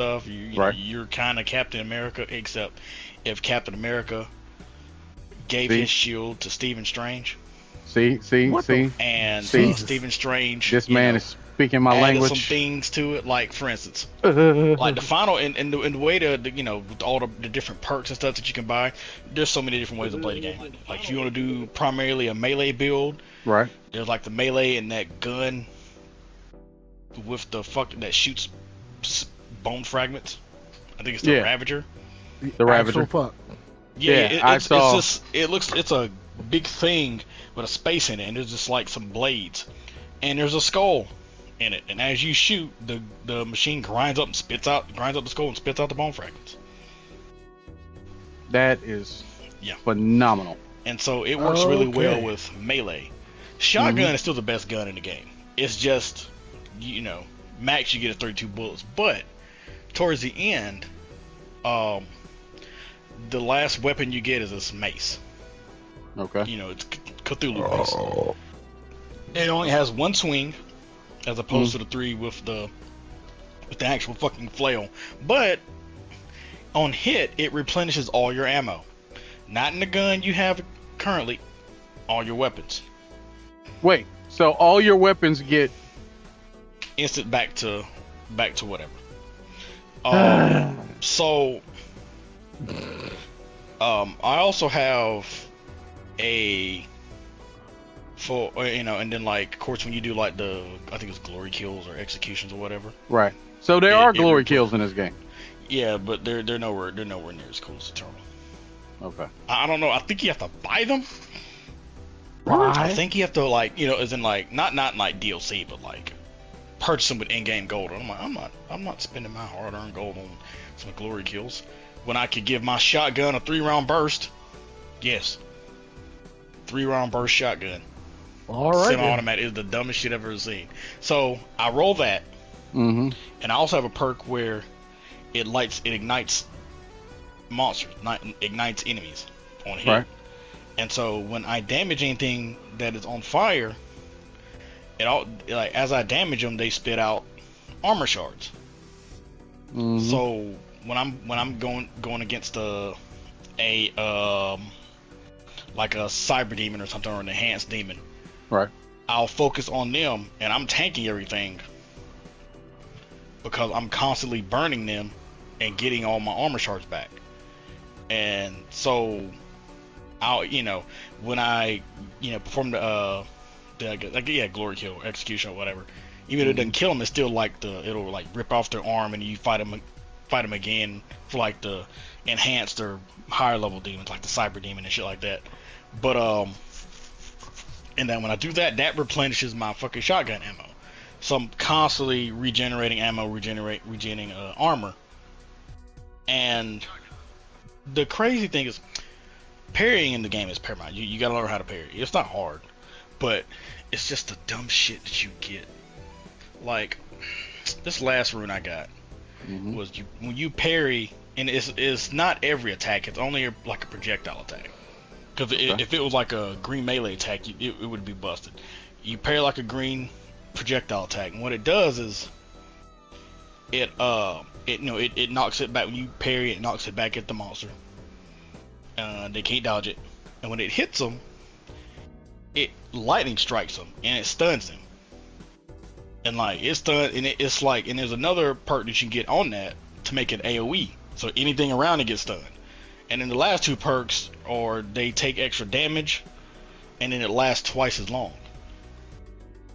stuff. You know, Right. you're kind of Captain America, except if Captain America gave See, his shield to Stephen Strange, see, see, What the see, and see. Jesus? Stephen Strange, This man is speaking my added some language. things to it. Like, for instance, like the Right. final and the way to with all the different perks and stuff that you can buy, there's so many different ways to play the game. Like, if you want to do primarily a melee build, there's like the melee and that gun with the fuck that shoots bone fragments. I think it's the Yeah. Ravager. The Ravager. Actual fuck. Yeah, I saw- It's a big thing with a space in it, and there's just like some blades, and there's a skull in it, and as you shoot, the machine grinds up the skull and spits out the bone fragments. That is Yeah. phenomenal. And so it works really well Okay. with melee. Shotgun is still the best gun in the game. It's just, max you get a 32 bullets, but towards the end, the last weapon you get is this mace. Okay. It's Cthulhu mace. It only has one swing, as opposed to the three with the actual fucking flail. But on hit, it replenishes all your ammo. Not in the gun you have currently. All your weapons. Wait, so all your weapons get Instant back to whatever. So, I also have a and then like, of course, when you do like I think it's glory kills or executions or whatever. right. So there are glory kills in this game. Yeah, but they're nowhere near as cool as Eternal. Okay. I don't know. I think you have to buy them. Why? I think you have to as in like not like DLC, but like purchase them with in-game gold. And I'm like, I'm not spending my hard-earned gold on some glory kills when I could give my shotgun a 3-round burst. Yes, 3-round burst shotgun. All right. Semi-automatic is the dumbest shit I've ever seen. So I roll that, Mm-hmm. and I also have a perk where it ignites monsters, ignites enemies on hit. Right. And so when I damage anything that is on fire, as I damage them, they spit out armor shards. Mm-hmm. So when I'm going against a cyber demon or something, or an enhanced demon, Right. I'll focus on them, and I'm tanking everything because I'm constantly burning them and getting all my armor shards back. And so I'll when I perform the glory kill or execution or whatever, even if it doesn't kill them, it's still like it'll like rip off their arm, and you fight them again for like the enhanced or higher level demons like the cyber demon and shit like that. But and then when I do that, that replenishes my fucking shotgun ammo. So I'm constantly regenerating ammo, regenerating armor. And the crazy thing is, parrying in the game is paramount. You gotta learn how to parry. It's not hard, but it's just the dumb shit that you get. Like, this last rune I got was when you parry, and it's not every attack. It's only like a projectile attack. Because if it was like a green melee attack, it would be busted. You parry like a green projectile attack, and what it does is it knocks it back. When you parry, it knocks it back at the monster. They can't dodge it, and when it hits them, it lightning strikes them and it stuns them. And like it's stunned, and it's like, and there's another perk that you can get on that to make it AOE, so anything around it gets stunned. And then the last two perks are they take extra damage, and then it lasts twice as long.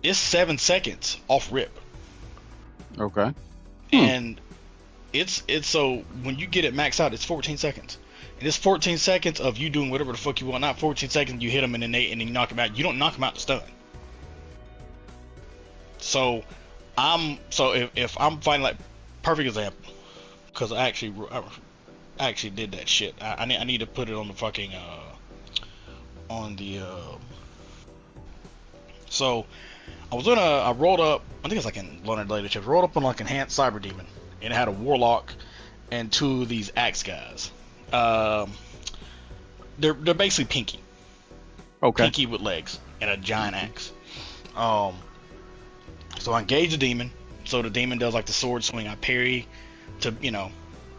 It's 7 seconds off rip. Okay. And it's so when you get it maxed out, it's 14 seconds. And it's 14 seconds of you doing whatever the fuck you want. Not 14 seconds you hit them and then you knock them out. You don't knock them out to stun. So if I'm fighting, like, perfect example, because I actually did that shit. I need to put it on the fucking so I rolled up, I think it's like in Leonard Later Chips, rolled up on like enhanced cyber demon, and it had a warlock and two of these axe guys. They're basically Pinky. Okay. Pinky with legs and a giant axe. So I engage the demon. So the demon does like the sword swing. I parry to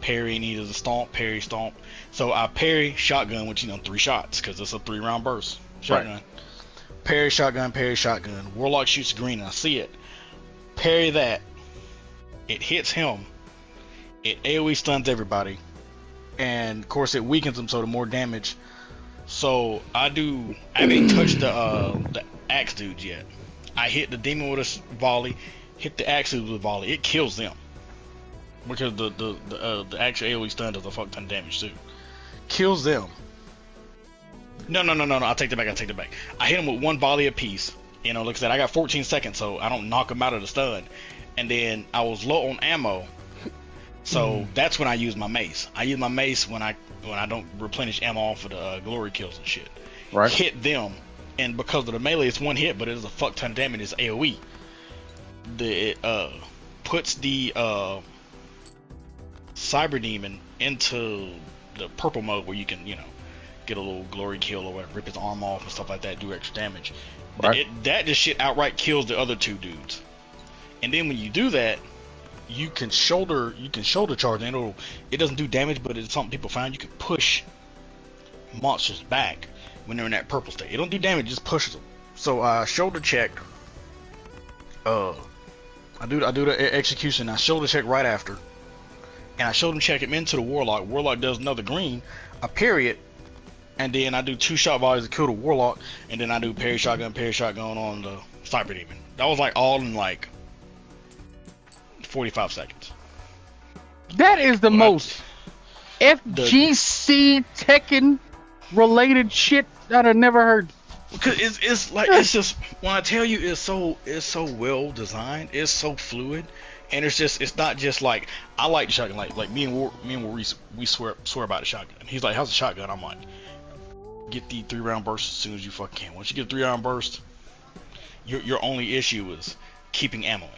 parry, and either the stomp, parry, stomp. So I parry shotgun, which 3 shots because it's a 3-round burst shotgun. Right. Parry shotgun, parry shotgun. Warlock shoots green, and I see it. Parry that. It hits him. It AoE stuns everybody, and of course it weakens them, so the more damage. So I haven't touched the axe dudes yet. I hit the demon with a volley, hit the axe dudes with a volley. It kills them because the actual AoE stun does a fuck ton of damage too. Kills them. No. I take that back. I hit them with 1 volley apiece. Like I said, I got 14 seconds, so I don't knock them out of the stun. And then I was low on ammo, so that's when I use my mace. I use my mace when I don't replenish ammo off of the glory kills and shit. Right. Hit them, and because of the melee, it's 1 hit, but it is a fuck ton of damage. It's AoE. It puts the cyber demon into the purple mode where you can get a little glory kill or whatever, rip his arm off and stuff like that, do extra damage. Right. That just shit outright kills the other 2 dudes. And then when you do that, you can shoulder charge, and it doesn't do damage, but it's something people find. You can push monsters back when they're in that purple state. It don't do damage, it just pushes them. So I shoulder check. I do the execution. I shoulder check right after, and I shoulder check him into the warlock. Warlock does another green. I parry it, and then I do 2 shot volleys to kill the warlock, and then I do parry shotgun on the cyber demon. That was all in 45 seconds. That is the most FGC Tekken related shit that I've never heard. Because it's just, when I tell you it's so well designed, it's so fluid, and it's not just I like the shotgun. Like me and War we swear about the shotgun. He's like, how's the shotgun? I'm like, get the 3-round burst as soon as you fucking can. Once you get a 3-round burst, your only issue is keeping ammo in it.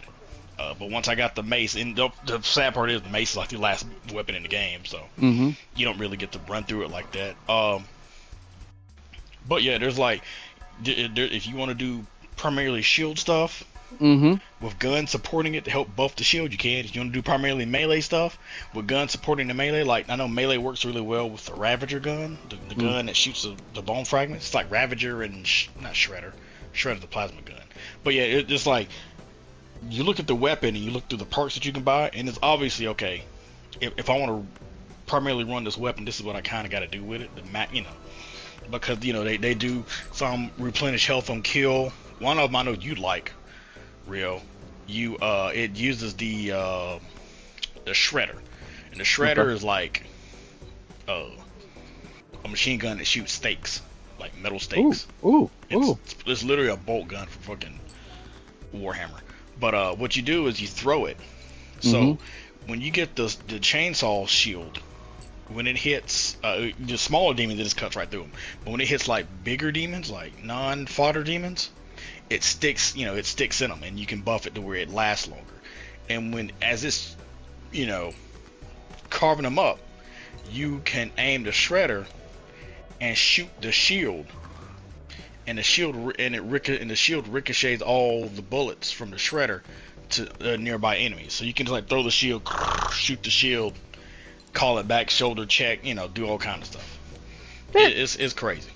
But once I got the mace, and the sad part is the mace is the last weapon in the game, so you don't really get to run through it like that. But yeah, there's if you want to do primarily shield stuff with guns supporting it to help buff the shield, you can. If you want to do primarily melee stuff with guns supporting the melee, I know melee works really well with the Ravager gun, the gun that shoots the bone fragments. It's like Ravager and not Shredder. Shredder's the plasma gun. But yeah, it's you look at the weapon and you look through the perks that you can buy, and it's obviously okay. If I want to primarily run this weapon, this is what I kind of got to do with it. Because they do some replenish health on kill. One of them I know you'd like, Rio. It uses the shredder, and the shredder is a machine gun that shoots stakes, like metal stakes. It's literally a bolt gun for fucking Warhammer. But what you do is you throw it. So when you get the chainsaw shield, when it hits the smaller demons, it just cuts right through them. But when it hits bigger demons, non-fodder demons, it sticks. It sticks in them, and you can buff it to where it lasts longer. And as it's carving them up, you can aim the shredder and shoot the shield. And the shield ricochets all the bullets from the shredder to nearby enemies. So you can just throw the shield, shoot the shield, call it back, shoulder check, do all kind of stuff. It's crazy,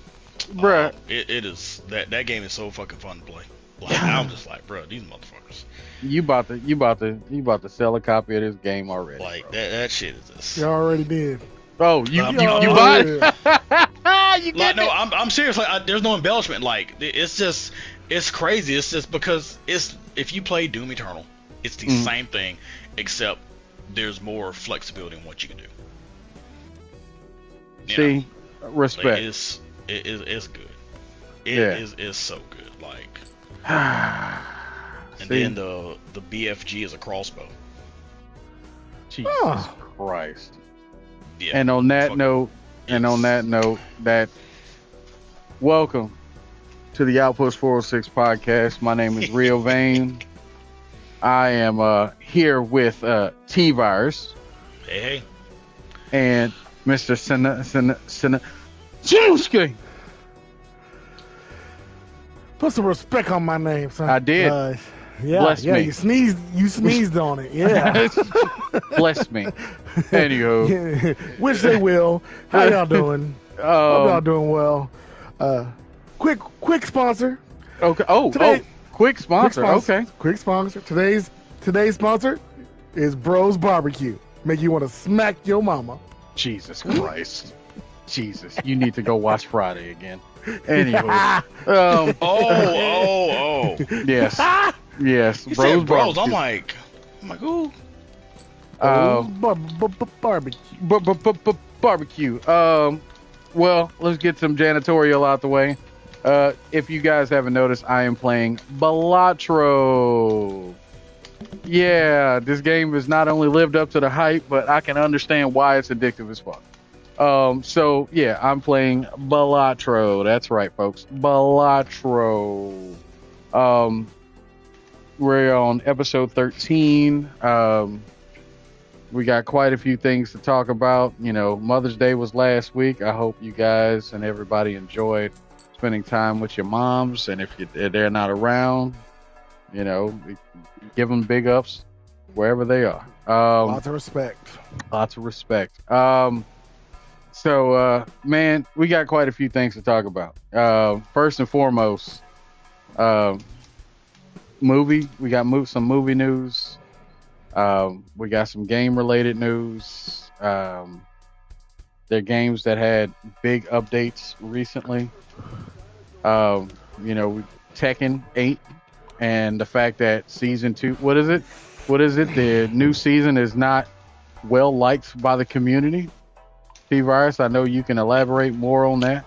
bruh. It is that game is so fucking fun to play. I'm just bruh, these motherfuckers. You about to sell a copy of this game already? That shit is just. You already did. Oh, you bought it? You get no, I'm serious. There's no embellishment. It's crazy. It's just because if you play Doom Eternal, it's the same thing, except there's more flexibility in what you can do. See, respect. It's good. It is so good. And then the BFG is a crossbow. Jesus Christ. Yeah, and on that note, welcome to the Outpost 406 podcast. My name is Riovane. I am here with TeaVirus. Hey. And Mr. Sanosuke. Put some respect on my name, son. I did. Yeah, Bless yeah. me. You sneezed on it. Yeah. Bless me. Anywho. Which they will. How y'all doing? Hope y'all doing well. Quick sponsor. Okay. Today, Quick sponsor. Okay. Quick sponsor. Today's sponsor is Bros Barbecue. Make you want to smack your mama. Jesus Christ. Jesus, you need to go watch Friday again. Anywho. Yes. Yes. You Bros said bros. Barbecue. I'm like, ooh. Barbecue. Barbecue. Well, let's get some janitorial out the way. If you guys haven't noticed, I am playing Balatro. Yeah, this game has not only lived up to the hype, but I can understand why it's addictive as fuck. So yeah, I'm playing Balatro. That's right, folks. Balatro. We're on episode 13. We got quite a few things to talk about. You know, Mother's Day was last week. I hope you guys and everybody enjoyed spending time with your moms. And if they're not around, you know, give them big ups wherever they are. Lots of respect. Lots of respect. So, man, we got quite a few things to talk about. First and foremost, movie. We got some movie news. We got some game-related news. There are games that had big updates recently. You know, Tekken 8 and the fact that Season 2... What is it? The new season is not well-liked by the community. TeaVirus, I know you can elaborate more on that.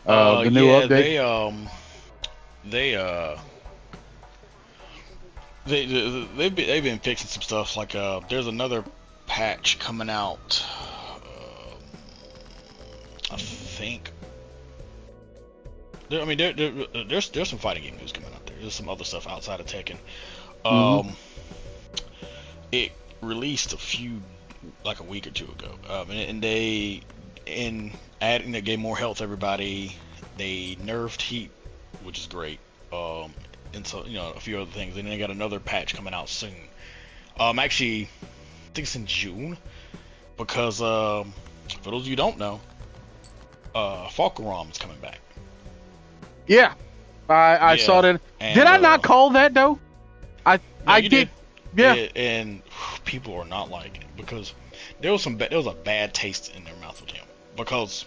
The new update. They've been fixing some stuff. Like there's another patch coming out. I think. There's some fighting game news coming out there. There's some other stuff outside of Tekken. It released like a week or two ago, and they adding that gave more health to everybody. They nerfed heat, which is great. And so, you know, a few other things. And then they got another patch coming out soon. Actually, I think it's in June. Because, for those of you who don't know, Falcarom is coming back. Yeah. I saw that. And, did I not call that, though? I did. Yeah. And people are not liking it. Because there was a bad taste in their mouth with him. Because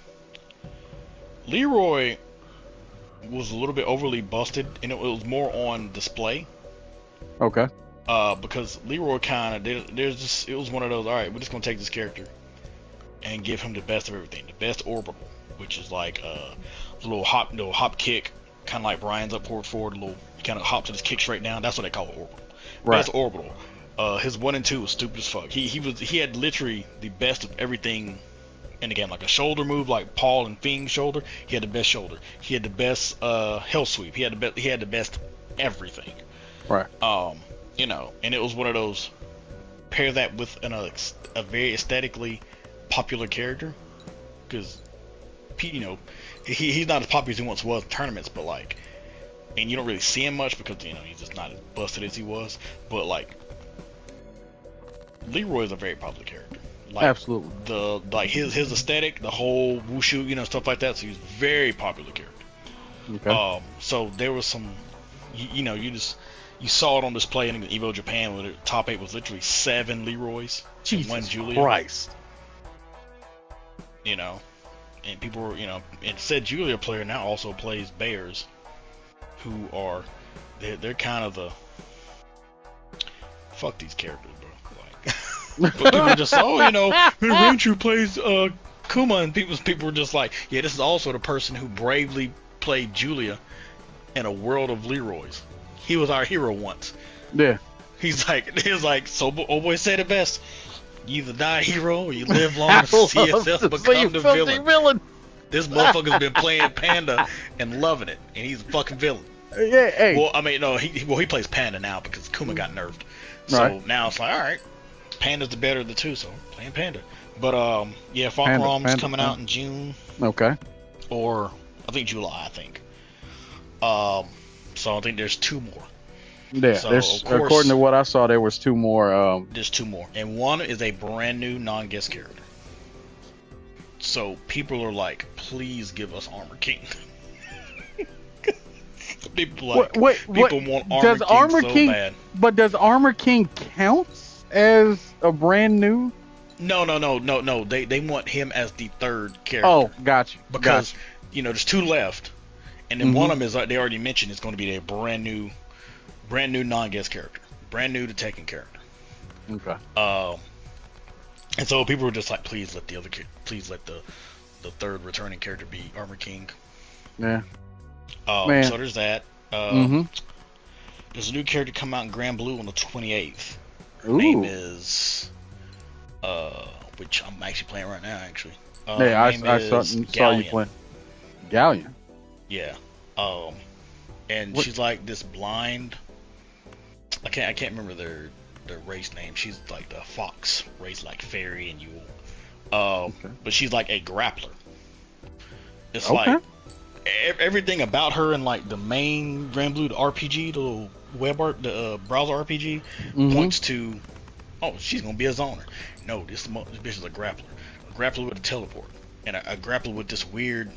Leroy was a little bit overly busted, and it was more on display. Okay. Because Leroy kind of it was one of those. All right, we're just gonna take this character and give him the best of everything. The best orbital, which is like a little hop kick, kind of like Brian's up forward. He kind of hops and just kicks straight down. That's what they call it, orbital. Right. Best orbital. His 1 and 2 was stupid as fuck. He had literally the best of everything. And again, like a shoulder move, like Paul and Fing's shoulder, he had the best shoulder. He had the best hell sweep. He had the best everything. Right. You know, and it was one of those, pair that with a very aesthetically popular character, because you know he's not as popular as he once was in tournaments, but like, and you don't really see him much because you know he's just not as busted as he was. But like, Leroy is a very popular character. Like, absolutely. His aesthetic, the whole wushu, you know, stuff like that. So he's a very popular character. Okay. So there was some, you know, you saw it on display in Evo Japan where the top 8 was literally 7 Leroys and 1 Julia. Christ. You know, and people were, you know, and said Julia player now also plays Bears, who are they're kind of the fuck these characters, bro. Like. But people were just, you know, Ranchu plays Kuma, and people were just like, yeah, this is also the person who bravely played Julia in a world of Leroy's. He was our hero once. Yeah. He's like, so old boy said it best. You either die a hero or you live long to see yourself become the villain. This motherfucker's been playing Panda and loving it, and he's a fucking villain. Yeah. Hey. Well, I mean, no, he plays Panda now because Kuma got nerfed. So right. Now it's like, all right. Panda's the better of the two, so playing Panda. But yeah, Falcarom's coming out in June. Okay. Or I think July, I think. So I think there's 2 more. Yeah, So there's of course, according to what I saw, there was 2 more. There's 2 more, and one is a brand new non-guest character. So people are like, please give us Armor King. People like people want Armor King so bad. But does Armor King count as a brand new? No. They want him as the 3rd character. Oh, gotcha. Because there's 2 left, and then one of them is like they already mentioned it's going to be a brand new non-guest character, brand new to Tekken character. Okay. And so people were just like, please let the 3rd returning character be Armor King. Yeah. Man. So there's that. There's a new character come out in Grand Blue on the 28th. Her name is which I'm actually playing right now. Actually. Yeah, I saw you playing. Galleon. Yeah. And she's like this blind. I can't remember their race name. She's like the fox race, like Fairy and Yule. But she's like a grappler. It's like everything about her in like the main Grand Blue, the RPG, the web art, the browser RPG, points to, oh, she's gonna be a zoner. No, this bitch is a grappler with a teleport, and a grappler with this weird.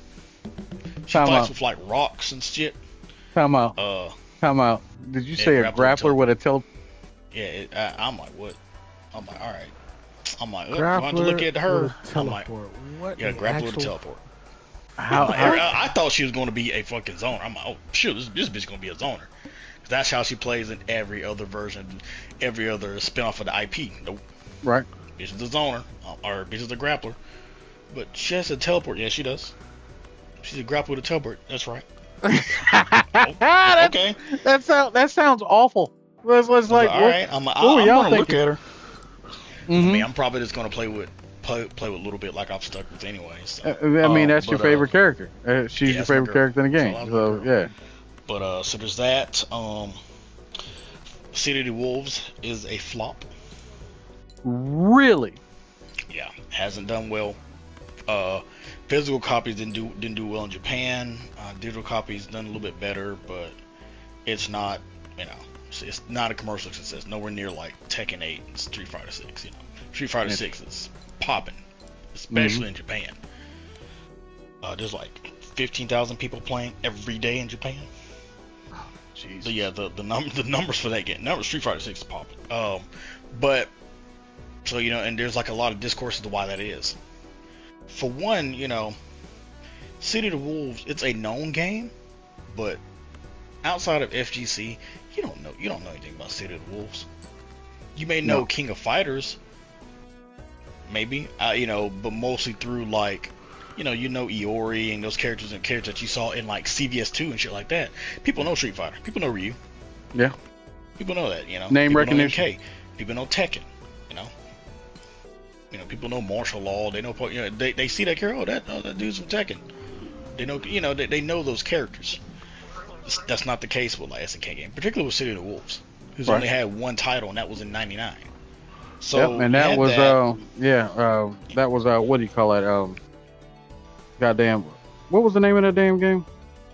She fights with like rocks and shit. Time out. Did you say a grappler with a teleport? Yeah, I'm like, what? I'm like, all right. I'm like, oh, I want to look at her. I'm like, what? Yeah, grappler with a teleport. I thought she was going to be a fucking zoner. I'm like, oh, sure, this bitch is going to be a zoner. That's how she plays in every other version, every other spinoff of the IP. Nope. Right. Bitch is a zoner, or bitch is a grappler. But she has a teleport. Yeah, she does. She's a grappler with a teleport. That's right. Okay. That sounds awful. Let's like. All right. I'm gonna look at her. I mean, I'm probably just gonna play with a little bit like I'm stuck with anyway. So. I mean, that's your favorite character. She's your favorite character in the game. So yeah. But so there's that. City of the Wolves is a flop. Really? Yeah, hasn't done well. Physical copies didn't do well in Japan. Digital copies done a little bit better, but it's not, it's not a commercial success. Nowhere near like Tekken 8 and Street Fighter 6. Street Fighter 6 is popping, especially in Japan. There's like 15,000 people playing every day in Japan. Oh, jeez. So yeah, the numbers for that game, Street Fighter 6 is popping. But so and there's like a lot of discourse as to why that is. For one, City of the Wolves, it's a known game, but outside of FGC, you don't know anything about City of the Wolves. You may know King of Fighters, maybe, but mostly through like, Iori and those characters that you saw in like CVS2 and shit like that. People know Street Fighter. People know Ryu. Yeah. People know that, Name people recognition. Know MK. People know Tekken. People know martial law. They know, they see that character. Oh, that dude's from Tekken. They know, they know those characters. That's not the case with like SNK game, particularly with City of the Wolves, who's only had one title, and that was in '99. So and that was that was what do you call it? Goddamn, what was the name of that damn game?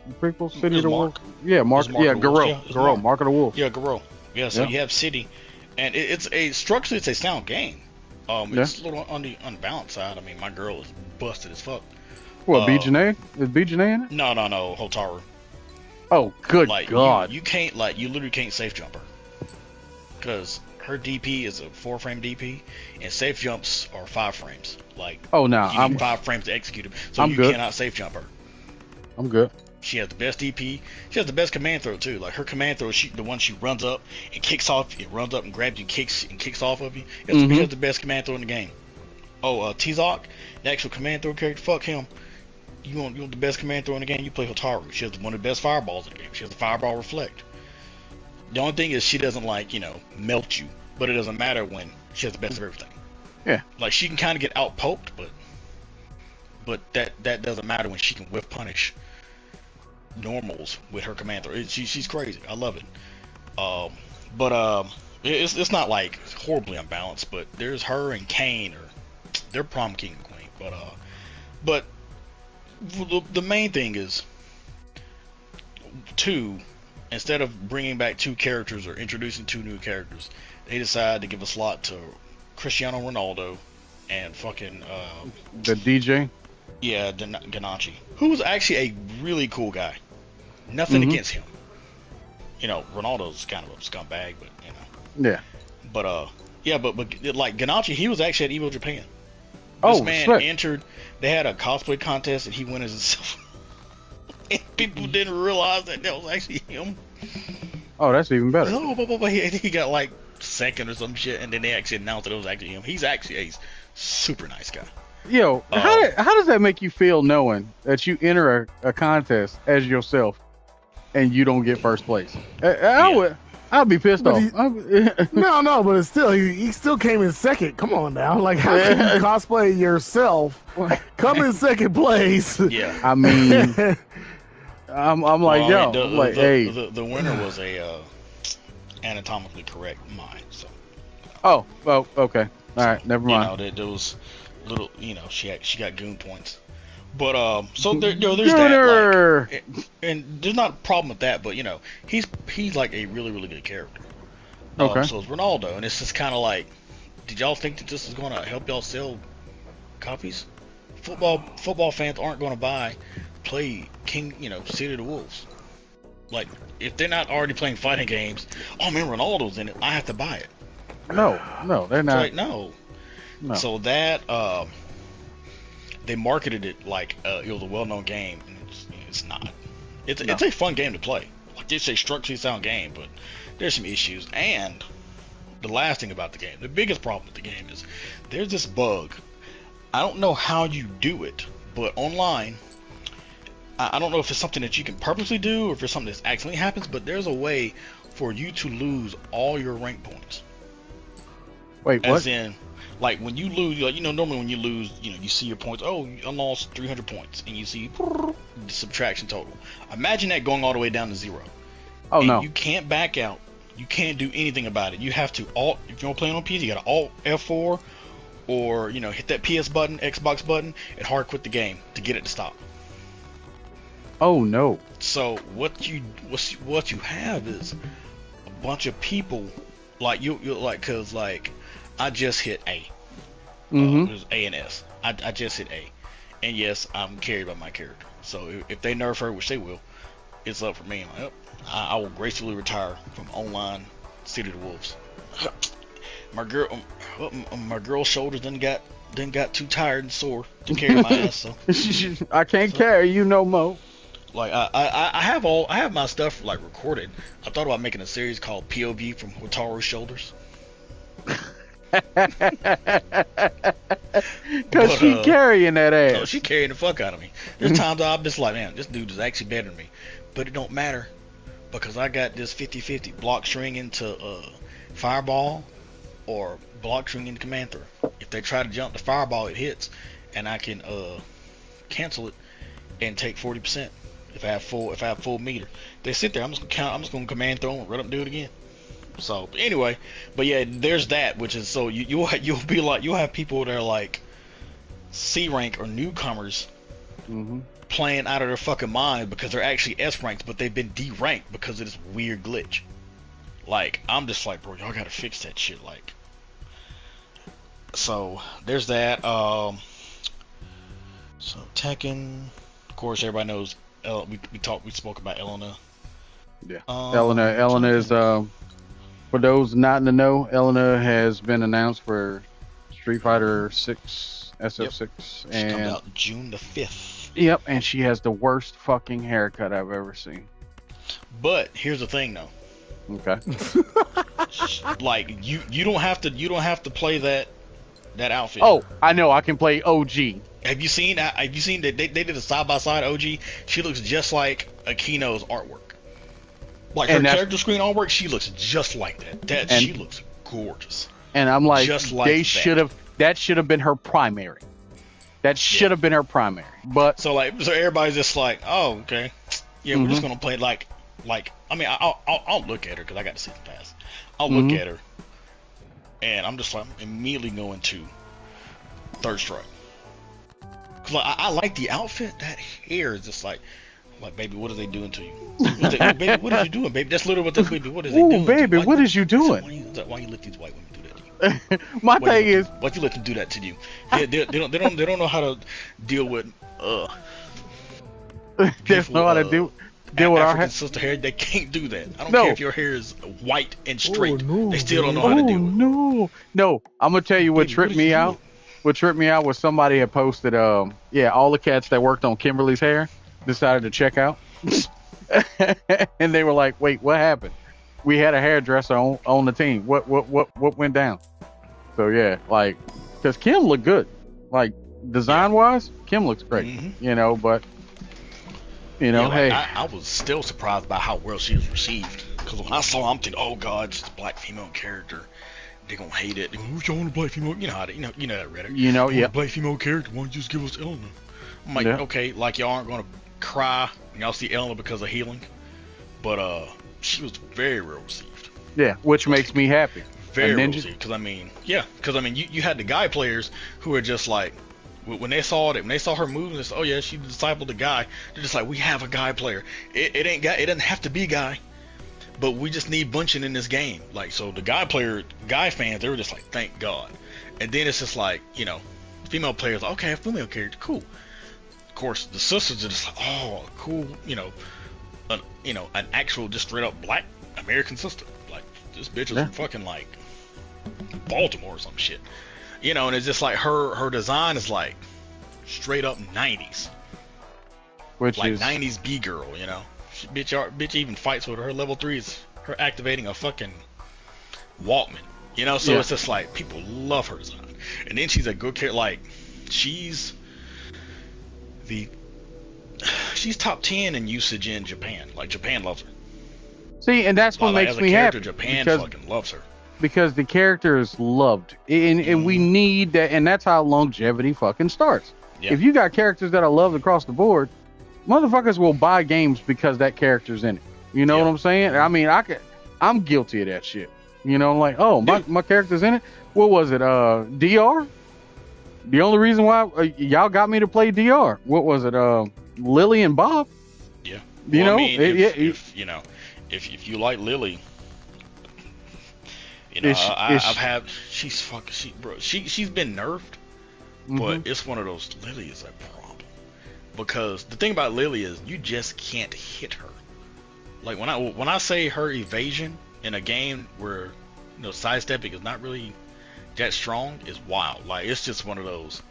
The prequel, City of the Wolves. Yeah, Mark. Yeah, Garou. Mark of the Wolves. Yeah, Garou. Yeah, so you have City, and structurally it's a sound game. It's a little on the unbalanced side. I mean, my girl is busted as fuck. What, BJNA? Is BJNA in it? No, Hotaru. Oh, good God. You can't, you literally can't safe jump her. Because her DP is a 4-frame DP, and safe jumps are 5 frames. You need 5 frames to execute them, so you cannot safe jump her. I'm good. She has the best DP. She has the best command throw too. Like her command throw, the one she runs up and kicks off. It runs up and grabs you, kicks off of you. She has the best command throw in the game. Oh, T-Zoc, the actual command throw character. Fuck him. You want the best command throw in the game? You play Hotaru. She has one of the best fireballs in the game. She has the fireball reflect. The only thing is she doesn't melt you, but it doesn't matter when she has the best of everything. Yeah. Like she can kind of get out poked, but that doesn't matter when she can whiff punish normals with her command throw. She's crazy. I love it. But it's not like horribly unbalanced, but there's her and Kane, or they're prom king and queen. But the main thing is, 2, instead of bringing back 2 characters or introducing 2 new characters, they decided to give a slot to Cristiano Ronaldo and fucking the DJ. Yeah, Ganache, who was actually a really cool guy. Nothing against him. You know, Ronaldo's kind of a scumbag, but you know. Yeah. But but like Ganache, he was actually at Evo Japan. Oh, This man shit. entered. They had a cosplay contest, and he went as himself. And people didn't realize that was actually him. Oh, that's even better. Oh, but he got like second or some shit, and then they actually announced that it was actually him. He's actually a super nice guy. Yo, how does that make you feel knowing that you enter a contest as yourself and you don't get first place? I'd be pissed off. No, but it's still he still came in second. Come on now, like how can you cosplay yourself, come in second place? Yeah, I mean, I'm like, hey, the winner was a anatomically correct mind. So. Oh, okay, all right, never mind. You know, there was little, you know, she got goon points. But so there's that, like, and there's not a problem with that. But you know, he's like a really good character. Okay. So it's Ronaldo, and it's just kind of like, did y'all think that this is going to help y'all sell copies? Football fans aren't going to play City of the Wolves. Like, if they're not already playing fighting games, oh man, Ronaldo's in it, I have to buy it. No, they're not. Like, no. So that they marketed it like it was a well-known game, and it's not. It's a fun game to play. Like, it's a structurally sound game, but there's some issues. And the last thing about the game, the biggest problem with the game is there's this bug. I don't know how you do it, but online, I don't know if it's something that you can purposely do or if it's something that accidentally happens, but there's a way for you to lose all your rank points. Wait, what? As in, like when you lose, like, you know, normally when you lose, you know, you see your points. Oh, I lost 300 points, and you see the subtraction total. Imagine that going all the way down to 0. Oh, and no. You can't back out. You can't do anything about it. You have to alt. If you're playing on PC, you got to alt F4, or you know, hit that PS button, Xbox button, and hard quit the game to get it to stop. Oh no. So what you have is a bunch of people like you like, cause like I just hit A. It was A and S. I just hit A, and yes, I'm carried by my character. So if they nerf her, which they will, it's up for me. I'm like, I will gracefully retire from online City of the Wolves. My girl's shoulders done got too tired and sore to carry my ass. So I can't carry you no more. Like I have my stuff like recorded. I thought about making a series called POV from Hotaru's shoulders. Cause she carrying that ass. No, she carrying the fuck out of me. There's times I'm just like, man, this dude is actually better than me. But it don't matter because I got this 50-50 block string into fireball or block string into command throw. If they try to jump the fireball, it hits, and I can cancel it and take 40%. If I have full meter, they sit there. I'm just gonna count. I'm just gonna command throw and run up and do it again. So anyway, but yeah, there's that, which is so you'll be like, you'll have people that are like C rank or newcomers playing out of their fucking mind because they're actually S ranks, but they've been D ranked because of this weird glitch. Like, I'm just like, bro, y'all gotta fix that shit. Like, so there's that. So Tekken, of course, everybody knows. We spoke about Elena. Yeah, Elena is for those not in the know, Elena has been announced for Street Fighter 6 SF6, and she comes out June the 5th. Yep, and she has the worst fucking haircut I've ever seen. But here's the thing, though. Okay. Like you don't have to play that outfit. Oh, I know. I can play OG. Have you seen that? They did a side-by-side OG? She looks just like Akino's artwork. Like her character screen artwork, she looks just like that. She looks gorgeous. And I'm like, just like they should have been her primary. That should have been her primary. But so everybody's just like, oh, okay, yeah, we're just gonna play like I mean, I'll look at her because I got the season pass. I'll look at her, and I'm just like immediately going to Third Strike. Cause I like the outfit. That hair is just like, Like, baby, what are they doing to you? Baby, what are you doing, baby? That's literally what the baby. What is they Ooh, doing? baby, what is you doing? Why you let these white women do that to you? My thing is, why you let them do that to you? They don't know how to deal with they don't know how to deal with our African sister hair. They can't do that. I don't care if your hair is white and straight. no, they still don't know how to deal with it. No. I'm gonna tell you what tripped me out. What tripped me out was somebody had posted, all the cats that worked on Kimberly's hair decided to check out, and they were like, "Wait, what happened? We had a hairdresser on the team. What went down?" So yeah, like, because Kim looked good, like design wise, Kim looks great, but hey, I was still surprised by how well she was received. Because when I saw her, I'm thinking, oh god, it's a black female character. They're gonna hate it. Who's y'all want a black female? You know how to, you know that rhetoric. Yeah. Black female character. Why don't you just give us Eleanor? I'm like, okay, like y'all aren't gonna cry when y'all see Eleanor because of healing, but she was very well received. Yeah, which makes me happy. Very well received. Because you had the guy players who are just like, when they saw her moving, they said, oh yeah, she discipled the guy. They're just like, we have a guy player. It doesn't have to be guy, but we just need bunching in this game. Like, so the guy fans, they were just like, thank God. And then it's just like, female players, okay, a female character, cool. Of course, the sisters are just like, oh, cool, an actual just straight up black American sister. Like, this bitch is from fucking like Baltimore or some shit. And it's just like her design is like straight up 90s. Which like is 90s B-girl, bitch even fights with her level 3 is her activating a fucking Walkman. So it's just like people love her design. And then she's a good character, like she's top 10 in usage in Japan. Like Japan loves her. See, and that's what makes me happy. Japan fucking loves her. Because the character is loved, and we need that, and that's how longevity fucking starts. Yeah. If you got characters that are loved across the board, motherfuckers will buy games because that character's in it. You know what I'm saying? I mean, I'm guilty of that shit. Like, oh, my character's in it. What was it? DR? The only reason why y'all got me to play DR. What was it? Lily and Bob? Yeah. If you like Lily, she's been nerfed, but it's one of those. Lily is a problem because the thing about Lily is you just can't hit her. Like when I say her evasion in a game where sidestepping is not really that strong is wild. Like it's just one of those.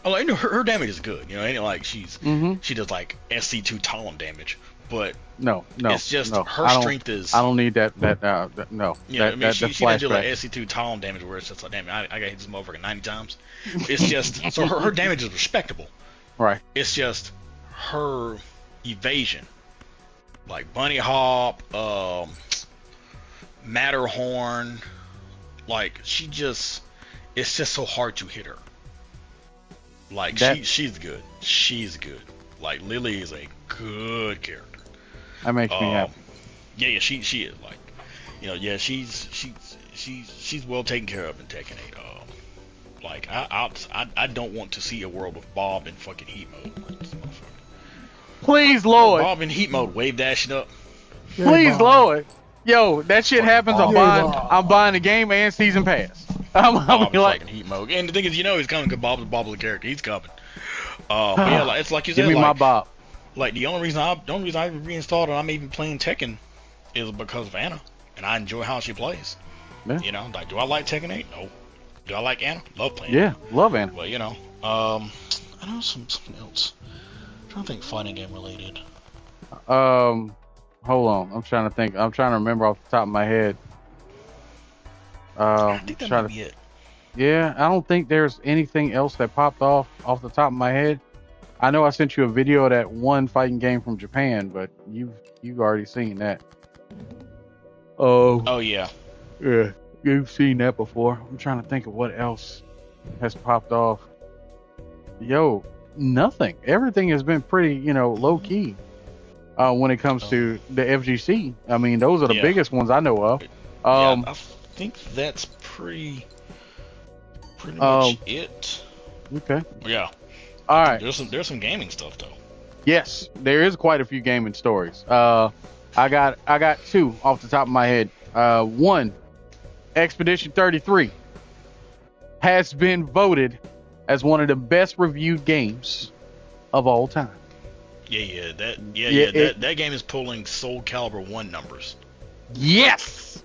Oh, like, her damage is good. Ain't like she does like SC2 Talon damage. But no, it's just her strength is. I don't need that. No. She can do like SC2 Talon damage where it's just like, damn, I got hit this motherfucker 90 times. It's just so her damage is respectable. Right. It's just her evasion, like Bunny Hop, Matterhorn, like it's just so hard to hit her. Like she's good. She's good. Like Lily is a good character. That makes me happy. Yeah, she is like, she's well taken care of in Tekken 8. Like I don't want to see a world with Bob in fucking heat mode. Like, this motherfucker. Please, Lord. Bob in heat mode, wave dashing up. Please, Lord. Yo, that shit happens. I'm buying the game and season pass. I'm like heat mode. And the thing is, he's coming because Bob's the character. He's coming. But yeah, like, it's like you said. Give me my Bob. Like the only reason I even reinstalled and I'm even playing Tekken is because of Anna, and I enjoy how she plays. Yeah. Like, do I like Tekken 8? No. Do I like Anna? Love playing. Yeah, love Anna. But I know something else. I'm trying to think fighting game related. Hold on. I'm trying to think. I'm trying to remember off the top of my head. I think that might be it. Yeah, I don't think there's anything else that popped off the top of my head. I know I sent you a video of that one fighting game from Japan, but you've already seen that. Oh yeah. Yeah, you've seen that before. I'm trying to think of what else has popped off. Yo, nothing. Everything has been pretty, low key. When it comes to the FGC, I mean, those are the biggest ones I know of. I think that's pretty much it. Okay. Yeah. All right. There's some gaming stuff though. Yes, there is quite a few gaming stories. I got two off the top of my head. One, Expedition 33 has been voted as one of the best reviewed games of all time. That game is pulling Soul Calibur 1 numbers. Yes,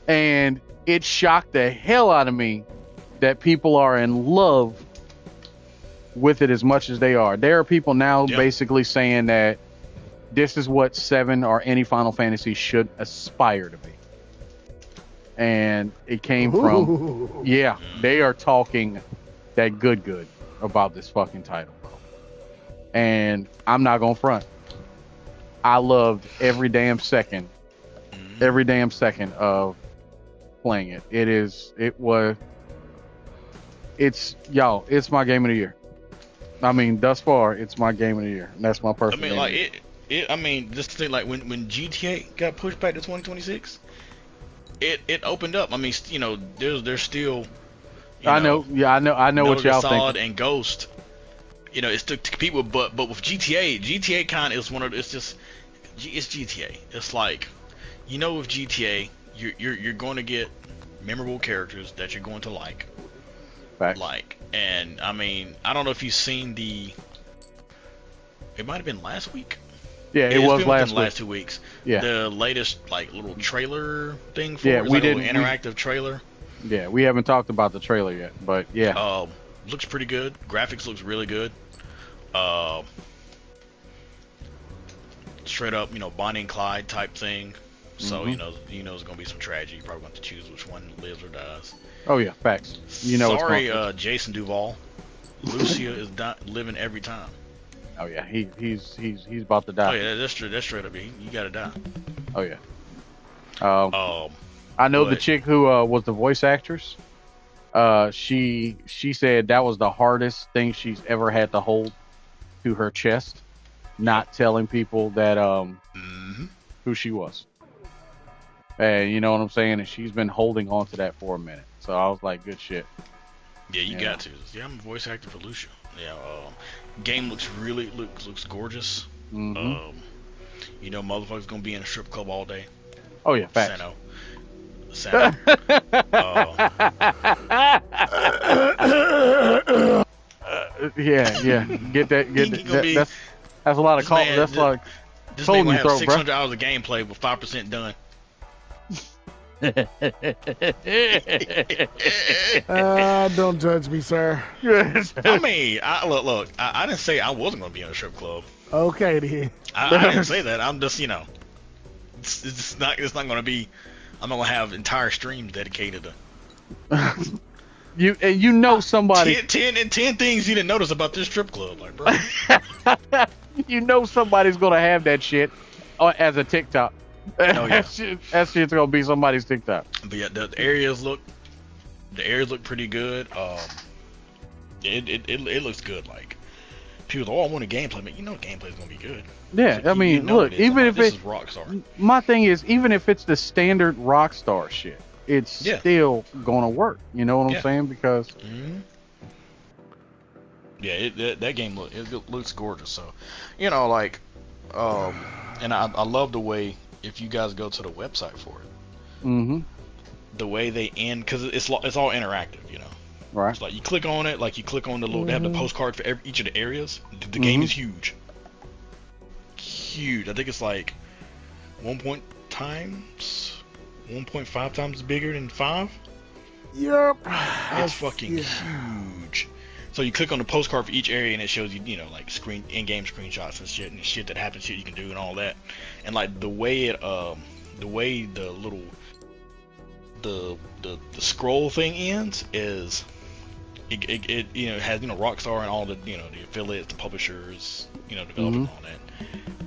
and it shocked the hell out of me that people are in love with it as much as they are. There are people now basically saying that this is what 7 or any Final Fantasy should aspire to be. And it came from, they are talking that good about this fucking title, bro. And I'm not gonna front. I loved every damn second of playing it. It's my game of the year. I mean, thus far, it's my game of the year. And that's my personal. I mean, like just think like when GTA got pushed back to 2026, it opened up. I mean, you know, there's still. I know what y'all think. And Ghost, you know, it's to compete with, but with GTA kind of is one of it's GTA. It's like, you know, with GTA, you're going to get memorable characters that you're going to like. Fact. Like, and I mean, I don't know if you've seen it might have been last week. Yeah, it was last 2 weeks. Yeah. The latest like little trailer thing for a little interactive trailer. Yeah, we haven't talked about the trailer yet, but yeah. Looks pretty good. Graphics looks really good. Straight up, you know, Bonnie and Clyde type thing. So you know it's gonna be some tragedy. You probably want to choose which one lives or dies. Oh yeah, facts. You know. Sorry, Jason Duval. Lucia is living every time. Oh yeah, he's about to die. Oh yeah, that's straight up. You gotta die. Oh yeah. I know the chick who was the voice actress. She said that was the hardest thing she's ever had to hold to her chest, not telling people that who she was. And you know what I'm saying? And she's been holding on to that for a minute. So I was like, good shit. Yeah, you got to. Yeah, I'm a voice actor for Lucia. Yeah, game looks gorgeous. You know, motherfuckers gonna be in a strip club all day. Oh yeah, facts. Sano. Yeah. Get that. That's a lot of call. That's like this cold man in your throat, 600 hours of gameplay with 5% done. Don't judge me, sir. I mean, look. I didn't say I wasn't gonna be in a strip club. Okay, then. I didn't say that. I'm just, you know, it's not gonna be. I'm not gonna have entire streams dedicated to. You know somebody. 10 things you didn't notice about this strip club, like, bro. You know somebody's gonna have that shit as a TikTok. Oh, yeah. that shit's gonna be somebody's TikTok. But yeah, the areas look pretty good. It looks good. Like, people go, I want a gameplay. Man, you know gameplay's gonna be good. Yeah, I mean, look, even if this is Rockstar. My thing is, even if it's the standard Rockstar shit, it's still gonna work. You know what I'm saying? Because that game looks gorgeous. So, you know, like, and I love the way, if you guys go to the website for it, the way they end, because it's all interactive, you know. Right. It's like you click on it, like you click on the little. They have the postcard for each of the areas. The game is huge. Huge. I think it's like 1.5 times bigger than 5. Yep. It's fucking huge. So you click on the postcard for each area, and it shows you, you know, like in-game screenshots and shit that happens, shit you can do, and all that. And like the way the little the scroll thing ends is it you know, has, you know, Rockstar and all the, you know, the affiliates, the publishers, you know, developing all that,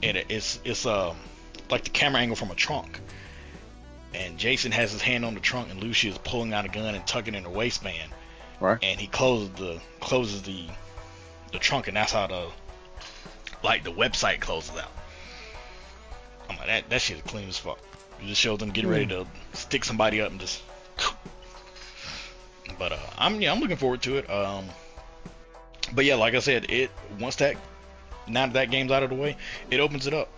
and it's like the camera angle from a trunk. And Jason has his hand on the trunk, and Lucia is pulling out a gun and tucking it in her waistband. Right. And he closes the trunk, and that's how the website closes out. I'm like, that shit is clean as fuck. It just shows them getting ready to stick somebody up and just. But I'm looking forward to it. But yeah, like I said, once that now that game's out of the way, it opens it up.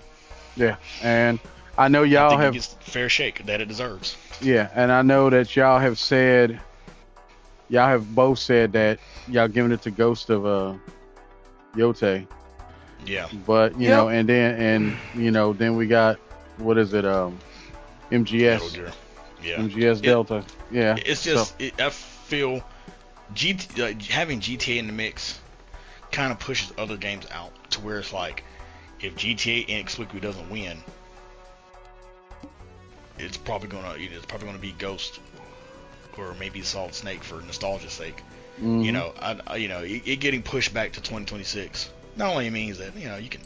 Yeah, and I know I y'all think have. it gets fair shake that it deserves. Yeah, and I know that y'all have said. Y'all have both said that y'all giving it to Ghost of Yote. Yeah. But you know, and then we got what is it? Metal MGS. Gear. Yeah. MGS Delta. Yeah. It's just I feel having GTA in the mix kind of pushes other games out to where it's like if GTA inexplicably doesn't win, it's probably gonna be Ghost or maybe Solid Snake for nostalgia's sake. Mhm. You know, it getting pushed back to 2026 not only means that you can,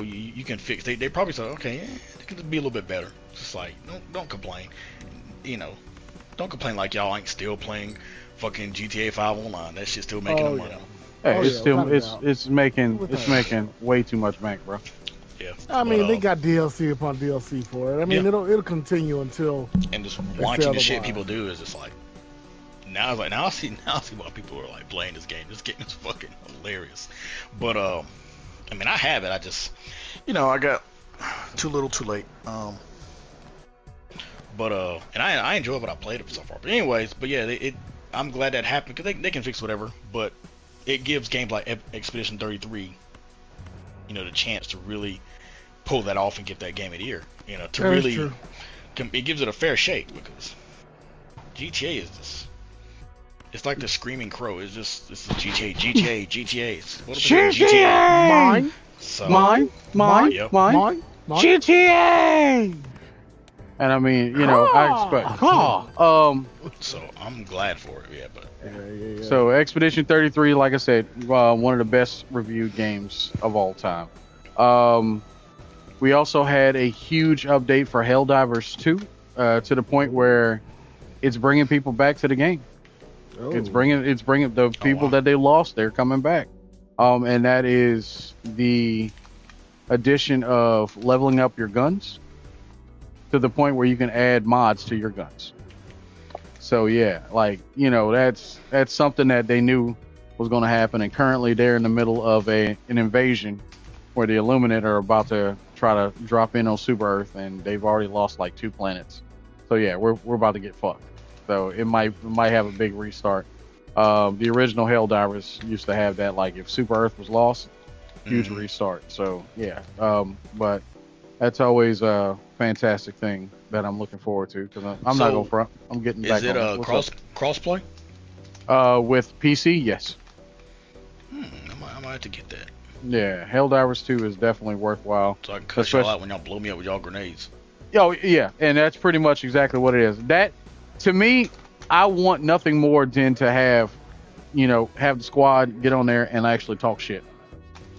you can fix. They probably say, okay, it can be a little bit better. Just like don't complain, don't complain like y'all ain't still playing fucking GTA 5 online. That shit's still making no money. Hey, it's making way too much bank, bro. Yeah. I mean, they got DLC upon DLC for it. I mean, it'll continue until. And just watching the shit people do is just like. Now I see why people are like playing this game. This game is fucking hilarious. But I mean, I have it. I just, I got too little, too late. But and I enjoy what I played it so far. But anyways, yeah, I'm glad that happened because they can fix whatever. But it gives games like Expedition 33, the chance to really pull that off and get that game of the year. It gives it a fair shake because GTA is just. It's like the screaming crow. It's GTA. What GTA. Mine. So, Mine. Yep. Mine. GTA. And I mean, I expect. So I'm glad for it. Yeah, but. Yeah. So Expedition 33, like I said, one of the best reviewed games of all time. We also had a huge update for Helldivers 2, to the point where it's bringing people back to the game. Oh. It's bringing the people that they lost. They're coming back, and that is the addition of leveling up your guns to the point where you can add mods to your guns. So yeah, that's something that they knew was going to happen, and currently they're in the middle of an invasion where the Illuminati are about to try to drop in on Super Earth, and they've already lost like 2 planets. So yeah, we're about to get fucked. So it might have a big restart. The original Helldivers used to have that, like if Super Earth was lost, huge restart. So yeah, but that's always a fantastic thing that I'm looking forward to because I'm not going front. I'm getting back. Is it a crossplay? With PC, yes. I might have to get that. Yeah, Helldivers 2 is definitely worthwhile. So I can cut y'all out when y'all blow me up with y'all grenades. Oh yeah, and that's pretty much exactly what it is. That. To me, I want nothing more than to have the squad get on there and actually talk shit.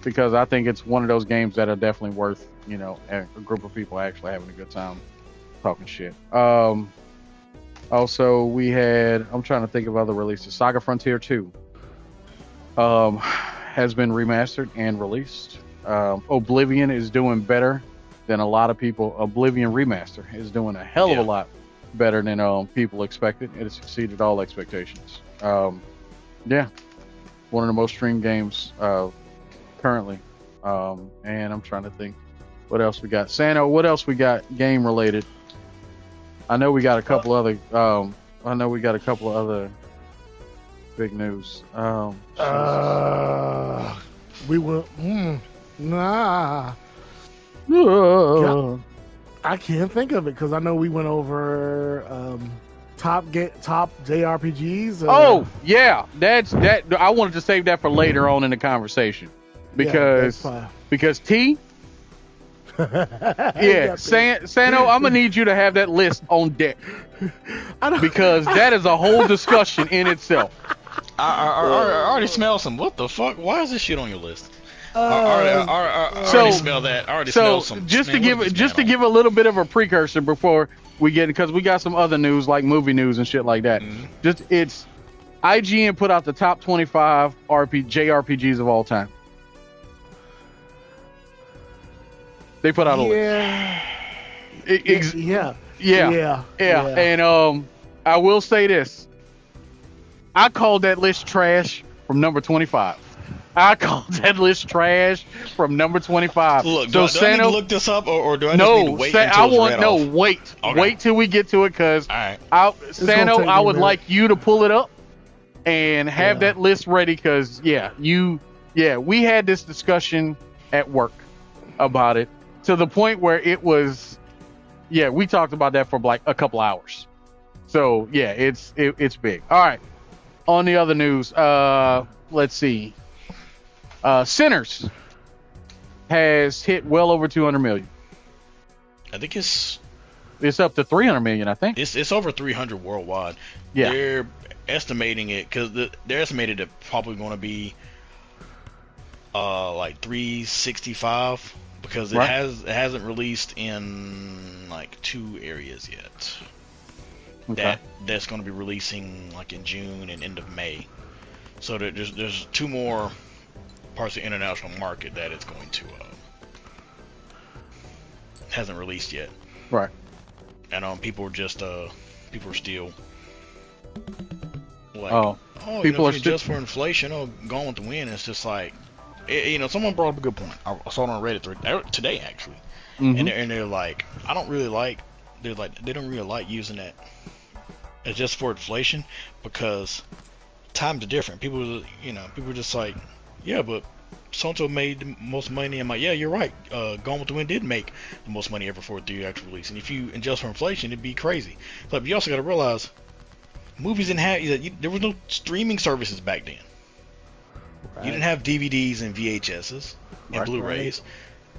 Because I think it's one of those games that are definitely worth, a group of people actually having a good time talking shit. Also, we had, I'm trying to think of other releases. Saga Frontier 2 has been remastered and released. Oblivion is doing better than a lot of people. Oblivion Remaster is doing a hell of a lot better than people expected. It has exceeded all expectations. Yeah, one of the most streamed games currently. And I'm trying to think what else we got. Sano, what else we got game related? I know we got a couple other. Big news. We went. Nah. I can't think of it because I know we went over top JRPGs. Oh yeah, that's that. I wanted to save that for later on in the conversation because T. Yeah, Sano, I'm gonna need you to have that list on deck because that is a whole discussion in itself. I already smell some. What the fuck? Why is this shit on your list? I already smell that. I already smell some. Just to give a little bit of a precursor before we get, because we got some other news like movie news and shit like that. Mm-hmm. It's IGN put out the top 25 JRPGs of all time. They put out a list. Yeah. And I will say this. I called that list trash from number 25. I call that list trash from number 25. Look, so do I need to look this up, or do I just need to wait until it's read off? Wait. Okay. Wait till we get to it, because All right. Sano, I would like you to pull it up and have that list ready, because, we had this discussion at work about it, to the point where it was, we talked about that for like a couple hours. So, it's big. All right. On the other news, let's see. Sinners has hit well over 200 million. I think it's up to 300 million, I think. It's over 300 worldwide. Yeah. They're estimating it, because they're estimated it probably going to be like 365, because it hasn't released in like 2 areas yet. Okay. That's going to be releasing like in June and end of May. So there's 2 more parts of the international market that it's going to hasn't released yet. Right. And people are still like, people are just for inflation. Gone with the Wind. It's just like, someone brought up a good point. I saw it on Reddit today actually, and they're like, I don't really like. They're like, they don't really like using that as just for inflation, because times are different. People are just like, yeah, but so-and-so made the most money. I'm like, yeah, you're right. Gone with the Wind did make the most money ever for a theatrical release. And if you adjust for inflation, it'd be crazy. But you also got to realize, movies didn't have, there was no streaming services back then. Right. You didn't have DVDs and VHSs and Blu-rays.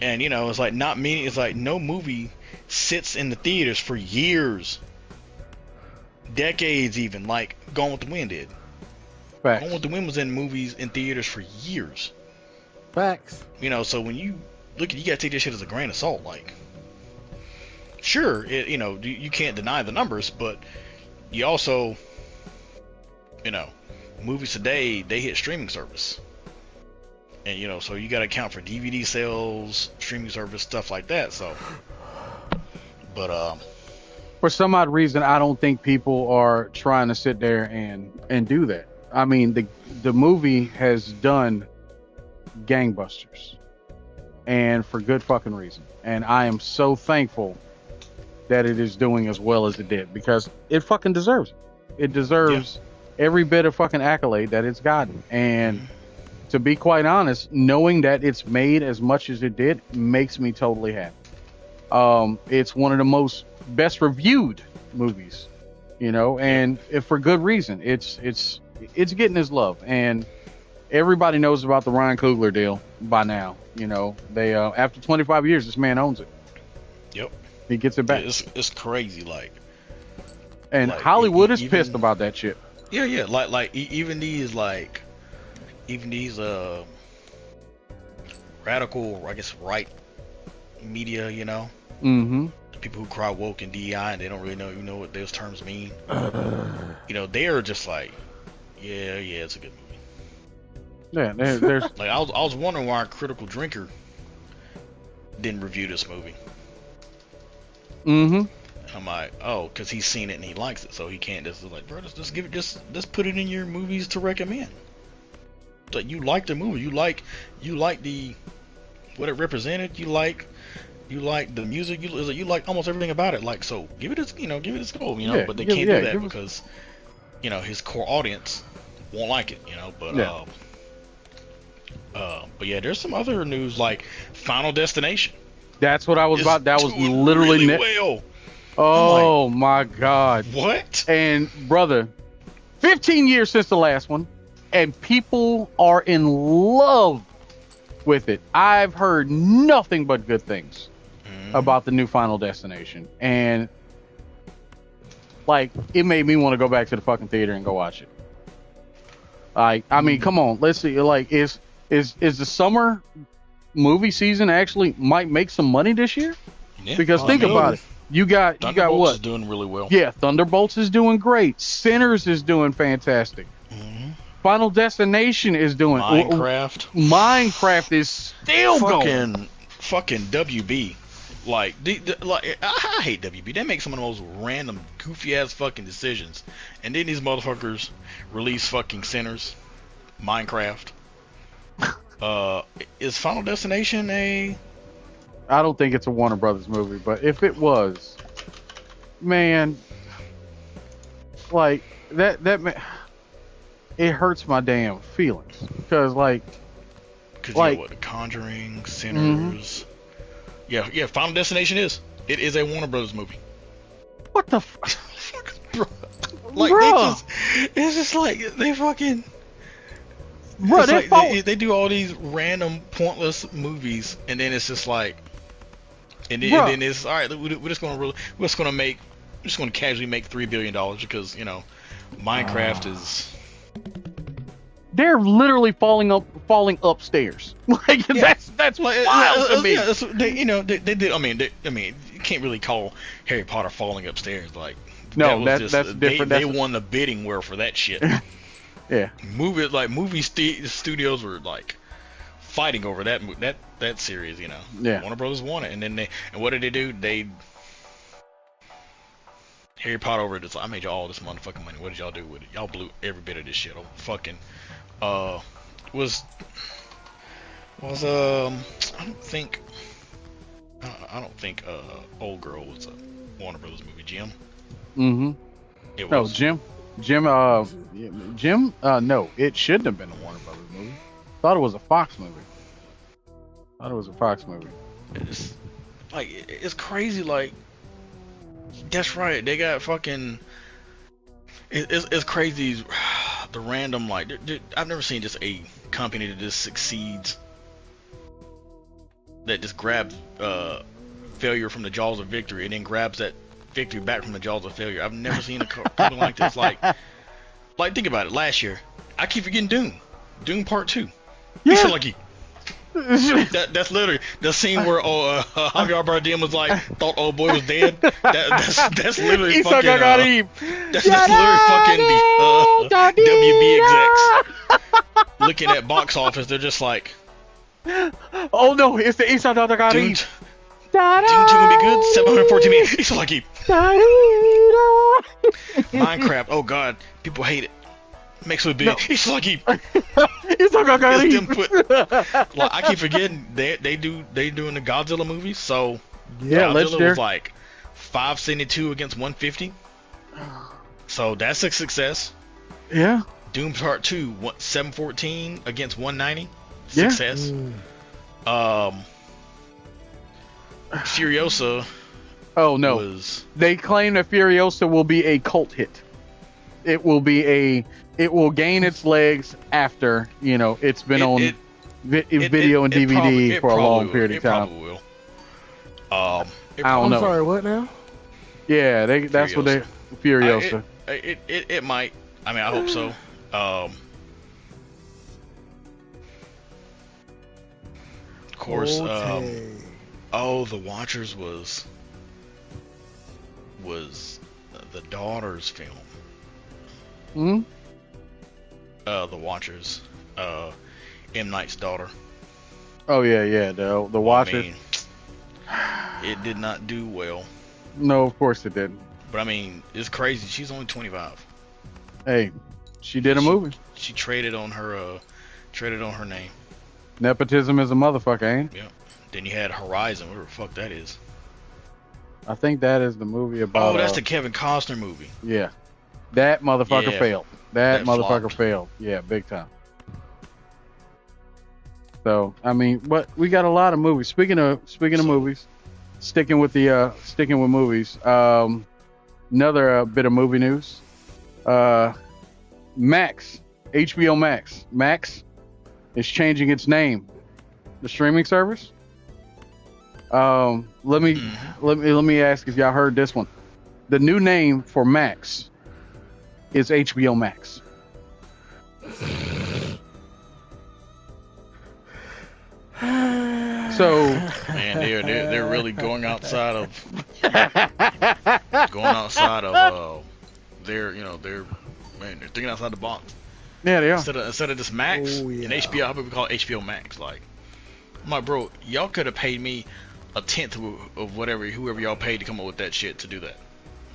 Right. And, it's like it's like no movie sits in the theaters for years. Decades even, like Gone with the Wind did. Facts. Gone with the Wind was in movies in theaters for years. Facts. So when you look at, you gotta take this shit as a grain of salt. Like, sure, you can't deny the numbers, but you also, movies today, they hit streaming service, and so you gotta account for DVD sales, streaming service, stuff like that. So, but for some odd reason, I don't think people are trying to sit there and do that. I mean, the movie has done gangbusters, and for good fucking reason. And I am so thankful that it is doing as well as it did, because it fucking deserves it. It deserves every bit of fucking accolade that it's gotten. And to be quite honest, knowing that it's made as much as it did makes me totally happy. It's one of the most best reviewed movies, and for good reason. It's getting his love, and everybody knows about the Ryan Coogler deal by now. They after 25 years, this man owns it. Yep, he gets it back. It's crazy, and Hollywood is pissed about that shit. Yeah, like even these radical, I guess, right media, Mm-hmm. The people who cry woke and DEI, and they don't really know what those terms mean. They are just like, yeah, it's a good movie. Yeah, there's like I was wondering why Critical Drinker didn't review this movie. Mm-hmm. I'm like, oh, because he's seen it and he likes it, so he can't just like, bro, just put it in your movies to recommend. Like, you like the movie, you like the what it represented, you like the music, you like almost everything about it. Like, so give it its go, but they can't do that because his core audience won't like it, but yeah, there's some other news like Final Destination. That's what I was about. That was literally well. Oh my God. What? And brother, 15 years since the last one, and people are in love with it. I've heard nothing but good things about the new Final Destination, and like, it made me want to go back to the fucking theater and go watch it. Like, I mean, come on, let's see. Like, is the summer movie season actually might make some money this year? Yeah. Because think about it. You got what? Is doing really well. Yeah, Thunderbolts is doing great. Sinners is doing fantastic. Mm-hmm. Final Destination is doing Minecraft is still going. Fucking WB. Like, I hate WB. They make some of the most random, goofy ass fucking decisions, and then these motherfuckers release fucking Sinners, Minecraft. Is Final Destination a? I don't think it's a Warner Brothers movie, but if it was, man, like it hurts my damn feelings because Cause you know what, The Conjuring, Sinners. Yeah. Final Destination is. It is a Warner Brothers movie. what the Bro, like Bruh. it's just like they fucking. bro? It's like they do all these random pointless movies, and then it's just like, and then it's all right. We're just gonna casually make $3 billion because Minecraft is. They're literally falling upstairs. Like that's Like, wild to me. yeah, they did. I mean, you can't really call Harry Potter falling upstairs. Like, No, that was that's different. They won the bidding war for that shit. Yeah. Movie studios were like fighting over that series. Yeah. Warner Brothers won it, and then what did they do? Harry Potter over this. I made y'all all this motherfucking money. What did y'all do with it? Y'all blew every bit of this shit. Fucking was I don't think Old Girl was a Warner Brothers movie. Jim. Mm-hmm. It No, was. Jim. No, it shouldn't have been a Warner Brothers movie. Thought it was a Fox movie. It's like it's crazy. Like that's right. They got fucking. It's crazy. The random I've never seen just a company that just succeeds. That just grabs failure from the jaws of victory and then grabs that victory back from the jaws of failure. I've never seen a company like this. Like think about it. Last year, I keep forgetting Doom Part 2. Yeah. You feel like that's literally the scene where Javier Bardem was like thought old boy was dead. That's literally fucking. That's literally fucking the WB execs looking at box office. They're just like, oh no, it's the Isa Dagari. Doom 2 gonna be good. 714 million. He's like, Minecraft. Oh god, people hate it. Makes it big. He's like, It's them put. Like, I keep forgetting they doing the Godzilla movies. So yeah, Godzilla was like 572 against 150. So that's a success. Yeah. Doom Part 2 714 against 190. Yeah. Success. Furiosa. Oh no. They claim that Furiosa will be a cult hit. It will gain its legs after it's been on video and DVD for a long period of time. It probably will. I don't I'm know. sorry, what now? Yeah, that's what they Furiosa. It might. I mean, I hope so. Of course. Okay. The Watchers was the daughter's film. Hmm. The Watchers. M. Night's daughter. Oh yeah. The Watcher. I mean, it did not do well. No, of course it didn't. But I mean, it's crazy. She's only 25. Hey, she did a movie. She traded on her name. Nepotism is a motherfucker, ain't it? Yeah. Then you had Horizon, whatever the fuck that is. I think that is the movie about. Oh, that's the Kevin Costner movie. Yeah. That motherfucker Yeah. failed. That motherfucker flopped. failed. Yeah, big time. So I mean, but we got a lot of movies. Speaking of movies, sticking with movies. Another bit of movie news. Max, HBO Max is changing its name. The streaming service. Let me ask if y'all heard this one. The new name for Max is HBO Max. So Man, they're really going outside of they're thinking outside the box. yeah, they are. Instead of this Max Oh, yeah. and HBO, how about we call it HBO Max? Like, I'm like, bro, y'all could have paid me a tenth of whoever y'all paid to come up with that shit to do that.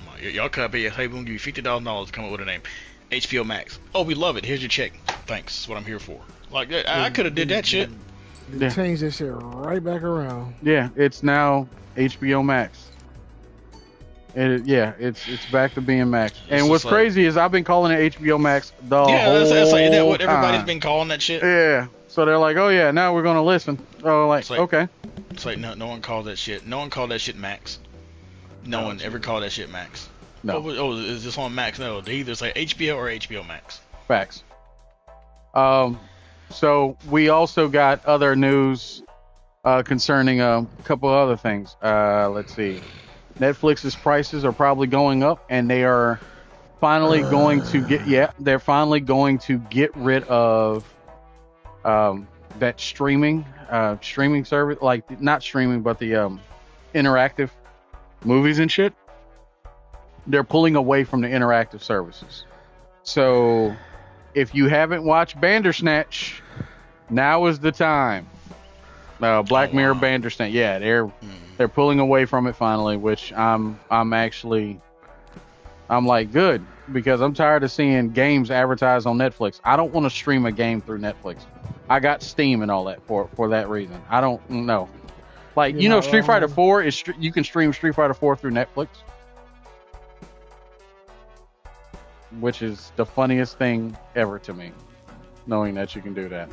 I'm like, y'all could have paid, hey, we're gonna give you $50,000 to come up with a name. HBO Max. Oh, we love it. Here's your check. Thanks. That's what I'm here for. Like, I could have did that shit. They changed this shit right back around. Yeah, it's now HBO Max. It's back to being Max. And what's crazy is I've been calling it HBO Max the whole that's like, isn't that what time. everybody's been calling that shit? Yeah. So they're like, oh yeah, now we're gonna listen. Oh, like okay. It's like no one called that shit. No one called that shit Max. No one ever called that shit Max. No. Oh, is this on Max? No, they either say HBO or HBO Max. Facts. So we also got other news concerning a couple other things. Let's see. Netflix's prices are probably going up, and they are finally going to get rid of that streaming service, like not streaming, but the interactive movies and shit. They're pulling away from the interactive services. So if you haven't watched Bandersnatch, now is the time. Black Mirror Bandersnatch. Yeah, they're pulling away from it finally, which I'm like good, because I'm tired of seeing games advertised on Netflix. I don't want to stream a game through Netflix. I got Steam and all that for that reason. I don't know. Like, you know, Street Fighter 4 you can stream Street Fighter 4 through Netflix, which is the funniest thing ever to me, knowing that you can do that.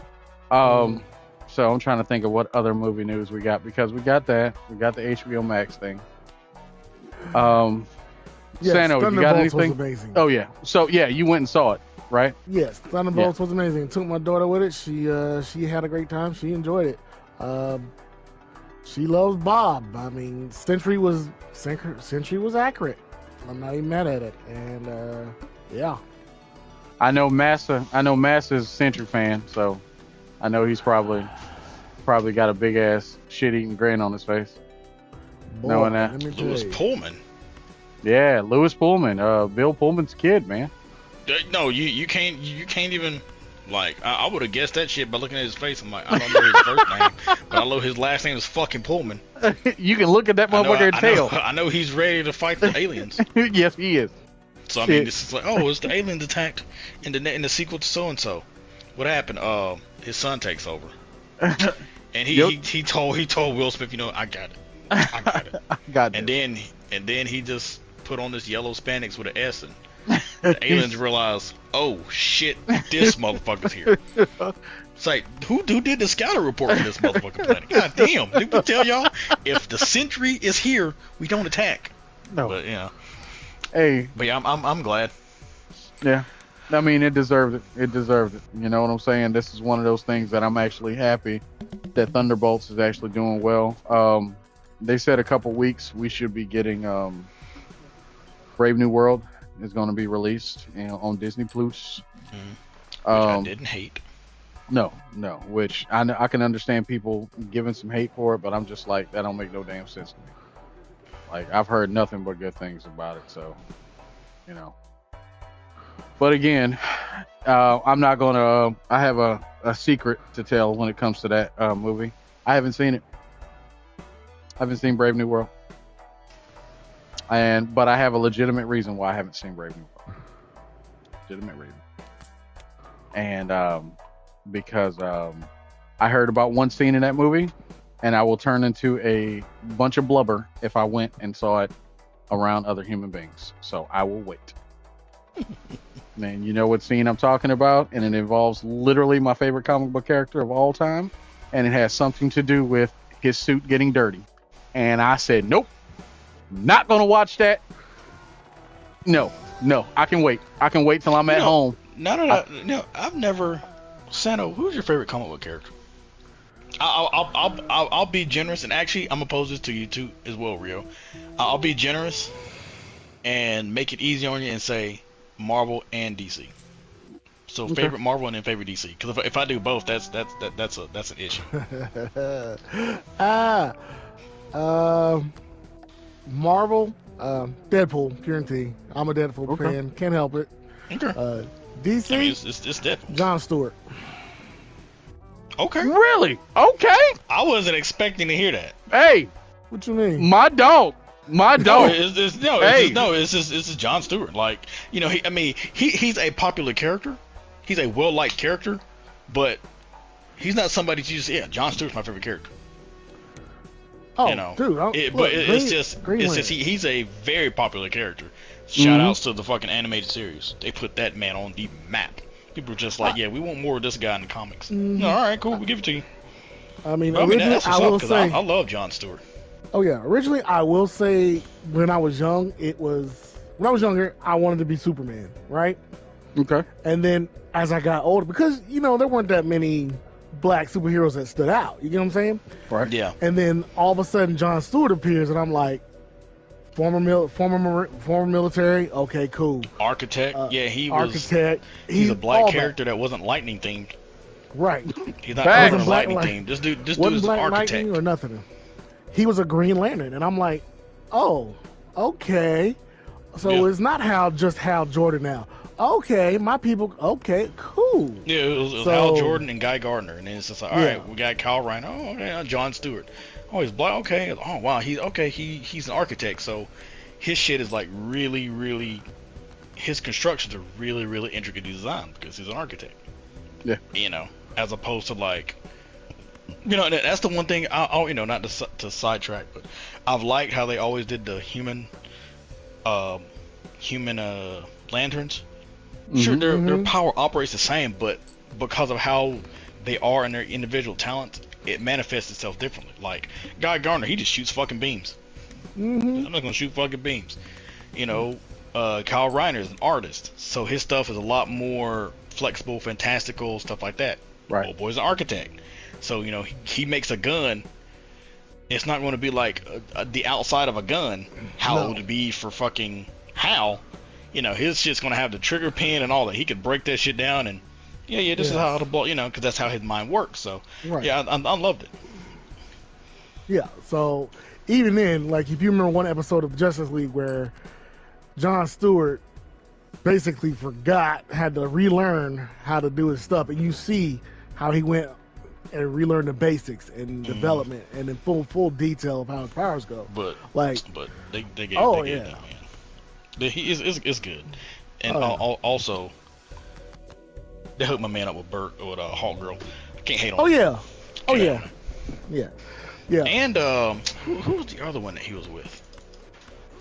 So I'm trying to think of what other movie news we got, because we got the HBO Max thing. Yes, Sano, you got anything? Was amazing. Oh yeah. So yeah, you went and saw it, right? Yes, Thunderbolts was amazing. Took my daughter with it. She had a great time. She enjoyed it. She loves Bob. I mean, Sentry was accurate. I'm not even mad at it. And yeah. I know Massa is a Sentry fan, so I know he's probably got a big ass shit eating grin on his face. Boy, knowing that. Lewis Pullman. Yeah, Lewis Pullman, Bill Pullman's kid, man. No, you can't even, like, I would have guessed that shit by looking at his face. I'm like, I don't know his first name, but I know his last name is fucking Pullman. You can look at that motherfucker and tell. I know he's ready to fight the aliens. Yes, he is. So I mean, this is like, oh, it's the aliens attacked in the sequel to so and so. What happened? His son takes over, and he told Will Smith, you know, I got it. I got it. And then he just put on this yellow spandex with an S, and the aliens realize, oh shit, this motherfucker's here. It's like, who did the scouter report for this motherfucking planet? God damn, did we tell y'all, if the Sentry is here, we don't attack? No. But yeah. Hey. But yeah, I'm glad. Yeah. I mean, it deserved it. It deserved it. You know what I'm saying? This is one of those things that I'm actually happy that Thunderbolts is actually doing well. They said a couple weeks we should be getting Brave New World is going to be released, you know, on Disney Plus. Which I didn't hate. No, which I can understand people giving some hate for it, but I'm just like, that don't make no damn sense to me. Like, I've heard nothing but good things about it, so, you know. But again, I'm not going to, I have a secret to tell when it comes to that movie. I haven't seen it. I haven't seen Brave New World. But I have a legitimate reason why I haven't seen Brave New World. Legitimate reason. And because I heard about one scene in that movie, and I will turn into a bunch of blubber if I went and saw it around other human beings. So I will wait. Man, you know what scene I'm talking about, and it involves literally my favorite comic book character of all time, and it has something to do with his suit getting dirty. And I said, nope, not gonna watch that. No, I can wait. I can wait till I'm at home. No, I've never. Sano, who's your favorite comic book character? I'll be generous, and actually, I'm gonna pose this to you too as well, Rio. I'll be generous and make it easy on you and say Marvel and DC. So okay. Favorite Marvel and then favorite DC. Because if I do both, that's an issue. Marvel, Deadpool, pure and T. I'm a Deadpool fan. Can't help it. Okay. DC, I mean, it's Deadpool. John Stewart. Okay. Really? Okay. I wasn't expecting to hear that. Hey. What you mean? My dog. My No, dog. it's just Jon Stewart. Like, you know, he's a popular character. He's a well-liked character, but he's not somebody to just, Jon Stewart's my favorite character. Oh, You know, dude, it's just he's a very popular character. Shout outs to the fucking animated series. They put that man on the map. People are just like, we want more of this guy in the comics. No, all right, cool, we'll give it to you. I mean, But, originally, that's what's I up, will 'cause say, I love Jon Stewart. oh yeah, originally I will say when I was young, when I was younger, I wanted to be Superman, right? Okay. And then as I got older, because there weren't that many black superheroes that stood out. You get what I'm saying? Right. Yeah. And then all of a sudden, Jon Stewart appears, and I'm like, former military. Okay, cool. Architect. He was. Architect. He's a black character that wasn't lightning themed. Right. He's not Facts. covering lightning themed. This dude is an black architect. lightning or nothing. He was a Green Lantern, and I'm like, oh, okay. So it's not just Hal Jordan now. Okay, my people. Okay, cool. Yeah, it was Hal Jordan and Guy Gardner, and then it's just like, all right, we got Kyle Ryan. Oh, okay, Jon Stewart. Oh, he's black. Okay. Oh, wow. He's an architect, so his shit is like really, really. His constructions are really, really intricately designed because he's an architect. Yeah. As opposed to like, that's the one thing I'll not to sidetrack, but I've liked how they always did the human lanterns. Sure, their power operates the same, but because of how they are and their individual talents, it manifests itself differently. Like Guy Gardner, he just shoots fucking beams. I'm not gonna shoot fucking beams. Kyle Reiner is an artist, so his stuff is a lot more flexible, fantastical, stuff like that. Right. Old boy's an architect, so he makes a gun. It's not going to be like the outside of a gun. How would it be for fucking Hal? His shit's going to have the trigger pin and all that. He could break that shit down and this is how to blow. Because that's how his mind works. So I loved it. Yeah. So even then, like if you remember one episode of Justice League where Jon Stewart basically had to relearn how to do his stuff, and you see how he went and relearned the basics and development and in full detail of how his powers go. But they gave it man. It's good, and also they hooked my man up with Hawk Girl. I can't hate on. Yeah. And who was the other one that he was with?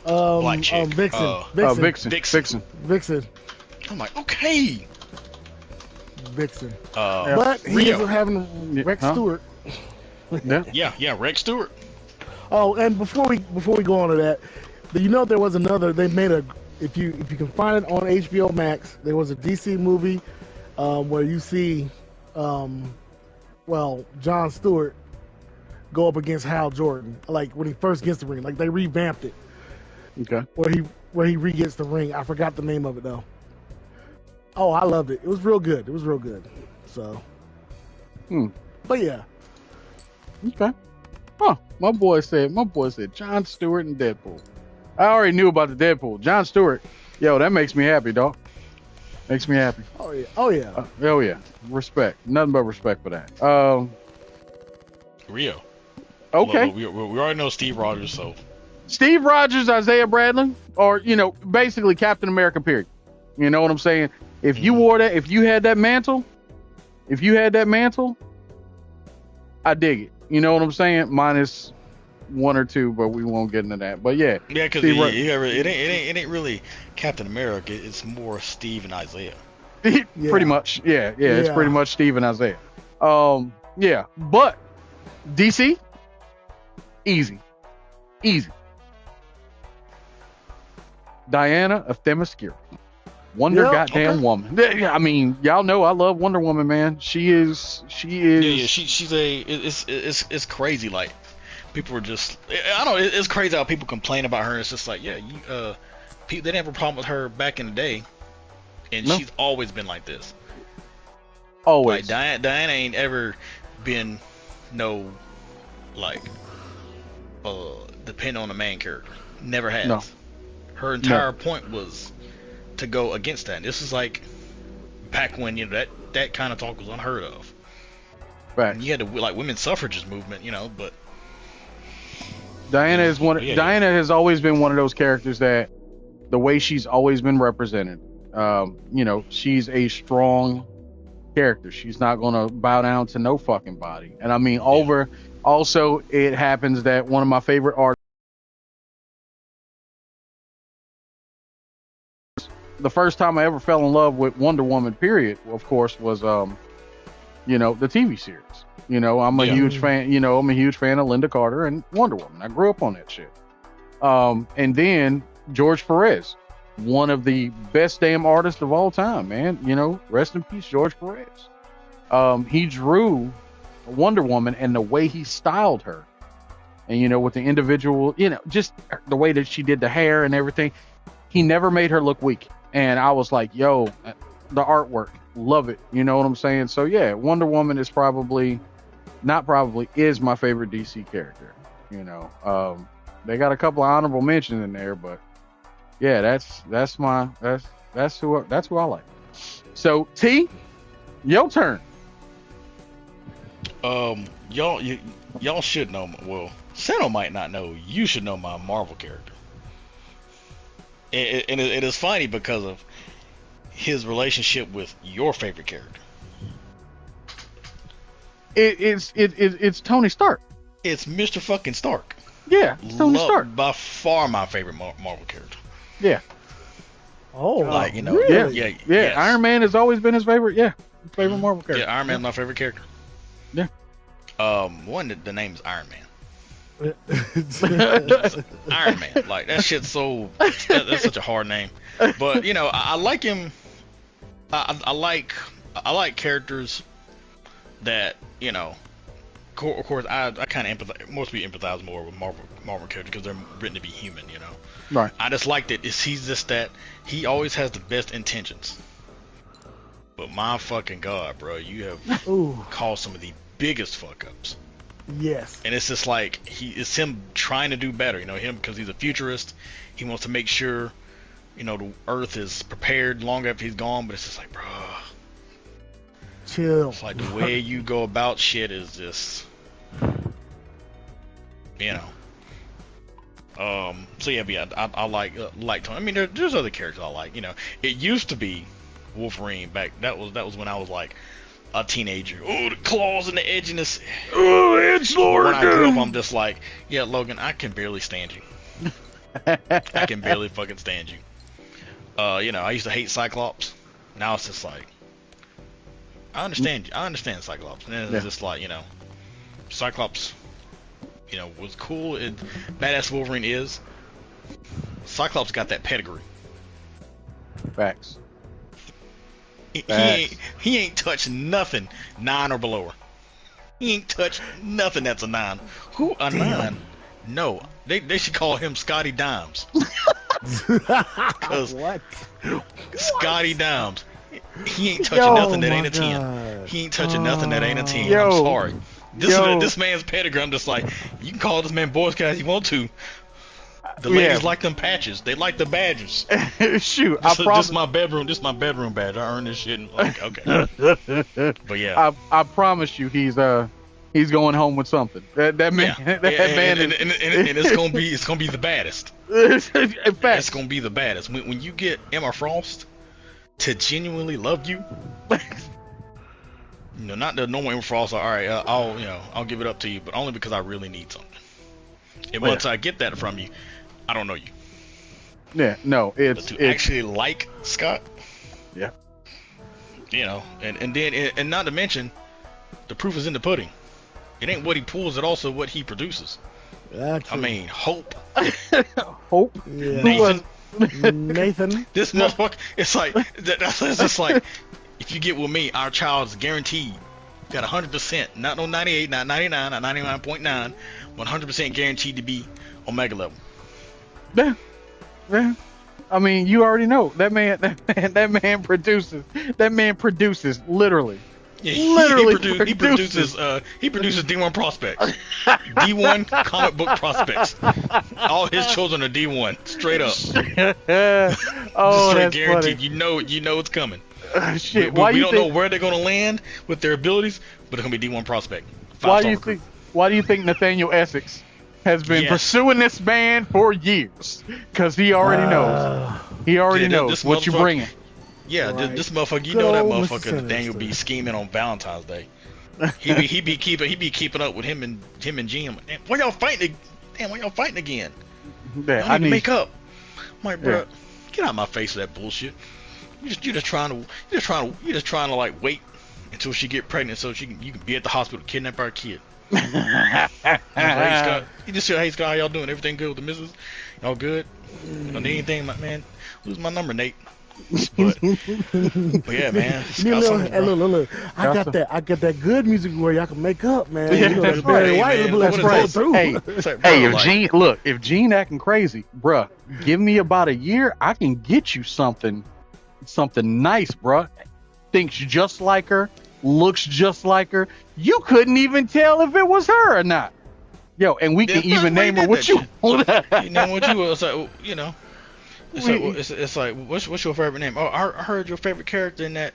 Black chick. Vixen. I'm like, okay. Vixen. But he isn't having Rex Stewart. Yeah, Rex Stewart. Oh, and before we go on to that, there was another. They made if you can find it on HBO Max, there was a DC movie where you see, Jon Stewart go up against Hal Jordan, like when he first gets the ring. Like they revamped it. Okay. Where he re-gets the ring. I forgot the name of it though. Oh, I loved it. It was real good. So. But yeah. Okay. Huh. My boy said Jon Stewart and Deadpool. I already knew about the Deadpool. Jon Stewart. Yo, that makes me happy, dog. Makes me happy. Oh yeah. Oh yeah. Respect. Nothing but respect for that. Rio. Okay. We already know Steve Rogers, so. Steve Rogers, Isaiah Bradley, or basically Captain America. Period. You know what I'm saying? If you wore that, if you had that mantle, I dig it. You know what I'm saying? Minus one or two, but we won't get into that. But yeah, because it ain't really Captain America. It's more Steve and Isaiah. Pretty much, yeah. It's pretty much Steve and Isaiah. Yeah, but DC, easy. Diana of Themyscira. Goddamn woman. I mean, y'all know I love Wonder Woman, man. She is. Yeah. It's crazy. Like people are just. I don't know. It's crazy how people complain about her. It's just like, they didn't have a problem with her back in the day, and she's always been like this. Always. Like Diana ain't ever been depend on the main character. Never has. No. Her entire point was to go against that. And this is like back when that kind of talk was unheard of. Right. And you had the women's suffragist movement, but Diana is one. Yeah, Diana has always been one of those characters that the way she's always been represented. She's a strong character. She's not gonna bow down to no fucking body. And I mean, also, it happens that one of my favorite artists, the first time I ever fell in love with Wonder Woman, period, of course, was the TV series. I'm a huge fan. I'm a huge fan of Linda Carter and Wonder Woman. I grew up on that shit. And then George Perez, one of the best damn artists of all time, man. Rest in peace, George Perez. He drew Wonder Woman and the way he styled her, and with the individual, just the way that she did the hair and everything. He never made her look weak, and I was like, yo, the artwork, love it. You know what I'm saying? So yeah, Wonder Woman is is my favorite DC character. They got a couple of honorable mentions in there, but yeah, that's who I like. So T, your turn. Y'all should know. Well, Sano might not know. You should know my Marvel character. And it is funny because of his relationship with your favorite character. It's Tony Stark. It's Mr. fucking Stark. Yeah, it's Tony Stark. By far my favorite Marvel character. Yeah. Oh, really? Yeah. Yes. Iron Man has always been his favorite. Yeah, his favorite Marvel character. Yeah, Iron Man's my favorite character. Yeah. The name's Iron Man. Iron Man, like that shit's that's such a hard name, but I like him. I like characters that of course I kind of empathize. Most people empathize more with Marvel characters because they're written to be human. Right. I just like that he's just that he always has the best intentions, but my fucking god, bro, you have caused some of the biggest fuck ups. Yes. And it's just like it's him trying to do better, him because he's a futurist. He wants to make sure, the Earth is prepared long after he's gone. But it's just like, bro, chill. It's like the way you go about shit is just, So yeah, but yeah, I like Tony. I mean, there's other characters I like. It used to be Wolverine back. That was when I was like a teenager. Oh, the claws and the edginess. Oh, edgelord. When I grew up, I'm just like, yeah, Logan, I can barely stand you. I can barely fucking stand you. I used to hate Cyclops. Now it's just like, I understand you. I understand Cyclops. And then it's just like, Cyclops, was cool. Badass Wolverine is. Cyclops got that pedigree. Facts. He ain't touched nothing 9 or below. He ain't touched nothing that's a 9. Who a 9? No, they should call him Scotty Dimes. Cause what? Scotty Dimes, he ain't touching nothing that ain't a 10. He ain't touching nothing that ain't a 10. I'm sorry. This man's pedigree. I'm just like, you can call this man Boy Scout if you want to. The ladies like them patches. They like the badges. Shoot, this is my bedroom. This is my bedroom badge. I earned this shit. And like, okay. But yeah, I promise you, he's going home with something. That man, man, and it's gonna be the baddest. In fact, it's gonna be the baddest when you get Emma Frost to genuinely love you. Not the normal Emma Frost. All right, I'll give it up to you, but only because I really need something. And once I get that from you, I don't know you. Yeah, no, it's actually like Scott. Yeah. And not to mention, the proof is in the pudding. It ain't what he pulls, it also what he produces. I mean, Hope. Hope. Yeah. Nathan. This motherfucker. It's like it's just like, if you get with me, our child's guaranteed. Got 100%, not no 98, not 99, not 99.9, 100% guaranteed to be Omega level. Yeah. I mean, you already know that man produces. That man produces literally. Yeah, he produces D1 prospects. D1 comic book prospects. All his children are D1, straight up. Straight guaranteed. Funny. You know it's coming. Shit. We don't know where they're gonna land with their abilities, but it's gonna be D1 prospect. Why do you think Nathaniel Essex has been pursuing this man for years because he already knows. He already knows what you're bringing. Yeah, right. This motherfucker, you know that motherfucker Daniel be scheming on Valentine's Day. He be keeping up with him and Gene. Damn, why y'all fighting? Damn, why y'all fighting again? Yeah, I need to make up. I'm like, bro, get out of my face with that bullshit. You're just trying to like wait until she get pregnant so you can be at the hospital kidnap our kid. You just say, hey Scott, how y'all doing? Everything good with the missus? Y'all good? Don't need anything, man. Lose my number, Nate. But yeah, man. Look. I got that good music where y'all can make up, man. Yeah, you know, that's right. Let's roll through. If Gene acting crazy, bruh, give me about a year, I can get you something nice, bruh. Thinks just like her, looks just like her. You couldn't even tell if it was her or not. Yo, and we can even name her what you want. You name what you want. It's like, you know. It's like what's your favorite name? Oh, I heard your favorite character in that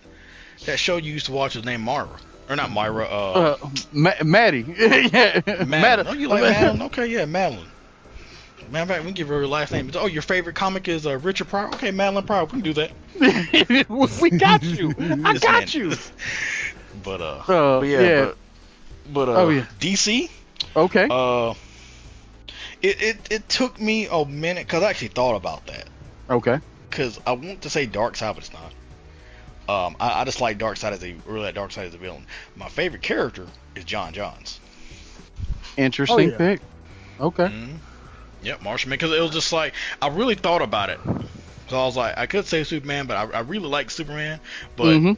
show you used to watch was named Myra. Or not Myra, Maddie. Yeah. Madeline. Oh, you like Madeline? Okay, yeah, Madeline. Matter of fact, we can give her last name. Oh, your favorite comic is Richard Pryor? Okay, Madeline Pryor. We can do that. We got you. I got you. But DC. Okay. It took me a minute because I actually thought about that. Okay. Because I want to say Darkseid, but it's not. I just like Darkseid as a villain. My favorite character is John Johns. Interesting pick. Okay. Mm-hmm. Yep, Martian Man. Because it was just like I really thought about it. So I was like, I could say Superman, but I really like Superman. But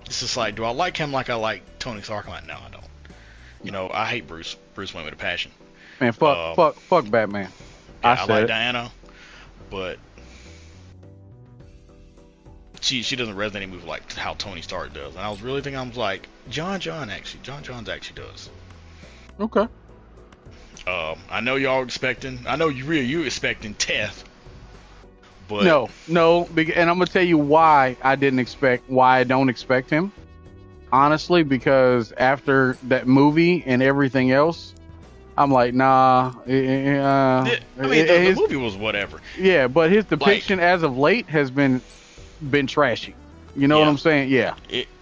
it's just like, do I like him like I like Tony Stark? I'm like, no, I don't. You know, I hate Bruce Wayne with a passion. Man, fuck Batman. Yeah, I like Diana, but she doesn't resonate with like how Tony Stark does. And I was really thinking, I was like, John Johns actually does. Okay. I know y'all expecting. I know you expecting Teth. But no, and I'm gonna tell you why I don't expect him. Honestly, because after that movie and everything else, I'm like, nah. The movie was whatever. Yeah, but his depiction as of late has been trashy. You know what I'm saying? Yeah.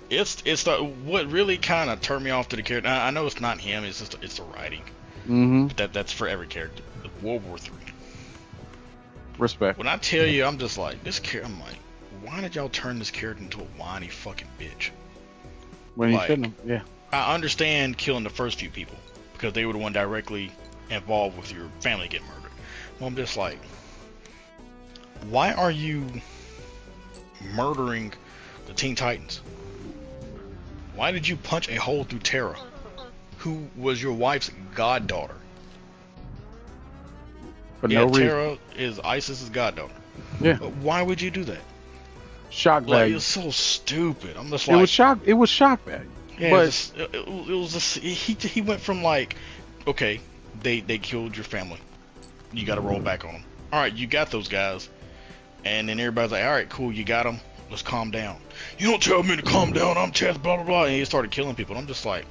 It's what really kind of turned me off to the character. I know it's not him. It's the writing. Mm-hmm. But that's for every character. World War III. Respect. When I tell you, I'm just like this character. I'm like, why did y'all turn this character into a whiny fucking bitch? When he shouldn't have. Yeah. I understand killing the first few people because they were the one directly involved with your family getting murdered. Well, I'm just like, why are you murdering the Teen Titans? Why did you punch a hole through Tara, who was your wife's goddaughter? For no reason. Tara is Isis's goddaughter. Yeah. But why would you do that? Shock value. It's so stupid. I'm just like, it was shock value. Yeah, but it was just he went from like, okay, they killed your family, you got to roll back on them. All right, you got those guys, and then everybody's like, all right, cool, you got them. Let's calm down. You don't tell me to calm down. I'm Tess, blah blah blah. And he started killing people. And I'm just like,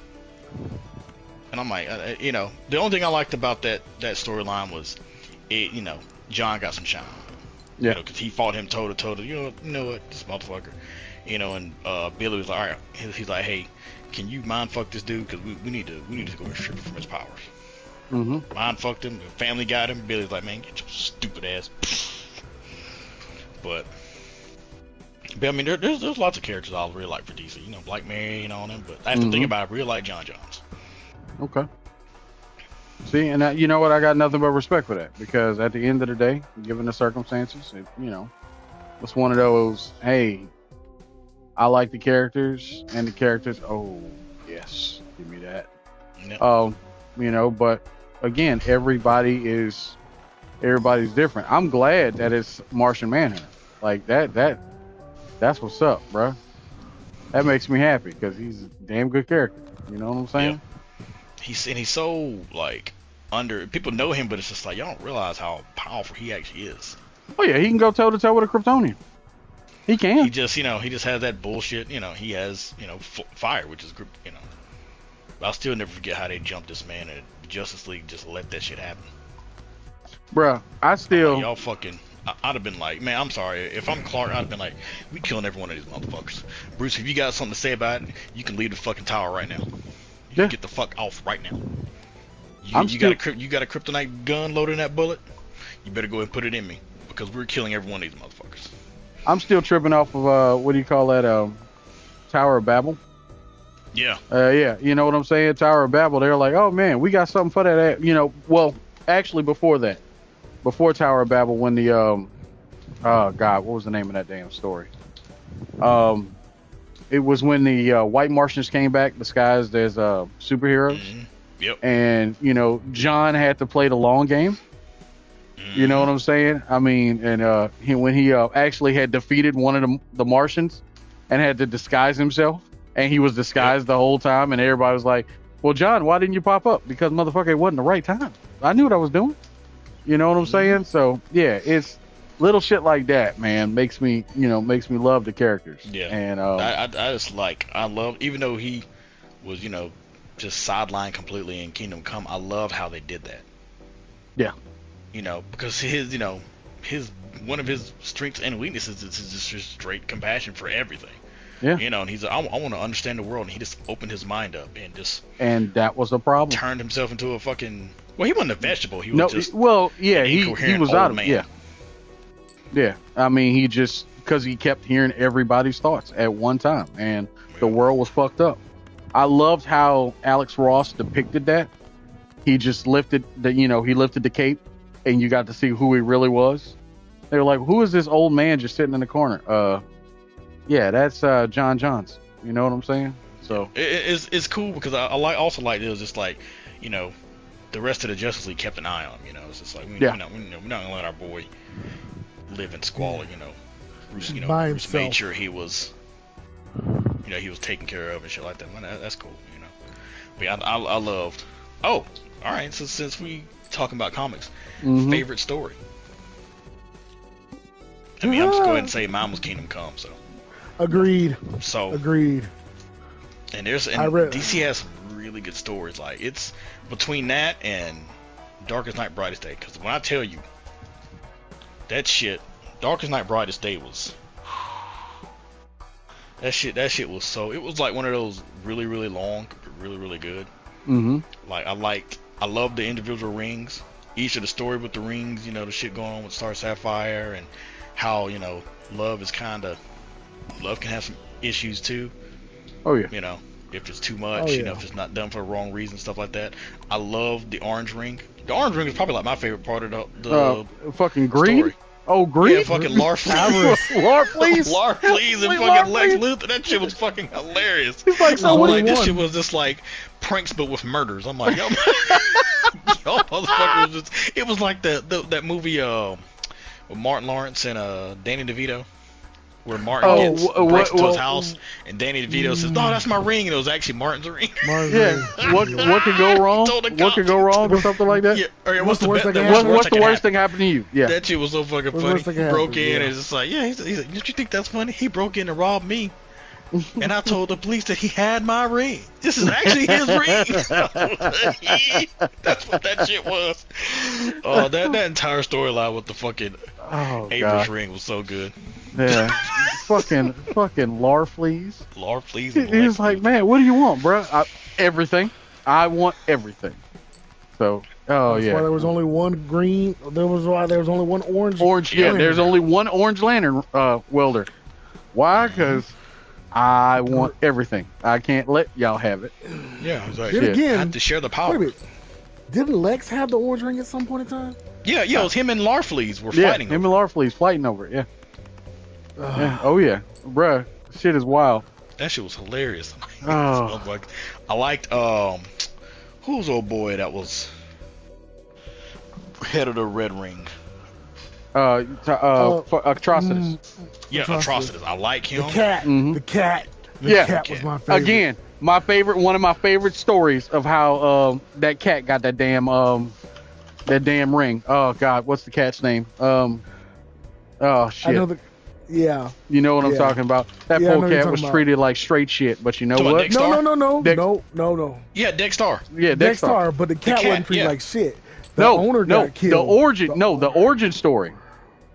and I'm like, the only thing I liked about that storyline was, John got some shine. Yeah. Because he fought him toe to toe. You know what, this motherfucker. And Billy was like, all right. He's like, hey, can you mind fuck this dude? Because we need to go and strip him from his powers. Mm-hmm. Mind fucked him. The family got him. Billy's like, man, get your stupid ass. But I mean, there's lots of characters I really like for DC. Black Mary and all them. But I have to think about it. I really like John Johns. Okay. See, and you know what? I got nothing but respect for that, because at the end of the day, given the circumstances, it's one of those, hey, I like the characters, and the characters, oh, yes, give me that. Yep. But again, everybody's different. I'm glad that it's Martian Manhunter. Like that's what's up, bro. That makes me happy, because he's a damn good character. You know what I'm saying? Yep. He's so like people know him, but it's just like y'all don't realize how powerful he actually is. Oh yeah, he can go toe to toe with a Kryptonian. He can. He just has that bullshit. He has fire, which is But I'll still never forget how they jumped this man, and Justice League just let that shit happen. Bruh, I still... Y'all fucking... I'd have been like, man, I'm sorry. If I'm Clark, I'd have been like, we killing every one of these motherfuckers. Bruce, if you got something to say about it, you can leave the fucking tower right now. You can get the fuck off right now. You got a kryptonite gun loaded in that bullet? You better go ahead and put it in me, because we're killing every one of these motherfuckers. I'm still tripping off of, what do you call that, Tower of Babel? Yeah. Yeah, you know what I'm saying? Tower of Babel, they're like, oh man, we got something for that, you know, well, actually before that. Before Tower of Babel, when the oh god, what was the name of that damn story? It was when the white Martians came back disguised as superheroes. Mm-hmm. Yep. And you know, John had to play the long game. Mm-hmm. You know what I'm saying? I mean, and when he actually had defeated one of the Martians and had to disguise himself, and he was disguised the whole time, and everybody was like, "Well, John, why didn't you pop up?" Because motherfucker, it wasn't the right time. I knew what I was doing. You know what I'm saying? So yeah, it's little shit like that, man, makes me love the characters. Yeah. And I just like, I love, even though he was, just sidelined completely in Kingdom Come, I love how they did that. Yeah. Because his one of his strengths and weaknesses is just straight compassion for everything. Yeah. And he's like, I want to understand the world, and he just opened his mind up and that was a problem. Turned himself into a fucking... Well, he wasn't a vegetable. He was just... Well, yeah, he was out of... Man. Yeah. Yeah. I mean, he just... Because he kept hearing everybody's thoughts at one time, and the world was fucked up. I loved how Alex Ross depicted that. He just lifted the cape, and you got to see who he really was. They were like, who is this old man just sitting in the corner? Yeah, that's John Johns. You know what I'm saying? So it's cool because I also like it was just like, the rest of the Justice League kept an eye on him. It's just like we're not gonna let our boy live in squalor. Bruce made sure he was, he was taken care of and shit like that. Man, that's cool. But yeah, I loved. Oh, all right. So since we talking about comics, favorite story. I mean, I'm just go ahead and say mine was Kingdom Come. So. Agreed. Agreed. And DC has some really good stories. Like, it's between that and Darkest Night, Brightest Day. Because when I tell you that shit, Darkest Night, Brightest Day was that shit was so. It was like one of those really, really long, really, really good. Mm-hmm. Like I loved the individual rings. Each of the story with the rings. The shit going on with Star Sapphire and how love can have some issues too. Oh yeah. If it's too much, if it's not done for the wrong reason, stuff like that. I love the orange ring. The orange ring is probably like my favorite part of the fucking Greed. Story. Oh, Greed. Yeah, fucking Larfleeze. Larfleeze and fucking Lex Luthor. That shit was fucking hilarious. He's like, so like this shit was just like pranks but with murders. I'm like, yo, motherfucker was just. It was like that movie with Martin Lawrence and Danny DeVito. Where Martin breaks into his house, and Danny DeVito says, "No, that's my ring," and it was actually Martin's ring. What could go wrong? What could go wrong, or something like that? Yeah. What's the worst thing happened to you? Yeah. That shit was so fucking funny. He broke in, and it's just like, he's like, "Don't you think that's funny? He broke in and robbed me, and I told the police that he had my ring. This is actually his ring." That's what that shit was. Oh, that entire storyline with the fucking April's ring was so good. Yeah, fucking Larfleeze. Larfleeze. He's like, man, what do you want, bro? Everything. I want everything. So, That's why there was only one green. There was only one orange. There's only one orange lantern welder. Why? Because I want everything. I can't let y'all have it. Yeah, like, again, I have to share the power. Wait a minute. Didn't Lex have the orange ring at some point in time? Yeah, it was him and Larfleeze were fighting. Him and Larfleeze fighting over it. Yeah. Yeah. Oh yeah, bruh, shit is wild. That shit was hilarious. I liked who's old boy that was head of the Red Ring? Atrocitus. Yeah, Atrocitus. I like him. The cat. Mm-hmm. The cat was my favorite. Again, one of my favorite stories of how that cat got that damn ring. Oh God, what's the cat's name? Oh shit. Yeah. You know what I'm Yeah. talking about? That Yeah, I know poor what you're cat talking was about. treated like straight shit, but you know Talking about what? Dex- No, Star? no. Yeah, Dexstar. Yeah, Dexter. Dexter, but the cat cat, wasn't treated yeah. like shit. The No, owner no, got killed. the origin story.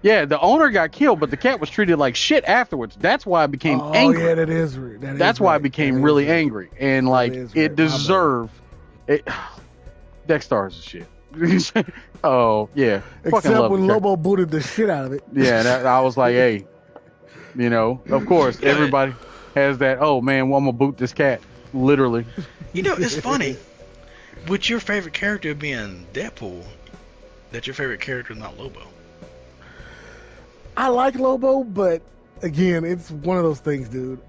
Yeah, the owner got killed, but the cat was treated like shit afterwards. That's why I became Oh angry. yeah, that is right. That's why I became really angry, and like is it right. My bad. deserved it. Dexter is a shit. Oh yeah, fucking Except love when the cat. Lobo booted the shit out of it. Yeah, I was like, hey, you know, of course, Yeah. everybody has that. Oh man, well, I'm gonna boot this cat, literally. You know, it's funny. With your favorite character being Deadpool, that your favorite character is not Lobo. I like Lobo, but again, it's one of those things, dude.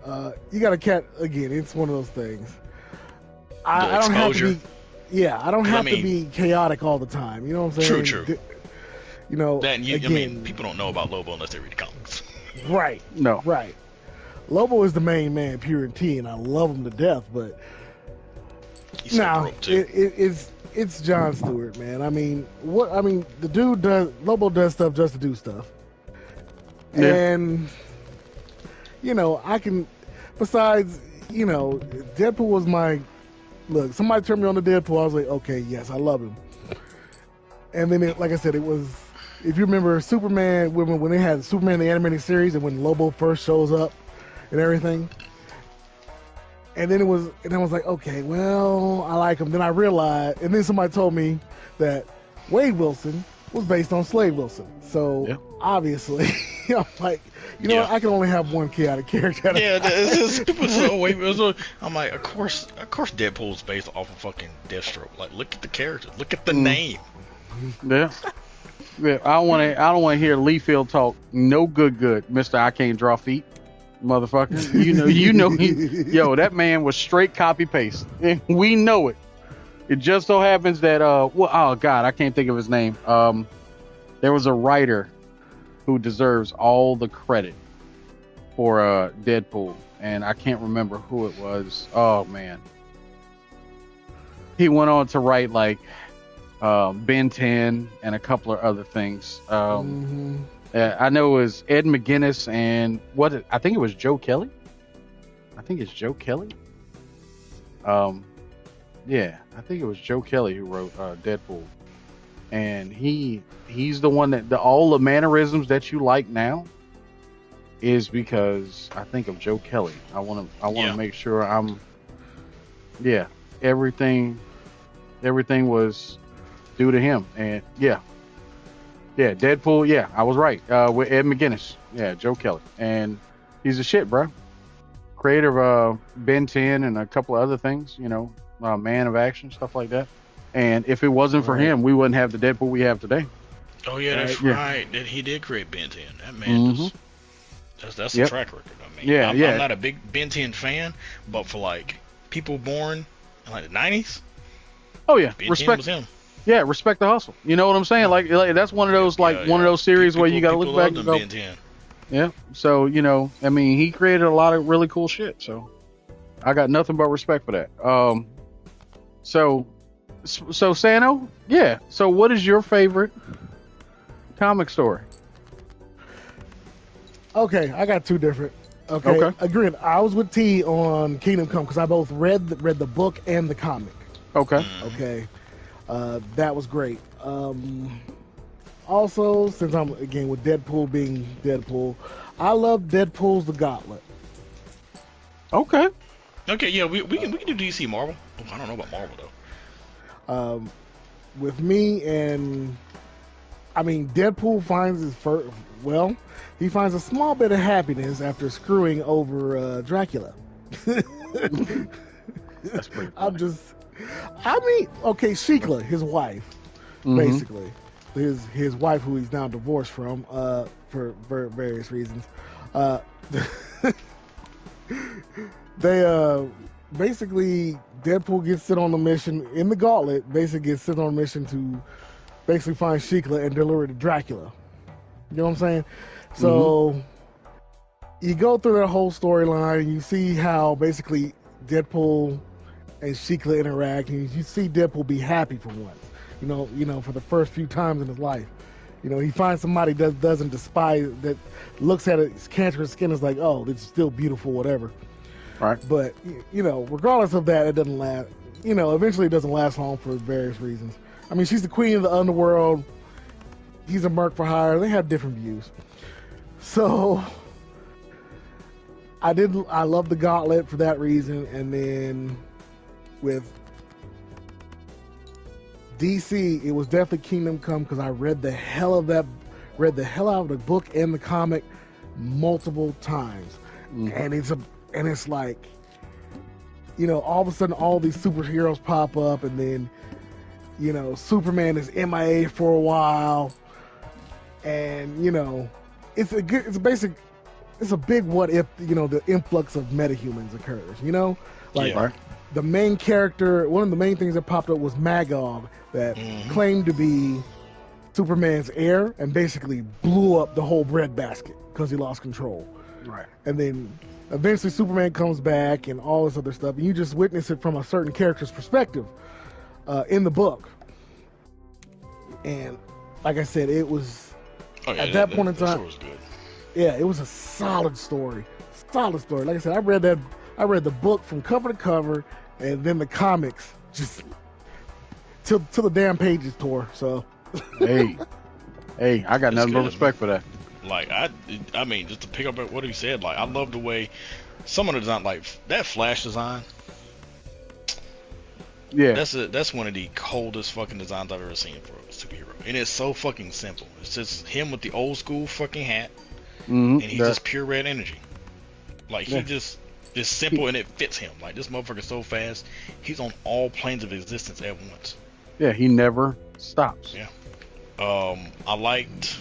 You got a cat. Again, it's one of those things. I don't have to exposure. be. Yeah, I don't 'Cause I have to mean- be chaotic all the time. You know what I'm saying? True. You know, That you, again, I mean, people don't know about Lobo unless they read the comics. right, No, right. Lobo is the main man, pure and T, and I love him to death. But He's so now broke too. it's Jon Stewart, man. I mean, what? I mean, the dude does. Lobo does stuff just to do stuff. Yeah. And you know, I can. Besides, you know, Deadpool was my look. Somebody turned me on to Deadpool. I was like, okay, yes, I love him. And then, like I said, it was. If you remember Superman, when they had Superman the animated series, and when Lobo first shows up and everything, and then I was like, okay, well, I like him. Then I realized, and then somebody told me that Wade Wilson was based on Slade Wilson. So Yeah. obviously, I'm like, you know Yeah. what? I can only have one chaotic character. Yeah, people so wait. I'm like, of course, Deadpool's based off of fucking Deathstroke. Like, look at the character, look at the name. yeah, yeah. I don't want to hear Leafield talk. No good, Mister. I can't draw feet, motherfucker. You know, yo, that man was straight copy paste. We know it. It just so happens that well, oh god, I can't think of his name. There was a writer who deserves all the credit for Deadpool, and I can't remember who it was. Oh man, he went on to write like Ben 10 and a couple of other things. I know it was Ed McGuinness and I think it was Joe Kelly. I think it's Joe Kelly. Yeah, I think it was Joe Kelly who wrote Deadpool, and he's the one that all the mannerisms that you like now is because I think of Joe Kelly. I want to make sure everything was due to him, and yeah, Deadpool. Yeah, I was right. With Ed McGuinness. Yeah, Joe Kelly, and he's a shit, bro. Creator of Ben 10 and a couple of other things. You know, Man of Action, stuff like that. And if it wasn't for him, we wouldn't have the Deadpool we have today. Oh yeah, that's Yeah. right. That he did create Ben 10. That man that's a Yep. track record. I mean, Yeah, I'm not a big Ben 10 fan, but for like people born in like the 90s, Oh yeah, Ben 10 respect. was him. Yeah, respect the hustle. You know what I'm saying? Like that's one of those one of those series where you got to look back and go, Ben 10. yeah. So you know, I mean, he created a lot of really cool shit. So I got nothing but respect for that. So Sano, yeah. So what is your favorite comic story? Okay, I got two different. Okay. Agreed. I was with T on Kingdom Come because I both read the book and the comic. Okay. Okay, that was great. Also, since I'm again with Deadpool being Deadpool, I love Deadpool's The Gauntlet. Okay. Okay, yeah, we can do DC Marvel. Oh, I don't know about Marvel though. With me and I mean Deadpool finds his first. Well, he finds a small bit of happiness after screwing over Dracula. That's pretty. I mean, okay, Sheikla, his wife, basically, his wife who he's now divorced from, for various reasons. They basically Deadpool gets sent on the mission in the Gauntlet. Basically, gets sent on a mission to basically find Sheikla and deliver to Dracula. You know what I'm saying? So you go through that whole storyline and you see how basically Deadpool and Sheikla interact, and you see Deadpool be happy for once. You know, for the first few times in his life. You know, he finds somebody that doesn't despise, that looks at its cancerous skin is like, oh, it's still beautiful, whatever. Right. But you know, regardless of that, it doesn't last. You know, eventually it doesn't last long for various reasons. I mean, she's the queen of the underworld. He's a merc for hire. They have different views. So I love the Gauntlet for that reason, and then with DC, it was definitely Kingdom Come because I read the hell out of the book and the comic multiple times, and it's like, you know, all of a sudden all these superheroes pop up, and then, you know, Superman is MIA for a while, and you know, it's a big what if, you know, the influx of metahumans occurs, you know, like the main character, one of the main things that popped up was Magog, that claimed to be Superman's heir and basically blew up the whole breadbasket because he lost control. Right. And then eventually Superman comes back and all this other stuff, and you just witness it from a certain character's perspective in the book. And like I said, it was at that point in time. Was good. Yeah, it was a solid story. Solid story. Like I said, I read the book from cover to cover, and then the comics just till the damn pages tore. So hey, I got nothing but respect for that. Like I mean, just to pick up at what he said, like I love the way some of the design, like that Flash design. Yeah, that's one of the coldest fucking designs I've ever seen for a superhero, and it's so fucking simple. It's just him with the old school fucking hat, and he's just pure red energy. Like he just is simple and it fits him. Like this motherfucker's so fast, he's on all planes of existence at once. Yeah, he never stops. Yeah. I liked,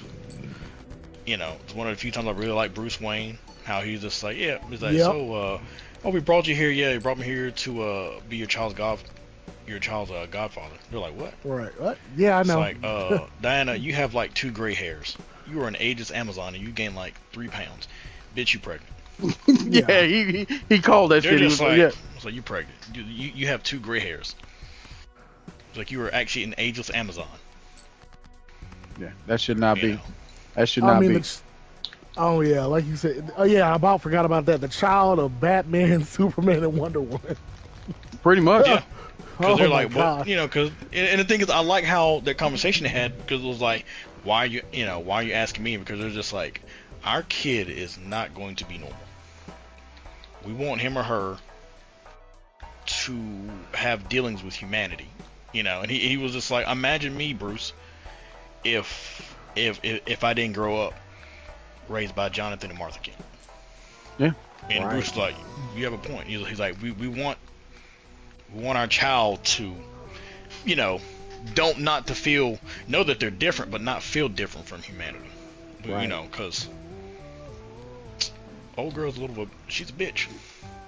you know, it's one of the few times I really liked Bruce Wayne. How he's just like, yeah, he's like, so, we brought you here. Yeah, you brought me here to be your child's godfather. They're like, what? Right. What? Yeah, I know. It's like, Diana, you have like 2 gray hairs. You are an ageless Amazon and you gain like 3 pounds. Bitch, you pregnant. Yeah, he called that shit. He was like, yeah. It's like, you pregnant. You have 2 gray hairs. It's like you were actually an ageless Amazon. Yeah, that should not be. Know. That should not be. Oh yeah, like you said. Oh yeah, I forgot about that. The child of Batman, Superman, and Wonder Woman. Pretty much. Yeah. Because they're like, what? You know, because and the thing is, I like how that conversation they had, because it was like, why are you asking me? Because they're just like, our kid is not going to be normal. We want him or her to have dealings with humanity, you know. And he was just like, imagine me, Bruce, if I didn't grow up raised by Jonathan and Martha King. Yeah. And right. Bruce was like, you have a point. He's like, we want our child to, you know, know that they're different, but not feel different from humanity. Right. You know, because old girl's she's a bitch.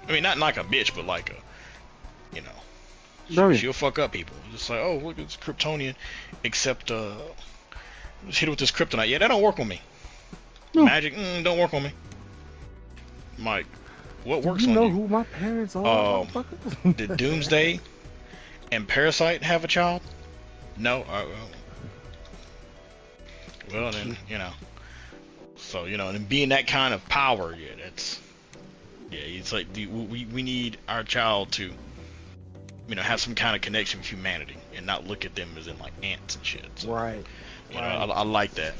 I mean, not like a bitch, but like a, you know, she'll fuck up people. Just like, oh, look, it's Kryptonian, except just hit it with this kryptonite. Yeah, that don't work on me. No. Magic, don't work on me. Mike, what works on you? You know who my parents are? Did Doomsday and Parasite have a child? No. Well, then, you know. So, you know, and being that kind of power, it's like we need our child to, you know, have some kind of connection with humanity and not look at them as in like ants and shit. So, right. You know, I like that.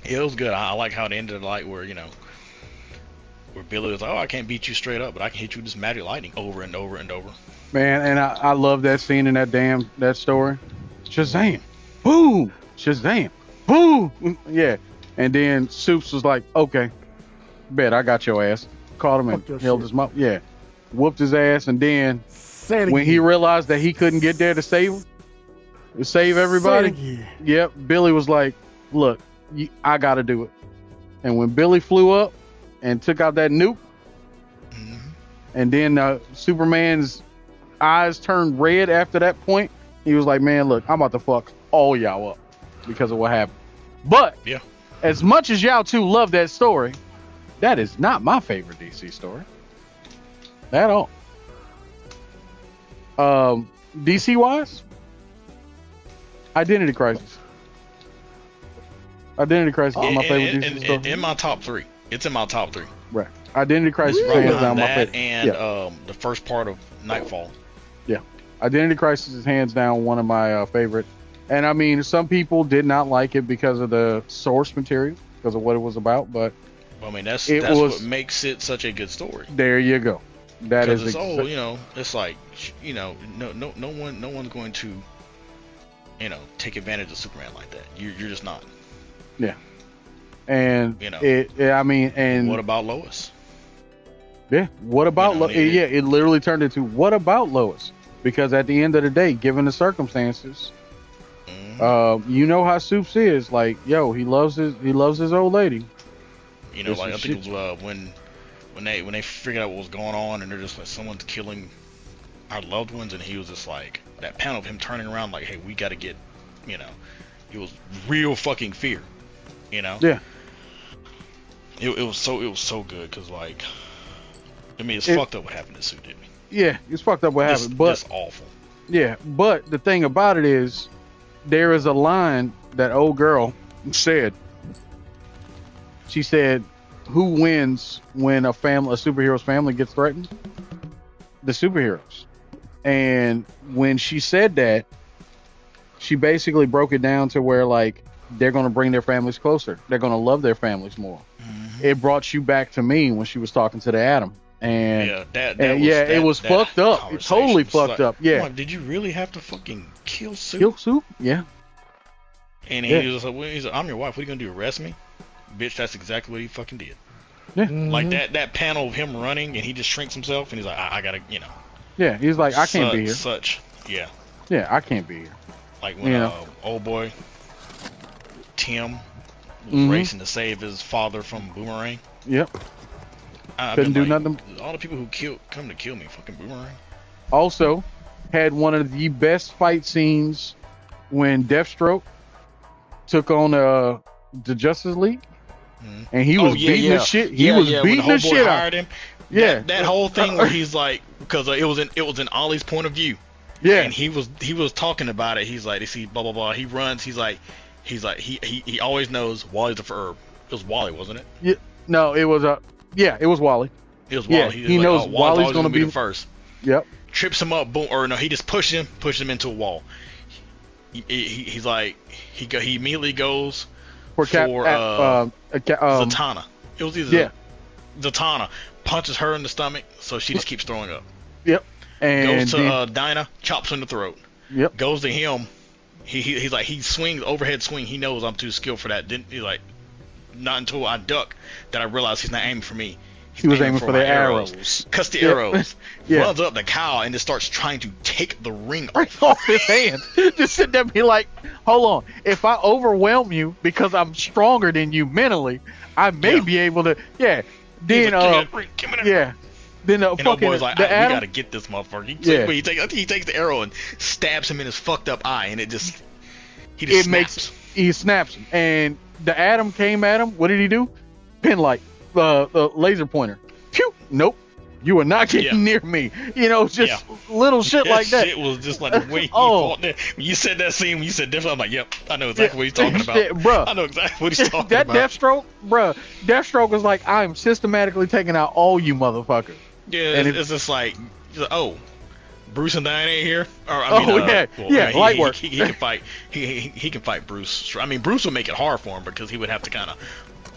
It was good. I like how it ended, like where, you know, where Billy was like, oh, I can't beat you straight up, but I can hit you with this magic lightning over and over and over. Man, and I love that scene in that story. Shazam, boom, Shazam, boom, yeah. And then Soups was like, okay, bet I got your ass. Called him and held his mouth, yeah, whooped his ass. And then when he realized that he couldn't get there to save everybody, yep, Billy was like, look, I got to do it. And when Billy flew up and took out that nuke, and then Superman's eyes turned red after that point, he was like, man, look, I'm about to fuck all y'all up because of what happened. But yeah, as much as y'all two love that story, that is not my favorite DC story at all. DC wise, Identity Crisis. Identity Crisis is my favorite DC story. In my top 3. It's in my top 3. Right. Identity Crisis is Right hands behind down my that favorite. and the first part of Nightfall. Yeah. Identity Crisis is hands down one of my favorite. And I mean, some people did not like it because of the source material, because of what it was about, but I mean, that's what makes it such a good story. There you go. That is it's it's like, no one's going to, take advantage of Superman like that. You're just not. Yeah. And and what about Lois? Yeah. What about Lois? Yeah, it literally turned into what about Lois? Because at the end of the day, given the circumstances, you know how Supes is. Like, yo, he loves his old lady. I think it was when they figured out what was going on, and they're just like, someone's killing our loved ones, and he was just like, that panel of him turning around like, hey, we got to get, it was real fucking fear, Yeah. It was so good because, like, I mean, it's fucked up what happened to Sue, didn't it? Yeah, it's fucked up what happened, but it's awful. Yeah, but the thing about it is, there is a line that old girl said. She said, "Who wins when a superhero's family gets threatened? The superheroes." And when she said that, she basically broke it down to where, like, they're going to bring their families closer. They're going to love their families more. Mm-hmm. It brought you back to me when she was talking to the Atom. And it was fucked up. It totally fucked up. Yeah. Like, did you really have to fucking kill Soup? Kill Soup? Yeah. And he was like, I'm your wife. What are you going to do, arrest me? Bitch, that's exactly what he fucking did. Yeah. Mm-hmm. Like that panel of him running, and he just shrinks himself, and he's like, I gotta, Yeah, he's like, I can't be here. Yeah, I can't be here. Like when old boy Tim was racing to save his father from Boomerang. Yep. Couldn't do nothing. All the people who come to kill me, fucking Boomerang. Also, had one of the best fight scenes when Deathstroke took on the Justice League, and he was beating the shit. He was beating the shit out. Him. Yeah, that whole thing where he's like, because it was in Ollie's point of view. Yeah, and he was talking about it. He's like, they see blah blah blah. He runs. He's like he always knows Wally's the verb. It was Wally, wasn't it? Yeah, no, it was it was Wally. It was Wally. Yeah, he knows Wally's gonna be the first. Yep. Trips him up, boom, or no, he just pushes him into a wall. He's like, he immediately goes for Zatanna. It was either Zatanna punches her in the stomach, so she just keeps throwing up. Yep. And goes to Dinah, chops her in the throat. Yep. Goes to him. He's like, he swings overhead swing. He knows I'm too skilled for that. He's like, not until I duck that I realize he's not aiming for me. He was aiming for the arrows. Cuts the arrows. Runs up the cow and just starts trying to take the ring off his hand. Just sit there and be like, hold on. If I overwhelm you because I'm stronger than you mentally, I may be able to. Yeah. Then Then fucking boy's like, we gotta get this motherfucker. He takes the arrow and stabs him in his fucked up eye, and he snaps him. And the Atom came at him. What did he do? Pin light. The laser pointer. Pew! Nope. You are not getting near me. Just little shit like that. Shit was just like the way he fought there. When you said that scene, when you said Deathstroke, I'm like, yep, I know exactly what he's talking about. Bruh, I know exactly what he's talking that about. Deathstroke was like, I'm systematically taking out all you motherfuckers. Yeah, and it's just like, oh, Bruce and Diane ain't here. Or, light work. He can fight. He can fight Bruce. I mean, Bruce would make it hard for him because he would have to kind of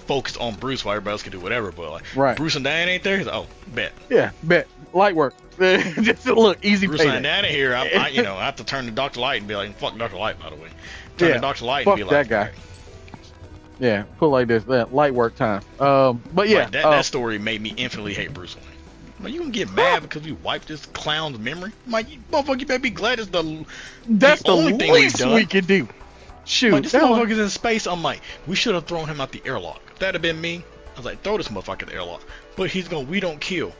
focus on Bruce while everybody else can do whatever. But like, Bruce and Diane ain't there. He's like, oh, bet. Yeah, bet. Light work. Just look, easy. Bruce and Diane ain't here. I have to turn to Dr. Light and be like, fuck Dr. Light, by the way. Turn to Dr. Light and be like, that guy. Yeah, put like this. Light work time. But yeah, that story made me infinitely hate Bruce Wayne. Like, you gonna get mad because we wiped this clown's memory? Like, you motherfucker, you better be glad it's that's the only thing we can do. Shoot, like, this motherfucker's in space. I'm like, we should have thrown him out the airlock. If that'd have been me, I was like, throw this motherfucker at the airlock. But he's going, we don't kill.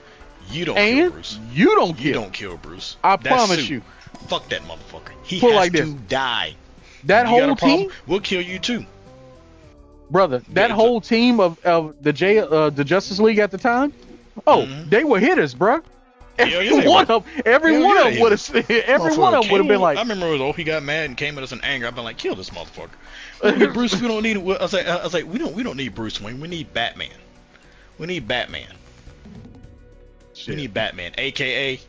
You don't kill Bruce. You don't kill. You don't kill Bruce. I promise you. Fuck that motherfucker. He has to die. That whole team? We'll kill you too. Brother, that whole team of the Justice League at the time, they were hitters, bro. Every one of them would have been like. I remember he got mad and came at us in anger. I've been like, kill this motherfucker. Bruce. We don't need. I was like, we don't need Bruce Wayne. We need Batman. We need Batman. Shit. We need Batman, aka,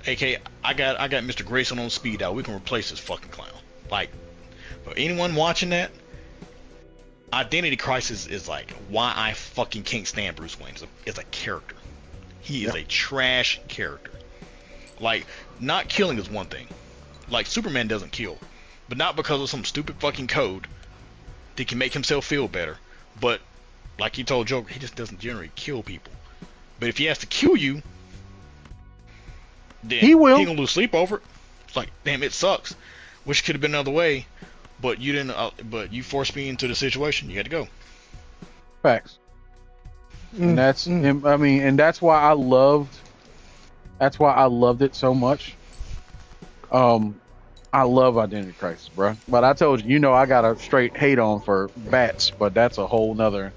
I got Mr. Grayson on speed dial. We can replace this fucking clown. Like, for anyone watching that, Identity Crisis is like why I fucking can't stand Bruce Wayne. It's a character. He is a trash character. Like, not killing is one thing. Like, Superman doesn't kill, but not because of some stupid fucking code that can make himself feel better. But like he told Joker, he just doesn't generally kill people. But if he has to kill you, then he will. He gonna lose sleep over it. It's like, damn, it sucks. Wish it could have been another way, but you didn't. But you forced me into the situation. You had to go. Facts. And that's him. I mean, and that's why I loved. That's why I loved it so much. I love Identity Crisis, bro. But I told you, I got a straight hate on for bats, but that's a whole nother.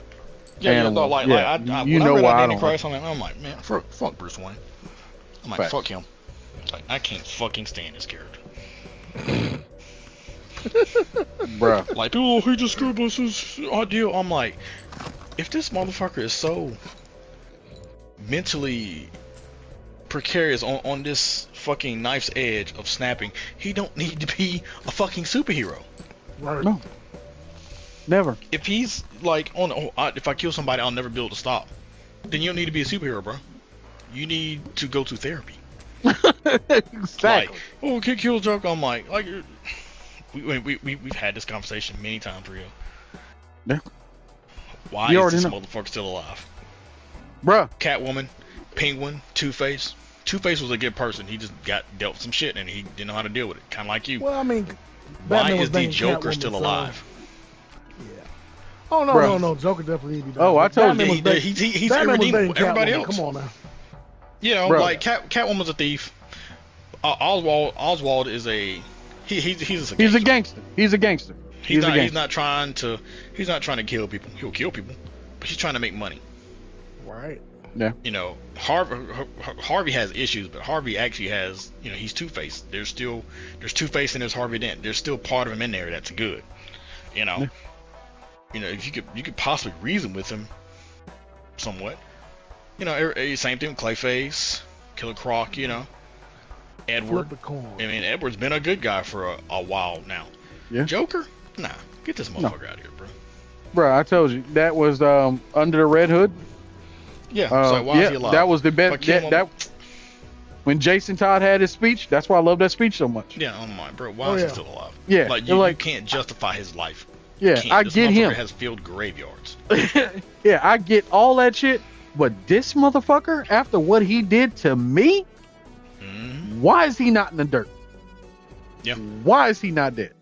Yeah, animal. like I when I read Identity Crisis, I'm like, man, fuck Bruce Wayne. I'm like, fuck him. Like, I can't fucking stand this character. Bruh. Like, people, he just screwed us his ideal. I'm like, if this motherfucker is so mentally precarious on this fucking knife's edge of snapping, he don't need to be a fucking superhero. Right. No. Never. If he's like, if I kill somebody, I'll never be able to stop. Then you don't need to be a superhero, bro. You need to go to therapy. Exactly. Like, oh, can't kill Joker. I'm like we've had this conversation many times, Rio. Yeah. Why is this motherfucker still alive? Bruh. Catwoman, Penguin, Two-Face. Two-Face was a good person. He just got dealt some shit and he didn't know how to deal with it. Kind of like you. Well, I mean, why is the Joker still alive? Yeah. Oh no, Joker definitely need to be done. Oh, I told you, he's irredeemable. Everybody else. Come on now. You know, like Catwoman's a thief. Oswald is a he's a gangster. He's a gangster. He's not trying to kill people. He'll kill people, but he's trying to make money. Right. Yeah. You know, Harvey has issues, but Harvey actually has, he's Two-Face. There's Two-Face and there's Harvey Dent. There's still part of him in there that's good. Yeah. If you could possibly reason with him somewhat. Same thing with Clayface, Killer Croc, Edward. Flip the coin. I mean, Edward's been a good guy for a while now. Yeah. Joker? Nah. Get this motherfucker out of here, bro. Bro, I told you, that was Under the Red Hood. Yeah, so why is he alive? That was the best. When Jason Todd had his speech, that's why I love that speech so much. Yeah, oh my, bro, why is he still alive? Yeah, like you can't justify his life. Yeah, I get him. Has filled graveyards. Yeah, I get all that shit, but this motherfucker, after what he did to me, why is he not in the dirt? Yeah. Why is he not dead?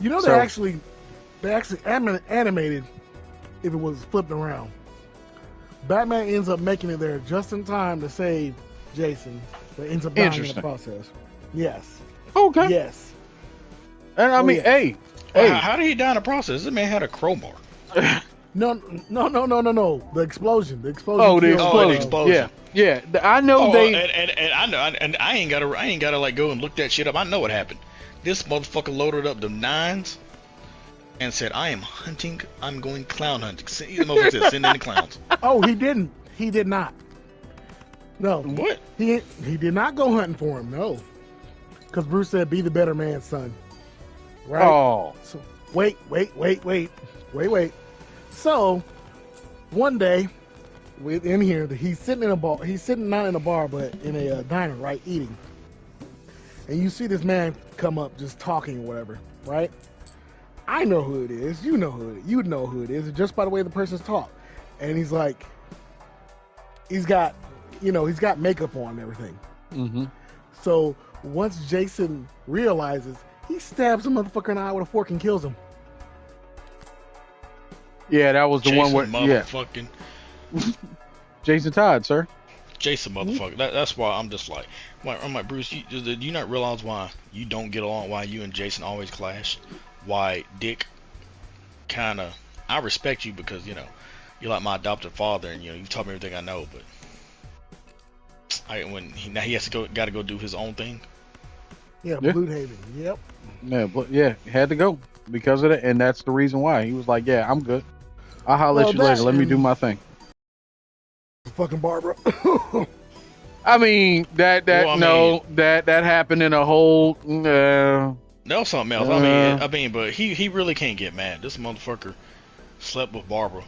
They actually animated if it was flipped around. Batman ends up making it there just in time to save Jason, but ends up dying in the process. Yes. Okay. Yes. And I mean, hey. How did he die in the process? This man had a crowbar. No. The explosion. Oh, the explosion. Yeah. I know and I know, and I ain't gotta like go and look that shit up. I know what happened. This motherfucker loaded up the 9s and said, I'm going clown hunting. Send in the clowns. Oh, he didn't. He did not. No. What? He did not go hunting for him, no. Because Bruce said, be the better man, son. Right? Oh. So, wait. So, one day, in here, he's sitting in a bar. He's sitting not in a bar, but in a diner, right, eating. And you see this man come up just talking or whatever, right? I know who it is. You know who it is. You know who it is just by the way the person's talk. And he's like, he's got makeup on and everything. Mm-hmm. So once Jason realizes, he stabs the motherfucker in the eye with a fork and kills him. Yeah, that was the Jason one where motherfucking Jason Todd, sir. Jason motherfucker. That's why I'm just like, I'm like, Bruce, do you not realize why you don't get along? Why you and Jason always clash? Why Dick I respect you because you're like my adopted father and you've taught me everything I know, but now he has to go do his own thing. Yeah, Blue Haven. Yep. Yeah, but he had to go. because of it, and that's the reason why he was like, "Yeah, I'm good. I'll holler Well, at you later. Let me and- do my thing." Fucking Barbara. I mean, that happened in a whole. That was something else. I mean, but he really can't get mad. This motherfucker slept with Barbara,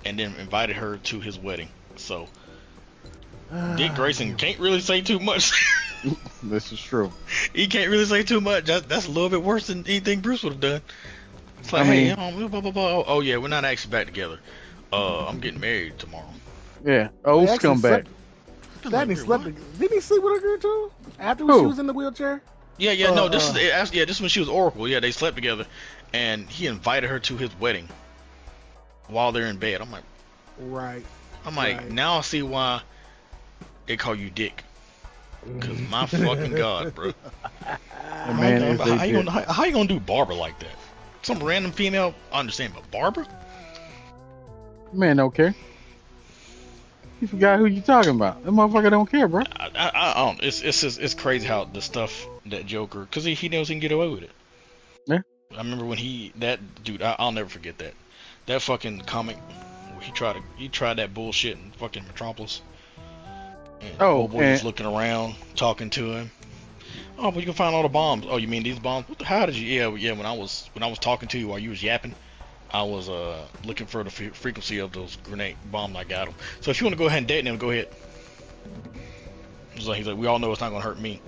and then invited her to his wedding. So Dick Grayson can't really say too much. This is true. He can't really say too much. That's a little bit worse than anything Bruce would have done. It's like, I mean, hey, blah, blah, blah. Oh yeah, we're not actually back together. I'm getting married tomorrow. Yeah. Oh, They actually scumbag. Didn't he sleep with a girl too? After Who? she was in the wheelchair? Yeah, no, this is when she was Oracle. Yeah, they slept together, and he invited her to his wedding while they're in bed. I'm like, Right. now I see why they call you Dick. Cause my fucking God, bro. Man, How you gonna do Barbara like that? Some random female, I understand, but Barbara? Man, don't care. You forgot who you talking about. That motherfucker don't care, bro. I don't. It's crazy how the stuff that Joker, because he knows he can get away with it. Yeah. I remember when I'll never forget that. That fucking comic where he tried that bullshit in fucking Metropolis. And old boy was looking around, talking to him. Oh, but you can find all the bombs. Oh, you mean these bombs? How did you? Yeah. When I was talking to you while you was yapping, I was looking for the frequency of those grenade bombs. I got them. So if you want to go ahead and date them, go ahead. He's like, we all know it's not gonna hurt me.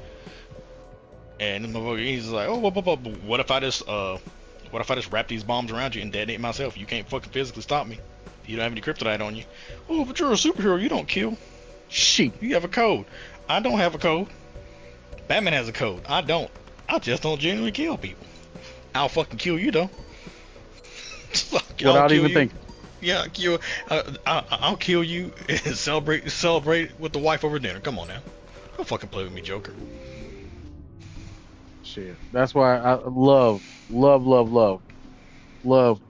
And he's like, oh, what if I just wrap these bombs around you and detonate myself? You can't fucking physically stop me. You don't have any kryptonite on you. Oh, but you're a superhero. You don't kill. Shit. You have a code. I don't have a code. Batman has a code. I don't. I just don't genuinely kill people. I'll fucking kill you though. Without even thinking. Yeah, I'll kill you and celebrate with the wife over dinner. Come on now. Don't fucking play with me, Joker. Shit. That's why I love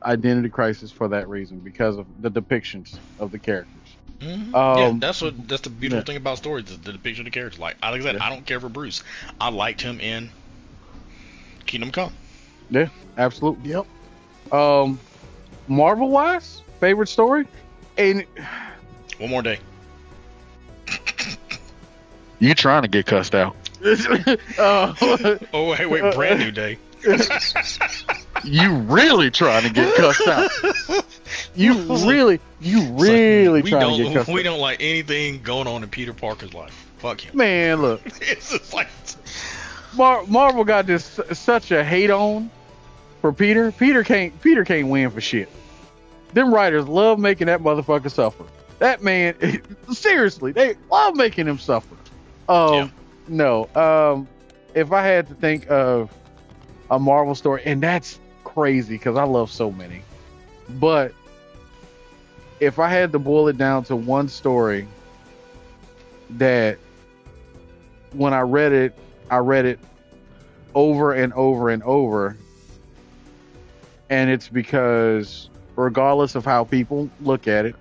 Identity Crisis for that reason, because of the depictions of the characters. Mm-hmm. Yeah, that's the beautiful thing about stories, the depiction of the characters. Like I said, I don't care for Bruce. I liked him in Kingdom Come. Yeah, absolutely. Yep. Marvel wise, favorite story? And One More Day. You trying to get cussed out. Oh wait, Brand New Day. You really trying to get cussed out. You really trying to get cussed out. We don't like anything going on in Peter Parker's life. Fuck him. Man, look. It's just like Marvel got this such a hate on for Peter. Peter can't win for shit. Them writers love making that motherfucker suffer. That man, seriously, they love making him suffer. No. If I had to think of a Marvel story, and that's crazy because I love so many, but if I had to boil it down to one story that when I read it over and over and over, and it's because regardless of how people look at it,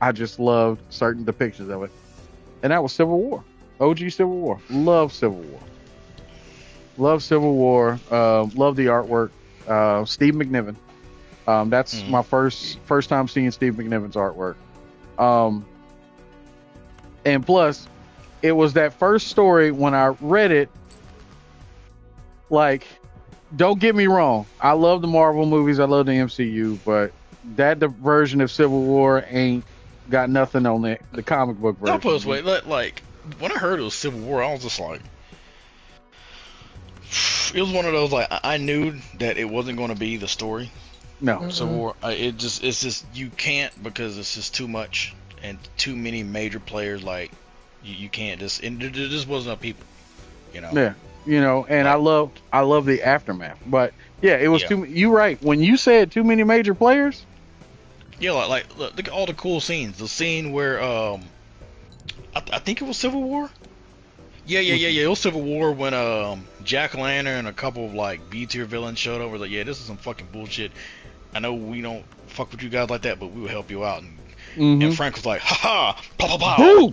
I just loved certain depictions of it, and that was Civil War. OG Civil War. Love Civil War. Love Civil War. Love the artwork. Steve McNiven. That's my first time seeing Steve McNiven's artwork. And plus, it was that first story when I read it. Like, don't get me wrong, I love the Marvel movies, I love the MCU, but that version of Civil War ain't got nothing on the comic book version. I'll put it this way, like when I heard it was Civil War, I was just like, it was one of those like I knew that it wasn't going to be the story. No, Civil War. It's just you can't, because it's just too much and too many major players. Like you can't just. And there just wasn't enough people. Yeah. And I love the aftermath, but yeah, it was too. You right when you said too many major players. Yeah, like look at all the cool scenes. The scene where I think it was Civil War. Yeah. It was Civil War when Jack-O-Lantern and a couple of like B-tier villains showed up. We're like, yeah, this is some fucking bullshit. I know we don't fuck with you guys like that, but we will help you out. And Frank was like, ha ha, pow pow pow.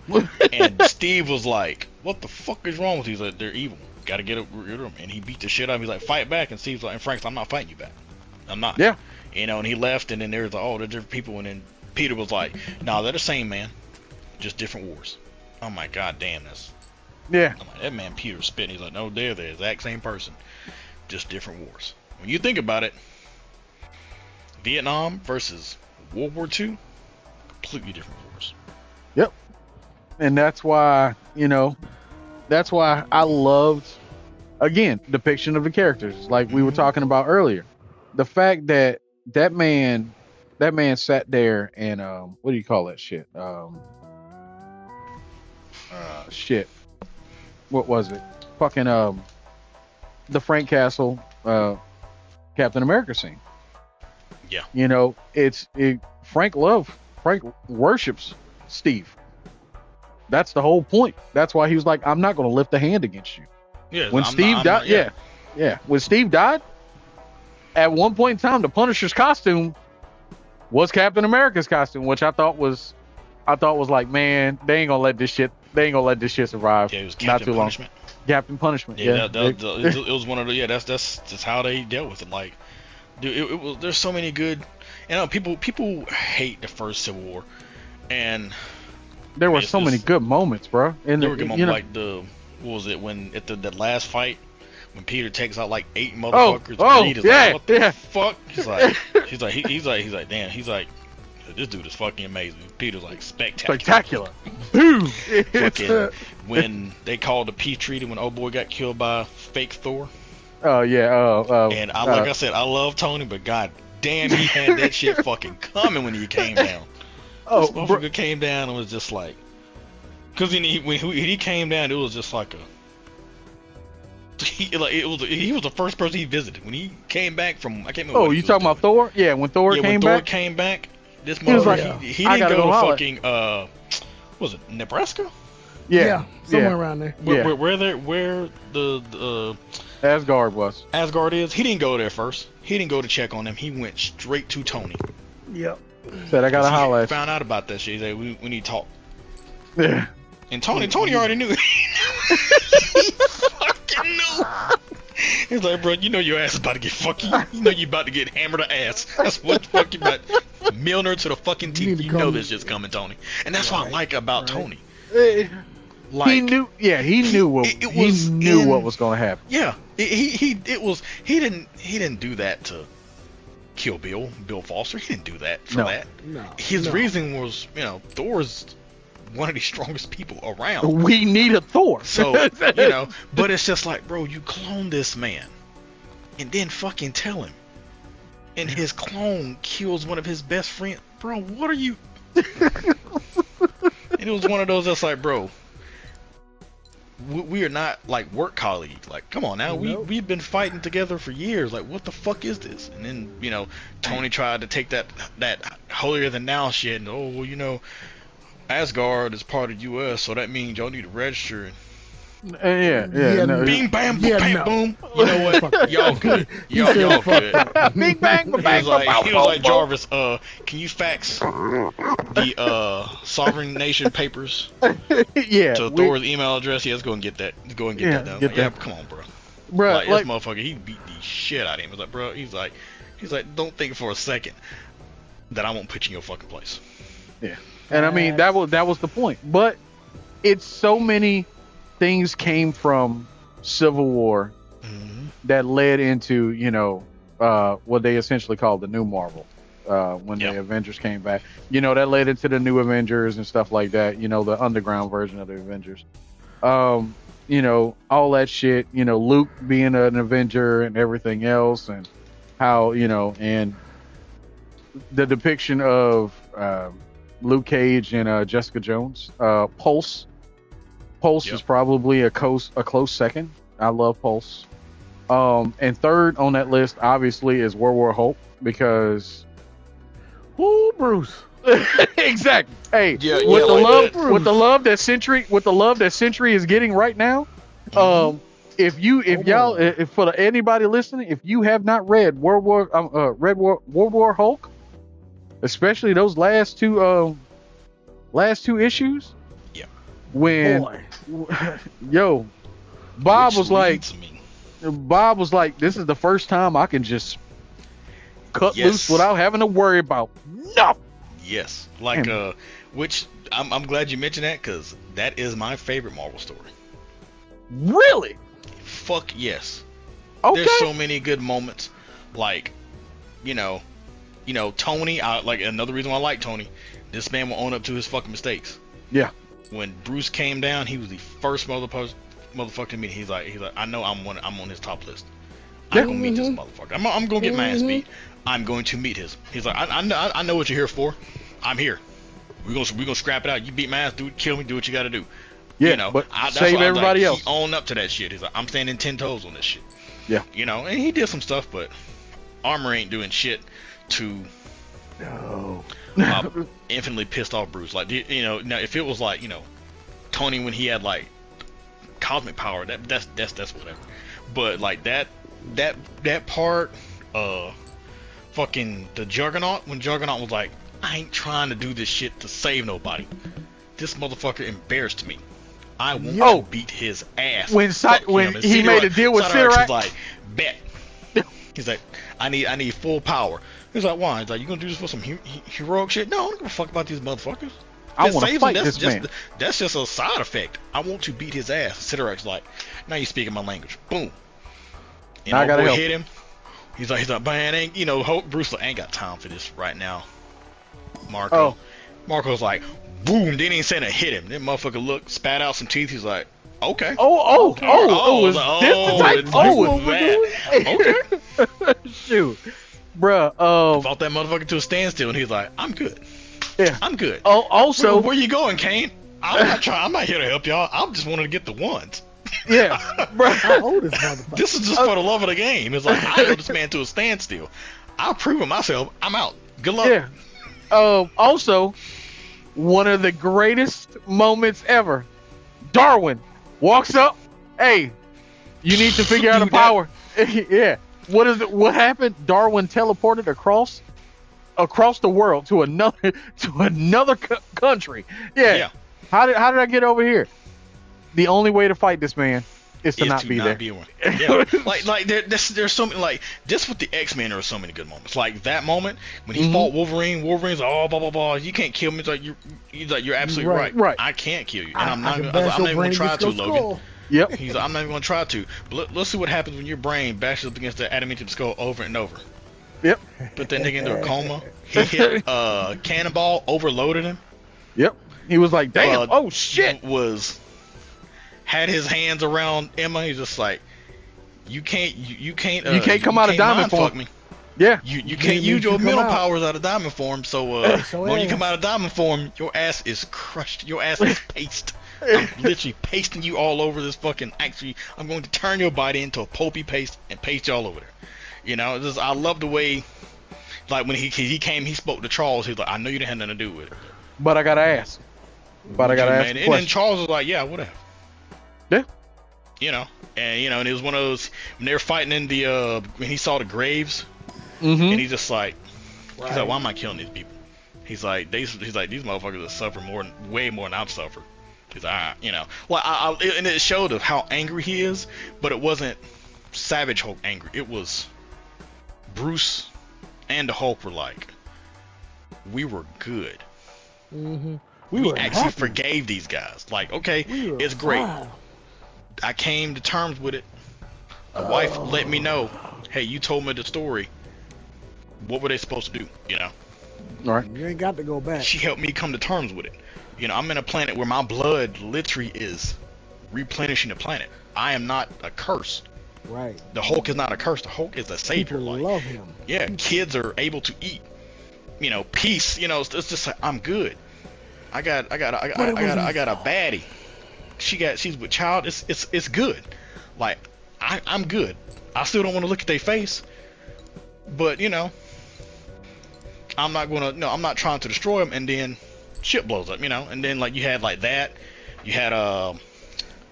And Steve was like, what the fuck is wrong with you? He's like, they're evil. Gotta get rid of them. And he beat the shit out of him. He's like, fight back. And Steve's like, and Frank's like, I'm not fighting you back. I'm not. Yeah. You know, and he left, and then there was like, oh, they're different people, and then Peter was like, no, they're the same, man, just different wars. I'm like, god damn, that's. Yeah. I'm like, that man Peter was spitting. He's like, no, they're the exact same person, just different wars. When you think about it, Vietnam versus World War II, completely different wars. Yep. And that's why, that's why I loved, again, depiction of the characters, like we were talking about earlier. The fact that that man sat there and what do you call that shit? Shit. What was it? Fucking the Frank Castle Captain America scene. Yeah. Frank worships Steve. That's the whole point. That's why he was like, I'm not going to lift a hand against you. Yeah. When Steve died, yeah. When Steve died, at one point in time, the Punisher's costume was Captain America's costume, which I thought was like, man, they ain't gonna let this shit survive. Yeah, it was not too long. Punishment. Captain Punishment. Yeah, it was one of the that's just how they dealt with it. Like, dude, it was. There's so many good. People hate the first Civil War, and there were so many good moments, bro. And there were good moments like what was it when at that last fight when Peter takes out like 8 motherfuckers. Like, what the fuck? He's like, damn. He's like, this dude is fucking amazing. Peter's like, spectacular. Boom. Fucking when they called the peace treaty when old boy got killed by fake Thor. Oh yeah. And like I said, I love Tony, but god damn, he had that shit fucking coming when he came down. This motherfucker came down and was just like, because when he came down, it was just like he was the first person he visited when he came back from. I can't remember. Oh, you talking about Thor? Yeah, when Thor came back. Thor came back, this motherfucker he didn't go to fucking was it Nebraska? Yeah, somewhere around there. Where the Asgard was. Asgard is. He didn't go there first. He didn't go to check on them. He went straight to Tony. Yep. Said I gotta holler at you. Found out about that shit. He said we need to talk. Yeah. And Tony already knew. He fucking knew. He's like, bro, you know your ass is about to get fucking. You know you about to get hammered to ass. That's what the fuck you about. Milner to the fucking teeth. You know this shit's coming, Tony. And that's what I like about Tony. Like, he knew. Yeah, he knew what what was going to happen. Yeah, he didn't do that to kill Bill Foster. He didn't do that for that. No. His reason was, Thor's one of the strongest people around. We need a Thor. So, but it's just like, bro, you clone this man and then fucking tell him. And his clone kills one of his best friends. Bro, what are you? And it was one of those that's like, bro, we are not like work colleagues. Like, come on now, we've been fighting together for years. Like, what the fuck is this? And then, Tony tried to take that holier than thou shit and Asgard is part of U.S., so that means y'all need to register. Bing, bam, boom. You know what? Y'all good. Y'all good. Bing, bang, bang. He was like, Jarvis, can you fax the sovereign nation papers to Thor's email address? Yeah, let's go and get that. Let's go and get that done. Yeah, come on, bro. Like, this motherfucker, he beat the shit out of him. He's like, bro, he's like, don't think for a second that I won't put you in your fucking place. Yeah. And I mean, that was the point. But it's so many things came from Civil War that led into, what they essentially called the new Marvel when the Avengers came back. That led into the new Avengers and stuff like that, the underground version of the Avengers. All that shit, Luke being an Avenger and everything else, and how, and the depiction of Luke Cage and Jessica Jones. Pulse is probably a close second. I love Pulse. And third on that list, obviously, is World War Hulk, because Bruce. Exactly. Hey, with the love that Sentry is getting right now, if for anybody listening, if you have not read World War Hulk, especially those last two issues, when Bob was like, this is the first time I can just cut Yes. loose without having to worry about nothing. Yes, like which I'm glad you mentioned that because that is my favorite Marvel story. Really? Fuck yes. Okay. There's so many good moments, like, you know, Tony. Like another reason why I like Tony. This man will own up to his fucking mistakes. Yeah. When Bruce came down, he was the first motherfucker to meet. He's like, I know I'm on his top list. I'm gonna meet this motherfucker. I'm gonna get my ass beat. I'm going to meet his. He's like, I know what you're here for. I'm here. We're gonna scrap it out. You beat my ass, dude. Kill me. Do what you gotta do. Yeah. You know, But that's save why everybody else. He owned up to that shit. He's like, I'm standing 10 toes on this shit. Yeah. You know, and he did some stuff, but Armor ain't doing shit to No. infinitely pissed off Bruce. Like, you know, now if it was like, you know, Tony when he had like cosmic power, that's whatever. But like that part, fucking the Juggernaut, when Juggernaut was like, I ain't trying to do this shit to save nobody. This motherfucker embarrassed me. I want to beat his ass. When he made a deal with Cyrax Cyrax, was like, bet. He's like, I need full power. He's like, why? He's like, you gonna do this for some heroic shit? No, I don't give a fuck about these motherfuckers. I want to fight this man. That's just a side effect. I want to beat his ass. Cyrax like, now you speaking my language. Boom. And I gotta help hit him. He's like, man, ain't, you know, Bruce like, ain't got time for this right now. Marco. Oh. Marco's like, boom. Didn't even say to hit him. That motherfucker looked, spat out some teeth. He's like, okay. Is this the type? Okay. Shoot, bruh. Fought that motherfucker to a standstill, and he's like, I'm good. Yeah, I'm good. Oh, also, where you going, Kane? I'm not here to help y'all. I'm just wanting to get the ones. Yeah, bruh. How old is motherfucker? This is just for the love of the game. It's like, I held this man to a standstill. I'll prove it myself. I'm out. Good luck. Yeah. Also, one of the greatest moments ever. Darwin walks up. Hey, you need to figure out a power. Yeah. What happened? Darwin teleported across the world to another country. Yeah. How did I get over here? The only way to fight this man is to not be there. Yeah. like there's so many, like, just with the X-Men, there are so many good moments. Like that moment when he fought Wolverine. Wolverine's like, oh, blah blah blah. You can't kill me. It's like you're absolutely right. Right. I can't kill you, and I'm not even gonna try to, Logan. Yep. He's like, I'm not even gonna try to. But let's see what happens when your brain bashes up against the adamantium skull over and over. Yep. Put that nigga into a coma. He hit Cannonball, overloaded him. Yep. He was like, damn. Oh shit. Had his hands around Emma. He's just like, you can't come out of diamond form. Fuck me. Yeah. You can't use your mental powers out of diamond form. So when you come out of diamond form, your ass is crushed. Your ass is paste. I'm literally pasting you all over this fucking. Actually, I'm going to turn your body into a pulpy paste and paste you all over there. You know, I love the way, like when he came, he spoke to Charles. He was like, I know you didn't have nothing to do with it, but I gotta ask. And then Charles was like, yeah, whatever. Yeah. You know, and it was one of those when they were fighting in the when he saw the graves, and he's just like, he's like, why am I killing these people? He's like, these motherfuckers that suffer way more than I've suffered. He's like, you know, and it showed of how angry he is, but it wasn't Savage Hulk angry. It was Bruce and the Hulk were like, we were good. We actually forgave these guys. Like, okay, it's great. I came to terms with it. The wife let me know, hey, you told me the story. What were they supposed to do? You know? All right. You ain't got to go back. She helped me come to terms with it. You know, I'm in a planet where my blood literally is replenishing the planet. I am not a curse. Right. The Hulk is not a curse. The Hulk is a savior. People love him. Yeah, kids are able to eat. You know, peace. You know, it's just like, I'm good. I got a baddie. She's with child. It's good. Like, I'm good. I still don't want to look at their face, but you know, I'm not trying to destroy them, and then shit blows up, you know. And then like you had like that, you had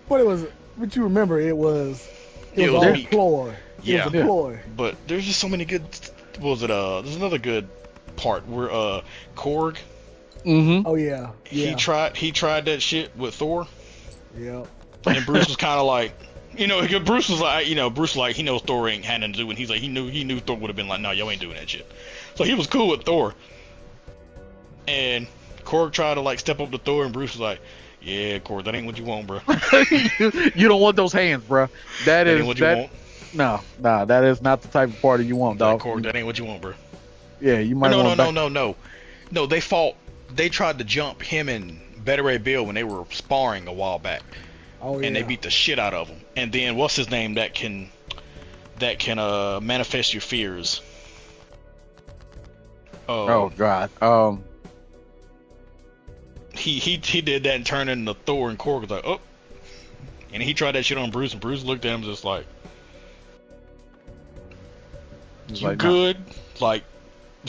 But you remember it was all a ploy. Yeah. It was a ploy. But there's just so many good. What was it? There's another good part where Korg. Oh yeah. He tried that shit with Thor. Yeah. And Bruce was kind of like, You know, because Bruce was like, Bruce was like, he knows Thor ain't had nothing to do, and he's like, he knew Thor would have been like, no, y'all ain't doing that shit. So he was cool with Thor. And Korg tried to like step up to Thor, and Bruce was like, yeah, Korg, that ain't what you want, bro. You don't want those hands, bro. That ain't what you want. No, that is not the type of party you want, dog. Korg, that ain't what you want, bro. Yeah, you might want No, they fought. They tried to jump him and Better Ray Bill when they were sparring a while back. Oh, yeah. And they beat the shit out of him. And then what's his name that can manifest your fears? Oh God. He did that and turned into Thor, and Korg was like, oh. And he tried that shit on Bruce, and Bruce looked at him just like, you like, good? Nah. Like,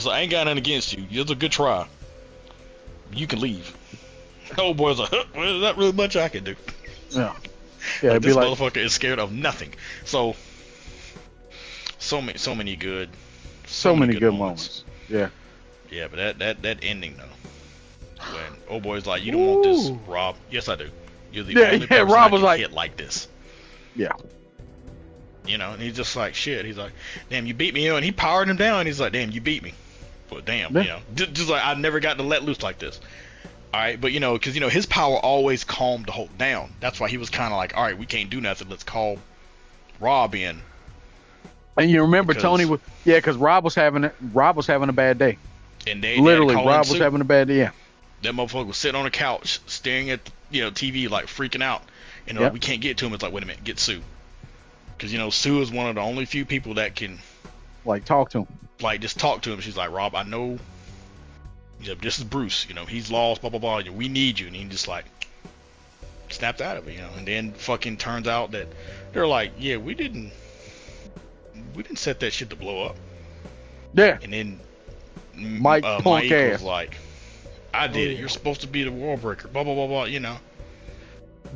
I ain't got nothing against you. It's a good try. You can leave. Old boy's like, huh, well, there's not really much I can do. Yeah. Yeah, like, this motherfucker is scared of nothing. So many good moments. Yeah. Yeah, but that ending though, when old boy's like, you don't want this, Rob. Yes, I do. You're the only person Rob I was can like, hit like this. Yeah. You know, and he's just like, shit. He's like, damn, you beat me, and he powered him down. And he's like, damn, you beat me. But damn, yeah. Just like I never got to let loose like this. All right, but because his power always calmed the Hulk down. That's why he was kind of like, all right, we can't do nothing. Let's call Rob in. And you remember Tony was because Rob was having a bad day. And they literally Rob was having a bad day. Yeah. That motherfucker was sitting on the couch staring at TV like freaking out. And like, we can't get to him. It's like, wait a minute, get Sue. Because Sue is one of the only few people that can like talk to him. Like just talk to him. She's like, Rob, I know. This is Bruce. He's lost. Blah blah blah. We need you. And he just like snapped out of it. And then fucking turns out that they're like, yeah, we didn't set that shit to blow up. Yeah. And then Mike was like, I did it. You're supposed to be the world breaker. Blah blah blah blah. You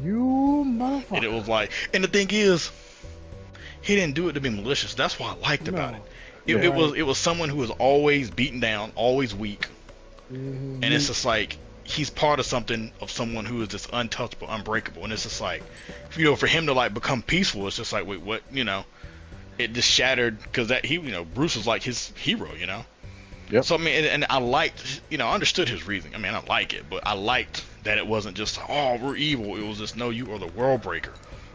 motherfucker. And it was like, and the thing is, he didn't do it to be malicious. That's what I liked about it. It was someone who was always beaten down, always weak. Mm-hmm. And it's just like he's part of something of someone who is just untouchable, unbreakable. And it's just like, for him to like become peaceful, it's just like, wait, what? It just shattered because that Bruce was like his hero. Yep. So I mean, and I liked, I understood his reasoning. I mean, I don't like it, but I liked that it wasn't just, oh, we're evil. It was just, no, you are the world breaker.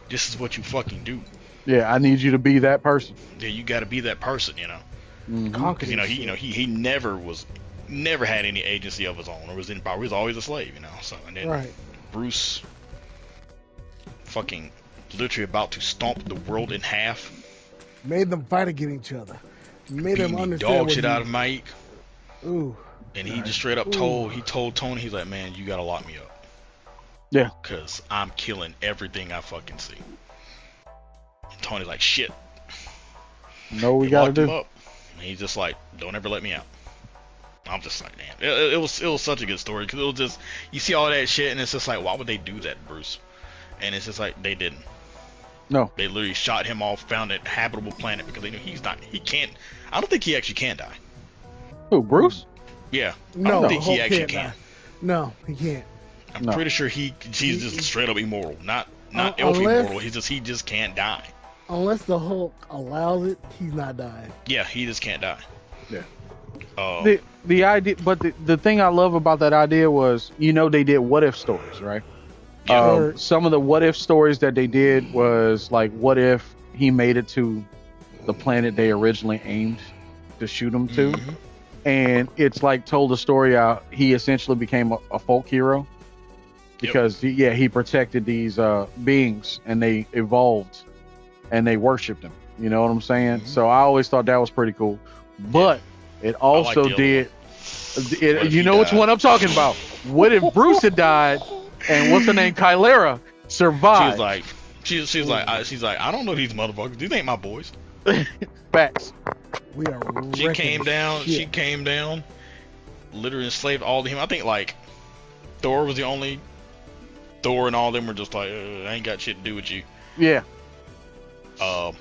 This is what you fucking do. Yeah, I need you to be that person. Yeah, you got to be that person. Mm-hmm. Because he never had any agency of his own, or was in power. He was always a slave. So and then Bruce, fucking literally about to stomp the world in half. Made them fight against each other. Made them understand dog shit out of Mike. Ooh. And he just straight up told Tony, he's like, man, you gotta lock me up. Yeah. Cause I'm killing everything I fucking see. And Tony's like, shit. No, we gotta do. Him up. And he's just like, don't ever let me out. I'm just like, damn. It was such a good story because it was just, you see all that shit and it's just like, why would they do that, Bruce? And it's just like, they didn't. No. They literally shot him off, found a habitable planet because they knew he can't. I don't think he actually can die. Who, Bruce? Yeah. No, I don't think he actually can. No, he can't. I'm pretty sure he's just straight up immortal, not elf immortal. He just can't die. Unless the Hulk allows it, he's not dying. Yeah, he just can't die. Yeah. The idea, but the thing I love about that idea was, they did what if stories, right? Yeah. Some of the what if stories that they did was like, what if he made it to the planet they originally aimed to shoot him to? Mm-hmm. And it's like told the story out. He essentially became a folk hero because he protected these beings and they evolved and they worshipped him. You know what I'm saying? Mm-hmm. So I always thought that was pretty cool. But it also did. You know which one I'm talking about? What if Bruce had died and what's her name, Kylera, survived? She's like, I don't know these motherfuckers. These ain't my boys. Facts. We are. She came down, literally enslaved all of him. I think like Thor was the only. Thor and all of them were just like, I ain't got shit to do with you. Yeah. So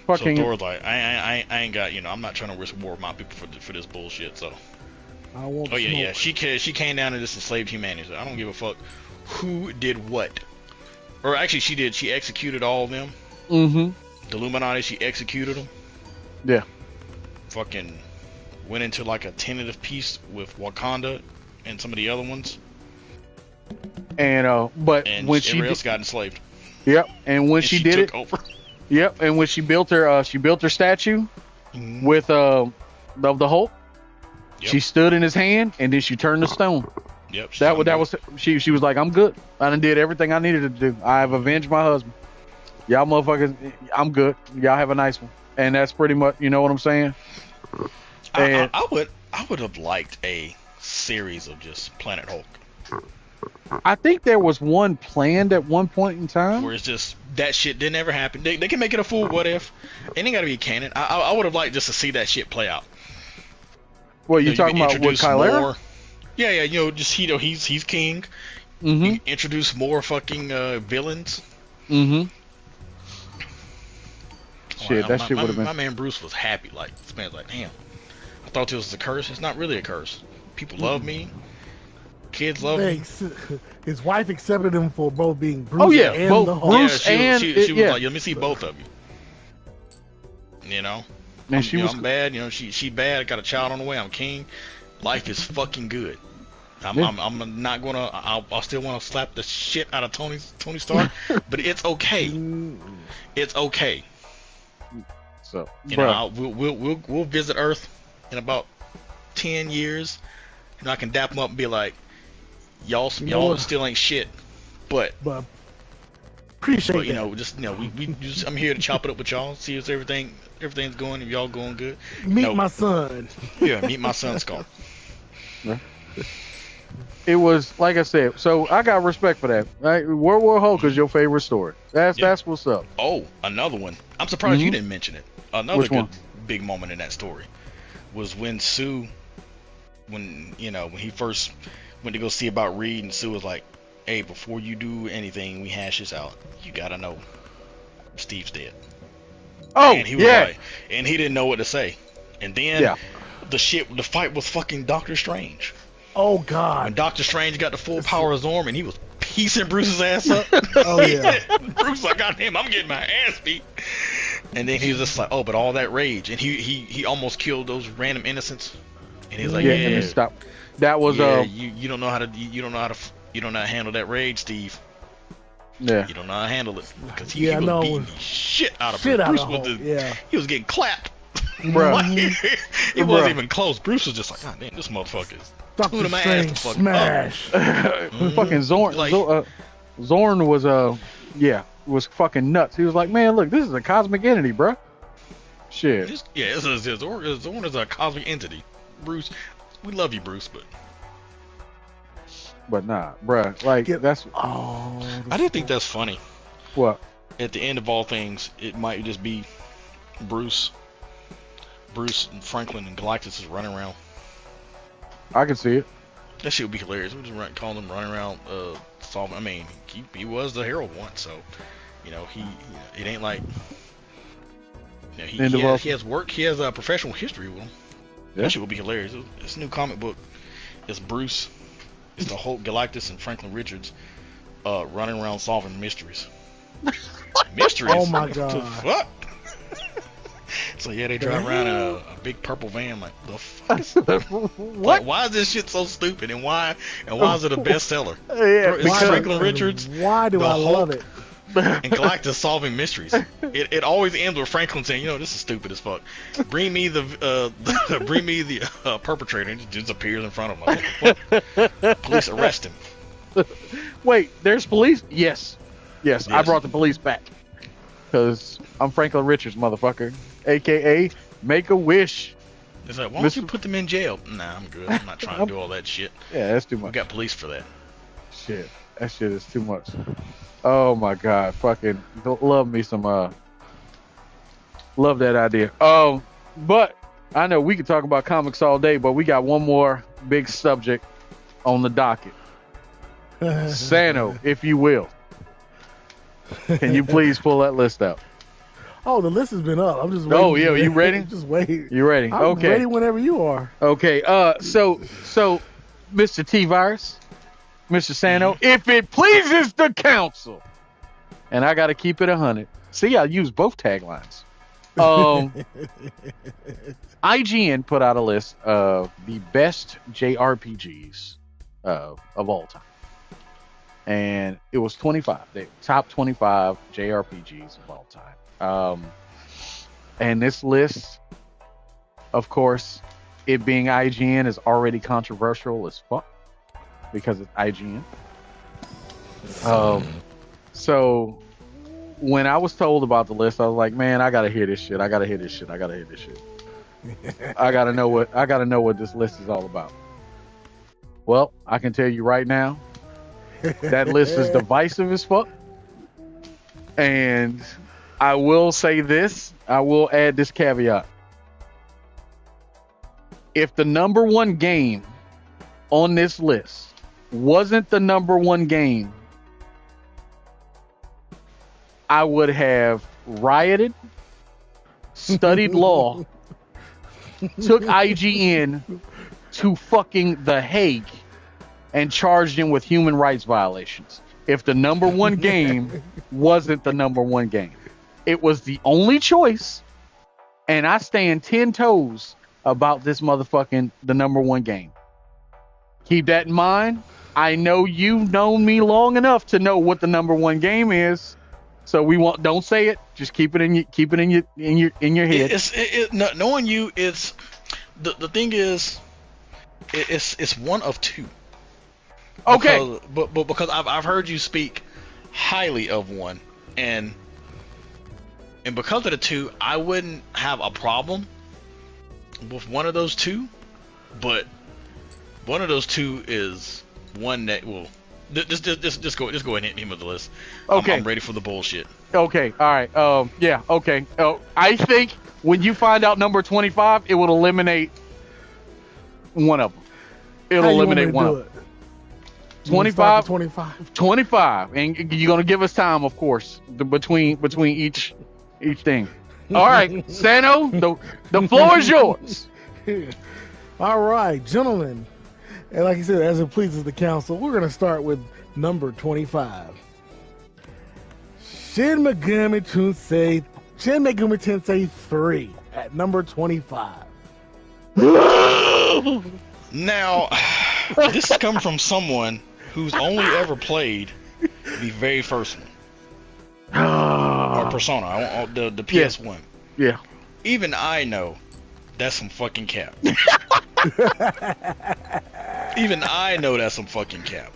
Thor's like, I ain't got, I'm not trying to risk war with my people for this bullshit. So. I won't. Yeah. She came down and just enslaved humanity. So I don't give a fuck who did what. Or actually, she did. She executed all of them Mm-hmm. The Illuminati, she executed them. Yeah. Fucking went into like a tentative peace with Wakanda and some of the other ones. And when she everybody else got enslaved. Yep. And when she did took it over. Yep. And when she built her statue with of the Hulk, she stood in his hand and then she turned the stone. Yep. She was like, I'm good. I done did everything I needed to do. I have avenged my husband. Y'all motherfuckers, I'm good. Y'all have a nice one. And that's pretty much, you know what I'm saying? And I would have liked a series of just Planet Hulk. I think there was one planned at one point in time. Where it's just, that shit didn't ever happen. They can make it a full what if. It ain't gotta be canon. I would have liked just to see that shit play out. Well, you talking about with Kylera? Yeah, just he's king. Mm-hmm. You introduce more fucking villains. Mm-hmm. Shit, that shit would have been. My man Bruce was happy. Like, this man's like, damn. I thought this was a curse. It's not really a curse. People love me. Kids love me. His wife accepted him for both being Bruce and both the Hulk. Bruce she was like, let me see both of you. You know? And I'm bad. She bad. I got a child on the way. I'm king. Life is fucking good. I'm not gonna. I'll still want to slap the shit out of Tony Stark, but it's okay. It's okay. So we'll visit Earth in about 10 years, and I can dap them up and be like, y'all still ain't shit, but appreciate. But I'm here to chop it up with y'all, see if everything's going, if y'all going good. Meet my son. Yeah, meet my son Scar. Yeah. It was like I said. So I got respect for that. Right? World War Hulk is your favorite story. That's what's up. Oh, another one. I'm surprised you didn't mention it. Another Which good one? Big moment in that story was when when he first went to go see about Reed, and Sue was like, "Hey, before you do anything, we hash this out. You gotta know Steve's dead." Oh, and he was like, and he didn't know what to say. And then the fight was fucking Doctor Strange. Oh God! When Doctor Strange got the full power of Zorm and he was piecing Bruce's ass up. Oh yeah. Bruce was like, God damn, I'm getting my ass beat. And then he was just like, oh, but all that rage, and he almost killed those random innocents. And he's like, yeah, stop. That was you don't know how to handle that rage, Steve. Yeah. You don't know how to handle it because he was beating the shit out of Bruce. He was getting clapped. Bruh. It wasn't even close. Bruce was just like, God damn, this motherfucker is Doctor Strange smash. Fucking Zorn. Zorn was fucking nuts. He was like, man, look, this is a cosmic entity, bro. Shit. Zorn is a cosmic entity. Bruce, we love you, Bruce, but nah, bruh. Like that's. I didn't think that's funny. What? At the end of all things, it might just be Bruce and Franklin and Galactus is running around. I can see it. That shit would be hilarious. We just call them running around solving. I mean, he was the hero once, so it ain't like he has work. He has a professional history with him. Yeah. That shit would be hilarious. This new comic book is Bruce, it's the Hulk, Galactus, and Franklin Richards running around solving mysteries. Mysteries. Oh my God. What the fuck? So yeah, they drive around in a big purple van. Like, the fuck? What? Like, why is this shit so stupid? And why is it a bestseller? Yeah, it's Franklin Richards. Why do I love it? And Galactus solving mysteries. It always ends with Franklin saying, this is stupid as fuck. Bring me the perpetrator. And he just disappears in front of him. Like, what? Police arrest him. Wait, there's police? Yes. I brought the police back. Because I'm Franklin Richards, motherfucker. AKA Make a Wish. It's like, why don't you put them in jail? Nah, I'm good. I'm not trying to do all that shit. Yeah, that's too much. We got police for that. Shit. That shit is too much. Oh my God. Fucking love me some love that idea. But I know we could talk about comics all day, but we got one more big subject on the docket. Sano, if you will. Can you please pull that list out? Oh, the list has been up. I'm just waiting. Oh, yeah, you ready? Just wait. You ready? I'm okay. ready whenever you are. Okay. So, Mr. TeaVirus, Mr. Sano, if it pleases the council, and I got to keep it 100, See, I use both taglines. Um, IGN put out a list of the best JRPGs of all time. And it was 25. The top 25 JRPGs of all time. And this list, of course, it being IGN is already controversial as fuck because it's IGN. So when I was told about the list, I was like, man, I gotta hear this shit. I gotta hear this shit. I gotta know what this list is all about. Well, I can tell you right now, that list is divisive as fuck. And I will say this, I will add this caveat. If the number one game on this list wasn't the number one game, I would have rioted, studied law, took IGN to fucking The Hague, and charged him with human rights violations. If the number one game wasn't the number one game, it was the only choice, and I stand 10 toes about this motherfucking the number one game. Keep that in mind. I know you've known me long enough to know what the number one game is. So don't say it. Just keep it in your head. Knowing you, it's the thing is, it's one of two. Okay. Because I've heard you speak highly of one, and because of the two, I wouldn't have a problem with one of those two, but one of those two is one that will. Just go ahead and hit me with the list. Okay. I'm ready for the bullshit. Okay. All right. Yeah. Okay. I think when you find out number 25, it will eliminate one of them. It'll eliminate one of them. 25. 25. And you're gonna give us time, of course, between each thing. All right, Sano, the floor is yours. All right, gentlemen. And like you said, as it pleases the council, we're going to start with number 25. Shin Megami Tensei 3 at number 25. Now, this is coming from someone who's only ever played the very first one. Or Persona, the PS1. Yeah. Even I know that's some fucking cap. Even I know that's some fucking cap.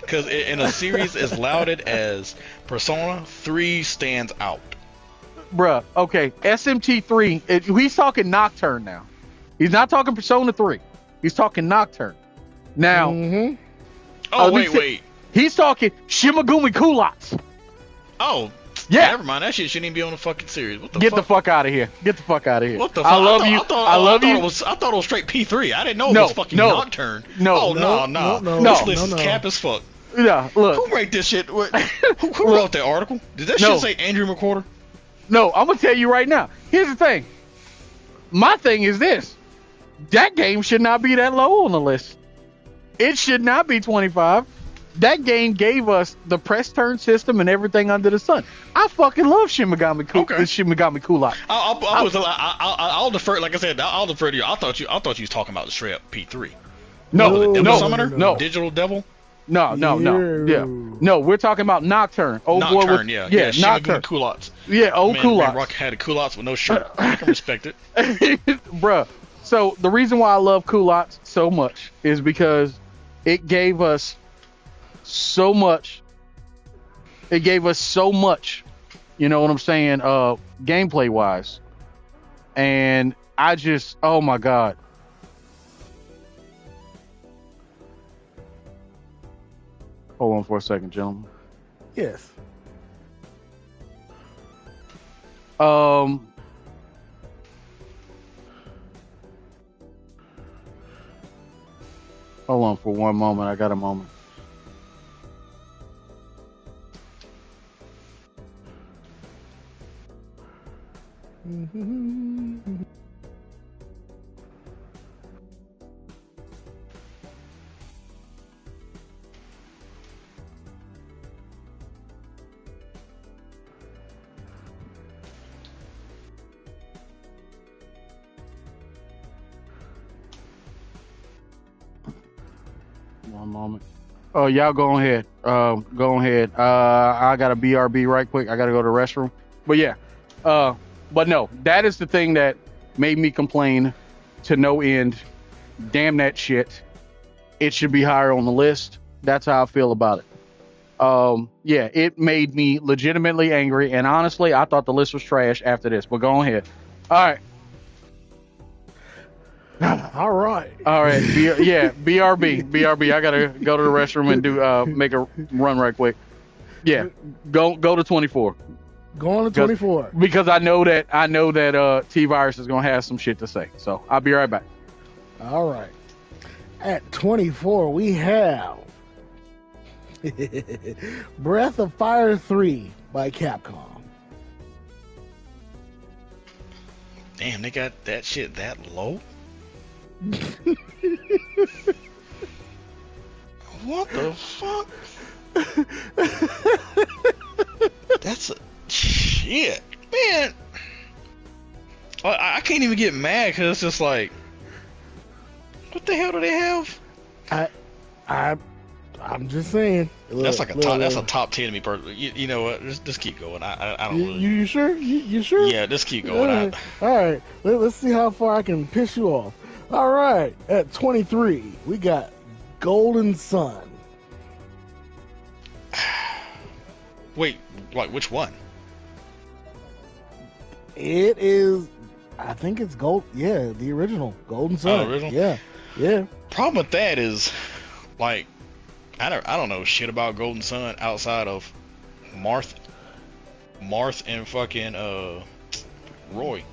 Because in a series as lauded as Persona, 3 stands out. Bruh, okay, SMT3, he's talking Nocturne now. He's not talking Persona 3. He's talking Nocturne. Now, oh, wait. He's talking Shimagumi Kulots. Oh, yeah. Never mind. That shit shouldn't even be on the fucking series. What the Get fuck? the fuck out of here. Get the fuck out of here. What the fuck? I love you. I love you. I thought it was straight P3. I didn't know it was fucking Nocturne. No. This list is cap as fuck. Yeah, look. Who wrote this shit? Who wrote that article? Did that shit say Andrew McQuarter? No, I'm gonna tell you right now. Here's the thing. My thing is this. That game should not be that low on the list. It should not be 25. That game gave us the press turn system and everything under the sun. I fucking love Shin Megami Kulot. I'll defer. Like I said, I'll defer to you. I thought you was talking about the straight up P3. No, Summoner? No. Digital Devil? No. Yeah. No, we're talking about Nocturne. Nocturne, yeah. Nocturne. Kulots. Yeah, Kulots. Rock had a Kulots with no shirt. I can respect it. Bruh. So the reason why I love Kulots so much is because it gave us so much. You know what I'm saying? Gameplay wise. And I just, oh my God. Hold on for a second, gentlemen. Yes. Hold on for one moment. I got a moment. One moment. Oh, y'all go ahead. Go ahead. I got a BRB right quick. I got to go to the restroom. But yeah. But no, that is the thing that made me complain to no end. Damn that shit. It should be higher on the list. That's how I feel about it. Yeah, it made me legitimately angry. And honestly, I thought the list was trash after this. But go ahead. All right. All right. All right. BRB. I gotta go to the restroom and do make a run right quick. Yeah. Go to 24. Going to 24. Because I know that TeaVirus is gonna have some shit to say. So I'll be right back. All right. At 24, we have Breath of Fire 3 by Capcom. Damn, they got that shit that low? What the fuck? That's a shit, man. I can't even get mad because it's just like, what the hell do they have? I'm just saying. Look, that's like that's a top 10 to me personally. You know what? Just keep going. I don't. You sure? You sure? Yeah, just keep going. All right. Let's see how far I can piss you off. All right. At 23, we got Golden Sun. Wait, like which one? It is. I think it's Gold. Yeah, the original Golden Sun. Oh, original? Yeah. Problem with that is, like, I don't know shit about Golden Sun outside of Marth and fucking Roy.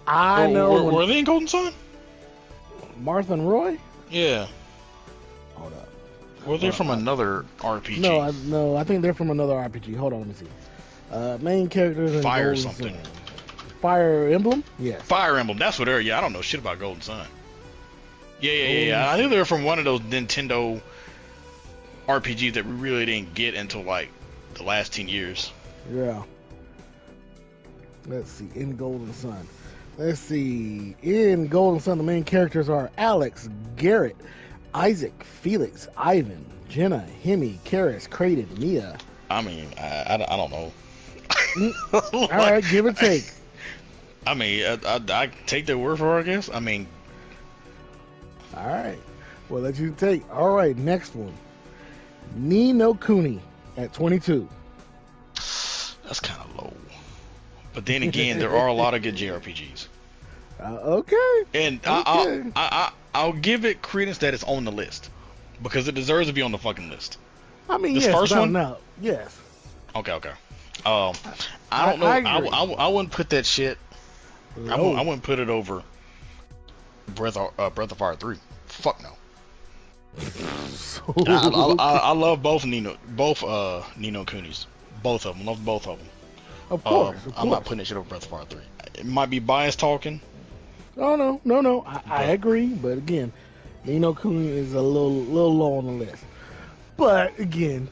I know. Were they in Golden Sun? Martha and Roy? Yeah. Hold up. Were they from another RPG? No, I think they're from another RPG. Hold on, let me see. Main characters in Fire Golden something. Sun. Fire Emblem? Yes. Fire Emblem. That's what they're. Yeah, I don't know shit about Golden Sun. Yeah. I think they're from one of those Nintendo RPGs that we really didn't get until like the last 10 years. Yeah. Let's see. In Golden Sun. Let's see. In Golden Sun, the main characters are Alex, Garrett, Isaac, Felix, Ivan, Jenna, Hemi, Karis, Kraden, Mia. I mean, I don't know. All right, give or take. I mean, I take their word for it, I guess. I mean, all right. Well, let you take. All right, next one. Ni no Kuni at 22. That's kind of low. But then again, there are a lot of good JRPGs. Okay. And okay. I'll give it credence that it's on the list because it deserves to be on the fucking list. I mean, this yes, first one. No, yes. Okay. I don't know. I wouldn't put that shit. No. I wouldn't put it over Breath of Fire 3. Fuck no. I love both Ni no Kunis. Both of them. Love both of them. Of course. I'm not putting that shit over Breath of Fire 3. It might be biased talking. Oh no. I agree, but again, Ni no Kuni is a little low on the list. But again,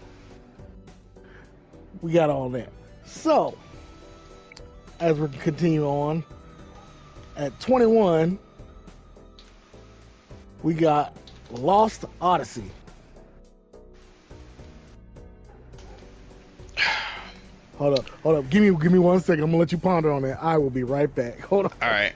we got all that. So, as we continue on, at 21, we got Lost Odyssey. Hold up. Give me 1 second. I'm gonna let you ponder on that. I will be right back. Hold on. All right.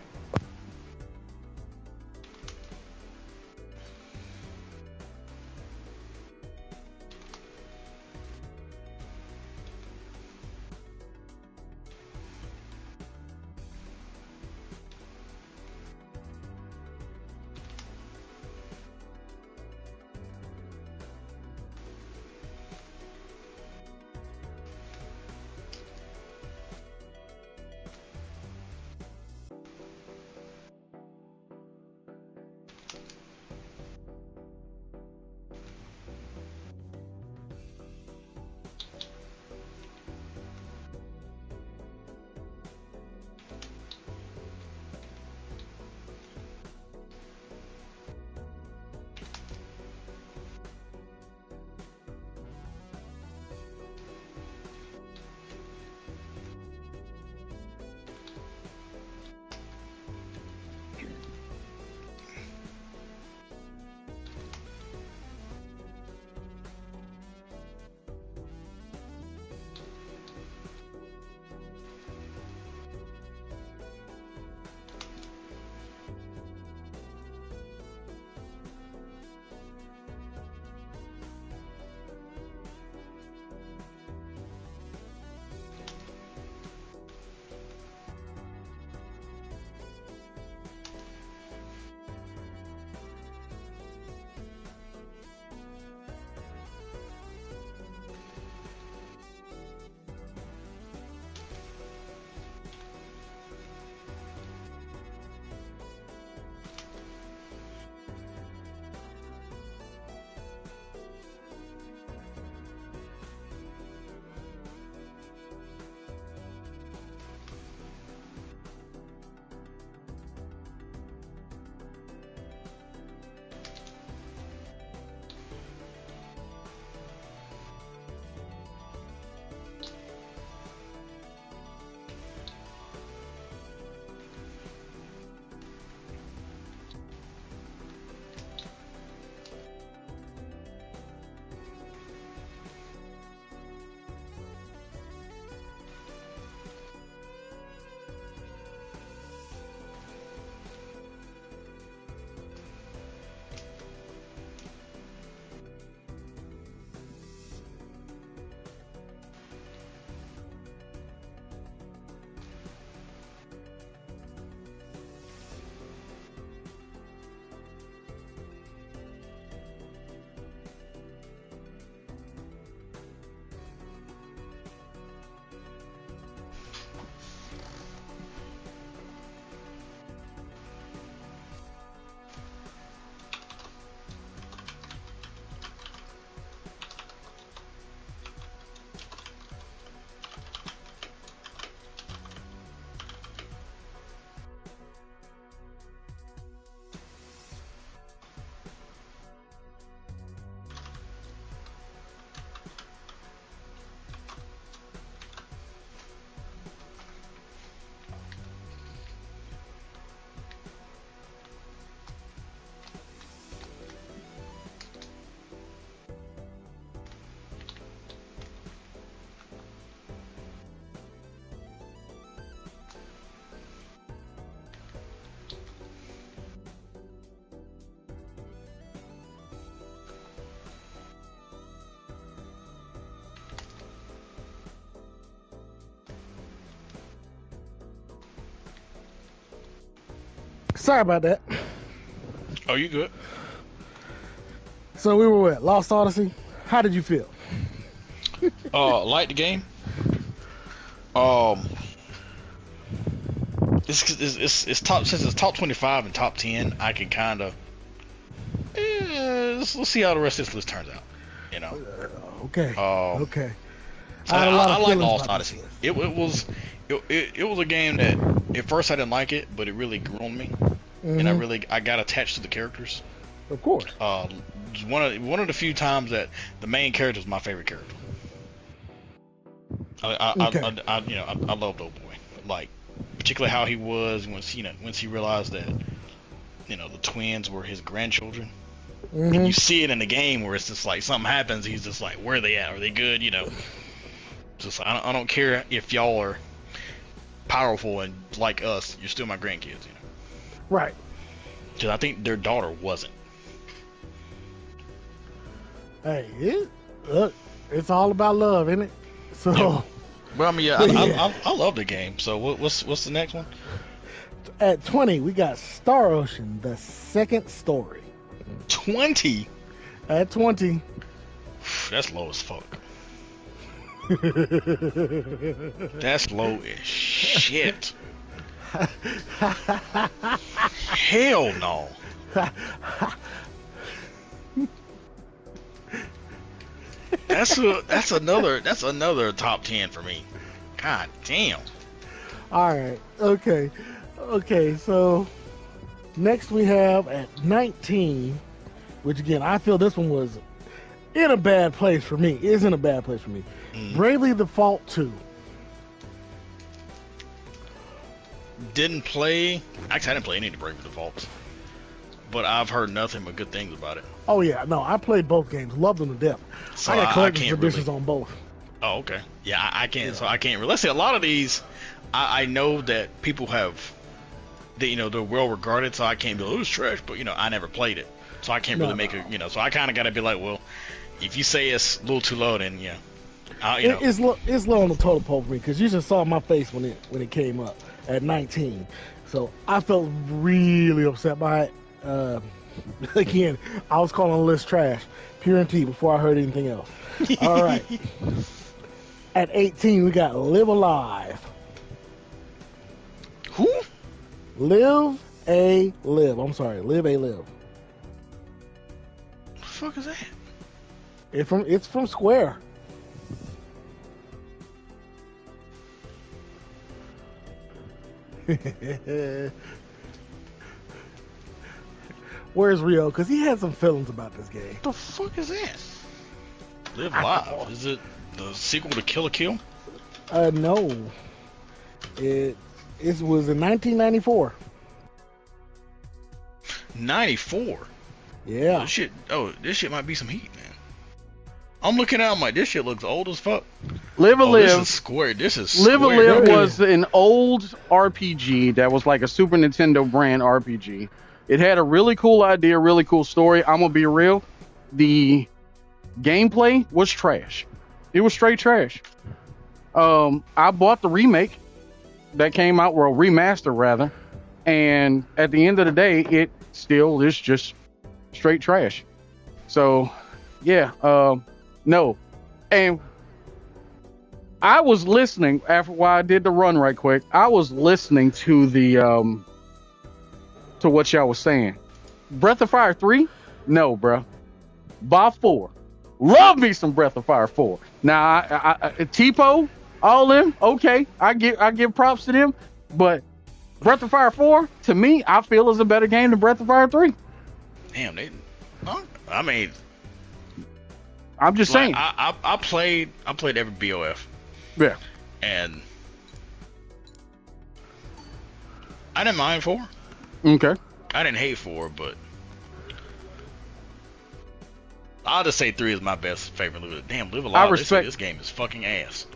Sorry about that. Oh, you good? So we were at Lost Odyssey. How did you feel? Like the game. It's top, since it's top 25 and top 10. I can kind of. Let's see how the rest of this list turns out. You know. Okay. Okay. I like Lost Odyssey. It was a game that at first I didn't like it, but it really grew on me, and I got attached to the characters. Of course. One of the few times that the main character was my favorite character. I loved Old Boy, like particularly how he was once he realized that the twins were his grandchildren. And you see it in the game where it's just like something happens, he's just like, where are they at? Are they good? Just I don't care if y'all are powerful and like us, you're still my grandkids. Right. Because I think their daughter wasn't. Hey, look, it's all about love, isn't it? So. Yeah. Well, I mean, I love the game. So what's the next one? At 20, we got Star Ocean: The Second Story. 20. At 20. That's low as fuck. That's low as shit. Hell no. That's another top 10 for me. God damn. All right. Okay. So next we have at 19, which again I feel this one was in a bad place for me. Is in a bad place for me. Bravely Default 2. Didn't play. Actually, I didn't play any of the Bravely Defaults, but I've heard nothing but good things about it. Oh yeah, no, I played both games, loved them to death. So I got collector's editions on both. Oh, okay. Yeah, I can't. Yeah. So I can't. Let's say a lot of these, I know that people have, they're well regarded. So I can't be like, oh, it's trash. But I never played it, so I can't really make a. So I kind of got to be like, well, if you say it's a little too low, then yeah. It's low on the total pole for me because you just saw my face when it came up at 19. So I felt really upset by it. Again, I was calling the list trash, pure and tea, before I heard anything else. All right. At 18, we got Live Alive. Who? Live a Live. I'm sorry, Live a Live. What the fuck is that? It's from Square. Where's Rio? Because he had some feelings about this game. What the fuck is that? Live Live. Is it the sequel to Kill la Kill? No. It was in 1994. 94? Yeah. This shit might be some heat, man. I'm looking at it, I'm like, this shit looks old as fuck. Live a Live. This is Square. Live a Live was an old RPG that was like a Super Nintendo brand RPG. It had a really cool idea, really cool story. I'm gonna be real. The gameplay was trash. It was straight trash. I bought the remake that came out, well, remaster rather, and at the end of the day, it still is just straight trash. So, yeah, no. And I was listening while I did the run right quick. I was listening to the to what y'all was saying. Breath of Fire 3? No, bro. Bob 4. Love me some Breath of Fire 4. Now, I Tipo, all them, okay. I give props to them, but Breath of Fire 4, to me, I feel is a better game than Breath of Fire 3. Damn, I mean, I'm just saying. I played every BOF. Yeah. And I didn't mind 4. Okay. I didn't hate 4, but I'll just say 3 is my best favorite. Damn, Live Alive. This game is fucking ass.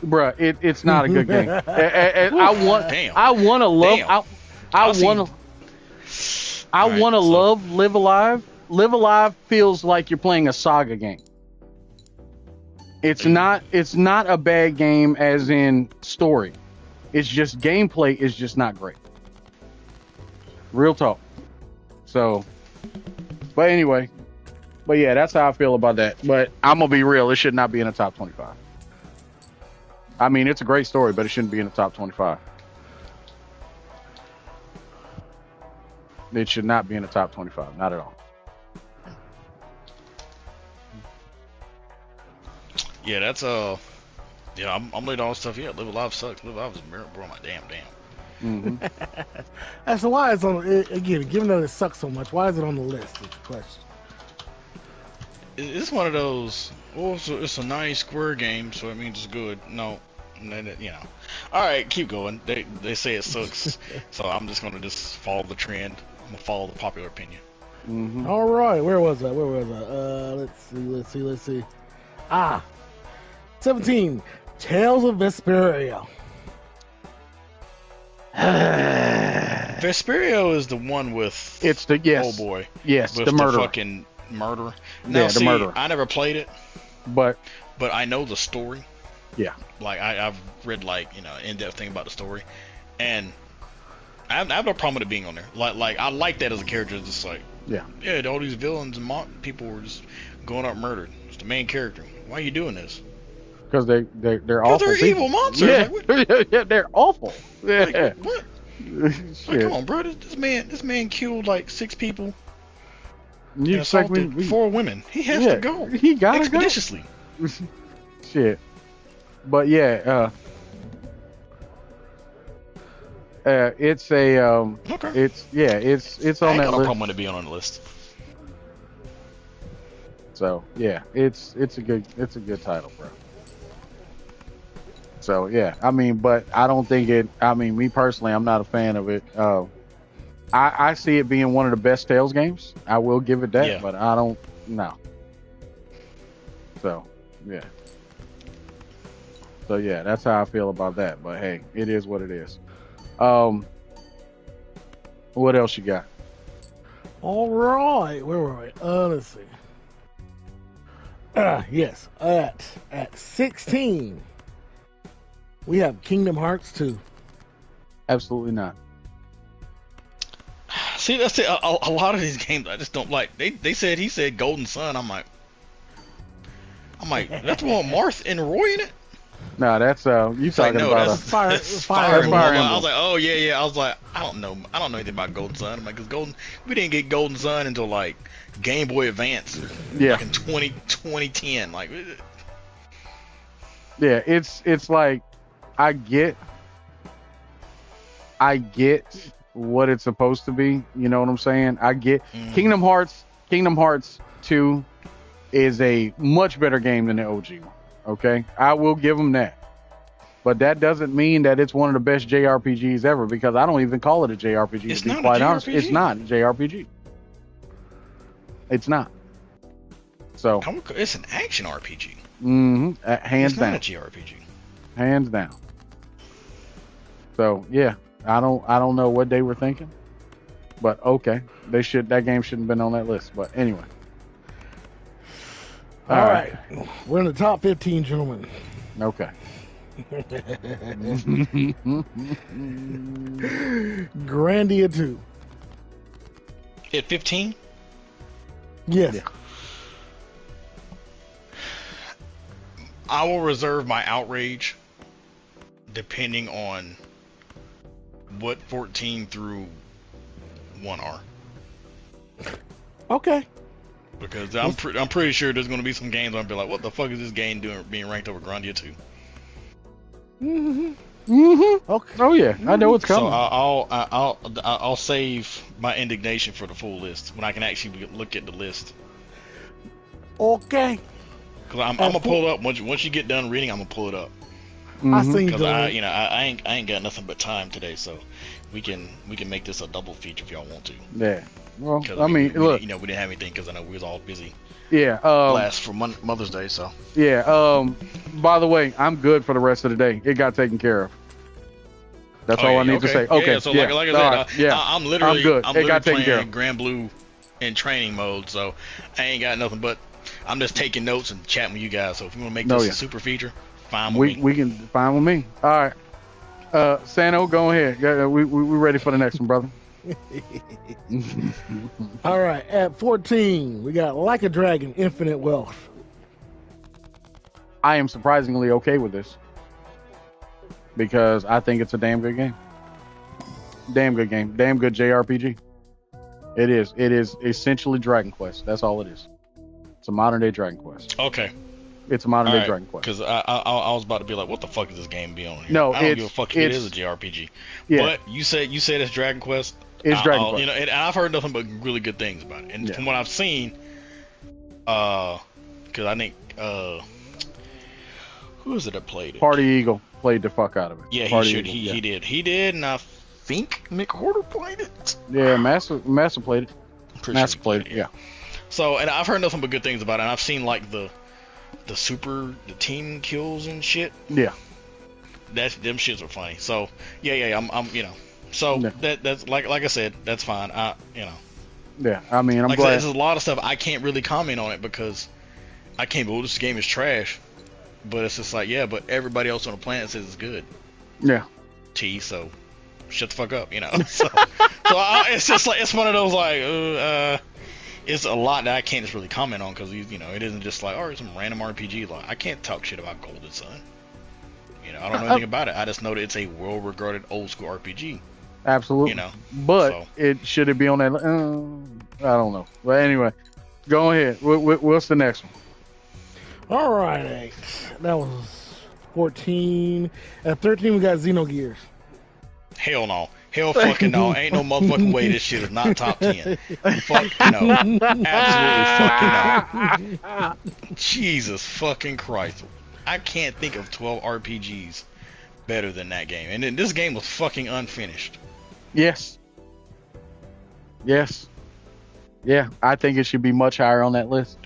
Bruh, it's not a good game. I want to love Live Alive. Live Alive feels like you're playing a Saga game. It's not a bad game as in story. It's just gameplay is just not great. Real talk. So, but anyway, but yeah, that's how I feel about that. But I'm gonna be real; it should not be in the top 25. I mean, it's a great story, but it shouldn't be in the top 25. It should not be in the top 25, not at all. Yeah, that's yeah, I'm looking at all this stuff. Yeah, Live Alive sucks. Live Alive is a miracle, bro. My damn. Mm-hmm. That's why it's on. Again, given that it sucks so much, why is it on the list? Is the question. It's one of those. Oh, it's a nice square game, so it means it's good. No, you know. All right, keep going. They say it sucks, so I'm just gonna follow the trend. I'm gonna follow the popular opinion. Mm-hmm. All right, where was I? Let's see. 17. Tales of Vesperia. Vesperia is the one with. It's the yes. Oh boy. Yes, with the murder. Fucking murder. Now, Yeah, the murder. I never played it, But I know the story. yeah, Like I've read in-depth thing about the story, and I have no problem with it being on there. Like I like that as a character. It's just like yeah. all these villains and people were just going up murdered. It's the main character. Why are you doing this? Because they're awful. They're people. evil monsters. Yeah, Like, yeah, they're awful. Yeah. like, what? Like, Shit. come on, bro. This man killed like 6 people. You And expect assaulted me? 4 women. He has Yeah, to go. he gotta go. expeditiously. Shit. But yeah, it's a Okay. it's I on ain't that got no list. problem with it being on the list. So yeah, it's a good title, bro. So yeah, I mean, but I don't think it. I mean, me personally, I'm not a fan of it. I see it being one of the best Tales games. I will give it that, Yeah. but I don't know. So yeah. So yeah, that's how I feel about that. But hey, it is what it is. What else you got? All right, where were we? Let's see. Yes, at 16, we have Kingdom Hearts 2. Absolutely not. See, that's it. A lot of these games I just don't like. He said Golden Sun. I'm like, that's the one with Marth and Roy in it. No, that's you talking no, about that's Fire Fire Emblem. Emblem. I was like, oh yeah. I was like, I don't know anything about Golden Sun. I'm like, we didn't get Golden Sun until like Game Boy Advance. Yeah. Like in 2010. Like, yeah, it's like I get what it's supposed to be. You know what I'm saying? I get Kingdom Hearts 2 is a much better game than the OG one. Okay, I will give them that. But that doesn't mean that it's one of the best JRPGs ever, because I don't even call it a JRPG. It's to be not a quite honest, JRPG. it's not a JRPG. It's not. So it's an action RPG. hands It's down. not a JRPG. Hands down. So yeah, I don't know what they were thinking, but okay, that game shouldn't have been on that list. But anyway, All right, we're in the top 15, gentlemen. okay. Grandia 2. Hit 15. Yes. Yeah. I will reserve my outrage depending on what 14 through 1 are. Okay. Because I'm pretty sure there's going to be some games I'll be like, what the fuck is this game doing being ranked over Grandia 2? Okay. Oh yeah, I know what's So coming. I'll save my indignation for the full list when I can actually look at the list. Okay. Because I'm gonna pull it up once you get done reading. I'm gonna pull it up. I seen Because the I ain't got nothing but time today, so we can make this a double feature if y'all want to. Yeah. Well, 'Cause I mean, look. we didn't have anything because I know we was all busy Yeah. last for Mother's Day, so. Yeah. By the way, I'm good for the rest of the day. It got taken care of. That's all I need to say. Okay. Yeah, so like I said, right. I'm literally good. I'm It got literally taken care playing of. Grand Blue in training mode, so I ain't got nothing but I'm just taking notes and chatting with you guys. So if you want to make this a super feature, fine with me. We can fine with me. All right. Sano, go ahead. Yeah, we ready for the next one, brother. All right, at 14, we got Like a Dragon, Infinite Wealth. I am surprisingly okay with this because I think it's a damn good game. Damn good game. Damn good JRPG. It is. It is essentially Dragon Quest. That's all it is. It's a modern day Dragon Quest. Okay. It's a modern day Dragon Quest. Because I was about to be like, what the fuck is this game be on here? No, I don't give a fuck if it is a JRPG. Yeah. But you said it's Dragon Quest. It's Dragon Quest. You know, and I've heard nothing but really good things about it. And from what I've seen, because I think who is it that played it? Party Eagle played the fuck out of it. Yeah, he did. He did, and I think Mick Horder played it. Yeah, Master played it. Master played it. Yeah. So, and I've heard nothing but good things about it. And I've seen like the team kills and shit. Yeah. Them shits are funny. So I'm you know. So that's like I said, that's fine. Yeah, I mean, I'm like glad. There's a lot of stuff I can't really comment on it because I can't believe this game is trash. But it's just like, yeah, but everybody else on the planet says it's good. Yeah. So shut the fuck up, you know. So it's just like, it's one of those like, it's a lot that I can't just really comment on because you know it isn't just like, oh, it's some random RPG. Like I can't talk shit about Golden Sun. You know, I don't know anything about it. I just know that it's a well-regarded old school RPG. Absolutely. You know, but should it be on that? I don't know. But anyway, go ahead. What's the next one? All right, that was 14. At 13, we got Xenogears. Hell no. Hell fucking no. Ain't no motherfucking way this shit is not top 10. Fuck no. Absolutely fucking no. Jesus fucking Christ. I can't think of 12 RPGs better than that game. And then this game was fucking unfinished. Yes. Yeah, I think it should be much higher on that list.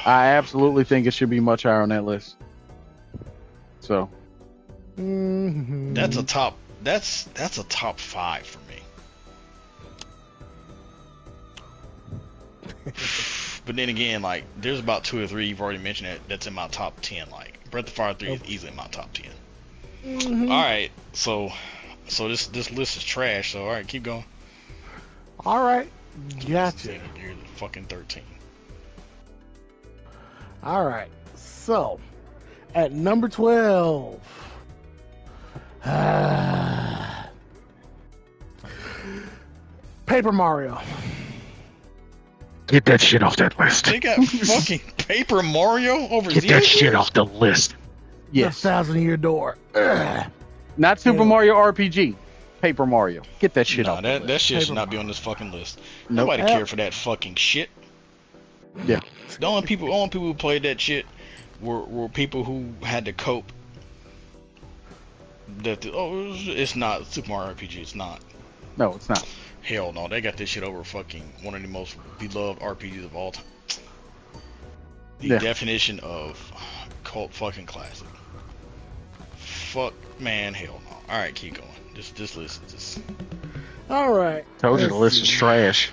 I absolutely think it should be much higher on that list. So. That's a top. That's a top 5 for me. But then again, like there's about 2 or 3 you've already mentioned it that's in my top 10. Like Breath of Fire 3 is easily in my top 10. All right, so this list is trash. So all right, keep going. All right, gotcha. You're fucking 13. All right, so at number 12. Paper Mario. Get that shit off that list. They got fucking Paper Mario over Get that shit off the list. Yes. The 1,000-Year Door. Not Super Mario RPG. Paper Mario. Get that shit off the list. That shit should not be on this fucking list. Nobody cared for that fucking shit. Yeah. The only people who played that shit were people who had to cope. It's not Super Mario RPG. It's not. No, it's not. Hell no, they got this shit over fucking one of the most beloved RPGs of all time. The definition of cult fucking classic. Fuck, man, hell no. All right, keep going. This list is just. All right. Told you the list was trash.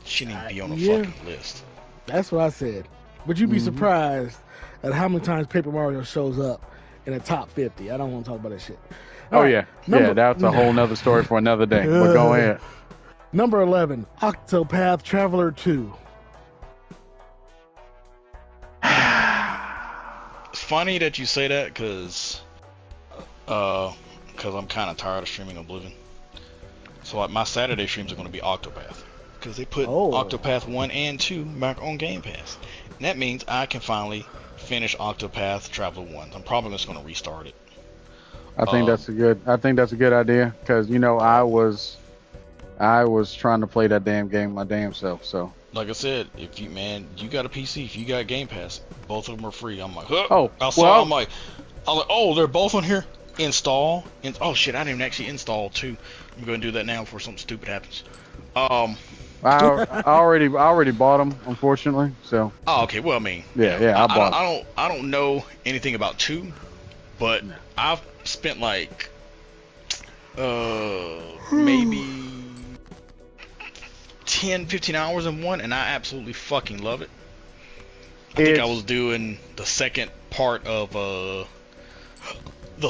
Shouldn't even be on the fucking list. That's what I said. But you'd be surprised at how many times Paper Mario shows up in the top 50. I don't want to talk about that shit. All right. That's a whole nother story for another day. But go ahead. Number 11, Octopath Traveler 2. It's funny that you say that because I'm kind of tired of streaming Oblivion. So like my Saturday streams are going to be Octopath because they put Octopath 1 and 2 back on Game Pass. And that means I can finally finish Octopath Traveler 1. I'm probably just going to restart it. I think that's a good idea because I was trying to play that damn game my damn self. So like I said, if you got a PC, if you got Game Pass, both of them are free. I'm like, they're both on here. Install. Oh shit, I didn't actually install 2. I'm going to do that now before something stupid happens. I already bought them, unfortunately. So. Oh, okay. Well, I mean. I bought them. I don't know anything about 2, but I've spent like maybe 10-15 hours in 1, and I absolutely fucking love it. I think I was doing the second part of the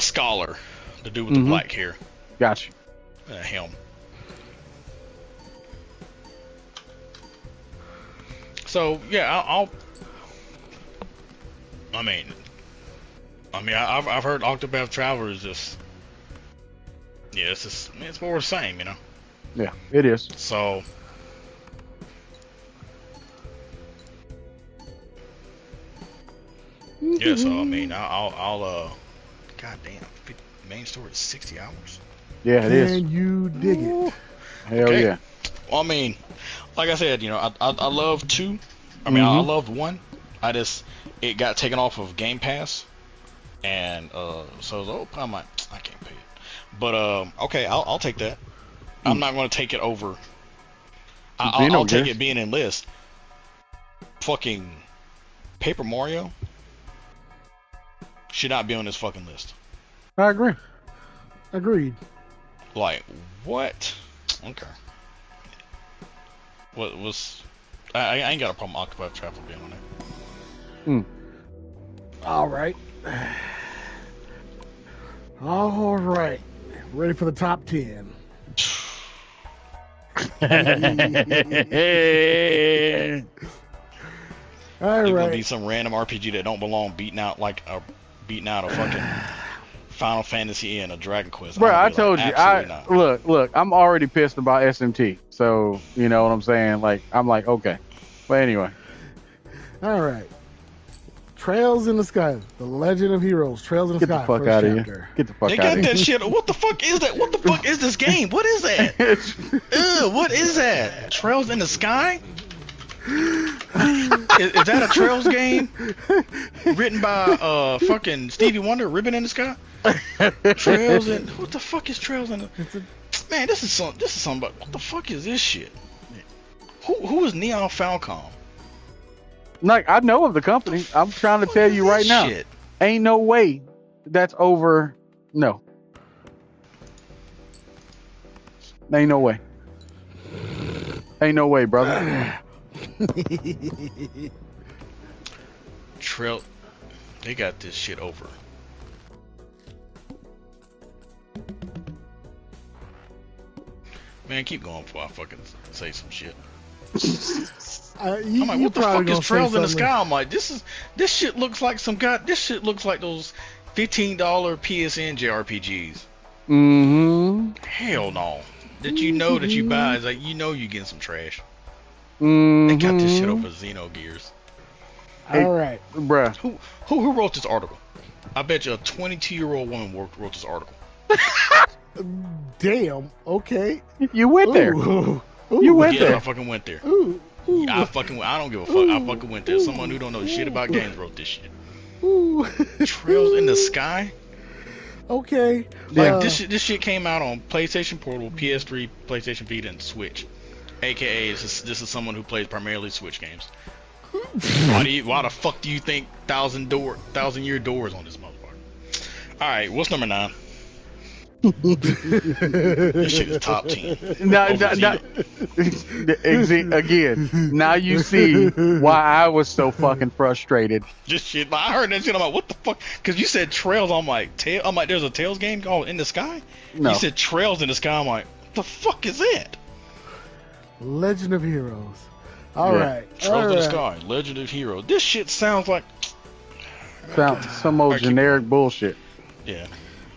Scholar, the dude with the black hair. Gotcha. Him. So yeah, I mean, I've heard Octopath Traveler is just, yeah, it's just, it's more the same, you know. Yeah, it is. So yeah, so I mean, I'll goddamn, main story is 60 hours. Yeah, it is. Can you dig it? Hell Okay. yeah. Well, I mean, like I said, you know, I love 2. I mean, I loved 1. It got taken off of Game Pass, and so I was, oh, I can't pay it. But okay, I'll take that. I'm not going to take it over. I'll take it being in list. Fucking Paper Mario should not be on this fucking list. I agree. Agreed. Like, what? Okay. What was? I ain't got a problem with Octopath Traveler being on there. All right. All right. Ready for the top 10. All It's right. gonna be some random RPG that don't belong, beating out a fucking Final Fantasy and a Dragon Quest. Bro, I I'm gonna be told you. absolutely not. Look. I'm already pissed about SMT. So you know what I'm saying. Like, I'm like, okay. But anyway. All right. Trails in the Sky. The Legend of Heroes. Trails in the Get Sky. the fuck first out of chapter. here. Get the fuck They out got of that here. shit. What the fuck is that? What the fuck is this game? What is that? Ew, what is that? Trails in the Sky? Is that a Trails game? Written by fucking Stevie Wonder, Ribbon in the Sky? Trails in, what the fuck is Trails in the, man, this is something, but what the fuck is this shit? Who is Neon Falcom? Like, I know of the company. I'm trying to tell you right now. Shit? Ain't no way that's over. No. Ain't no way. Ain't no way, brother. Trail, they got this shit over. Man, keep going before I fucking say some shit. I'm like, what the fuck is Trails in the Sky? I'm like, this shit looks like this shit looks like those $15 PSN JRPGs. Mm-hmm. Hell no. That you know that you buy is like, you know you getting some trash. Mm-hmm. They got this shit over Xenogears. All right. Bruh. Who wrote this article? I bet you a 22-year-old woman wrote this article. Damn. Okay. You went there. Ooh. You went Yeah, there. I fucking went there. Ooh. I don't give a fuck. I fucking went there. Someone who don't know shit about games wrote this shit. Ooh. Trails in the Sky? Okay. Like this shit came out on PlayStation Portal, PS3, PlayStation Vita, and Switch. AKA, this is someone who plays primarily Switch games. Why the fuck do you think thousand year doors on this motherfucker? All right, what's number 9? This shit is top 10. Again, now you see why I was so fucking frustrated. Just shit. I heard that shit. I'm like, what the fuck? Because you said Trails. I'm like, there's a Tails game called In the Sky. No. You said Trails in the Sky. I'm like, what the fuck is that? Legend of Heroes. All right. Trails in the Sky. Legend of Heroes. This shit sounds like Some old generic bullshit. Yeah.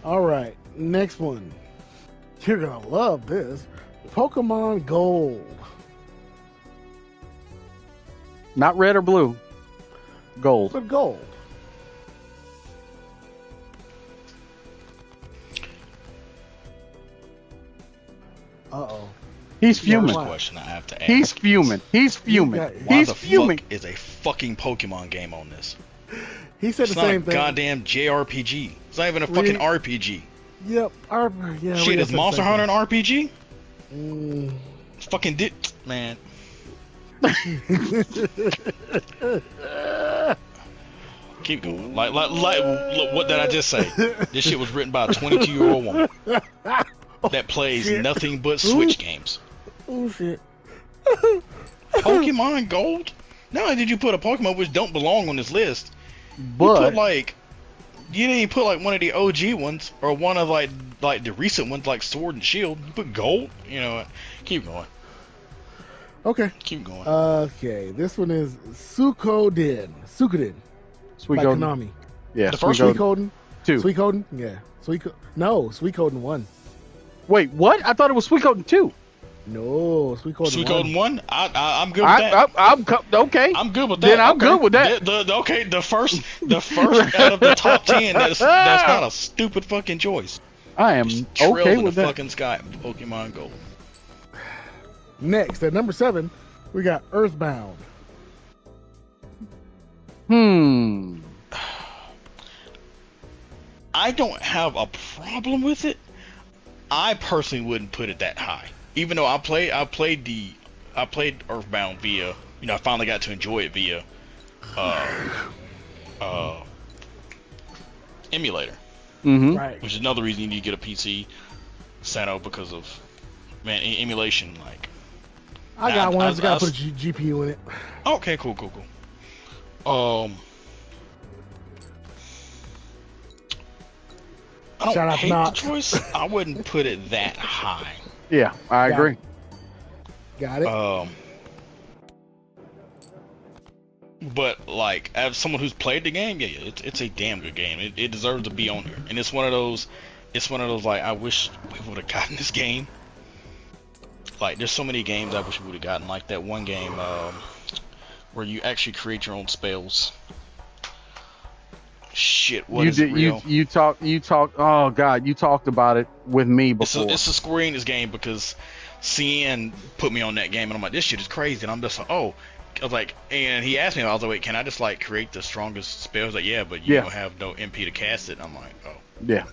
All right. Next one. You're gonna love this. Pokemon Gold. Not red or blue. Gold. But gold. Uh-oh. He's fuming. First question I have to ask. He's fuming. He's fuming. Why He's the fuming. fuck is a fucking Pokemon game on this? He said It's the not same a thing. goddamn JRPG. It's not even a fucking RPG. Yep. Yeah, Shit, is Monster Hunter an RPG? Mm. Fucking did, man. Keep going. Like, look, what did I just say? This shit was written by a 22-year-old woman that plays nothing but Switch games. Oh shit. Pokemon Gold? Not only did you put a Pokemon which don't belong on this list, you But put like You didn't even put like one of the OG ones or one of like the recent ones like Sword and Shield. You put gold. You know what? Keep going. Okay. Keep going. Okay, this one is Suikoden by Suikoden. Konami. Yeah, The first Suikoden 2. Suikoden, yeah. Suikoden 1. Wait, what? I thought it was Suikoden 2. No, Suikoden 1. I'm good with that. Okay. I'm good with that. Then I'm okay. good with that. The first out of the top 10. That's not a stupid fucking choice. I am Just trails okay in with the that. fucking sky. Pokemon Go. Next, at number 7, we got Earthbound. I don't have a problem with it. I personally wouldn't put it that high. Even though I played Earthbound via, I finally got to enjoy it via emulator. Mm-hmm. Right. Which is another reason you need to get a PC, Sano, because of emulation. Like, I got one. I just gotta put a GPU in it. Okay, cool. I don't Shout out to hate the Knox. choice. I wouldn't put it that high. Yeah, I agree. Got it. But like, as someone who's played the game, yeah, it's a damn good game. It deserves to be on here, and it's one of those like, I wish we would have gotten this game. Like, there's so many games I wish we would have gotten. Like that one game where you actually create your own spells. Shit, what is it, Rio? You talk. Oh God, you talked about it with me before. It's a Square Enix game because CN put me on that game, and I'm like, this shit is crazy, and I'm just like, oh. I was like, and he asked me, I was like, wait, can I just like create the strongest spells? Like, yeah, but you don't have no MP to cast it. And I'm like, oh. Yeah.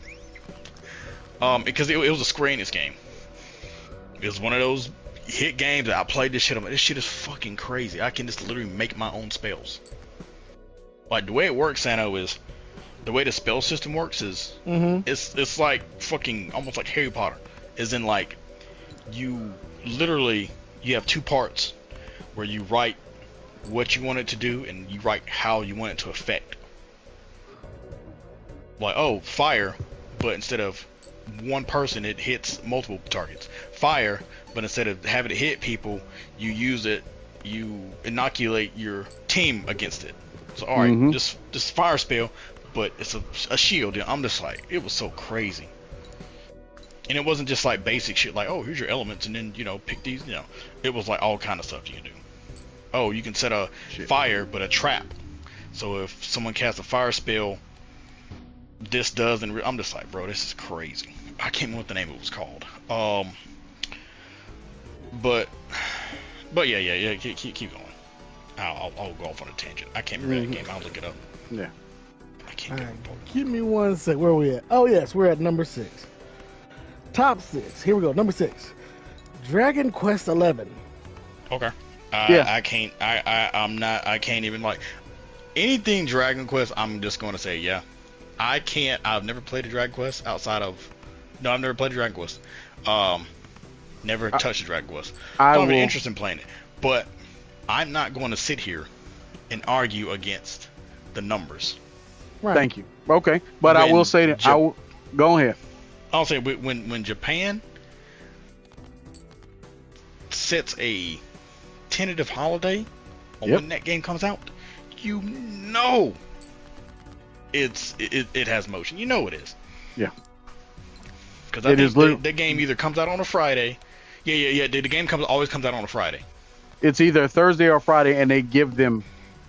Because it was a Square Enix game. It was one of those hit games that I played this shit. I'm like, this shit is fucking crazy. I can just literally make my own spells. Like, the way it works, Sano, is the way the spell system works is it's like fucking almost like Harry Potter. Is in like you have two parts where you write what you want it to do and you write how you want it to affect. Like, oh, fire, but instead of one person it hits multiple targets. Fire, but instead of having it hit people, you inoculate your team against it. So alright, this fire spell, but it's a shield. And I'm just like, it was so crazy. And it wasn't just like basic shit like, oh, here's your elements and then, pick these, It was like all kind of stuff you can do. Oh, you can set a fire, but a trap. So if someone casts a fire spell, this does, and I'm just like, bro, this is crazy. I can't remember what the name of it was called. But yeah. Keep going. I'll go off on a tangent. I can't remember that game. I'll look it up. Yeah. I can't go. Give me one sec. Where are we at? Oh yes, we're at number 6. Top 6. Here we go. Number 6. Dragon Quest 11. Okay. Yeah. I can't even like anything Dragon Quest. I'm just going to say, yeah. I can't. I've never played a Dragon Quest outside of. No, I've never played a Dragon Quest. Never touched a Dragon Quest. I don't have any interest in playing it. But I'm not going to sit here and argue against the numbers. Right. Thank you. Okay, but I will say that go ahead. I'll say when Japan sets a tentative holiday on when that game comes out, it has motion. You know it is. Yeah. Because I think the game either comes out on a Friday. Yeah. The game always comes out on a Friday. It's either Thursday or Friday, and they give them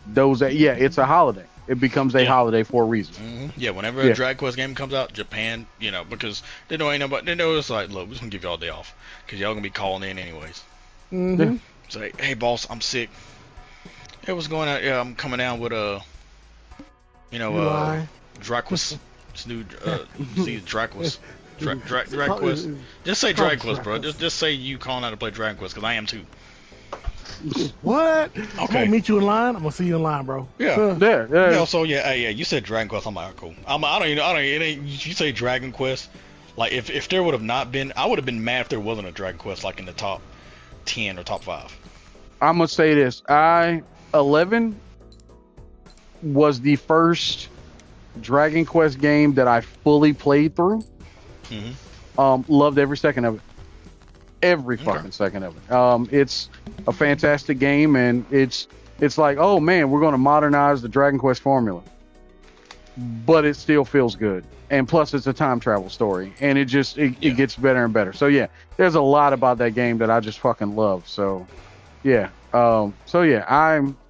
those. Yeah, it's a holiday. It becomes a holiday for a reason. Mm-hmm. Yeah, whenever a Dragon Quest game comes out, Japan, because they know it's like, look, we're just gonna give y'all a day off because y'all gonna be calling in anyways. Mm-hmm. Say, hey boss, I'm sick. Hey, what's going on? Yeah, I'm coming down with Draquus. It's new, Draquus. Draquus. Just say Draquus, bro. Just say you calling out to play Dragon Quest, because I am too. What? Okay. I'm gonna meet you in line. I'm gonna see you in line, bro. Yeah. Yeah. So yeah. You said Dragon Quest. I'm like, cool. You say Dragon Quest. Like if there would have not been, I would have been mad if there wasn't a Dragon Quest like in the top 10 or top 5. I'm gonna say this. 11 was the first Dragon Quest game that I fully played through. Loved every second of it. Every fucking second of it. It's a fantastic game, and it's like, oh man, we're going to modernize the Dragon Quest formula, but it still feels good. And plus, it's a time travel story, and it gets better and better. So yeah, there's a lot about that game that I just fucking love. So yeah, I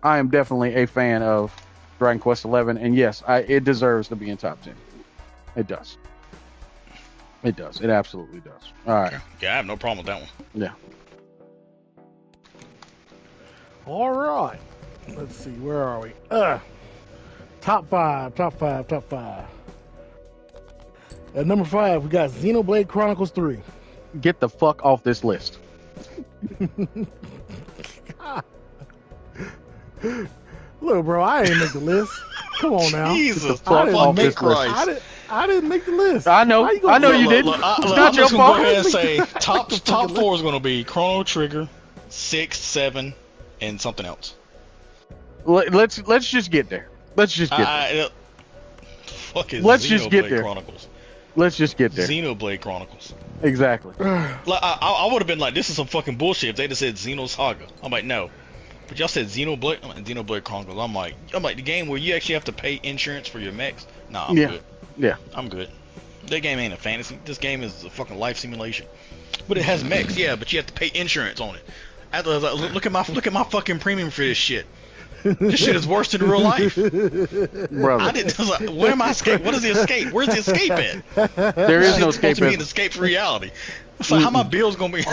am definitely a fan of Dragon Quest 11, and yes, it deserves to be in top 10. It does. It does. It absolutely does. All right. Yeah, I have no problem with that one. Yeah. All right. Let's see. Where are we? Top five. At number 5, we got Xenoblade Chronicles 3. Get the fuck off this list. Look, bro, I ain't make the list. Come on now. Jesus, Christ. I didn't make the list. I know you didn't. Look, it's not your I'm just fault. gonna go ahead and say top 4 is gonna be Chrono Trigger, 6, 7, and something else. Let's just get there. Let's just get there. Fuck is Let's Xenoblade just get there. Chronicles. Let's just get there. Xenoblade Chronicles. Exactly. Like, I would have been like, this is some fucking bullshit if they just said Xenosaga. I'm like, no. But y'all said Xenoblade. I'm like, Xenoblade Chronicles. I'm like the game where you actually have to pay insurance for your mechs. Nah, I'm good. Yeah. I'm good. That game ain't a fantasy. This game is a fucking life simulation. But it has mechs, yeah. But you have to pay insurance on it. I was like, look at my fucking premium for this shit. This shit is worse than real life. Brother. I was like, where am I escape? What is the escape? Where's the escape at? There is no escape. Supposed to be an escape from reality. It's like, how my bills gonna be?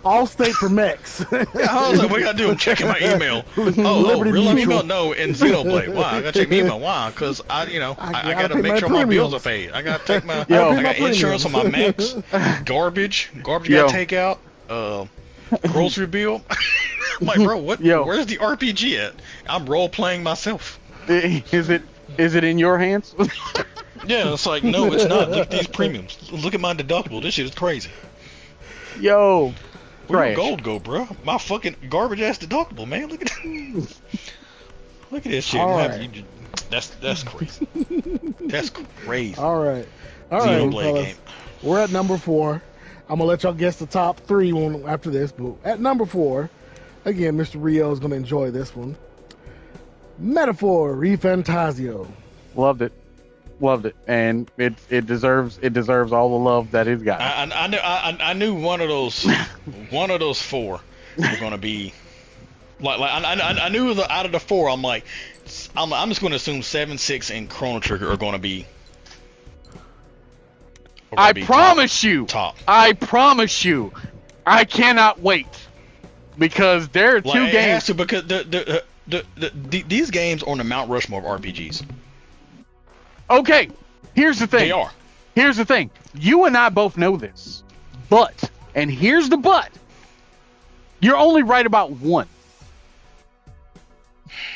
All state for mechs. Yeah, I was like, what I gotta do? I'm checking my email. Oh, real email? No, in Xenoblade. Why? I gotta check my email. Why? Because I gotta make sure my bills are paid. I gotta take my, I got insurance on my mechs. Garbage gotta take out. Grocery bill. I'm like, bro, what? Where's the RPG at? I'm role playing myself. Is it in your hands? Yeah, it's like, no, it's not. Look at these premiums. Look at my deductible. This shit is crazy. Yo, where your gold go, bro? My fucking garbage ass deductible, man. Look at this shit. Right. That's crazy. That's crazy. All right, Xenoblade game. We're at number 4. I'm gonna let y'all guess the top 3 after this. But at number 4, again, Mr. Rio is gonna enjoy this one. Metaphor ReFantazio. Loved it, and it deserves all the love that it's got. I knew one of those 4 were gonna be like I knew out of the 4. I'm like, I'm just gonna assume 7, 6, and Chrono Trigger are gonna be. I promise you. Top. I promise you. I cannot wait because there are 2 games. It has to, because these games are on the Mount Rushmore of RPGs. Okay, here's the thing. They are. Here's the thing. You and I both know this. But, and here's the but, you're only right about 1.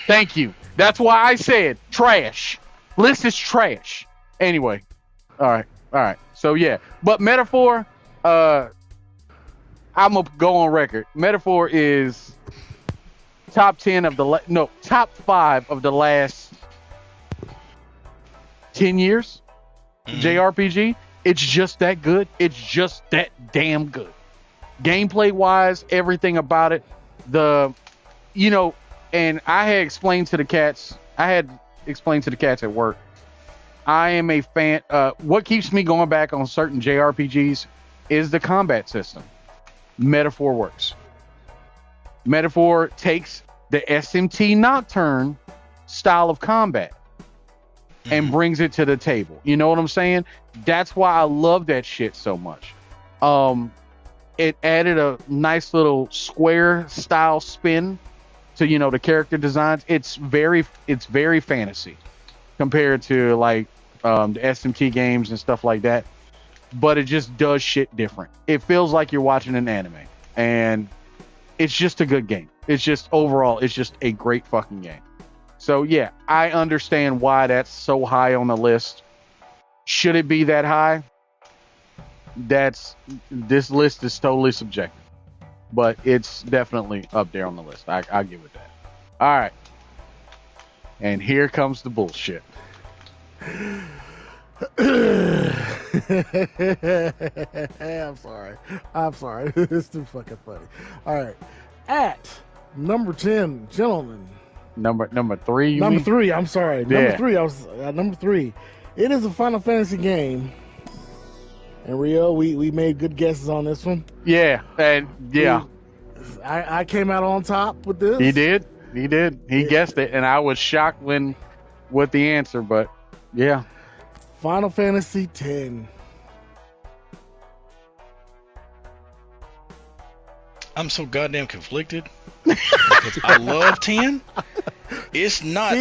Thank you. That's why I said trash. List is trash. Anyway. All right. So, yeah. But Metaphor, I'm going to go on record. Metaphor is top 5 of the last 10 years. JRPG. It's just that good. It's just that damn good. Gameplay wise, everything about it. And I had explained to the cats at work. I am a fan. What keeps me going back on certain JRPGs is the combat system. Metaphor works. Metaphor takes the SMT Nocturne style of combat and brings it to the table. You know what I'm saying? That's why I love that shit so much. It added a nice little Square style spin to, the character designs. It's very fantasy compared to like the SMT games and stuff like that. But it just does shit different. It feels like you're watching an anime, and it's just a good game. It's just overall, it's just a great fucking game. So yeah, I understand why that's so high on the list. Should it be that high? This list is totally subjective, but it's definitely up there on the list. I'll give it that. All right, and here comes the bullshit. I'm sorry. I'm sorry. It's too fucking funny. All right. At number 10, gentlemen. Number 3. You Number mean? 3. I'm sorry. Yeah. Number 3. I was number 3. It is a Final Fantasy game. And Rio, we made good guesses on this one. Yeah, and yeah, I came out on top with this. he did. He guessed it, and I was shocked with the answer, but yeah. Final Fantasy X. I'm so goddamn conflicted because I love 10. It's not.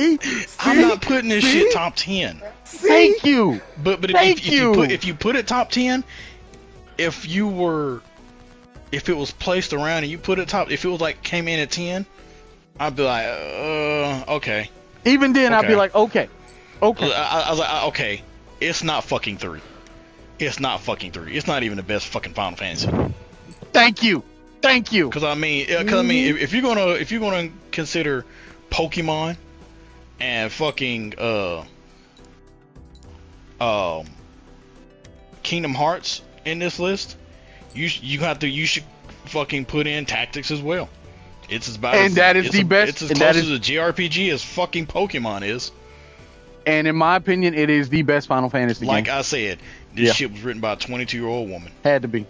I'm not putting this shit top 10. Thank you. But if you put it top 10, if it was placed around and you put it top, if it was like came in at 10, I'd be like, okay. Even then, I'd be like, okay. I was like, okay, it's not fucking 3. It's not fucking 3. It's not even the best fucking Final Fantasy. Thank you. Because I mean, if you're gonna consider Pokemon and fucking Kingdom Hearts in this list, you should fucking put in Tactics as well. It's about and that is the best. It's as close as a JRPG as fucking Pokemon is. And in my opinion, it is the best Final Fantasy game. Like I said, this shit was written by a 22-year-old woman. Had to be,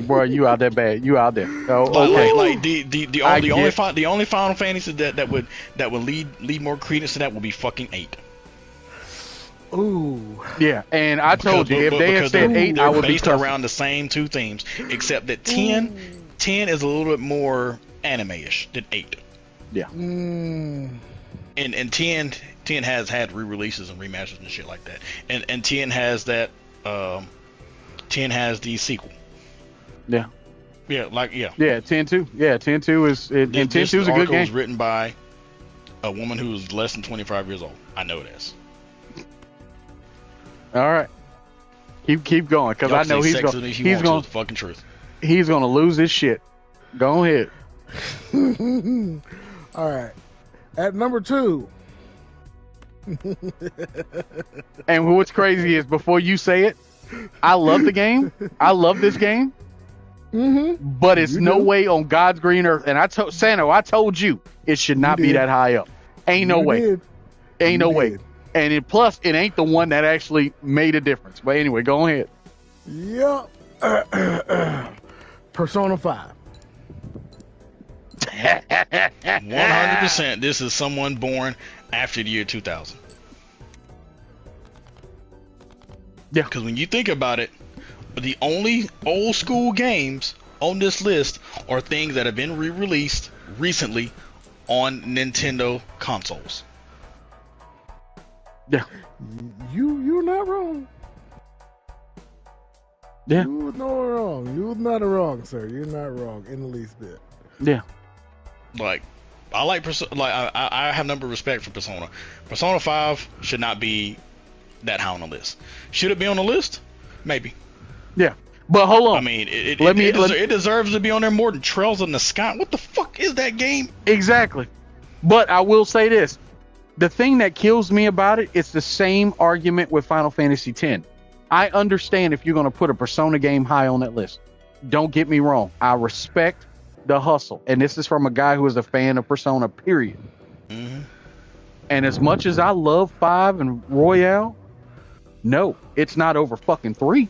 bro. You out there bad. You out there. Oh, okay. Like the only Final Fantasy that would lead more credence to that would be fucking 8. Ooh. Yeah, and I told you if they had said 8, I would be based around the same two themes, except that 10 is a little bit more anime-ish than 8. Yeah. Mm. And 10 has had re-releases and remasters and shit like that. And 10 has that 10 has the sequel. Yeah. Yeah, like yeah. Yeah, 10-2. Yeah, 10-2 is and 10-2 is a good game. Was written by a woman who was less than 25 years old. I know this. All right. Keep going, because I know he's going fucking truth. He's going to lose his shit. Go ahead. All right. At number 2. And what's crazy is before you say it, I love the game. I love this game. Mm-hmm. But it's no way on God's green earth. And I told you it should not be that high up. Ain't no way. Ain't no way. And plus, it ain't the one that actually made a difference. But anyway, go ahead. Yep. Persona 5. 100%. This is someone born after the year 2000. Yeah. Because when you think about it, the only old school games on this list are things that have been re-released recently on Nintendo consoles. Yeah. You're not wrong. Yeah. You're not wrong. You're not wrong, sir. You're not wrong in the least bit. Yeah. Like, I like I have number of respect for Persona. Persona 5 should not be that high on the list. Should it be on the list? Maybe. Yeah. But hold on. I mean, it deserves to be on there more than Trails in the Sky. What the fuck is that game? Exactly. But I will say this. The thing that kills me about it, it's the same argument with Final Fantasy X. I understand if you're going to put a Persona game high on that list. Don't get me wrong. I respect the hustle. And this is from a guy who is a fan of Persona, period. Mm-hmm. And as much as I love 5 and Royale, no, it's not over fucking 3.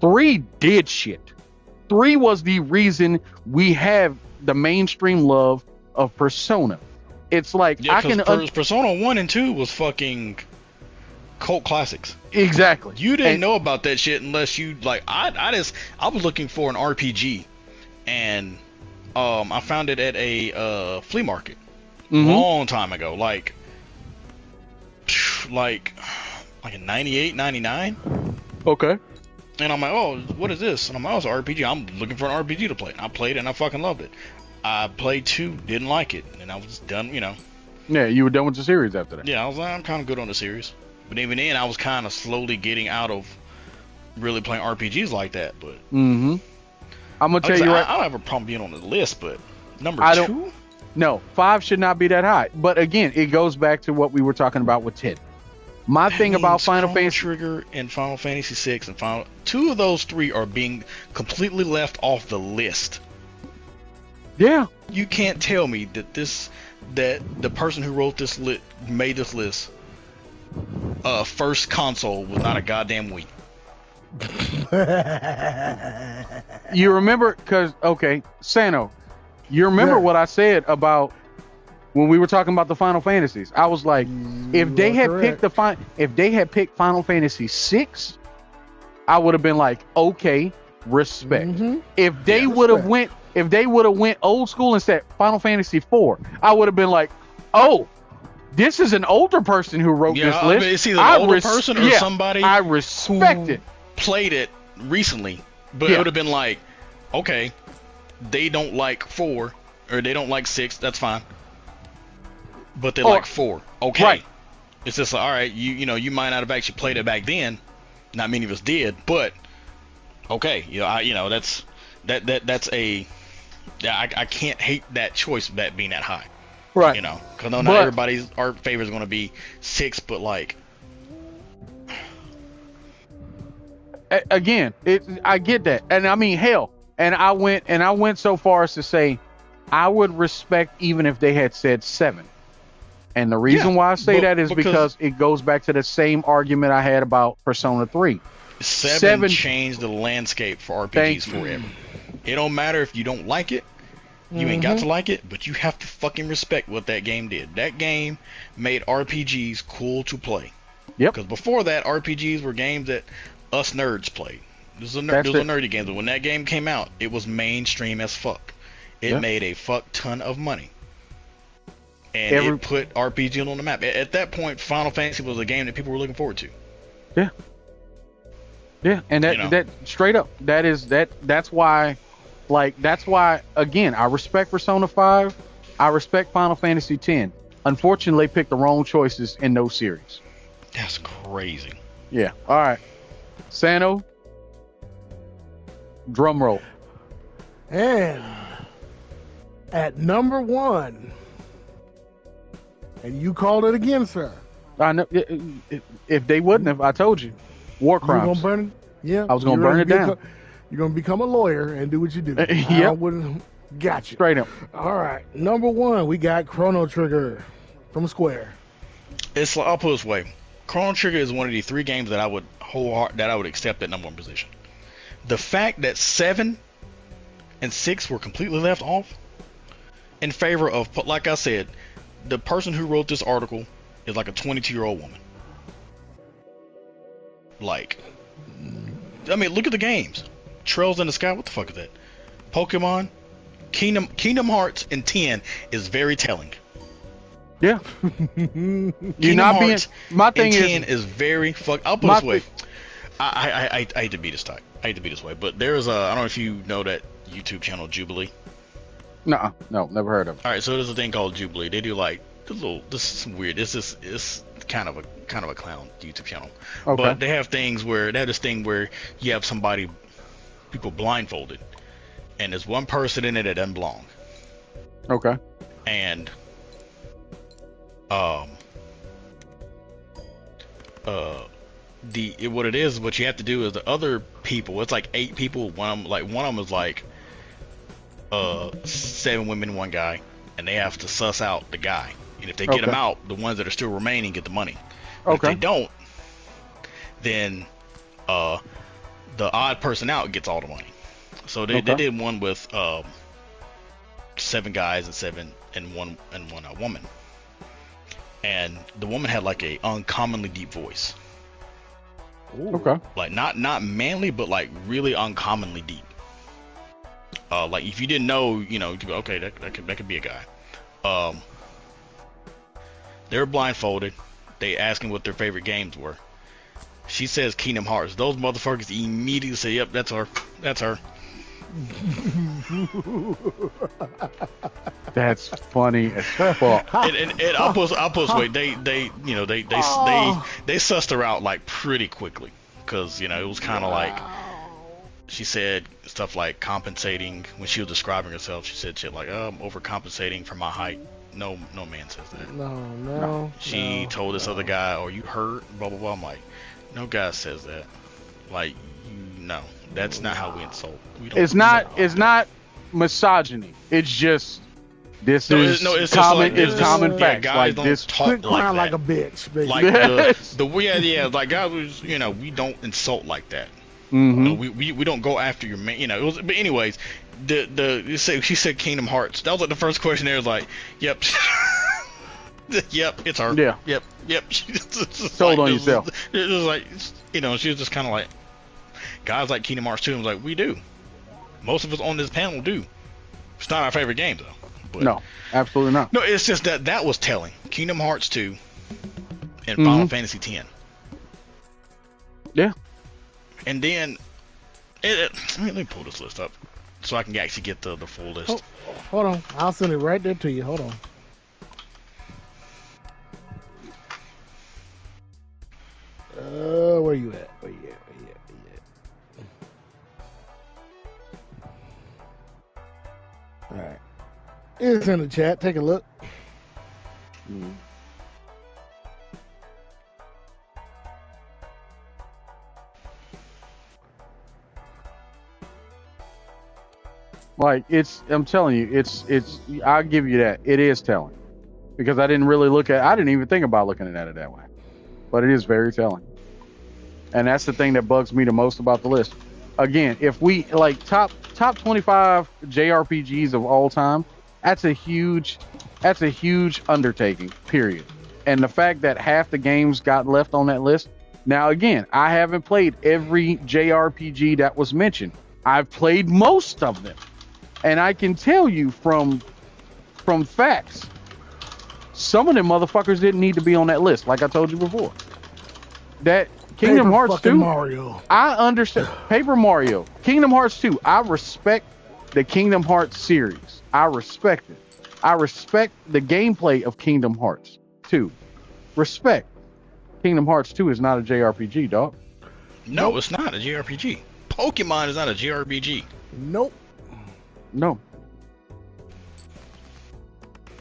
3 did shit. 3 was the reason we have the mainstream love of Persona. It's like Persona 1 and 2 was fucking cult classics. Exactly. You didn't know about that shit unless you like. I was looking for an RPG, and I found it at a flea market long time ago, like in 98, 99. Okay. And I'm like, oh, what is this? And I'm like, oh, it's an RPG. I'm looking for an RPG to play. And I played it and I fucking loved it. I played 2, didn't like it, and I was done, you know. Yeah, you were done with the series after that. Yeah, I was like, I'm kind of good on the series. But even then, I was kind of slowly getting out of really playing RPGs like that. But I'm gonna tell you right. I don't have a problem being on the list, but number 2? No, 5 should not be that high. But again, it goes back to what we were talking about with 10. My That thing about means Final Chrono Fantasy, Trigger and Final Fantasy 6 and Final, two of those three are being completely left off the list. yeah, You can't tell me that the person who wrote this made this list first console was not a goddamn Wii. you remember? Because okay, Sano, you remember Yeah. what I said about when we were talking about the Final Fantasies? I was like, if they had picked if they had picked Final Fantasy 6, I would have been like, okay, respect. Mhm. If they Yeah, would have went old school and said Final Fantasy 4, I would have been like, oh, this is an older person who wrote this I list. mean, it's either an older person or somebody I respect who it. played it recently, but it would have been like, okay, they don't like 4 or they don't like 6. That's fine, but they like 4. Okay, right. It's just like, all right, you know, you might not have actually played it back then. Not many of us did, but okay, that's a. I can't hate that choice of that being that high. Right. You know, because not everybody's art favor is going to be 6, but like, again, I get that, and I mean, hell, and I went so far as to say, I would respect even if they had said 7. And the reason why I say that is because it goes back to the same argument I had about Persona 3. 7 changed the landscape for RPGs forever. It don't matter if you don't like it. You ain't got to like it, but you have to fucking respect what that game did. That game made RPGs cool to play. Yep. Because before that, RPGs were games that us nerds played. Those were nerdy games. But when that game came out, it was mainstream as fuck. It made a fuck ton of money. And it put RPG on the map. At that point, Final Fantasy was a game that people were looking forward to. Yeah. Yeah, and that straight up, that's why, again, I respect Persona 5, I respect Final Fantasy 10. Unfortunately, they picked the wrong choices in those series. That's crazy. Yeah. All right, Sano, drum roll. And at number 1, and you called it again, sir. I know. If they wouldn't have, I told you. War crimes. You gonna burn it? Yeah. I was gonna burn it down. You're gonna become a lawyer and do what you do. Yeah. Got you. Straight up. All right. Number 1, we got Chrono Trigger from Square. I'll put it this way: Chrono Trigger is one of the 3 games that I would accept at number 1 position. The fact that 7 and 6 were completely left off in favor of, like I said, the person who wrote this article is like a 22-year-old woman. Like, I mean, look at the games. Trails in the Sky, what the fuck is that? Pokemon, Kingdom Hearts, and 10 is very telling. Yeah. You're not being. My thing is 10 is very fuck. I'll put it this way. I hate to be this type. I hate to be this way, but there's I don't know if you know that YouTube channel Jubilee. No, never heard of it. All right, so there's a thing called Jubilee. They do like this is weird. It's kind of a clown YouTube channel. Okay. But they have things where they have this thing where you have people blindfolded, and there's one person in it that doesn't belong. Okay. And what it is, what you have to do is the other people. It's like 8 people. One of them is like 7 women, 1 guy, and they have to suss out the guy. And if they get him out, the ones that are still remaining get the money. But if they don't, then the odd person out gets all the money. So they did one with 7 guys and one woman. And the woman had like a uncommonly deep voice. Ooh. Okay. Like not manly, but like really uncommonly deep. Like if you didn't know, you could be, okay, that could be a guy. They were blindfolded. They asking what their favorite games were. She says Kingdom Hearts. Those motherfuckers immediately say, "Yep, that's her. That's her." That's funny as fuck. And I'll post wait. They sussed her out like pretty quickly, because it was kind of like she said stuff like compensating when she was describing herself. She said shit like, "I'm overcompensating for my height." no man says that. No. She no, told this no. other guy, "Oh, you hurt?" Blah blah blah. I'm like, no guy says that. Like, no, that's not how we insult. We don't. It's not misogyny. It's just this is it's common. just like, It's common yeah, facts. guys Like don't this. talk Quit like crying that. like a bitch, baby. Like like guys was, we don't insult like that. We don't go after your man. But anyways, she said Kingdom Hearts. That was like the first question. There was like, yep. Yep, it's her. Yeah. Yep. Sold on yourself. It was like, she was just kind of like, guys like Kingdom Hearts 2. I was like, we do. Most of us on this panel do. It's not our favorite game though. But, no, absolutely not. No, it's just that was telling. Kingdom Hearts 2 and Final Fantasy 10. Yeah. And then, let me pull this list up so I can actually get the full list. Oh, hold on, I'll send it right there to you. Hold on. Where you at? All right, it's in the chat. Take a look. Like I'm telling you, I'll give you that. It is telling because I didn't even think about looking at it that way, but it is very telling. And that's the thing that bugs me the most about the list. Again, if we like top 25 JRPGs of all time, that's a huge undertaking, period. And the fact that half the games got left on that list. Now, again, I haven't played every JRPG that was mentioned. I've played most of them. And I can tell you from facts, some of them motherfuckers didn't need to be on that list, like I told you before. That Kingdom Hearts 2, Mario. I understand. Paper Mario, Kingdom Hearts 2, I respect the Kingdom Hearts series. I respect it. I respect the gameplay of Kingdom Hearts 2. Respect. Kingdom Hearts 2 is not a JRPG, dog. No, it's not a JRPG. Pokemon is not a JRPG. Nope. No.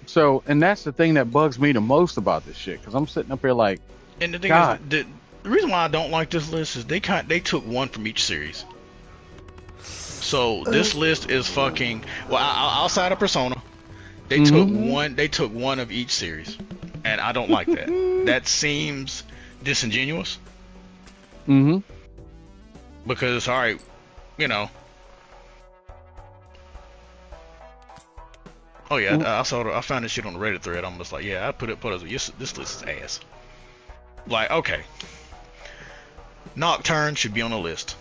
So, and that's the thing that bugs me the most about this shit, because I'm sitting up here like, and the thing God. is, the reason why I don't like this list is they took one from each series. So this list is fucking outside of Persona, they took one of each series, and I don't like that. That seems disingenuous. Because all right, Oh yeah, I found this shit on the Reddit thread. I'm just like, yeah, I put it as this list is ass. Like, okay, Nocturne should be on the list.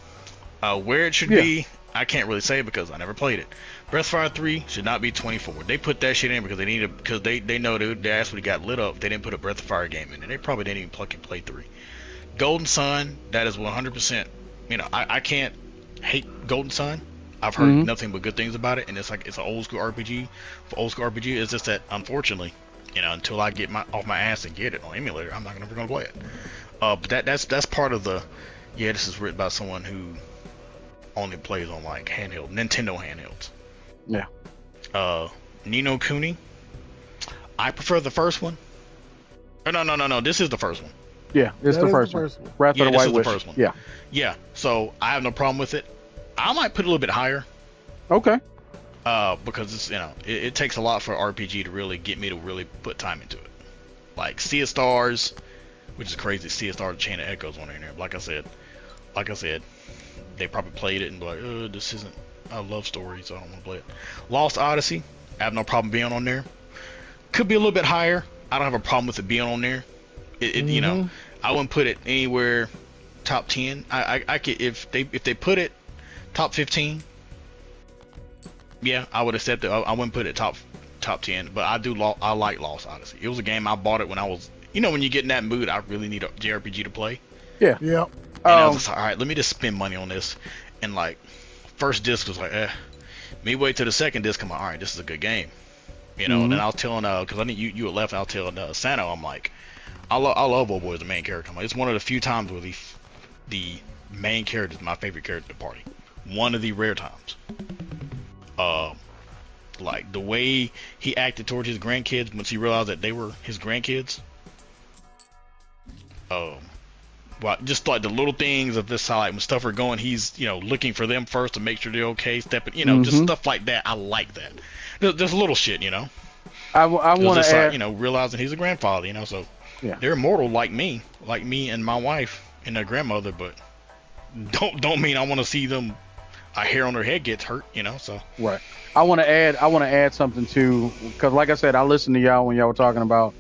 Where it should be, I can't really say because I never played it. Breath of Fire 3 should not be 24. They put that shit in because they know their ass would have got lit up if they didn't put a Breath of Fire game in it. They probably didn't even fucking play 3. Golden Sun, that is 100%. I can't hate Golden Sun. I've heard nothing but good things about it, and it's an old school RPG. For old school RPG, it's just that unfortunately, until I get off my ass and get it on emulator, I'm not never gonna play it. But that's part of the. Yeah, this is written by someone who only plays on like Nintendo handhelds. Yeah. Ni no Kuni. I prefer the first one. Oh, no. This is the first one. Yeah, it's the first one. Wrath of the White Witch. The first one. Yeah. Yeah. So I have no problem with it. I might put it a little bit higher. Okay. Because it's it takes a lot for RPG to really get me to really put time into it. Like Sea of Stars, which is crazy. Sea of Stars, Chain of Echoes on there. Like I said, they probably played it and be like, this isn't a love story, so I don't want to play it. Lost Odyssey, I have no problem being on there. Could be a little bit higher. I don't have a problem with it being on there. I wouldn't put it anywhere top 10. I could if they put it top 15. Yeah, I would accept it. I wouldn't put it top 10, but I like Lost Odyssey. It was a game I bought it when I was, when you get in that mood, I really need a JRPG to play. Yeah. Yep. And I was just like, all right, let me just spend money on this. And like, first disc was like, me wait till the second disc come out. All right, this is a good game. And then I'll tell because I think you had left. I'll tell Sano, I'm like, I love Old Boy as the main character. I'm like, it's one of the few times where the main character is my favorite character in the party. One of the rare times. Like the way he acted towards his grandkids once he realized that they were his grandkids. Well, just like the little things of this, how like when stuff are going, he's looking for them first to make sure they're okay, stepping, just stuff like that. I like that. There's little shit, I want to add, realizing he's a grandfather, so yeah, they're immortal like me and my wife and their grandmother, but don't mean I want to see them a hair on their head gets hurt, so right. I want to add something too, because like I said, I listened to y'all when y'all were talking about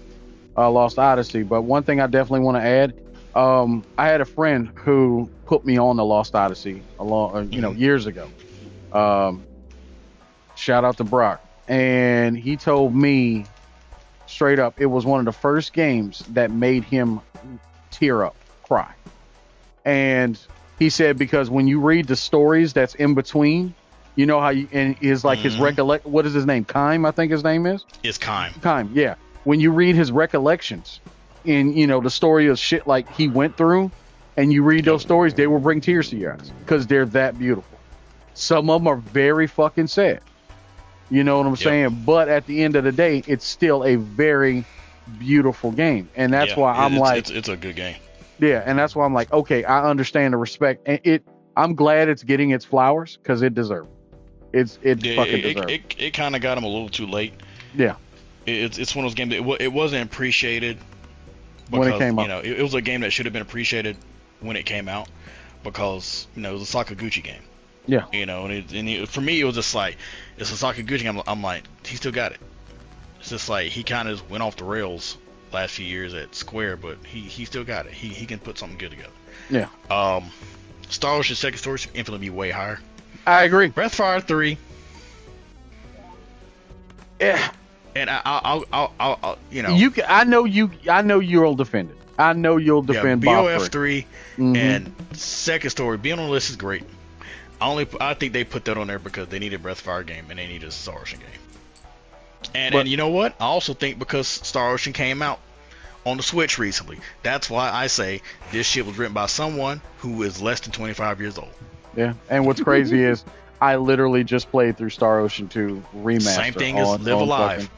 Lost Odyssey, but one thing I definitely want to add, I had a friend who put me on the Lost Odyssey years ago. Shout out to Brock. And he told me straight up, it was one of the first games that made him tear up, cry. And he said, because when you read the stories that's in between, you know how his recollect, what is his name? Kime, I think his name is? It's Kime. Kime, yeah. When you read his recollections in, the story of shit like he went through, and you read those stories, they will bring tears to your eyes because they're that beautiful. Some of them are very fucking sad. You know what I'm saying? But at the end of the day, it's still a very beautiful game. And that's why it's a good game. Yeah, and that's why I'm like, okay, I understand the respect. And I'm glad it's getting its flowers because it deserves it. It kind of got him a little too late. Yeah. It's one of those games that it wasn't appreciated because, when it came out. It was a game that should have been appreciated when it came out because, it was a Sakaguchi game. Yeah. For me, it was just like, it's a Sakaguchi game. I'm like, he still got it. It's just like, he kind of went off the rails last few years at Square, but he still got it. He can put something good together. Yeah. Star Ocean Second Story should infinitely be way higher. I agree. Breathfire 3. Yeah. And I'll I know you'll defend it. I know you'll defend BOF 3 and Second Story. Being on the list is great. I think they put that on there because they needed a Breathfire game and they needed a Star Ocean game. And you know what? I also think because Star Ocean came out on the Switch recently, that's why I say this shit was written by someone who is less than 25 years old. Yeah, and what's crazy is I literally just played through Star Ocean 2 remaster. Same thing as Live Alive.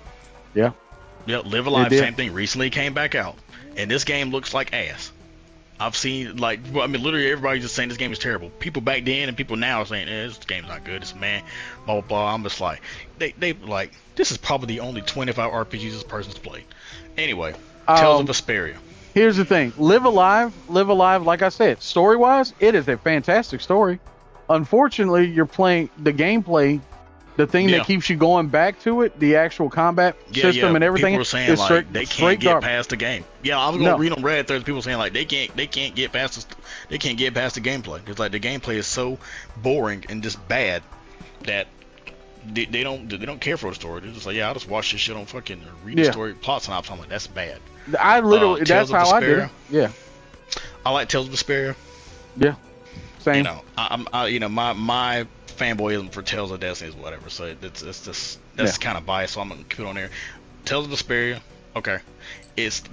Yeah. Yep, Live Alive, same thing. Recently came back out, and this game looks like ass. I've seen literally everybody just saying this game is terrible. People back then and people now are saying, this game's not good. It's blah blah blah. I'm just like, they like, this is probably the only 25 RPGs this person's played. Anyway, Tales of Vesperia. Here's the thing: Live Alive. Like I said, story wise, it is a fantastic story. Unfortunately, you're playing the gameplay. The thing that keeps you going back to it, the actual combat system and everything, people were saying is like they can't get past the game. Yeah, I was gonna read on Reddit. There's people saying like they can't get past the gameplay. It's like the gameplay is so boring and just bad that they don't care for the story. They're just like, I'll just watch this shit on fucking read the story plot synopsis. I'm like, that's bad. I literally that's how I did it. Yeah, I like Tales of Vesperia. Yeah, same. My fanboyism for Tales of Destiny is whatever, so that's kind of biased, so I'm gonna put it on there. Tales of Vesperia, okay.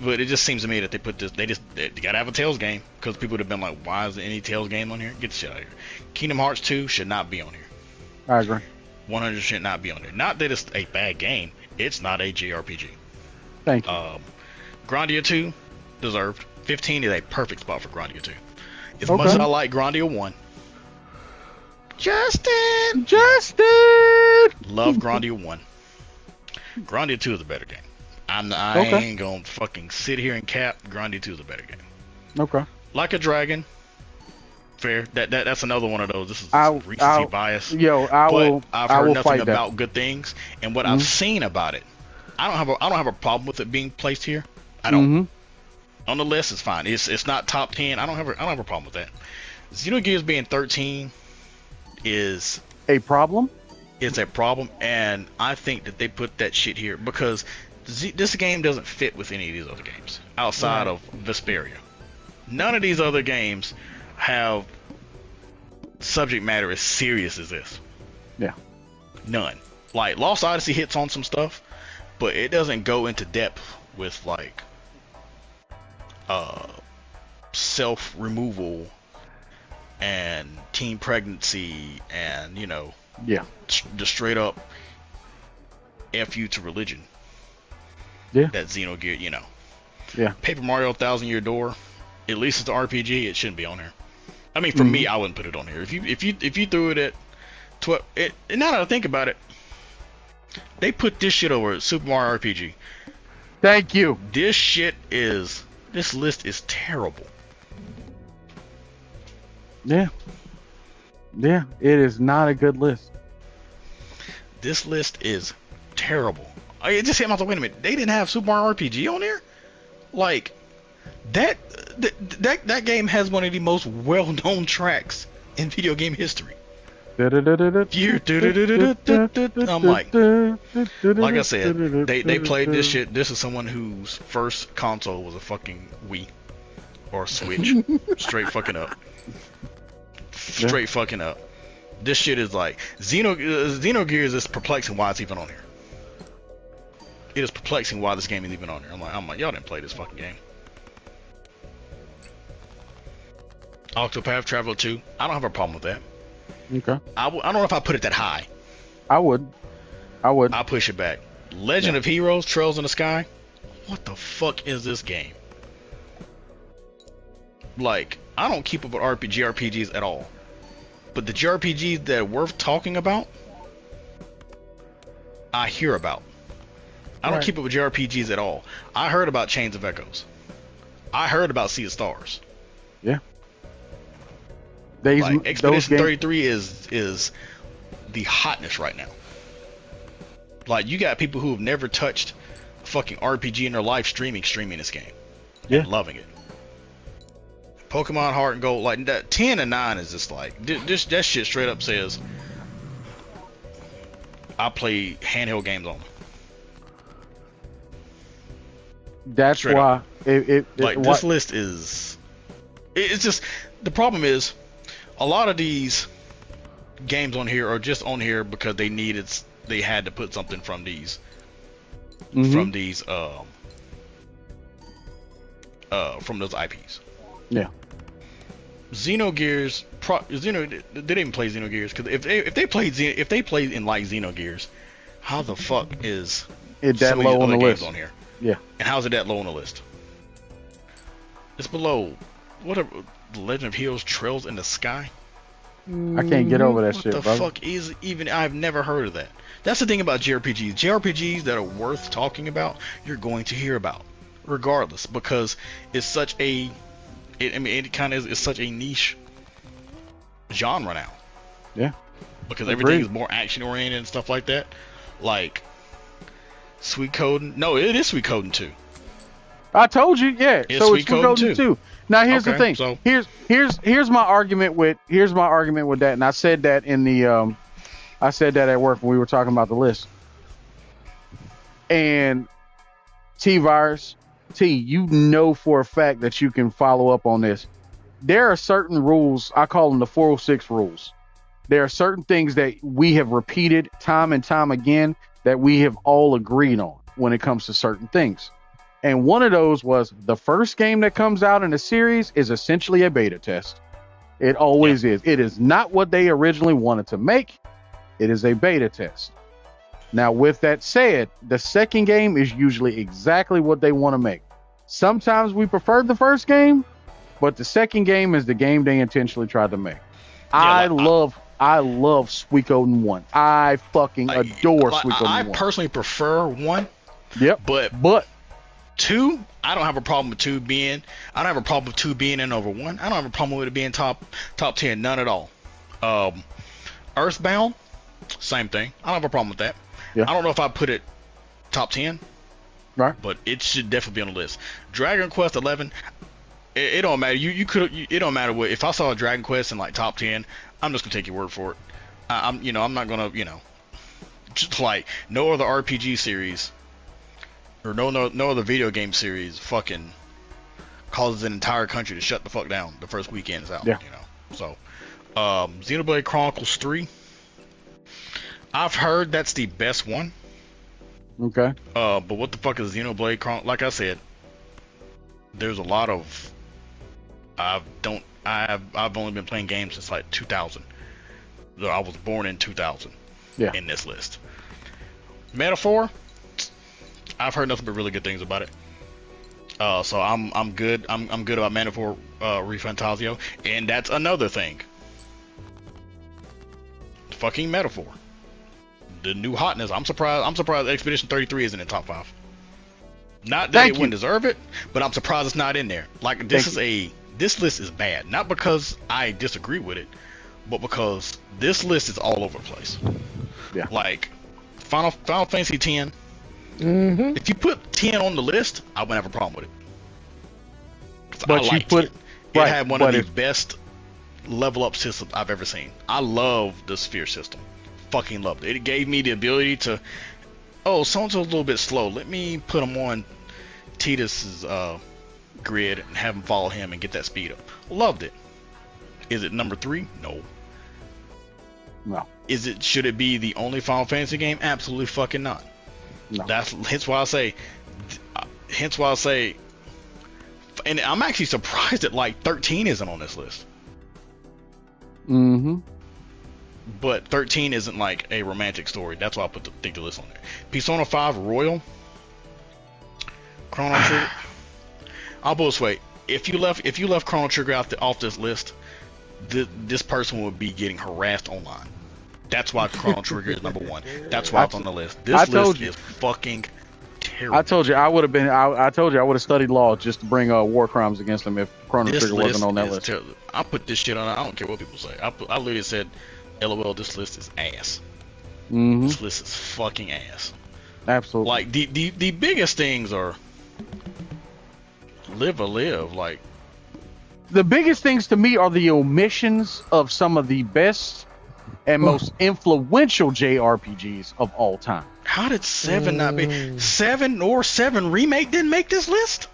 But it just seems to me that they put this, they gotta have a Tales game, because people would have been like, why is there any Tales game on here? Get the shit out of here. Kingdom Hearts 2 should not be on here. I agree. 100 should not be on there. Not that it's a bad game, it's not a JRPG. Thank you. Grandia 2, deserved. 15 is a perfect spot for Grandia 2. As much as I like Grandia 1, Justin! Love Grandia 1. Grandia 2 is a better game. I ain't gonna fucking sit here and cap. Grandia 2 is a better game. Okay. Like a Dragon. Fair. That's another one of those. This is recency bias. I've heard nothing about good things, and what I've seen about it, I don't have a problem with it being placed here. I don't. On the list, it's fine. It's not top 10. I don't have a problem with that. Xenogears being 13 is a problem. It's a problem, and I think that they put that shit here because this game doesn't fit with any of these other games outside of Vesperia. None of these other games have subject matter as serious as this. Yeah. None. Like Lost Odyssey hits on some stuff, but it doesn't go into depth with like self removal and teen pregnancy and the straight up FU to religion. Yeah. That Xenogears, you know. Yeah. Paper Mario Thousand Year Door, at least it's the RPG, it shouldn't be on there. I mean, for me, I wouldn't put it on here. If you threw it at 12, and now that I think about it, they put this shit over Super Mario RPG. Thank you. This list is terrible. Yeah. Yeah, it is not a good list. This list is terrible. I just hit myself. Wait a minute, they didn't have Super Mario RPG on there? Like that game has one of the most well-known tracks in video game history. I'm like I said, they played this shit. This is someone whose first console was a fucking Wii or a Switch. Straight fucking up. Straight fucking up. This shit is like Xenogears is perplexing why it's even on here. It is perplexing why this game is even on here. I'm like, y'all didn't play this fucking game. Octopath Traveler 2, I don't have a problem with that. Okay. I don't know if I put it that high. I would. I'll push it back. Legend of Heroes, Trails in the Sky. What the fuck is this game? Like, I don't keep up with JRPGs at all. But the JRPGs that are worth talking about, I hear about. I don't keep up with JRPGs at all. I heard about Chains of Echoes. I heard about Sea of Stars. Yeah. Like, Expedition 33 is the hotness right now. Like, you got people who have never touched a fucking RPG in their life streaming this game. Yeah. And loving it. Pokemon Heart and Gold, like that 10 and 9 is just like that shit straight up says I play handheld games on them. That's straight why this list is it's just the problem is a lot of these games on here are just on here because they had to put something from these from those IPs. Yeah. Xenogears, they didn't even play Xenogears because if they played in like Xenogears, how the fuck is it that low on the list on here? Yeah. And how's it that low on the list? It's below whatever Legend of Heroes Trails in the Sky. I can't get over that what shit, the brother. fuck is even? I've never heard of that. That's the thing about JRPGs. JRPGs that are worth talking about, you're going to hear about, regardless, because it's such a it kind of is such a niche genre now. Yeah. Because everything is more action oriented and stuff like that. Like Suikoden. No, it is Suikoden 2. I told you, yeah. It's so it's Suikoden 2. Now here's the thing. So Here's my argument with that, and I said that in the I said that at work when we were talking about the list. And TeaVirus, you know for a fact that you can follow up on this. There are certain rules, I call them the 406 rules. There are certain things that we have repeated time and time again that we have all agreed on when it comes to certain things. And one of those was the first game that comes out in a series is essentially a beta test. It always is. It is not what they originally wanted to make. It is a beta test. Now, with that said, the second game is usually exactly what they want to make. Sometimes we prefer the first game, but the second game is the game they intentionally tried to make. I love Suikoden 1. I fucking adore Suikoden 1. I personally prefer 1. Yep. But 2, I don't have a problem with 2 being. I don't have a problem with 2 being in over 1. I don't have a problem with it being top 10. None at all. Earthbound, same thing. I don't have a problem with that. Yeah. I don't know if I put it top 10. Right. But it should definitely be on the list. Dragon Quest 11. It don't matter. You could. It don't matter what. If I saw a Dragon Quest in like top 10, I'm just gonna take your word for it. I'm not gonna, just like no other RPG series or no other video game series fucking causes an entire country to shut the fuck down the first weekend it's out. Yeah. So, Xenoblade Chronicles 3. I've heard that's the best one. Okay. But what the fuck is Xenoblade Chronicles? Like I said, there's a lot of I've only been playing games since like 2000. I was born in 2000. Yeah. In this list, Metaphor, I've heard nothing but really good things about it. So I'm good. I'm good about Metaphor Refantasio, and that's another thing. Fucking Metaphor, the new hotness. I'm surprised. Expedition 33 isn't in top 5. Not that it wouldn't deserve it, but I'm surprised it's not in there. Like this list is bad, not because I disagree with it, but because this list is all over the place. Yeah. Like Final Fantasy X. Mm-hmm. If you put 10 on the list, I wouldn't have a problem with it. But you put it had one of the best level up systems I've ever seen. I love the sphere system. Fucking loved it. It gave me the ability to, so-and-so's a little bit slow. Let me put him on Tidus's grid and have him follow him and get that speed up. Loved it. Is it number 3? No. Should it be the only Final Fantasy game? Absolutely fucking not. No. Hence why I say, and I'm actually surprised that like 13 isn't on this list. Mm-hmm. But 13 isn't like a romantic story. That's why I put the list on there. Persona 5 Royal, Chrono Trigger. I'll put this way: if you left Chrono Trigger off this list, this person would be getting harassed online. That's why Chrono Trigger is number 1. That's why it's on the list. This list is fucking terrible. I told you I would have been. I told you I would have studied law just to bring war crimes against them if Chrono Trigger wasn't on that list. I put this shit on. I don't care what people say. I literally said, "LOL, this list is ass." Mm-hmm. This list is fucking ass. Absolutely. Like the biggest things are live. Like the biggest things to me are the omissions of some of the best and most influential JRPGs of all time. How did 7 not be 7 or 7 Remake didn't make this list?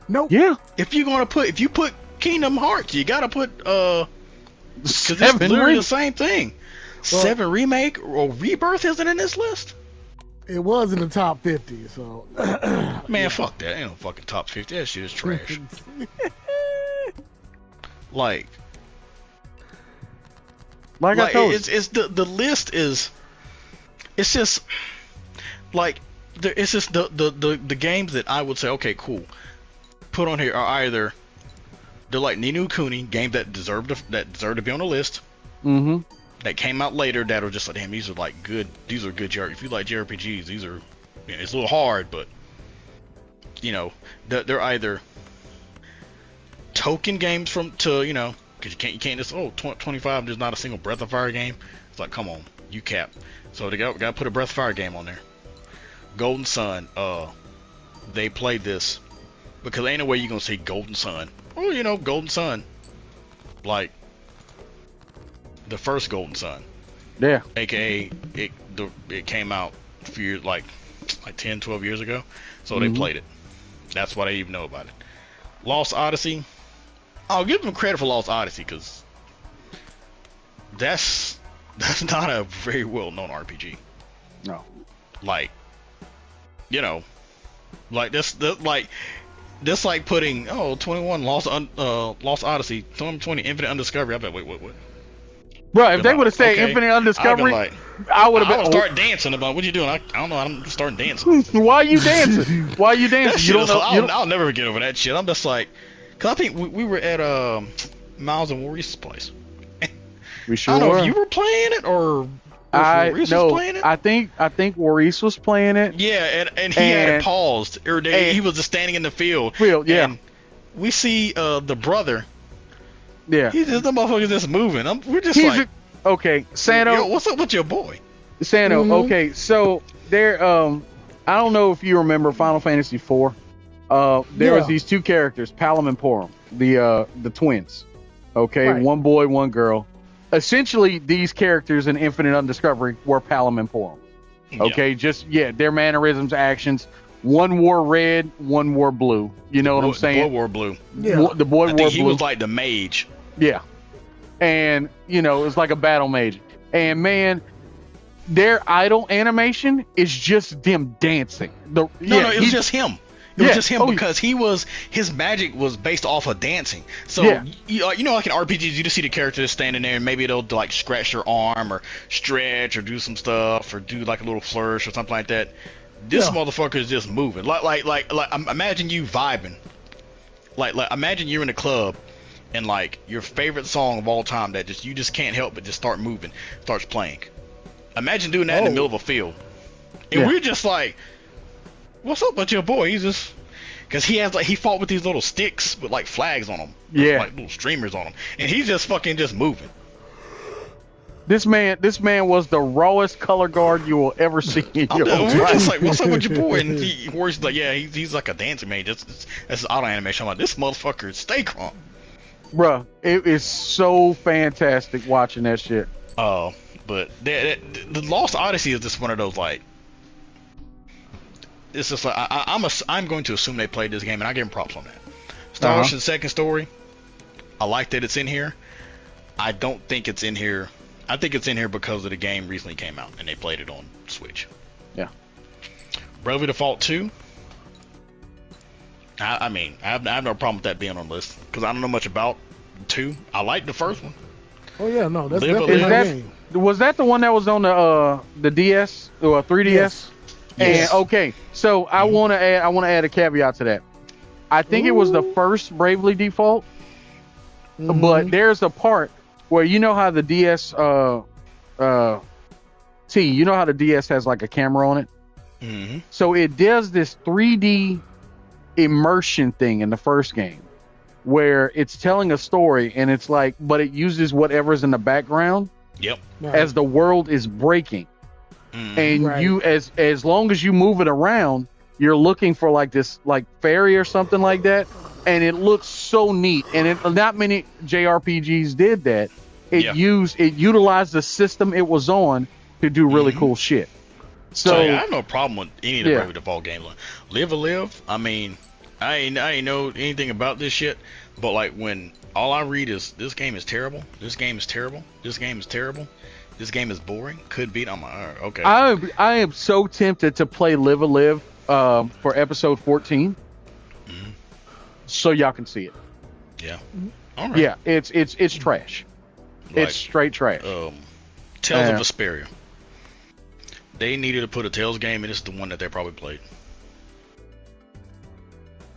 Nope. Yeah. If you put Kingdom Hearts, you gotta put because it's literally the same thing. Well, 7 Remake or Rebirth isn't in this list. It was in the top 50, so man, fuck that. Ain't no fucking top 50. That shit is trash. Like I told you, it's the list is. It's just like it's just the games that I would say okay cool put on here are either they're like Ni no Kuni, games that deserve to be on the list. Mm-hmm. That came out later that are just like damn these are good JRPGs. If you like JRPGs, these are it's a little hard, but they're either token games because you can't just 25 there's not a single Breath of Fire game. It's like come on, you cap. So they got to put a Breath of Fire game on there. Golden Sun, they played this because ain't no way you're gonna say Golden Sun. Oh, Golden Sun, like the first Golden Sun. Yeah. AKA it came out a few years like 10, 12 years ago. So they played it. That's why they even know about it. Lost Odyssey. I'll give them credit for Lost Odyssey because that's not a very well-known RPG. No. Like, like that's like putting 21 Lost Odyssey, 20 Infinite Undiscovery. I bet wait, what? Bro, if they would have said Infinite Undiscovery, I would have been. I would start dancing about what you doing. I don't know. I'm starting dancing. Why are you dancing? Why are you dancing? I'll never get over that shit. I'm just like, cause I think we were at Miles and Maurice's place. We sure I don't know were. if you were playing it or Maurice was playing it. I think Maurice was playing it. Yeah, and he had it paused. He was just standing in the field. Yeah. And we see the brother. Yeah. He's just the motherfucker just moving. We're just like, okay, Sano. Yo, what's up with your boy? Sano. Mm-hmm. Okay, so there. I don't know if you remember Final Fantasy IV. There was these two characters, Palom and Porom, the twins. Okay, right. One boy, one girl. Essentially, these characters in Infinite Undiscovery were Palom and Porom. Okay, their mannerisms, actions. One wore red, one wore blue. You know what I'm saying? The boy wore blue. Yeah. The boy wore blue. He was like the mage. Yeah. And, it was like a battle mage. And, man, their idol animation is just them dancing. It was just him. It was Yeah. just him Oh, because his magic was based off of dancing. So Yeah. you know, like in RPGs, you just see the character standing there, and maybe they'll like scratch their arm or stretch or do some stuff or do like a little flourish or something like that. This Yeah. motherfucker is just moving. Like imagine you vibing. Like imagine you're in a club and like your favorite song of all time that just you just can't help but just start moving, starts playing. Imagine doing that in the Oh. middle of a field. And Yeah. we're just like, what's up with your boy? He's just, because he fought with these little sticks with like flags on them, Yeah. like little streamers on them, and he's just fucking just moving. This man was the rawest color guard you will ever see in your We're life. just like, what's up with your boy? And he's like, yeah, he's like a dancing man. That's auto animation. I'm like, this motherfucker is stay crunk. Bruh, it is so fantastic watching that shit. But the Lost Odyssey is just one of those like, it's just like I'm going to assume they played this game, and I give them props on that. Star Ocean's second story, I like that it's in here. I don't think it's in here. I think it's in here because of the game recently came out and they played it on Switch. Yeah. Bravely Default 2. I mean, I have no problem with that being on the list because I don't know much about 2. I like the first one. Oh yeah, no, that's Live a definitely Is my that game. was that the one that was on the DS or 3DS? Yes. Yes. And okay, so I want to add a caveat to that. I think it was the first Bravely Default, but there's a part where you know how the DS you know how the DS has like a camera on it? Mm-hmm. So it does this 3D immersion thing in the first game where it's telling a story and it's like, but it uses whatever's in the background Yep. Right. as the world is breaking. Mhm. And Right. you, as long as you move it around, you're looking for like this like fairy or something like that. And it looks so neat. And not many JRPGs did that. It Yeah. utilized the system it was on to do really cool shit. So yeah, I So have no problem with any of the Yeah. Bravely Default games. Like, Live a Live. I mean, I ain't know anything about this shit, but like when all I read is this game is terrible, this game is terrible, this game is terrible, this game is boring, could beat. I'm like, all right, okay. I am so tempted to play Live a Live for episode 14, so y'all can see it. Yeah. All right. Yeah, it's trash. Like, It's straight trash. Tales Yeah. of Vesperia. They needed to put a Tales game, and this is the one that they probably played.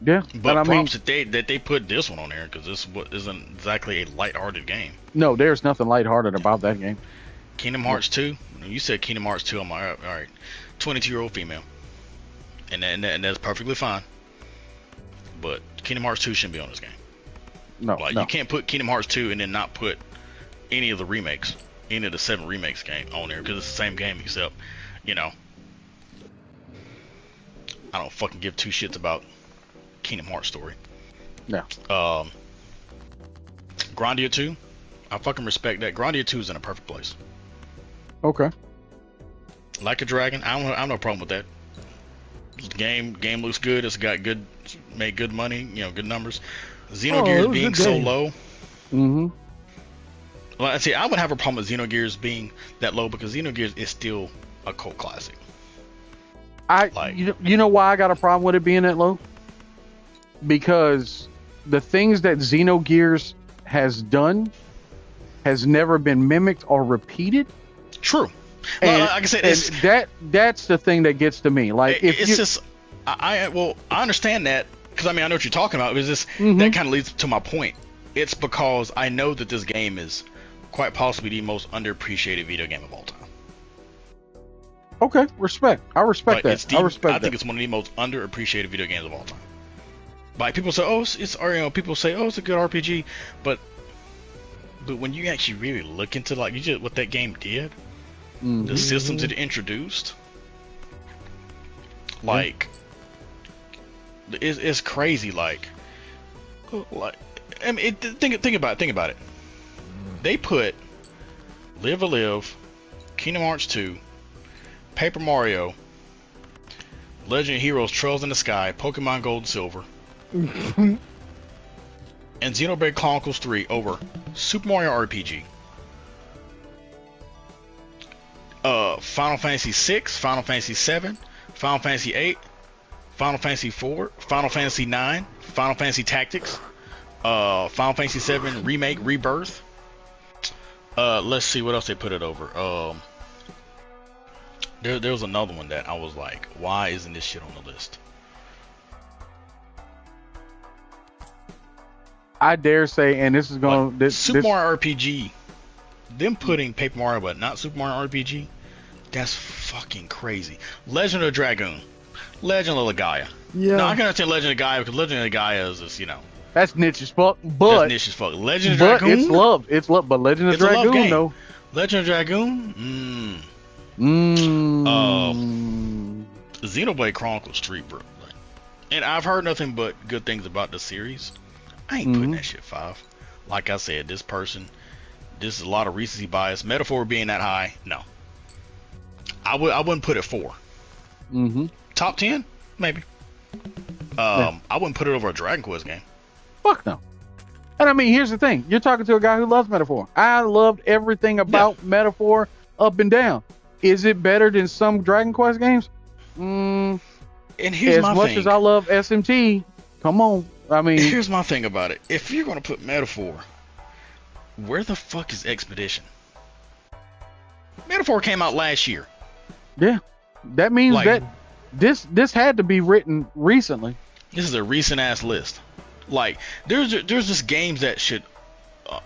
Yeah, But and I mean, props that they put this one on there because this isn't exactly a lighthearted game. no, there's nothing lighthearted about that game. Kingdom Hearts 2. When you said Kingdom Hearts 2, I'm like, all right, 22-year-old female, and that's perfectly fine. But Kingdom Hearts 2 shouldn't be on this game. No, Like no. you can't put Kingdom Hearts 2 and then not put any of the remakes, any of the 7 remakes game on there because it's the same game except, you know, I don't fucking give two shits about Kingdom Hearts story. No. Grandia 2, I fucking respect that. Grandia 2 is in a perfect place. Okay. Like a Dragon, I have no problem with that. The game looks good. It's got made good money, you know, good numbers. Xenogears it was a being good so game. low. Mm-hmm. Well, I see. I would have a problem with Xenogears being that low because Xenogears is still a cult classic. Like- You know why I got a problem with it being that low? Because the things that Xenogears has done has never been mimicked or repeated. True. And, Like I said, it's that's the thing that gets to me. Like if it's you, just I understand that because I mean I know what you're talking about. It's just Mhm. that kind of leads to my point. It's because I know that this game is quite possibly the most underappreciated video game of all time. okay, respect. I respect Like, that. I respect I think that. it's one of the most underappreciated video games of all time. Like people say, oh, it's or, you know, people say, oh, it's a good RPG, but when you actually really look into like what that game did, Mhm. the systems it introduced, like it's crazy. Like I mean, think about it. They put Live a Live, Kingdom Hearts 2, Paper Mario, Legend of Heroes: Trails in the Sky, Pokemon Gold and Silver, and Xenoblade Chronicles 3 over Super Mario RPG, Final Fantasy 6, Final Fantasy 7, Final Fantasy 8, Final Fantasy 4, Final Fantasy 9, Final Fantasy Tactics, Final Fantasy 7 Remake Rebirth. Let's see what else they put it over. There was another one that I was like, why isn't this shit on the list? I dare say, and this is going like, Super Mario RPG. Them putting Paper Mario, but not Super Mario RPG. That's fucking crazy. Legend of Dragoon, Legend of Gaia. Yeah. No, I can understand Legend of Gaia because Legend of Gaia is just, you know. That's niche as fuck, but that's niche as fuck. Legend of Dragoon. It's love. But Legend of Dragoon, though. Legend of Dragoon. Xenoblade Chronicles 3, bro. And I've heard nothing but good things about the series. I ain't putting that shit 5. Like I said, this is a lot of recency bias. Metaphor being that high, no. I wouldn't put it 4. Top 10, maybe. I wouldn't put it over a Dragon Quest game. Fuck no. And I mean, here's the thing: you're talking to a guy who loves Metaphor. I loved everything about Metaphor, up and down. Is it better than some Dragon Quest games? And here's my thing. As much as I love SMT, come on. I mean, here's my thing about it. If you're gonna put Metaphor, where the fuck is Expedition? Metaphor came out last year. Yeah, that means that this had to be written recently. This is a recent ass list. Like there's just games that should.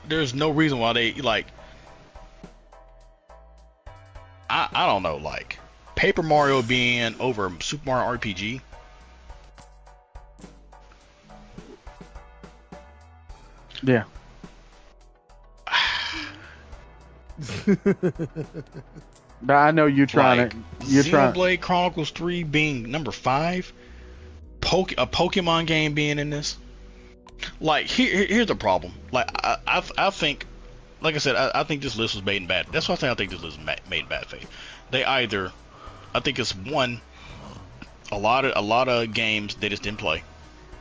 There's no reason why they like. I don't know, like Paper Mario being over Super Mario RPG. Yeah. I know you're trying like, to. Xenoblade Chronicles 3 being number 5. A Pokemon game being in this. Like here's the problem. Like I think, like I said, I think this list was made in bad. That's why I think this list was made in bad faith. They either, I think it's one, a lot of games they just didn't play.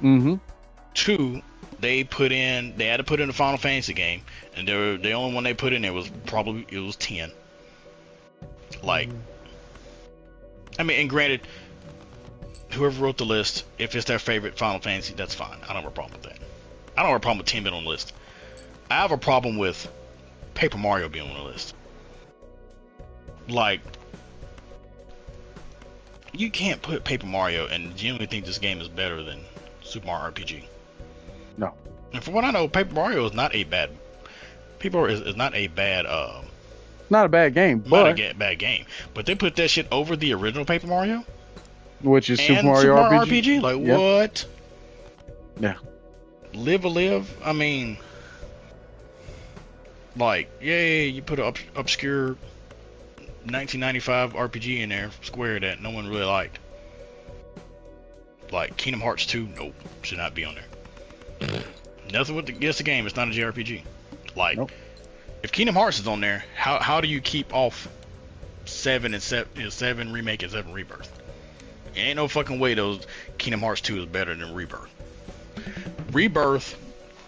2, they had to put in a Final Fantasy game, and the only one they put in there was 10. Like, I mean, and granted, whoever wrote the list, if it's their favorite Final Fantasy, that's fine. I don't have a problem with that. I don't have a problem with 10 being on the list. I have a problem with Paper Mario being on the list. Like, you can't put Paper Mario and genuinely think this game is better than Super Mario RPG. No. And from what I know, Paper Mario is not a bad. Is not a bad. Not a bad game, not a bad game. But they put that shit over the original Paper Mario, which is Super Mario RPG. Like what? Yeah. Live a live. I mean, like, yay! You put an obscure 1995 RPG in there, Square, that no one really liked. Like Kingdom Hearts 2, nope, should not be on there. Nothing against the game. It's not a JRPG. Like, nope. If Kingdom Hearts is on there, how do you keep off 7 Remake and 7 Rebirth? Ain't no fucking way those Kingdom Hearts 2 is better than Rebirth. Rebirth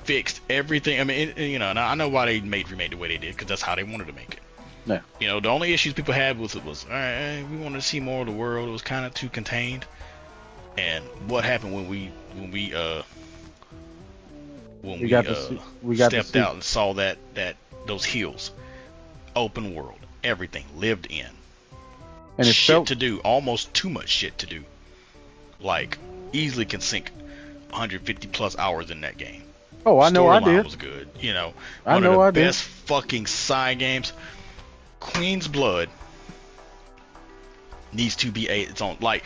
fixed everything. I mean, and I know why they remade the way they did, because that's how they wanted to make it. Yeah. The only issues people had with it was, all right, we wanted to see more of the world. It was kind of too contained. And what happened when we stepped out and saw that those hills, open world, everything lived in, and it shit to do, almost too much shit to do. Like, easily can sink 150 plus hours in that game. Oh, I know I did. Was good. I know I did. Best fucking side games. Queen's Blood needs to be its own. Like,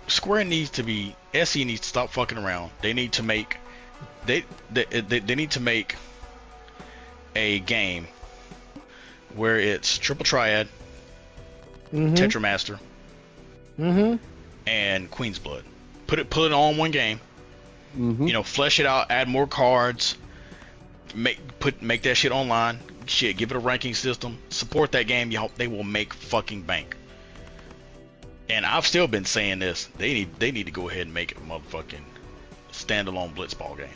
Square needs to be. SE needs to stop fucking around. They need to make. They need to make a game where it's Triple Triad, Tetramaster, and Queen's Blood. Put it all in one game. Flesh it out, add more cards, make that shit online. Shit, give it a ranking system. Support that game. They will make fucking bank. And I've still been saying this. They need to go ahead and make it a motherfucking standalone blitzball game.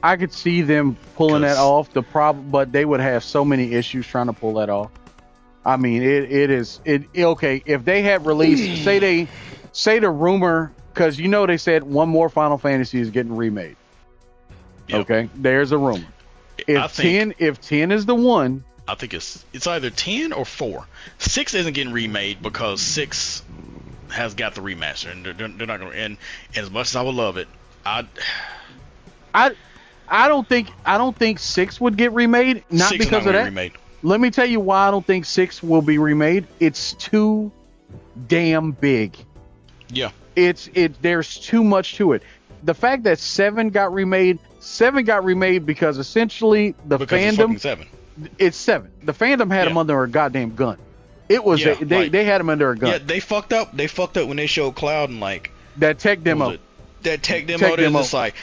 I could see them pulling that off. But they would have so many issues trying to pull that off. I mean, it is okay if they had released, say say the rumor, because they said one more Final Fantasy is getting remade. Yep. Okay, there's a rumor. If 10 is the one, I think it's either 10 or 4. 6 isn't getting remade because 6 has got the remaster, and they're not going to. And as much as I would love it, I don't think 6 would get remade. Not because of that. Remade. Let me tell you why I don't think 6 will be remade. It's too damn big. Yeah. There's too much to it. The fact that 7 got remade because essentially fandom. It's 7. The fandom had him under a goddamn gun. It was they had him under a gun. Yeah, they fucked up. They fucked up when they showed Cloud and like that tech demo. That tech demo. It's just like,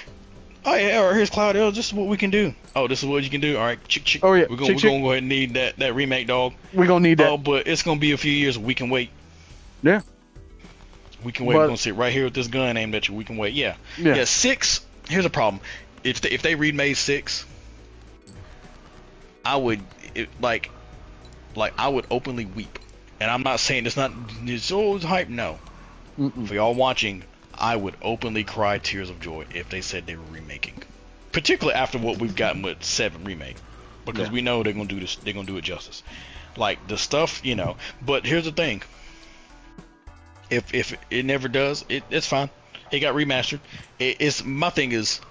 oh yeah, here's Cloud. Oh, this is what we can do. Oh, this is what you can do. All right, Oh yeah, we're gonna go ahead and need that remake, dog. We're gonna need that. Oh, but it's gonna be a few years. We can wait. Yeah. We can wait. We're gonna sit right here with this gun aimed at you. We can wait. Yeah. 6. Here's a problem. If they remade 6, I would I would openly weep. And I'm not saying it's always hype. No. Mm-mm. For y'all watching, I would openly cry tears of joy if they said they were remaking. Particularly after what we've gotten with 7 remake, because we know they're gonna do this. They're gonna do it justice. Like the stuff, But here's the thing. If it never does, it's fine. It got remastered. My thing is,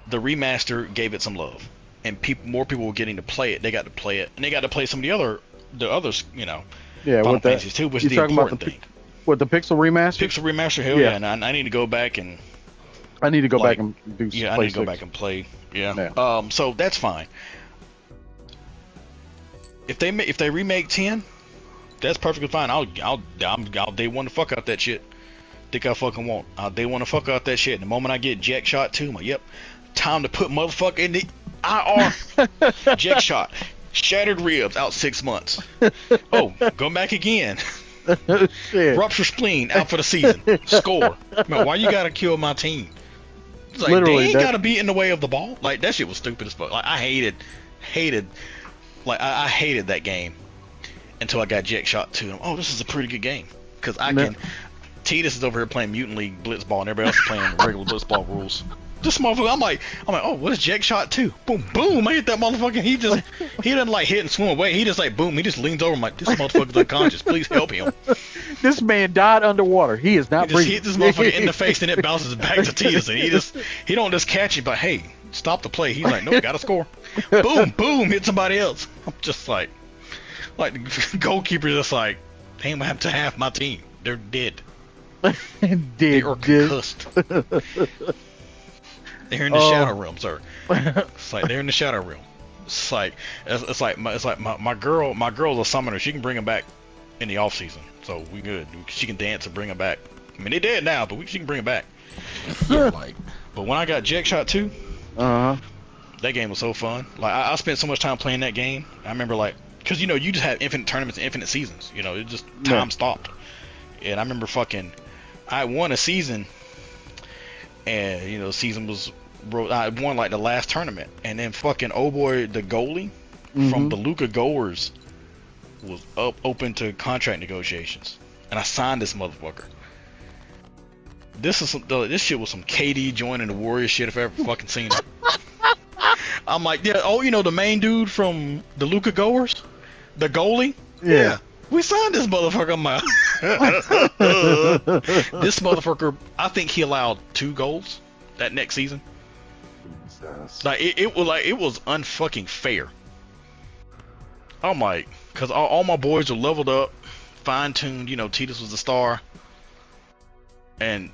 the remaster gave it some love, and more people were getting to play it. They got to play it, and they got to play some of the others, Final Fantasies too, which is the important thing. With the Pixel remaster? Pixel remaster, hell yeah. And I need to go back and. I need to go back and do. Yeah, I need to go back and play. Yeah. So that's fine. If they remake 10, that's perfectly fine. I'll day one to fuck out that shit. Think I fucking won't. I'll day one to fuck out that shit. And the moment I get Jack Shot 2, I'm like, yep, time to put motherfucker in the IR. Jack Shot, shattered ribs, out 6 months. Oh, go back again. Shit. Rupture spleen, out for the season. Score. Man, why you gotta kill my team? It's like, literally, they ain't gotta be in the way of the ball. Like, that shit was stupid as fuck. Like, I hated I hated that game until I got Jack Shot 2. Oh, this is a pretty good game. Because Titus is over here playing Mutant League Blitzball, and everybody else is playing regular Blitzball rules. This motherfucker, I'm like, oh, what is Jack Shot 2? Boom, boom, I hit that motherfucker. He doesn't like hit and swim away. He just like, boom, he just leans over. I'm like, this motherfucker's unconscious. Please help him. This man died underwater. He is not breathing. He just hit this motherfucker in the face, and it bounces back to Titus, and he don't just catch it, but hey, stop the play. He's like, nope, gotta score. Boom, boom, hit somebody else. I'm just like the goalkeeper just like, damn, I have to half my team. They're dead. They are concussed. They're in the shadow realm, sir. It's like they're in the shadow realm. It's like my girl's a summoner. She can bring them back in the off season, so we good. She can dance and bring them back. I mean, they dead now, but she can bring them back. But when I got Jack Shot 2, that game was so fun. Like I spent so much time playing that game. I remember because you just have infinite tournaments and infinite seasons. It just time stopped. And I remember I won a season, and the season was. I won the last tournament, and then fucking boy, the goalie from the Luca Goers was open to contract negotiations, and I signed this motherfucker. This shit was some KD joining the Warriors shit if I ever fucking seen it. I'm like, yeah, the main dude from the Luca Goers, the goalie, yeah. We signed this motherfucker. I'm like, this motherfucker. I think he allowed 2 goals that next season. It was unfucking fair. I'm like, because all my boys are leveled up, fine tuned. Titus was the star, and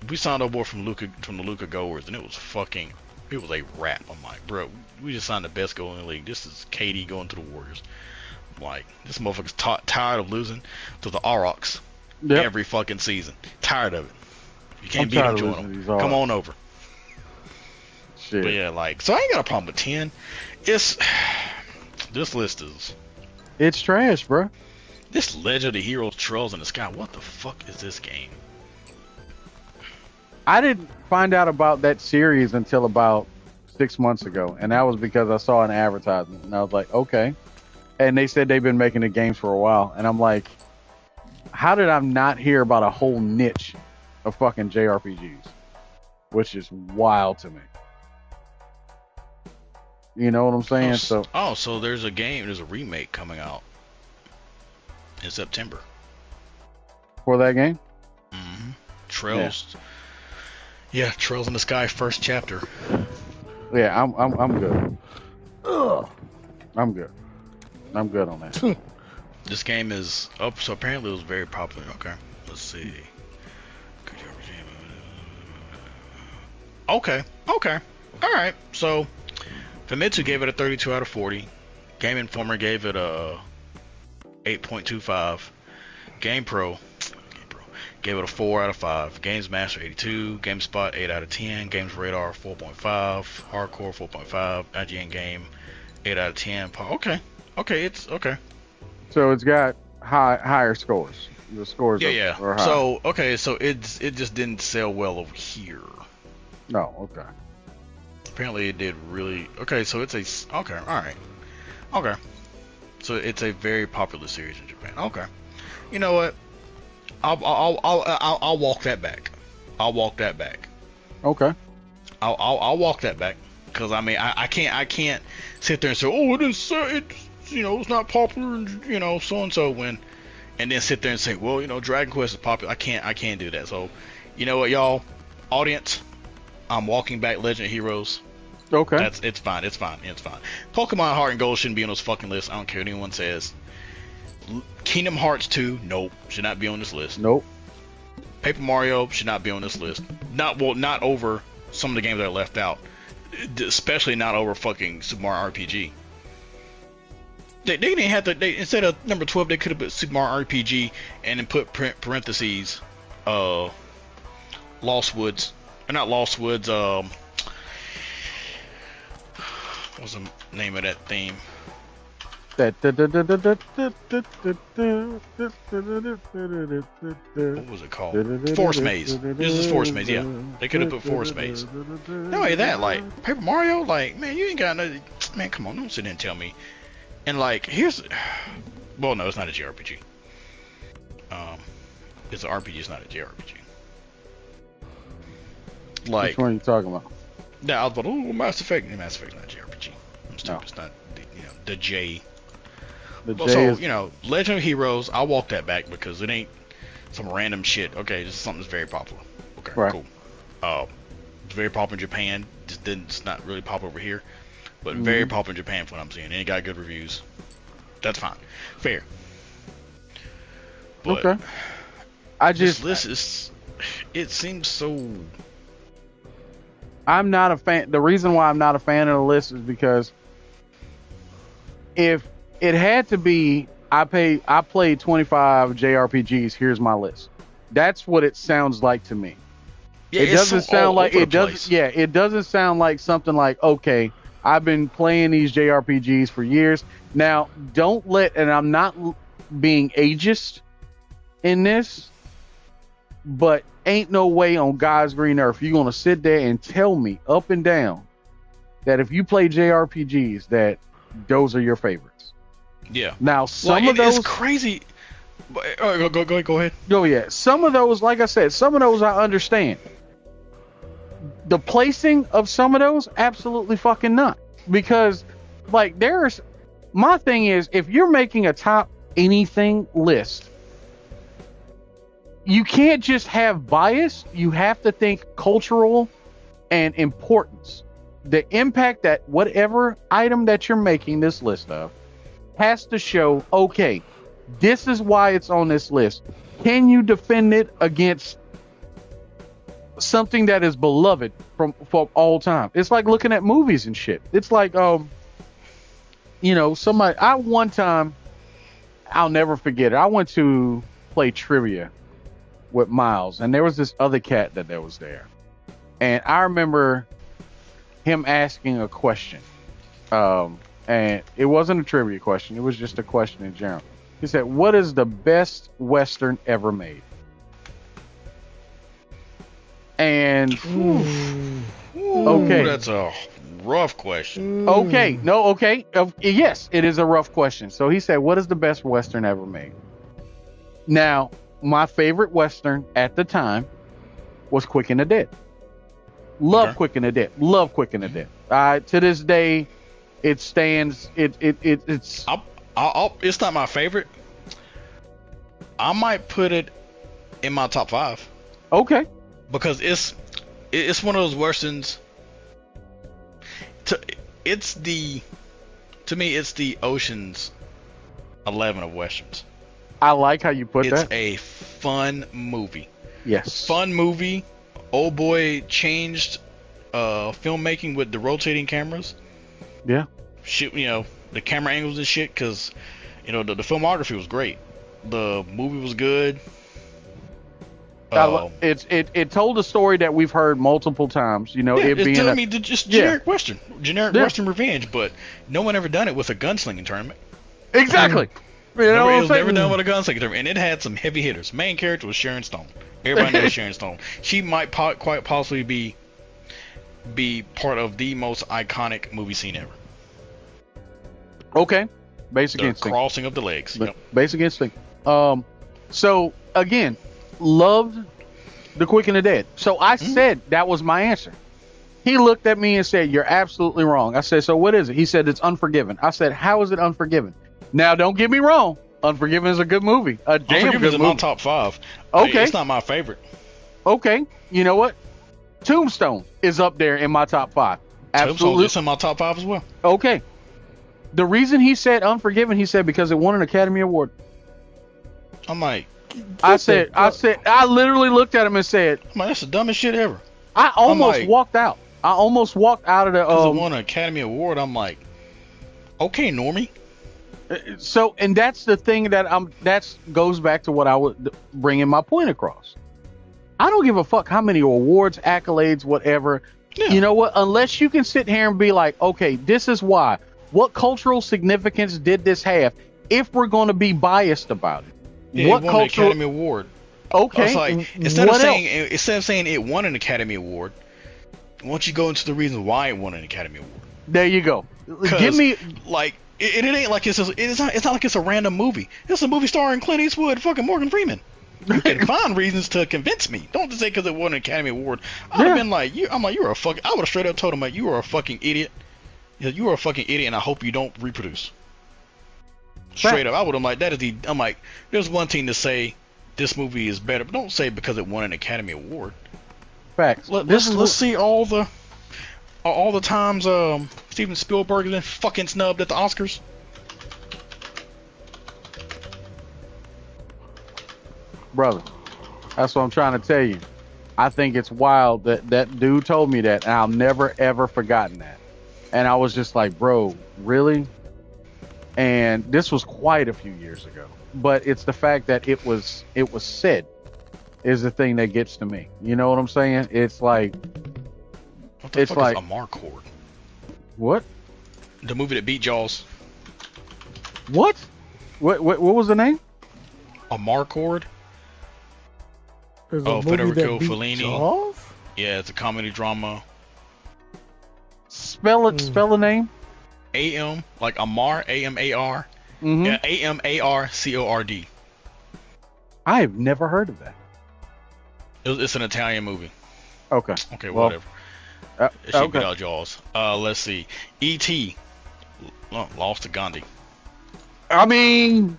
we signed our boy from the Luca Goers, and it was a wrap. I'm like, bro, we just signed the best goal in the league. This is KD going to the Warriors. I'm like, this motherfucker's tired of losing to the Aurochs every fucking season. Tired of it. You can't beat him, join him. Come on over. Shit. But yeah, so I ain't got a problem with 10. This list is. It's trash, bro. This Legend of the Heroes Trails in the Sky. What the fuck is this game? I didn't find out about that series until about 6 months ago, and that was because I saw an advertisement, and I was like, okay. And they said they've been making the games for a while, and I'm like, how did I not hear about a whole niche of fucking JRPGs? Which is wild to me. You know what I'm saying? So there's a remake coming out in September for that game. Mm-hmm. Trails. Yeah, Trails in the Sky first chapter. Yeah, I'm good. Ugh. I'm good on that. This game is up, so apparently it was very popular. Okay, let's see. Okay, all right. So Famitsu gave it a 32 out of 40. Game Informer gave it a 8.25. GamePro gave it a 4 out of 5. Games Master 82. GameSpot 8 out of 10. Games Radar 4.5. Hardcore 4.5. IGN Game 8 out of 10. Okay, it's okay. So it's got higher scores. The scores are high. So it just didn't sell well over here. No, okay. Apparently it did really okay. So it's all right. Okay, so it's a very popular series in Japan. Okay, you know what? I'll walk that back. I'll walk that back. Okay. I'll walk that back because I mean I can't sit there and say it's not popular and so and so and then sit there and say Dragon Quest is popular. I can't do that. So you know what, y'all, audience, I'm walking back Legend of Heroes. Okay. It's fine. Pokemon Heart and Gold shouldn't be on this fucking list. I don't care what anyone says. Kingdom Hearts 2, nope, should not be on this list. Nope. Paper Mario should not be on this list. Not over some of the games that are left out. Especially not over fucking Super Mario RPG. They didn't have to. Instead of number 12, they could have put Super Mario RPG and then put parentheses, Lost Woods. Or not Lost Woods. What's the name of that theme? What was it called? Forest Maze. This is Forest Maze, yeah. They could have put Forest Maze. Not only that, like, Paper Mario, like, man, you ain't got no... Man, come on, don't sit there and tell me. And, like, here's... Well, no, it's not a JRPG. It's an RPG, it's not a JRPG. Like... Which one are you talking about? Yeah, I was about, Mass Effect. Mass Effect's not a JRPG. I'm stupid. No. It's not, the J... Legend of Heroes, I'll walk that back because it ain't some random shit. Okay, this is something that's very popular. Okay, right. Cool. It's very popular in Japan. It's not really popular over here, but very popular in Japan from what I'm seeing. And it got good reviews. That's fine. Fair. But okay. This list it seems so... I'm not a fan. The reason why I'm not a fan of the list is because if it had to be, I played 25 JRPGs. Here's my list. That's what it sounds like to me. Yeah, it doesn't sound like it doesn't. Yeah, it doesn't sound like something like, okay, I've been playing these JRPGs for years. Now, don't let, and I'm not being ageist in this, but ain't no way on God's green earth you're gonna sit there and tell me up and down that if you play JRPGs that those are your favorites. Yeah. Now some of those is crazy. Go ahead. Oh yeah. Some of those, like I said, some of those I understand. The placing of some of those, absolutely fucking not. Because like my thing is, if you're making a top anything list, you can't just have bias. You have to think cultural and importance. The impact that whatever item that you're making this list of has to show, okay, this is why it's on this list. Can you defend it against something that is beloved from all time? It's like looking at movies and shit. It's like, one time, I'll never forget it. I went to play trivia with Miles, and there was this other cat that was there. And I remember him asking a question. And it wasn't a trivia question. It was just a question in general. He said, what is the best Western ever made? And, okay. That's a rough question. Okay. No, okay. Yes, it is a rough question. So he said, what is the best Western ever made? Now, my favorite Western at the time was Quick and the Dead. Love Okay. Quick and the Dead. Love Quick and the Dead. To this day, it stands. It's It's not my favorite. I might put it in my top 5 okay. because it's one of those westerns. To me, it's the Ocean's 11 of westerns. I like how you put It's that. a fun movie. Yes. Fun movie. Old boy changed filmmaking with the rotating cameras. Yeah. Shit, the camera angles and shit, because the filmography was great. The movie was good. It told a story that we've heard multiple times. Yeah, it it's being telling me just generic western, Yeah. western revenge, but no one ever done it with a gunslinging tournament. exactly. You know what It I'm was saying? never done with a gunslinging tournament, and it had some heavy hitters. Main character was Sharon Stone. Everybody knows Sharon Stone. She might quite possibly be part of the most iconic movie scene ever. Okay. Basic The Instinct. crossing of the legs. Yep. Basic Instinct. So again, loved the Quick and the Dead. So I said that was my answer. He looked at me and said, "You're absolutely wrong." I said, "So what is it?" He said, "It's Unforgiven." I said, "How is it Unforgiven?" Now, don't get me wrong. Unforgiven is a good movie. A damn Unforgiven good is in movie. my top 5. Okay. It's not my favorite. Okay. You know what? Tombstone is up there in my top 5. Absolutely. It's in my top 5 as well. Okay. The reason he said Unforgiven, he said because it won an Academy Award. I'm like, I literally looked at him and said, that's the dumbest shit ever. I almost like- walked out. I almost walked out of Because it the. won an Academy Award. I'm like, okay, Normie. So, and that's the thing that goes back to what I would bringing my point across. I don't give a fuck how many awards, accolades, whatever. Yeah. You know what? Unless you can sit here and be like, okay, this is why. What cultural significance did this have? If we're going to be biased about it, Yeah, what it won an cultural? Academy Award. Okay. It's like, instead what of else? saying it won an Academy Award, why don't you go into the reasons why it won an Academy Award? There you go. 'Cause, Give me. like it ain't like it's not like it's a random movie. It's a movie starring Clint Eastwood, fucking Morgan Freeman. You can find reasons to convince me. Don't just say because it won an Academy Award. I'd have been like, you're a fucking. I would have straight up told him like, you are a fucking idiot. You are a fucking idiot, and I hope you don't reproduce. Straight up, I would have like that is the. I'm like, there's one thing to say this movie is better, but don't say because it won an Academy Award. Facts. Let's see all the times Steven Spielberg has been fucking snubbed at the Oscars. Brother, that's what I'm trying to tell you. I think it's wild that dude told me that, and I'll never ever forgotten that. And I was just like, bro, really? And this was quite a few years ago. But it's the fact that it was said is the thing that gets to me. You know what I'm saying? It's like, What the It's fuck like- is Amarcord? what? The movie that beat Jaws. What was the name? Amarcord? There's a Oh, movie that Federico beat Fellini. Jaws? Yeah, it's a comedy drama. Spell the name. AM, like Amar, AMAR. Mm-hmm. Yeah, AMARCORD. I have never heard of that. It's an Italian movie. Okay. Okay, Well, whatever. She beat okay. out Jaws. Let's see. E.T. Lost to Gandhi. I mean,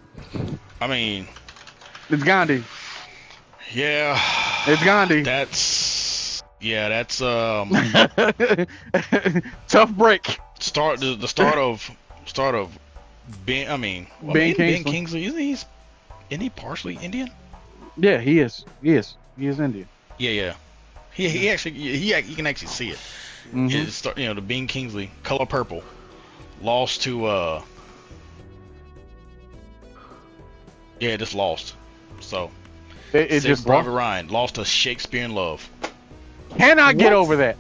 it's Gandhi. Yeah. It's Gandhi. That's Tough break. the start of Ben. Ben Ben Kingsley. Kingsley isn't he partially Indian? Yeah, he is. He is Indian. Yeah. He actually you can actually see it. Mhm. It's the Ben Kingsley, Color Purple, lost to just lost. So It Saving just Private Ryan lost to Shakespeare in Love. cannot get What? over that.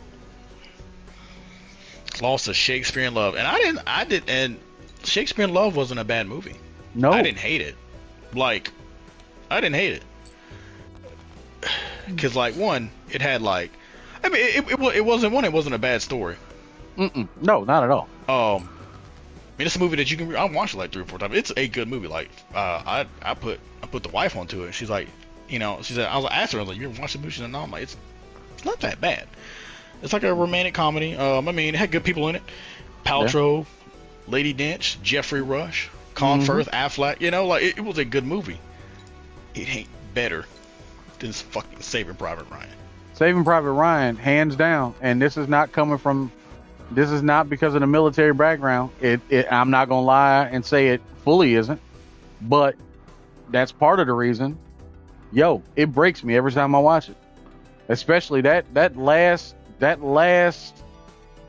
Lost to Shakespeare in Love, and and Shakespeare in Love wasn't a bad movie. No, I didn't hate it. Like, I didn't hate it. Cause like one, it had like, it wasn't a bad story. No, not at all. It's a movie that you can. I watched it like 3 or 4 times. It's a good movie. Like, I put the wife onto it. She's like, You know, she said, I was asked her, I was like, you ever watched the movie? She said, no. I'm like, it's not that bad. It's like a romantic comedy. I mean, it had good people in it. Paltrow, Lady Dench, Jeffrey Rush, Colin Firth, Affleck. You know, like it was a good movie. It ain't better than fucking Saving Private Ryan. Saving Private Ryan, hands down. And this is not coming from. This is not because of the military background. I'm not gonna lie and say it fully isn't, but that's part of the reason. Yo, it breaks me every time I watch it. Especially that last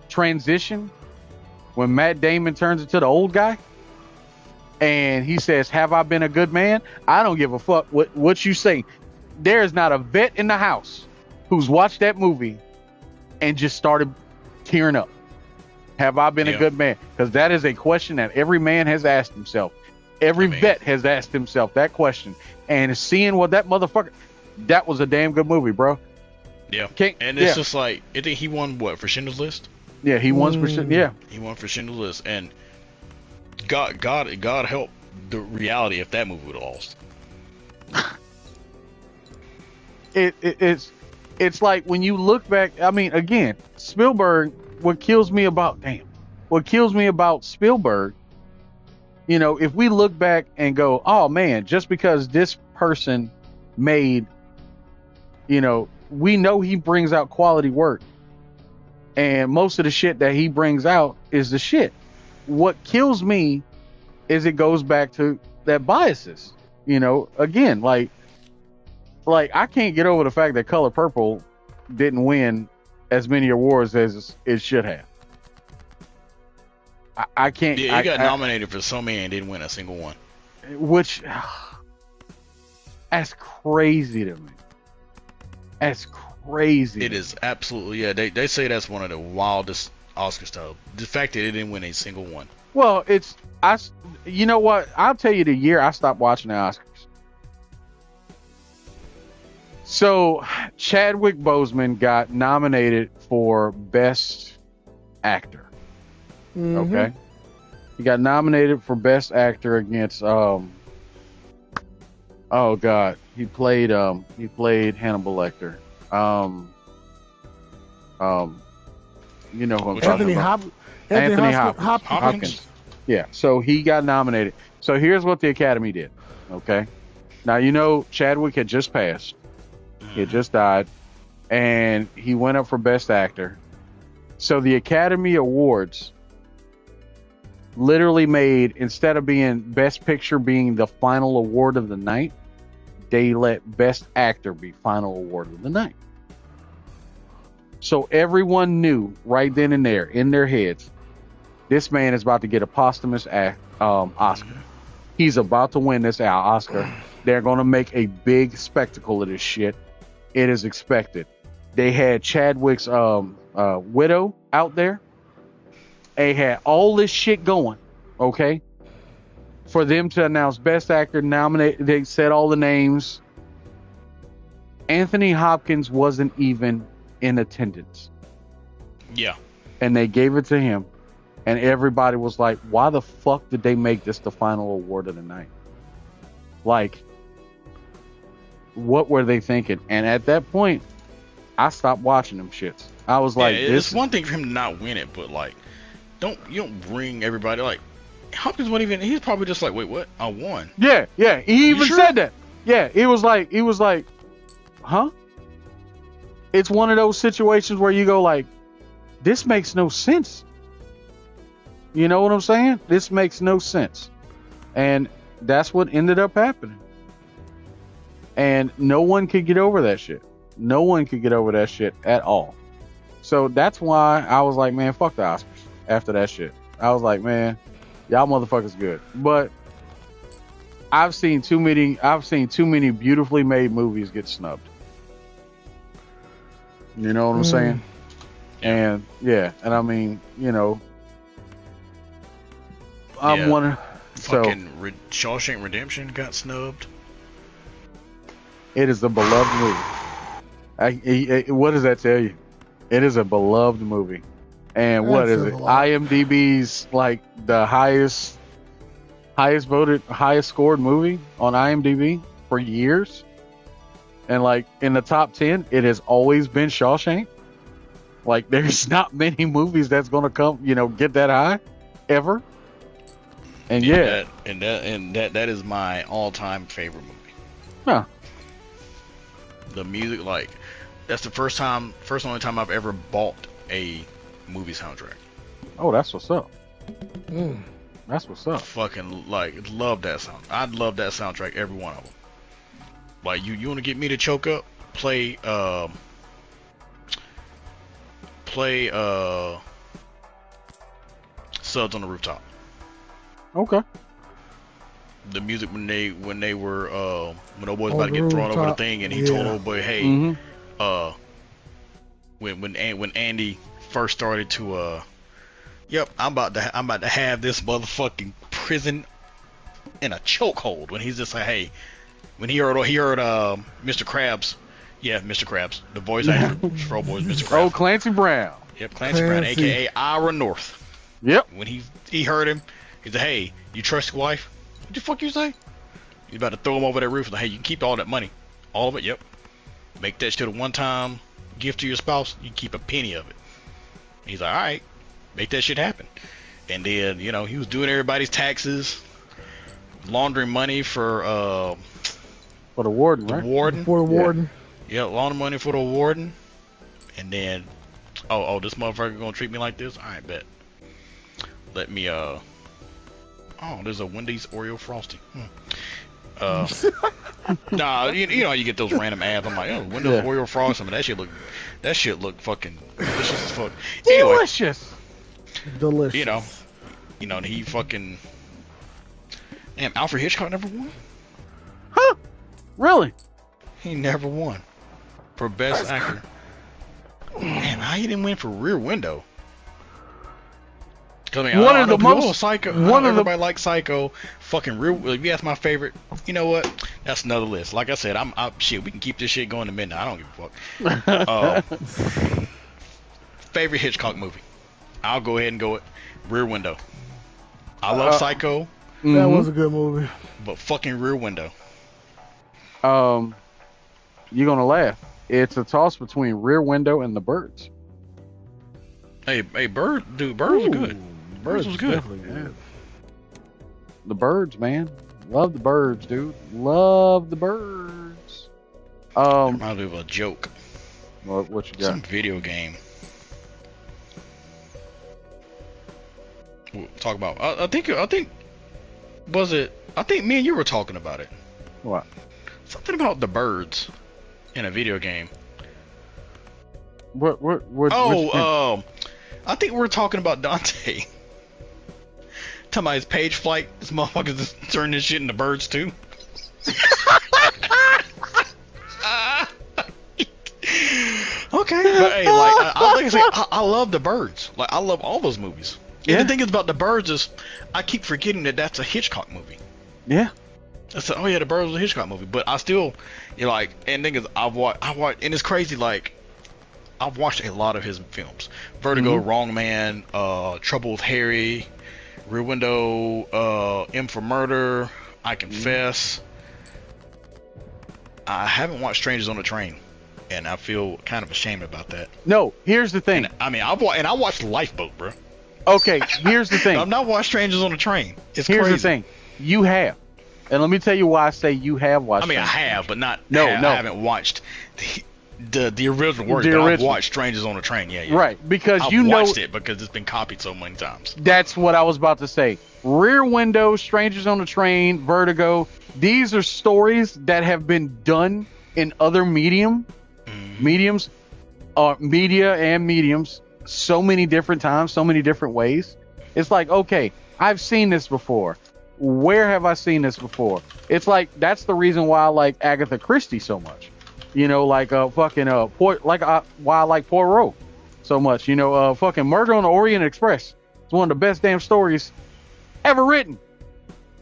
transition when Matt Damon turns into the old guy and he says, "Have I been a good man?" I don't give a fuck what you say. There is not a vet in the house who's watched that movie and just started tearing up. Have I been a good man? Because that is a question that every man has asked himself. Every vet has asked himself that question. And seeing what that motherfucker, that was a damn good movie, bro. Yeah. And it's just like, I think he won what, for Schindler's List? Yeah, he won for yeah. He won for Schindler's List. And God help the reality if that movie would have lost. It's like when you look back, I mean, again, Spielberg, what kills me about Spielberg, you know, if we look back and go, oh man, just because this person made, you know, we know he brings out quality work. And most of the shit that he brings out is the shit. What kills me is it goes back to that biases. You know, again, like I can't get over the fact that Color Purple didn't win as many awards as it should have. I can't. Yeah, he got nominated for so many and didn't win a single one. Which, that's crazy to me. That's crazy. It is absolutely, yeah. They say that's one of the wildest Oscar stuff. The fact that it didn't win a single one. Well, you know what? I'll tell you the year I stopped watching the Oscars. So, Chadwick Boseman got nominated for Best Actor. Okay, he got nominated for Best Actor against oh god, he played Hannibal Lecter. You know who I'm talking about. Anthony Hopkins. Yeah, so he got nominated. So here's what the Academy did. Okay, now you know Chadwick had just passed. He had just died, and he went up for Best Actor. So the Academy Awards literally made, instead of being Best Picture being the final award of the night, they let Best Actor be final award of the night. So everyone knew right then and there in their heads, this man is about to get a posthumous Oscar. He's about to win this Oscar. They're going to make a big spectacle of this shit. It is expected. They had Chadwick's widow out there. They had all this shit going, okay? For them to announce Best Actor nominate, they said all the names. Anthony Hopkins wasn't even in attendance. Yeah. And they gave it to him. And everybody was like, why the fuck did they make this the final award of the night? Like, what were they thinking? And at that point, I stopped watching them shits. I was like, it's one thing for him to not win it, but like, you don't bring everybody, like, Hopkins wasn't even, he's probably just like, wait, what? I won. Yeah, he even said that. Yeah, he was like, huh? It's one of those situations where you go like, this makes no sense. You know what I'm saying? This makes no sense. And that's what ended up happening. And no one could get over that shit. No one could get over that shit at all. So that's why I was like, man, fuck the Oscars after that shit. I was like, man, y'all motherfuckers good. But I've seen too many beautifully made movies get snubbed. You know what I'm saying? And yeah, and I mean, you know, I'm one. Fucking Shawshank Redemption got snubbed. It is a beloved movie. What does that tell you? It is a beloved movie. And what is it? IMDb's like the highest voted, highest scored movie on IMDb for years. And like in the top 10, it has always been Shawshank. Like there's not many movies that's gonna come, get that high ever. And that is my all-time favorite movie. Huh. The music, like, that's the first and only time I've ever bought a movie soundtrack. Oh, that's what's up. Mm. That's what's up. Fucking love that sound. I'd love that soundtrack, every one of them. Like you want to get me to choke up? Play Suds on the Rooftop. Okay. The music when they were when old boy's about to get thrown over the thing, and he told old boy, hey, when Andy first started to yep, I'm about to have this motherfucking prison in a chokehold. When he's just like, hey, when he heard Mr. Krabs, Mr. Krabs, the voice actor for old boys, Mr. Krabs. Oh, Clancy Brown. Yep, Clancy Brown, aka Ira North. Yep. When he heard him, he said, hey, you trust your wife? What the fuck you say? You about to throw him over that roof. Like, hey, you can keep all that money. All of it, yep. Make that shit a one-time gift to your spouse. You keep a penny of it. He's like, alright, make that shit happen. And then, he was doing everybody's taxes, laundering money for the warden, right? Warden. For the warden. Yeah, laundering money for the warden. And then, oh, this motherfucker gonna treat me like this? Alright, bet. Let me, oh, there's a Wendy's Oreo Frosty. Nah, you know how you get those random ads. I'm like, oh, Wendy's Oreo Frosty. I mean, that shit look fucking delicious as fuck. Anyway, delicious. And he fucking, damn, Alfred Hitchcock never won. Huh? Really? He never won for best actor. Man, how he didn't win for Rear Window? Everybody likes Psycho. Fucking real. If you ask my favorite, you know what? That's another list. Like I said, shit. We can keep this shit going to midnight. I don't give a fuck. Favorite Hitchcock movie? I'll go ahead and go it. Rear Window. I love Psycho. That was a good movie. But fucking Rear Window. You're gonna laugh. It's a toss between Rear Window and The Birds. Hey, Birds was good. Birds was good. Yeah. The Birds, man. Love The Birds, dude. Love The Birds. Reminds me of a joke. What you got? Some video game. We'll talk about. I think was it? I think me and you were talking about it. What? Something about the birds in a video game. What? I think we're talking about Dante. Talking about his page flight. This motherfucker just turning this shit into birds too. Okay, but hey, I love the birds. Like, I love all those movies. Yeah. And the thing is about the birds is, I keep forgetting that that's a Hitchcock movie. Yeah. I said, oh yeah, the birds was a Hitchcock movie, but I still, and the thing is, I watch, and it's crazy. Like, I've watched a lot of his films: Vertigo, Wrong Man, Trouble with Harry, Rear Window, M for Murder, I Confess. I haven't watched Strangers on the Train, and I feel kind of ashamed about that. No, here's the thing. And, I mean, I watched Lifeboat, bro. Okay, here's the thing. I've not watched Strangers on the Train. It's here's crazy. The thing. You have. And let me tell you why I say you have watched. I mean, I have, but not. No. I haven't watched the original work. I've watched Strangers on the Train. Yeah. Right, because I've watched it because it's been copied so many times. That's what I was about to say. Rear Window, Strangers on the Train, Vertigo. These are stories that have been done in other mediums, media and mediums, so many different times, so many different ways. It's like, okay, I've seen this before. Where have I seen this before? It's like, that's the reason why I like Agatha Christie so much. Why I like Poirot so much. Fucking Murder on the Orient Express. It's one of the best damn stories ever written.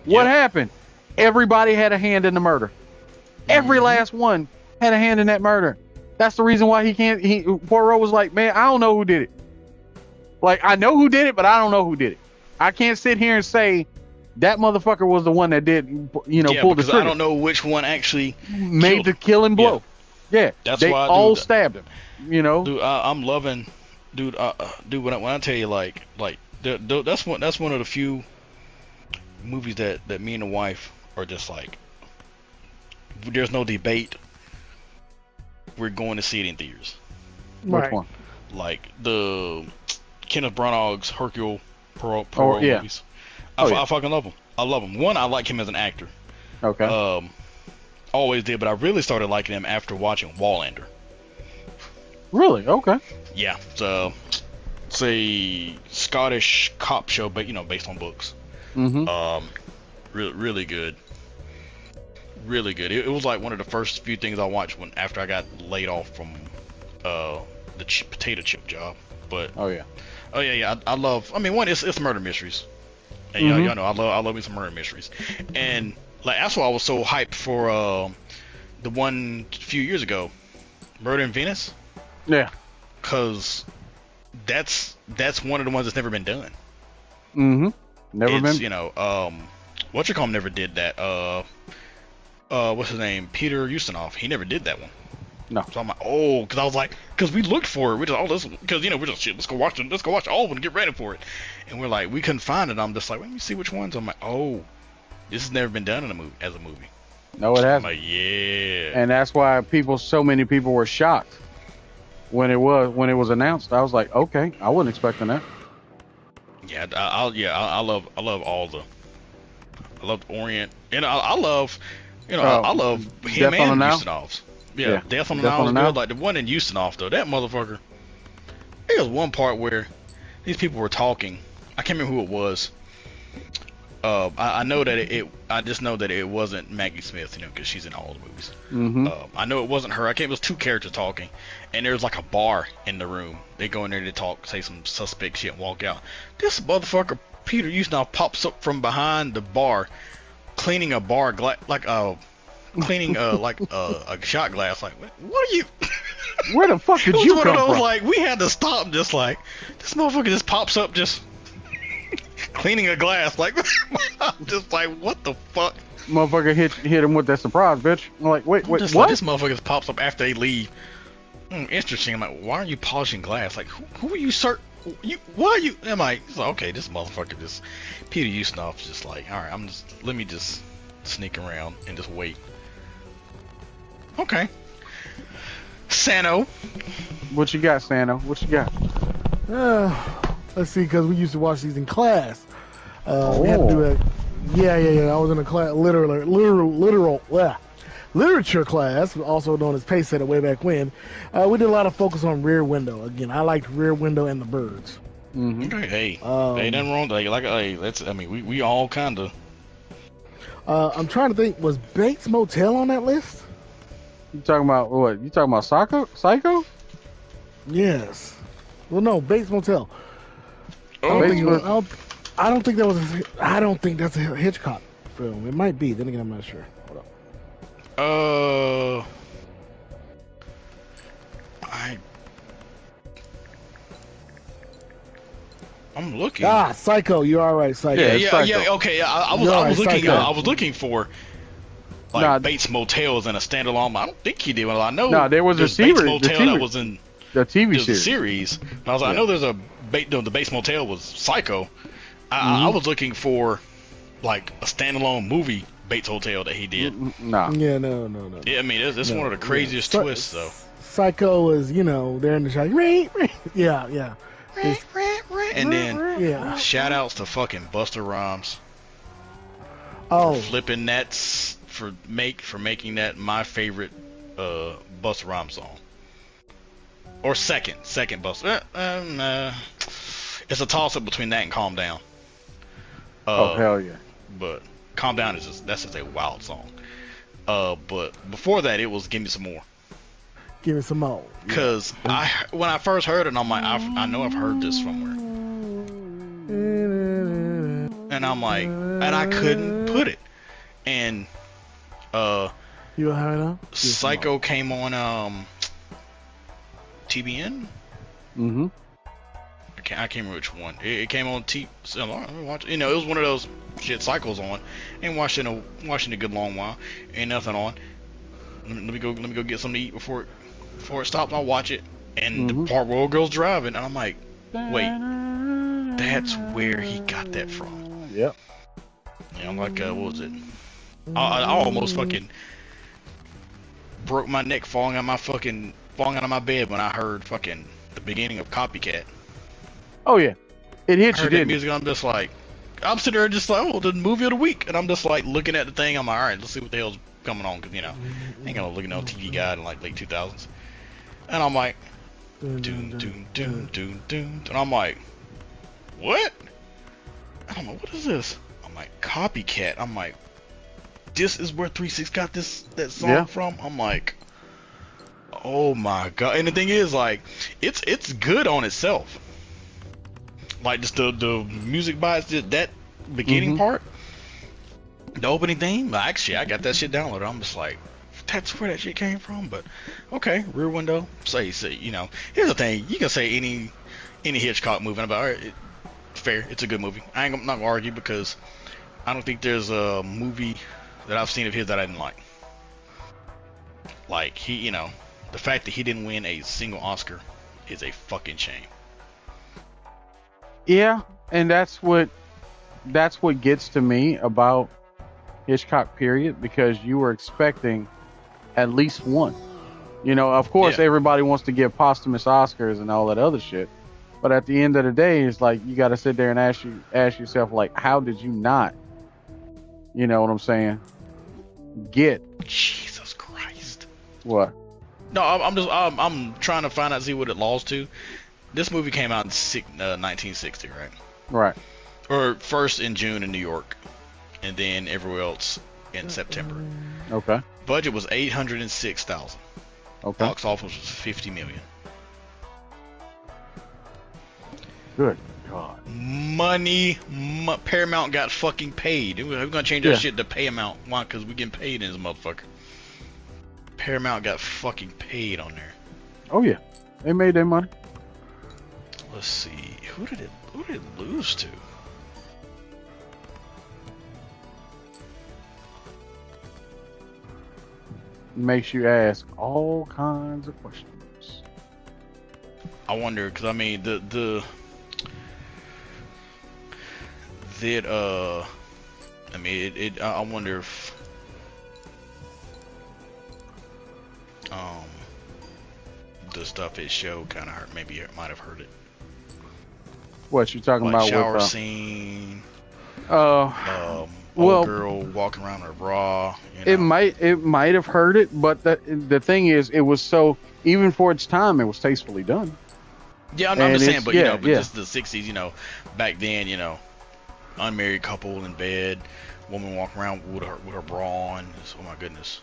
What happened? Everybody had a hand in the murder. Every last one had a hand in that murder. That's the reason why Poirot was like, man, I don't know who did it. Like, I know who did it, but I don't know who did it. I can't sit here and say that motherfucker was the one that did, pull the trigger. I don't know which one actually made the killing blow. Yeah, That's they why, all dude, stabbed him. You know. dude, I'm loving, dude, dude. When I tell you, that's one of the few movies that me and the wife are just like, there's no debate. We're going to see it in theaters. Which Right. one? Like the Kenneth Branagh's Hercule Poirot yeah. movies. Oh, yeah. I fucking love him. I love him. One, I like him as an actor. Okay. Always did, but I really started liking him after watching Wallander. Really? Okay. Yeah, it's a Scottish cop show, but based on books. Mm-hmm. Really good. Really good. It was like one of the first few things I watched after I got laid off from the potato chip job. But Oh yeah. I love. I mean, one, it's murder mysteries. And y'all know I love me some murder mysteries, and like that's why I was so hyped for the one a few years ago, Murder in Venice. Yeah. Cause that's one of the ones that's never been done. Mm-hmm. Never It's, been. Whatchamacallit never did that. What's his name? Peter Ustinov. He never did that one. No. So I'm like, because I was like, because we looked for it. We just, because we're just shit. Let's go watch it. Let's go watch all of them and get ready for it. And we're like, we couldn't find it. I'm just like, let me see which ones. I'm like, this has never been done in a movie as a movie. No, it I'm hasn't. like, yeah. And that's why so many people were shocked when it was announced. I was like, okay, I wasn't expecting that. Yeah, I love all the. I love Orient, and I love, I love him Death on and the Nile? Ustinov's. Yeah, Death on the Death Nile on was the Nile? good. Like the one in Ustinov though, that motherfucker. There was one part where these people were talking. I can't remember who it was. I know that I just know that it wasn't Maggie Smith, because she's in all the movies. Mm-hmm. I know it wasn't her. It was two characters talking, and there's like a bar in the room. They go in there to talk, say some suspect shit, and walk out. This motherfucker Peter Ustinov pops up from behind the bar, cleaning a bar glass, cleaning a shot glass. Like, what are you? Where the fuck did It was you one come of those, from? like, we had to stop. Just like this motherfucker just pops up, just cleaning a glass. Like, I'm just like, what the fuck? Motherfucker hit him with that surprise, bitch. I'm like, wait, I'm just what? like, this motherfucker just pops up after they leave. Interesting. I'm like, why are you polishing glass? Like, who are you, sir? Why are you? I'm like, okay, this motherfucker just Peter Ustinov's just like, all right, let me just sneak around and just wait. Okay. Sano. What you got, Sano? What you got? Let's see, because we used to watch these in class. We had to do it. Yeah. I was in a class, literature class, also known as Pace Setter way back when. We did a lot of focus on Rear Window. Again, I liked Rear Window and The Birds. Mm-hmm. Okay, hey, ain't nothing wrong. We all kind of. I'm trying to think, was Bates Motel on that list? You talking about what? You talking about Psycho? Yes. Well, no, Bates Motel. I Oh, don't think that was. I don't think that's a Hitchcock film. It might be. Then again, I'm not sure. Hold up. I'm looking. Psycho. You're all right, Psycho. Yeah. Okay, I was looking. Psycho. I was looking for Bates Motel in a standalone. I don't think he did. Well, I know. No, there was a Bates series. Motel that was in the TV there's a series. series. And I was like, I know there's a the Bates Motel was Psycho. I was looking for like a standalone movie Bates Hotel that he did. Nah. Yeah, no. Yeah, I mean it's one of the craziest twists though. Psycho is, they're in the shot. Yeah. And then Yeah. shout outs to fucking Buster Rhymes. Oh, Flipping that's for making that my favorite Busta Rhymes song. Or second Busta. It's a toss up between that and Calm Down. Oh hell yeah. But Calm Down that's just a wild song. But before that it was Give Me Some More. give me some more. Cause when I first heard it I'm like I know I've heard this somewhere. And I'm like, and I couldn't put it. And You heard her? Psycho came on TBN. Mm-hmm. I can't remember which one. It came on it was one of those shit Psycho's on. Ain't watched in a good long while. Ain't nothing on. let me go get something to eat before it stops. I'll watch it. And the part where old girl's driving, and I'm like, wait, that's where he got that from. Yep. And I'm like, what was it? I almost fucking broke my neck falling out of my bed when I heard fucking the beginning of Copycat. Oh yeah, it hit you, that didn't music. I'm sitting there just like, oh, the movie of the week, and I'm just like looking at the thing. I'm like, all right, let's see what the hell's coming on, because I ain't gonna look at no TV guide in like late 2000s. And I'm like, doom, doom, doom, doom, doom, and I'm like, what? I don't know, what is this? I'm like, Copycat. I'm like, this is where 3-6 got that song from. I'm like, oh my god. And the thing is, like, it's good on itself. Like, just the music by it, that beginning part, the opening theme. Actually, I got that shit downloaded. I'm just like, that's where that shit came from. But okay, Rear Window. Say, here's the thing. You can say any Hitchcock movie about it. Fair. It's a good movie. I'm not gonna argue, because I don't think there's a movie that I've seen of his that I didn't like. Like, the fact that he didn't win a single Oscar is a fucking shame. Yeah, and that's what gets to me about Hitchcock, period, because you were expecting at least one. Of course, everybody wants to give posthumous Oscars and all that other shit, but at the end of the day, it's like you got to sit there and ask yourself, like, how did you not? You know what I'm saying? Jesus Christ. What? No, I'm trying to find out, see what it lost to. This movie came out in 1960, right? Right. Or first in June in New York, and then everywhere else in September. Okay. Budget was $806,000. Okay. Box office was $50 million. Good God. Paramount got fucking paid. We're gonna change that shit to Paramount. Why? Because we getting paid in this motherfucker. Paramount got fucking paid on there. Oh yeah, they made their money. Let's see, who did it lose to? Makes you ask all kinds of questions. I wonder, because I mean I wonder if the stuff it showed kind of hurt. Maybe it might have hurt it. What you talking like about? Shower with, scene. Well, girl walking around in her bra. It might have hurt it, but the thing is, it was so, even for its time, it was tastefully done. Yeah, I'm just saying, but just the '60s, back then, unmarried couple in bed, woman walking around with her bra on. Oh my goodness.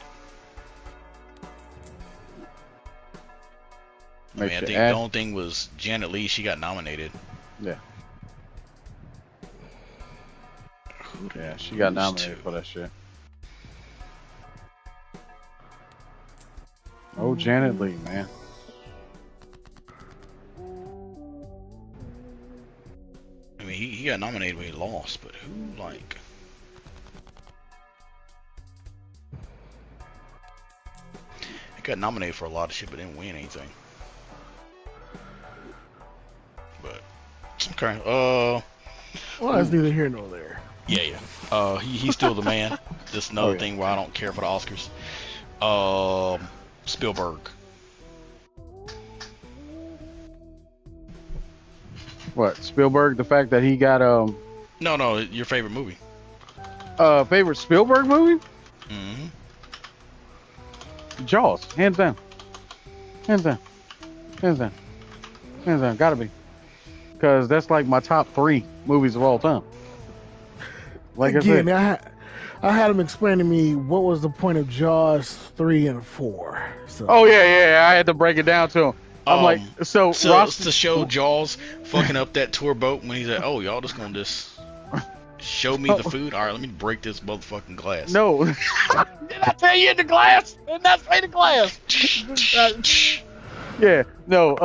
I think the only thing was Janet Leigh. She got nominated. Yeah. Yeah, she got nominated for that shit. Oh, Janet Leigh, man. I mean, he got nominated when he lost, but who, like... He got nominated for a lot of shit, but didn't win anything. But, okay, well, that's neither here nor there. Yeah. He's still the man. Just another thing where I don't care for the Oscars. Spielberg. What, Spielberg? The fact that he got No, your favorite movie. Favorite Spielberg movie? Mm-hmm. Jaws, hands down. Hands down. Gotta be. Because that's like my top 3 movies of all time. Like again, I said, I had him explain to me what was the point of Jaws 3 and 4. So. Oh yeah, I had to break it down to him. I'm like, so Ross, to show Jaws fucking up that tour boat when he's like, oh, y'all just gonna show me the food? All right, let me break this motherfucking glass. No, did I tell you the glass? Did not say the glass. Yeah, no,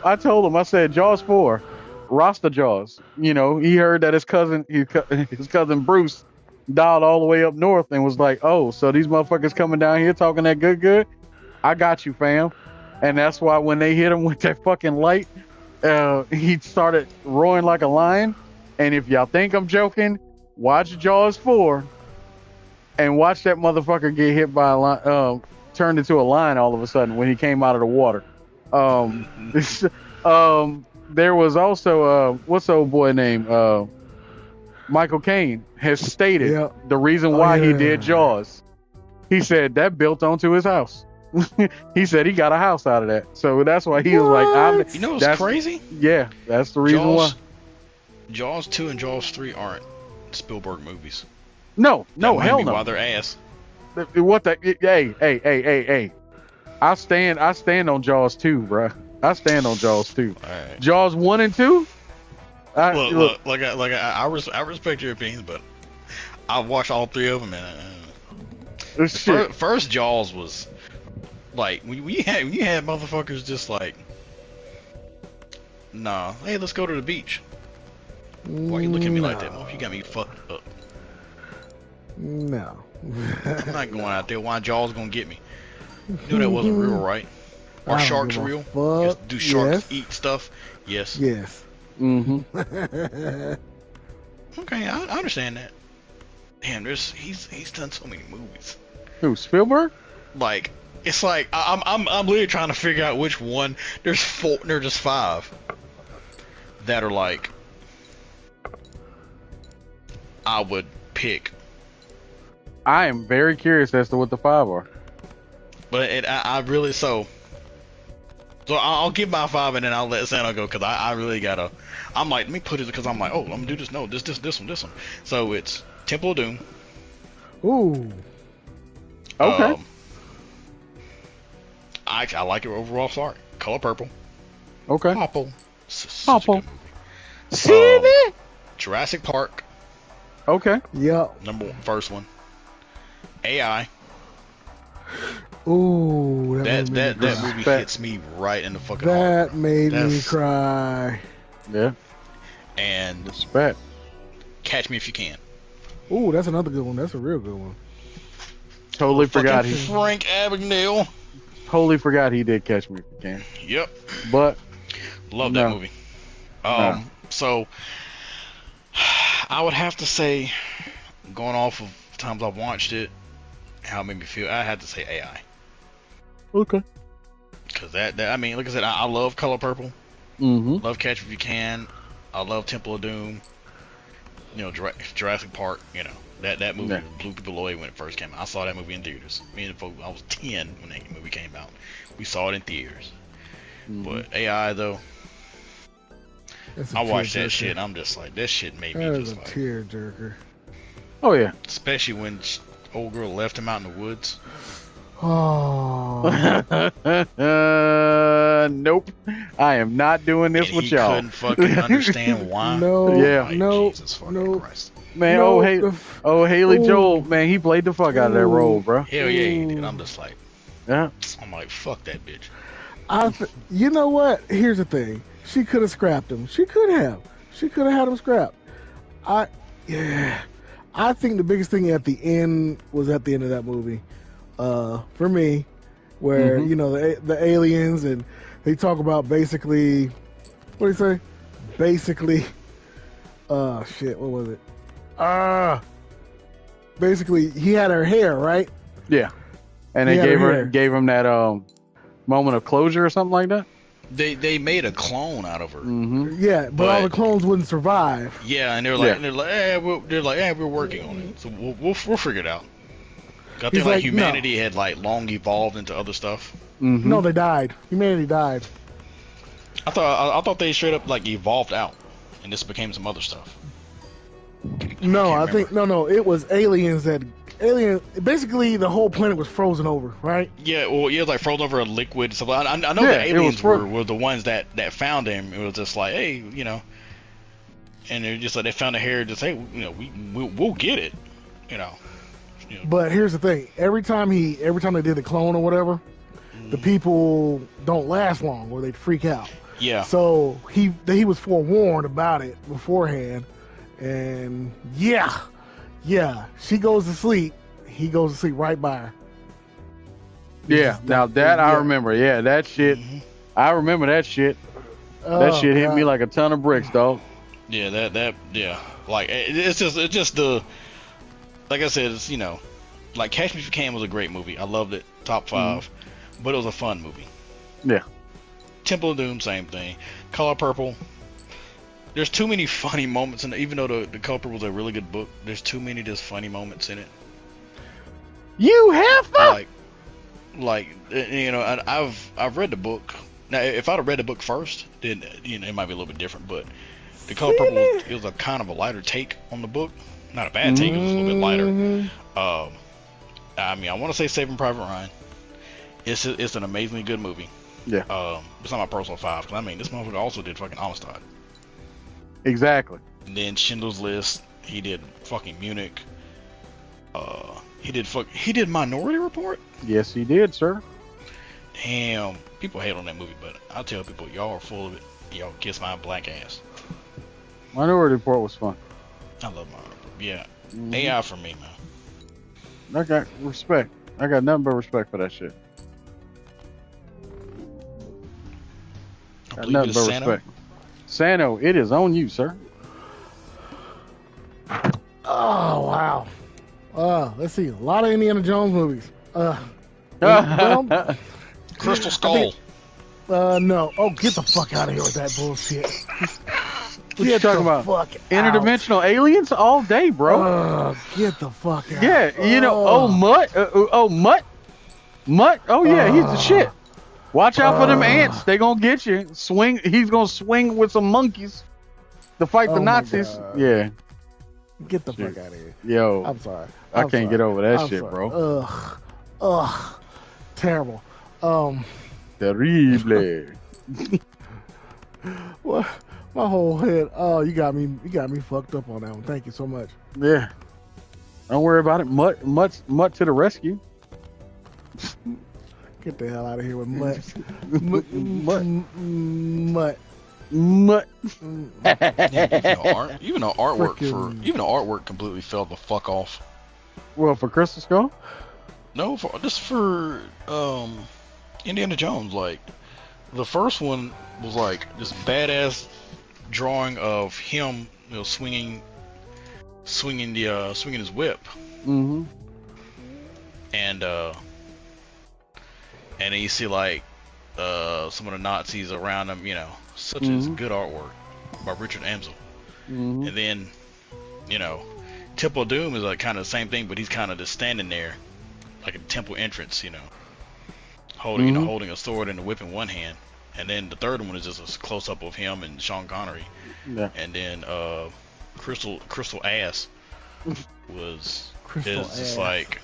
I told him, I said Jaws 4, Rasta Jaws. He heard that his cousin Bruce dialed all the way up north and was like, "Oh, so these motherfuckers coming down here talking that good? I got you, fam." And that's why when they hit him with that fucking light, he started roaring like a lion. And if y'all think I'm joking, watch Jaws 4 and watch that motherfucker get hit by a lion, turned into a lion all of a sudden when he came out of the water. There was also what's the old boy name? Michael Caine has stated the reason why he did Jaws. He said that built onto his house. He said he got a house out of that, so that's why he was like, you know what's crazy? Yeah, that's the reason why. Jaws 2 and Jaws 3 aren't Spielberg movies. No, hell no. Why their ass? What the? Hey! I stand on Jaws 2, bro. I stand on Jaws 2. Right. Jaws 1 and 2. Look, I respect your opinions, but I watched all three of them, and first Jaws was like when you had motherfuckers just like, nah, hey, let's go to the beach. Why you looking at me like that? Well, you got me fucked up. No. I'm not going out there. Why Jaws gonna get me? You know that wasn't real, right? Are sharks real? Yes. Do sharks eat stuff? Yes. Yes. Mm-hmm. Okay, I understand that. Damn, he's done so many movies. Who, Spielberg? Like, it's like I'm literally trying to figure out which one. There's 5 that are like I would pick. I am very curious as to what the 5 are. But I really so I'll give my 5 and then I'll let Santa go because I really gotta. I'm like, let me put it because I'm like, oh, I'm gonna do this. No, this one. So it's Temple of Doom. Ooh. Okay. I like it overall. Sorry, Color Purple. Okay. Purple. Jurassic Park. Okay. Yep. First one. AI. Ooh, that movie hits me right in the fucking heart. That made me cry. Yeah. And Respect. Catch Me If You Can. Ooh, that's another good one. That's a real good one. Totally forgot Frank Abagnale. Totally forgot he did Catch Me If You Can. Yep. But love that movie. So I would have to say, going off of times I've watched it, how it made me feel, I had to say AI. Okay. Because that I mean, like I said, I love Color Purple. Mm-hmm. Love Catch Me If You Can. I love Temple of Doom. You know, Jurassic Park. You know, that movie blew people away when it first came out. I saw that movie in theaters. I was 10 when that movie came out. We saw it in theaters. Mm-hmm. But AI though, I watched that shit and I'm just like, that shit made me just like tear jerker. Oh yeah. Especially when old girl left him out in the woods. Oh. Nope. I am not doing this with y'all. Couldn't fucking understand why. Jesus fucking Christ. Man, Haley Joel, man, he played the fuck out of that role, bro. Hell yeah, he did. I'm just like, yeah. I'm like, fuck that bitch. You know what? Here's the thing. She could have scrapped him. She could have had him scrapped. I think the biggest thing at the end was at the end of that movie. For me, where you know the aliens and they talk about basically, what do you say? Basically, shit, what was it? Basically, he had her hair, right? Yeah, and they gave him that moment of closure or something like that. They made a clone out of her. Mm-hmm. Yeah, but all the clones wouldn't survive. Yeah, and they're like, we're working on it, so we'll figure it out. I think like humanity had like long evolved into other stuff. Mm-hmm. No, they died. Humanity died. I thought they straight up like evolved out, and this became some other stuff. No, I think no. It was aliens that basically the whole planet was frozen over, right? Yeah, well, yeah, like frozen over a liquid. So I know the aliens were the ones that found him. It was just like, hey, you know, and they're just like they found the hair. Just hey, you know, we'll get it, you know. But here's the thing: every time they did the clone or whatever, the people don't last long, or they'd freak out. Yeah. So he was forewarned about it beforehand, and yeah, Yeah, she goes to sleep. He goes to sleep right by her. Yeah, now that I remember. Yeah, that shit. Mhm. I remember that shit. That shit hit me like a ton of bricks, dog. Yeah, yeah. Like it's just the, like I said, it's, you know, like Catch Me If You Can was a great movie. I loved it, top 5, but it was a fun movie. Yeah. Temple of Doom, same thing. Color Purple. There's too many funny moments in it, even though the Color Purple was a really good book. There's too many just funny moments in it. You have fun. Like you know, I've read the book. Now, if I'd have read the book first, then you know it might be a little bit different. But the Color Purple, it was a kind of a lighter take on the book. Not a bad take. It was a little bit lighter. I mean, I want to say Saving Private Ryan. It's an amazingly good movie. Yeah. It's not my personal 5. 'Cause I mean, this motherfucker also did fucking Amistad. Exactly. And then Schindler's List. He did fucking Munich. He did Minority Report. Yes, he did, sir. Damn, people hate on that movie, but I tell people, y'all are full of it. Y'all kiss my black ass. Minority Report was fun. I love Minority Report. Yeah, AI for me, man. I got respect. I got nothing but respect for that shit. I Got believe nothing it but is Sano. respect. Sano, it is on you, sir. Oh wow. Let's see. A lot of Indiana Jones movies. Crystal Skull. No. Oh, get the fuck out of here with that bullshit. What you talking about? Fuck Interdimensional aliens all day, bro. Get the fuck out. Yeah, you know, Mutt. Oh yeah, he's the shit. Watch out for them ants. They gonna get you. Swing. He's gonna swing with some monkeys to fight the Nazis. Yeah. Get the fuck out of here. Yo, I'm sorry. I can't get over that I'm shit, sorry. bro. Ugh. Terrible. Terrible. What? My whole head. Oh, you got me fucked up on that one. Thank you so much. Yeah. Don't worry about it. Mutt to the rescue. Get the hell out of here with Mutt. Mutt. Even though artwork completely fell the fuck off. Well, for Crystal Skull? No, just for Indiana Jones. Like the first one was like this badass drawing of him, you know, swinging his whip. Mm-hmm. And then you see like some of the Nazis around him, you know, such as good artwork by Richard Amsel. And then, you know, Temple of Doom is like kind of the same thing, but he's kind of just standing there like a temple entrance, you know, holding a sword and a whip in one hand. And then the third one is just a close up of him and Sean Connery. Yeah. And then Crystal Ass is just like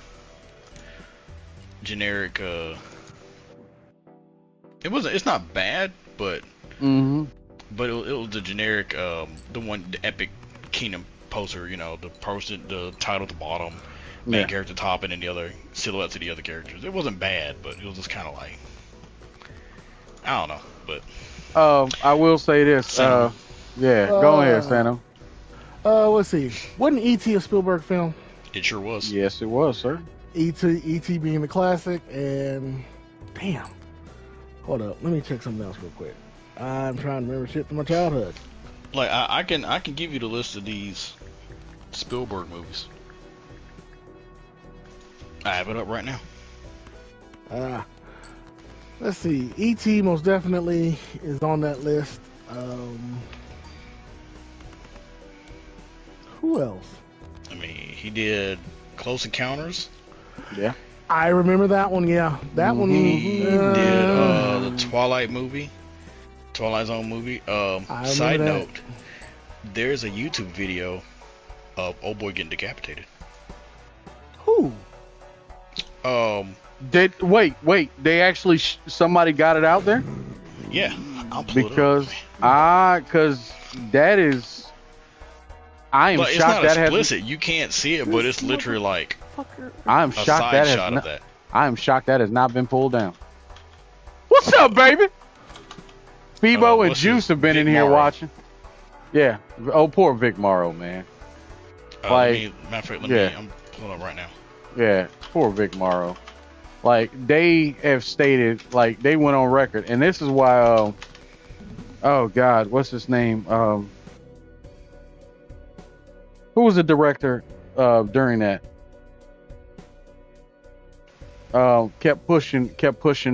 generic. It's not bad, but but it was the generic the epic Kingdom poster, you know, the title at the bottom, main character top, and then the other silhouettes of the other characters. It wasn't bad, but it was just kind of like, I don't know, but I will say this. Go ahead, Sano. Let's see. Wasn't E.T. a Spielberg film? It sure was. Yes, it was, sir. E.T. being the classic, and damn. Hold up, let me check something else real quick. I'm trying to remember shit from my childhood. Like I can give you the list of these Spielberg movies. I have it up right now. Let's see. E.T. most definitely is on that list. Who else? I mean, he did Close Encounters. Yeah. I remember that one, yeah. That one. He did the Twilight Zone movie. Side note, there's a YouTube video of old boy getting decapitated. Who? Wait. They actually somebody got it out there? Yeah, I'll pull because it up. Because that is. I am but shocked it's that not explicit. You can't see it, but it's literally like. I am shocked that shot of that. I am shocked that has not been pulled down. What's up, baby? Phoebo and Juice have been in here watching. Yeah. Oh, poor Vic Morrow, man. Like, matter of fact, yeah. I'm pulling up right now. Yeah, poor Vic Morrow. Like, they have stated, like, they went on record, and this is why, oh God, what's his name? Who was the director during that? Kept pushing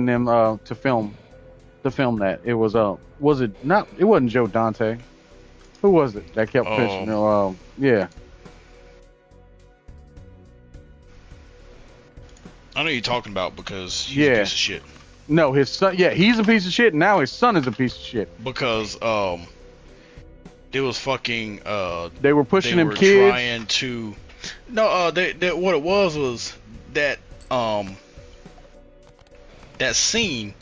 them to film that. It was it not? It wasn't Joe Dante. Who was it that kept pushing them? Yeah. I know who you're talking about because he's a piece of shit. No, his son. Yeah, he's a piece of shit. Now his son is a piece of shit. Because it was fucking. They were pushing they them were kids. Trying to. No, they what it was that that scene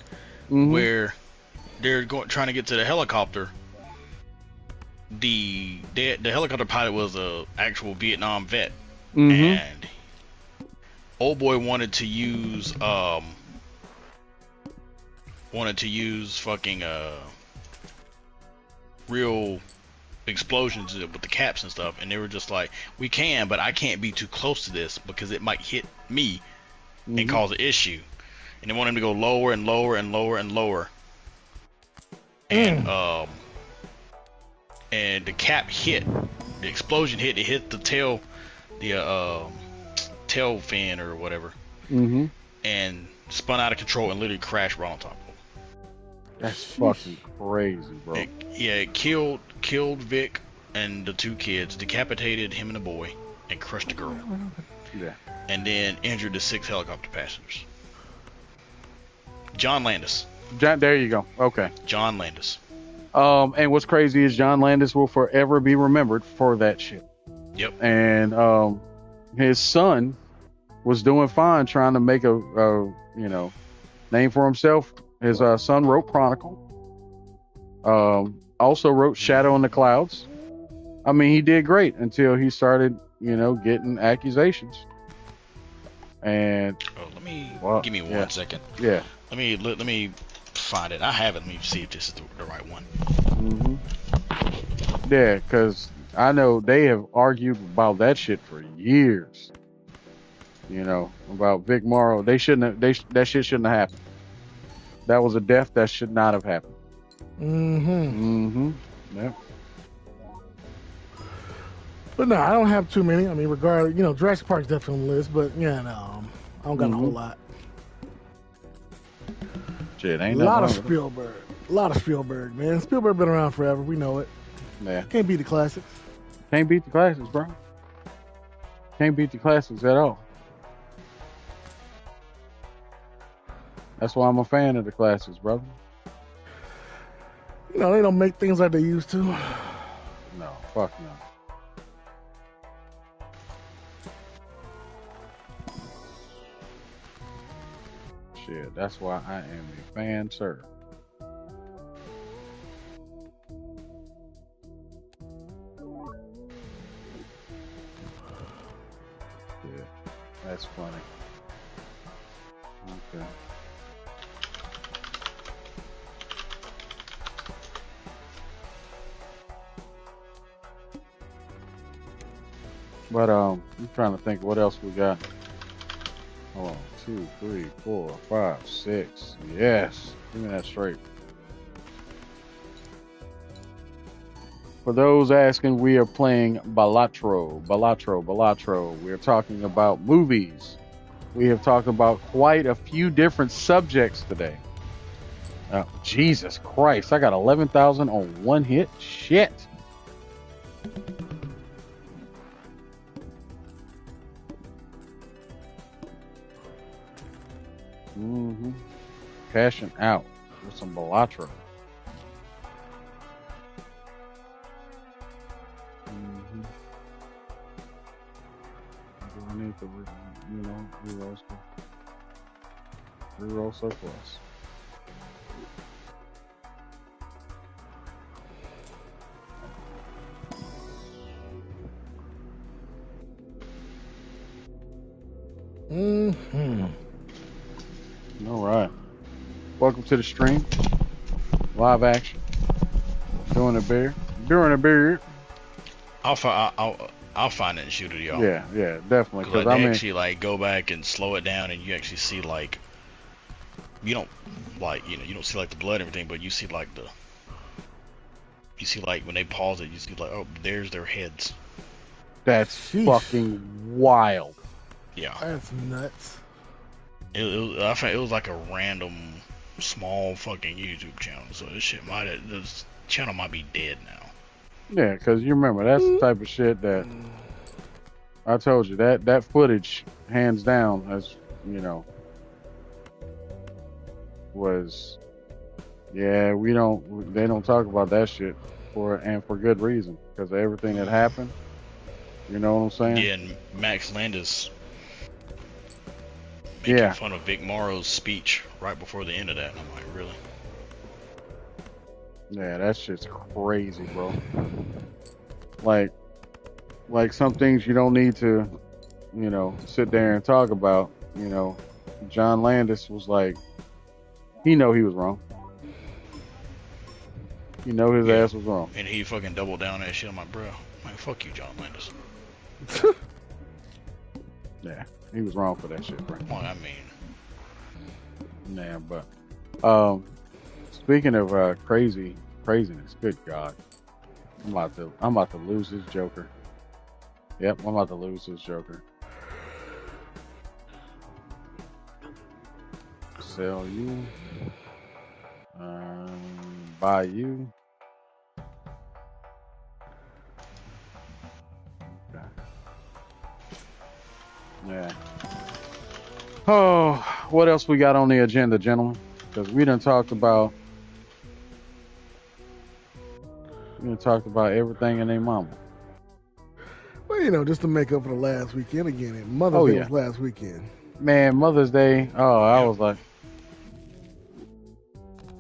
where they're trying to get to the helicopter. The helicopter pilot was a actual Vietnam vet, and old boy wanted to use fucking real explosions with the caps and stuff, and they were just like, we can, but I can't be too close to this because it might hit me and cause an issue. And they want him to go lower and lower and lower and lower. And the cap hit, the explosion hit, it hit the tail, tail fin or whatever, and spun out of control and literally crashed right on top of him. That's fucking crazy, bro. It killed Vic and the two kids, decapitated him and the boy, and crushed the girl. Yeah. And then injured the 6 helicopter passengers. John Landis. There you go. Okay. John Landis. And what's crazy is John Landis will forever be remembered for that shit. Yep. And his son was doing fine trying to make a name for himself. His son wrote Chronicle. Also wrote Shadow in the Clouds. I mean, he did great until he started, getting accusations. And give me 1 second. Yeah. Let me find it. I have it. Let me see if this is the right one. Yeah, because I know they have argued about that shit for years. About Vic Morrow. That shit shouldn't have happened. That was a death that should not have happened. Yep. But no, I don't have too many. I mean, regardless, Jurassic Park's definitely on the list, but yeah, no, I don't got a whole lot. Shit, ain't a lot of Spielberg, man. Spielberg been around forever. We know it. Yeah. Can't beat the classics. Can't beat the classics, bro. Can't beat the classics at all. That's why I'm a fan of the classics, brother. They don't make things like they used to. No, fuck no. Shit, that's why I am a fan, sir. Yeah, that's funny. Okay. But I'm trying to think what else we got. Hold on. 2, 3, 4, 5, 6. Yes. Give me that straight. For those asking, we are playing Balatro. We are talking about movies. We have talked about quite a few different subjects today. Jesus Christ. I got 11,000 on one hit. Shit. Cashing out with some Balatro. Do I need to, reroll surplus. All right. Welcome to the stream. Live action. Doing a beer. I I'll find it and shoot it, y'all. Yeah, definitely. Because Because like, I they mean, actually like go back and slow it down, and you actually see like you don't like you don't see like the blood and everything, but you see like when they pause it, you see like, oh, there's their heads. that's Sheesh. fucking wild. Yeah. That's nuts. I think it was like a random small fucking YouTube channel, so this channel might be dead now. Yeah, because you remember that's the type of shit that I told you that footage, hands down, has was they don't talk about that shit for good reason because of everything that happened. You know what I'm saying? Yeah, and Max Landis making fun of Vic Morrow's speech right before the end of that. And I'm like, really? Yeah, that shit's crazy, bro. Like some things you don't need to, sit there and talk about. John Landis was like, he know he was wrong. He know his ass was wrong. And he fucking doubled down on that shit. I'm like, bro, fuck you, John Landis. Yeah, he was wrong for that shit, bro. Well, I mean, yeah, but speaking of craziness, good God, I'm about to lose this Joker. Yep, I'm about to lose this Joker. Sell you, buy you. Okay. Yeah. Oh, what else we got on the agenda, gentlemen? Because we done talked about everything in their mama. Well, just to make up for the last weekend again. And Mother's Day was last weekend. Man, Mother's Day. Oh, I was like,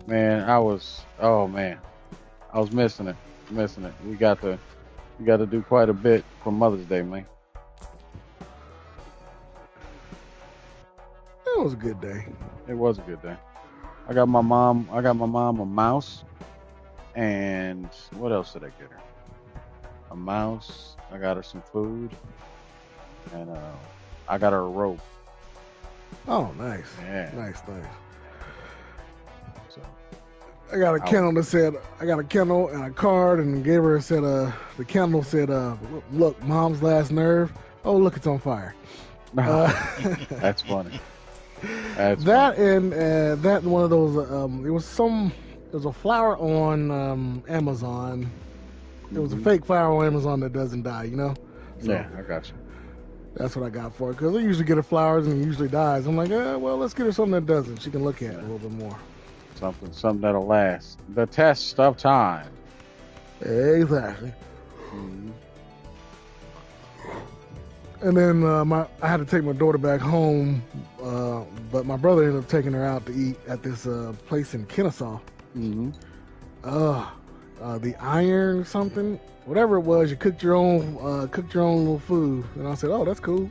man, I was missing it. We got to do quite a bit for Mother's Day, man. It was a good day. It was a good day. I got my mom a mouse, and what else did I get her? A mouse. I got her some food, and I got her a rope. Oh, nice. Yeah. Nice. So I got a kennel and a card, and gave her the kennel said, look, Mom's last nerve. Oh, look, it's on fire. That's funny. That's that funny. and that one of those. It was a flower on Amazon. It was a fake flower on Amazon that doesn't die. So, yeah, I got you. That's what I got for her because I usually get her flowers and it usually dies. I'm like, well, let's get her something that doesn't. She can look at it a little bit more. Something that'll last the test of time. Exactly. Mm-hmm. And then I had to take my daughter back home, but my brother ended up taking her out to eat at this place in Kennesaw. Mm-hmm. The Iron something, whatever it was. You cooked your own little food, and I said, "Oh, that's cool."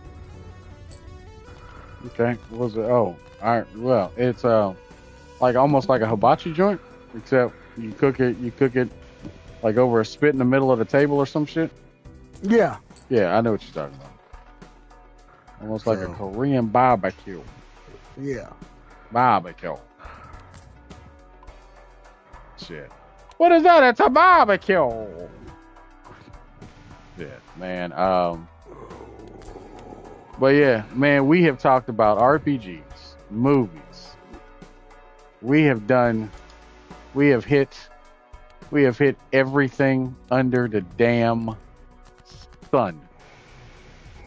Okay, what was it? Oh, all right. Well, it's like almost like a hibachi joint, except you cook it like over a spit in the middle of the table or some shit. Yeah. Yeah, I know what you're talking about. Almost like a Korean barbecue. Yeah. Barbecue. Shit. What is that? It's a barbecue. Yeah, man. But yeah, man, we have talked about RPGs, movies. We have hit everything under the damn sun.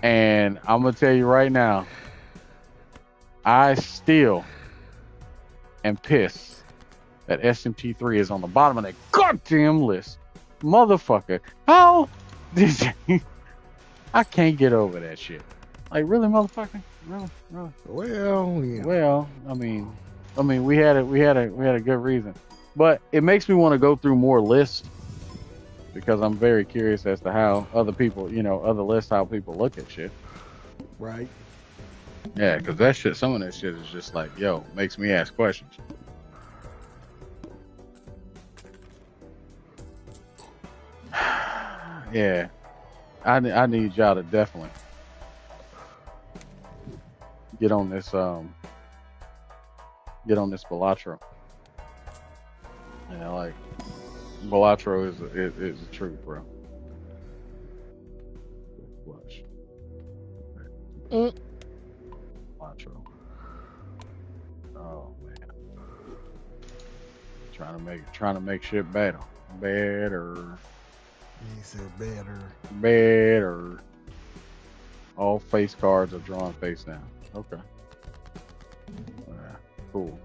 And I'm gonna tell you right now, I still am pissed that SMT3 is on the bottom of that goddamn list. Motherfucker. How did you... I can't get over that shit. Like, really, motherfucker? Really? Well, yeah. Well, I mean, we had a good reason. But it makes me want to go through more lists because I'm very curious as to how other people, other lists, how people look at shit. Right. Yeah, because that shit, some of that shit is just like, makes me ask questions. Yeah. I need y'all to definitely get on this Balatro. Yeah, like Balatro is the truth, bro. Watch. Balatro. Oh man. Trying to make shit better. He said better. Better. All face cards are drawn face down. Okay. Cool.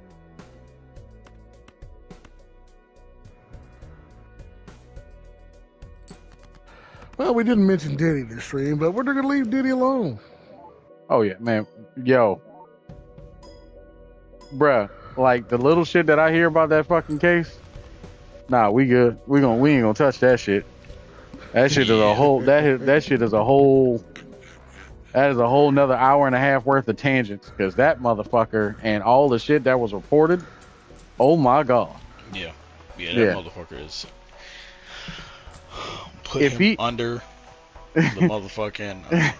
Well, we didn't mention Diddy this stream, but we're gonna leave Diddy alone. Oh yeah, man. Yo. Bruh, like the little shit that I hear about that fucking case, nah, we good. We ain't gonna touch that shit. That shit is a whole that shit is a whole nother hour and a half worth of tangents, because that motherfucker and all the shit that was reported, oh my god. Yeah, that motherfucker is put if him under the motherfucking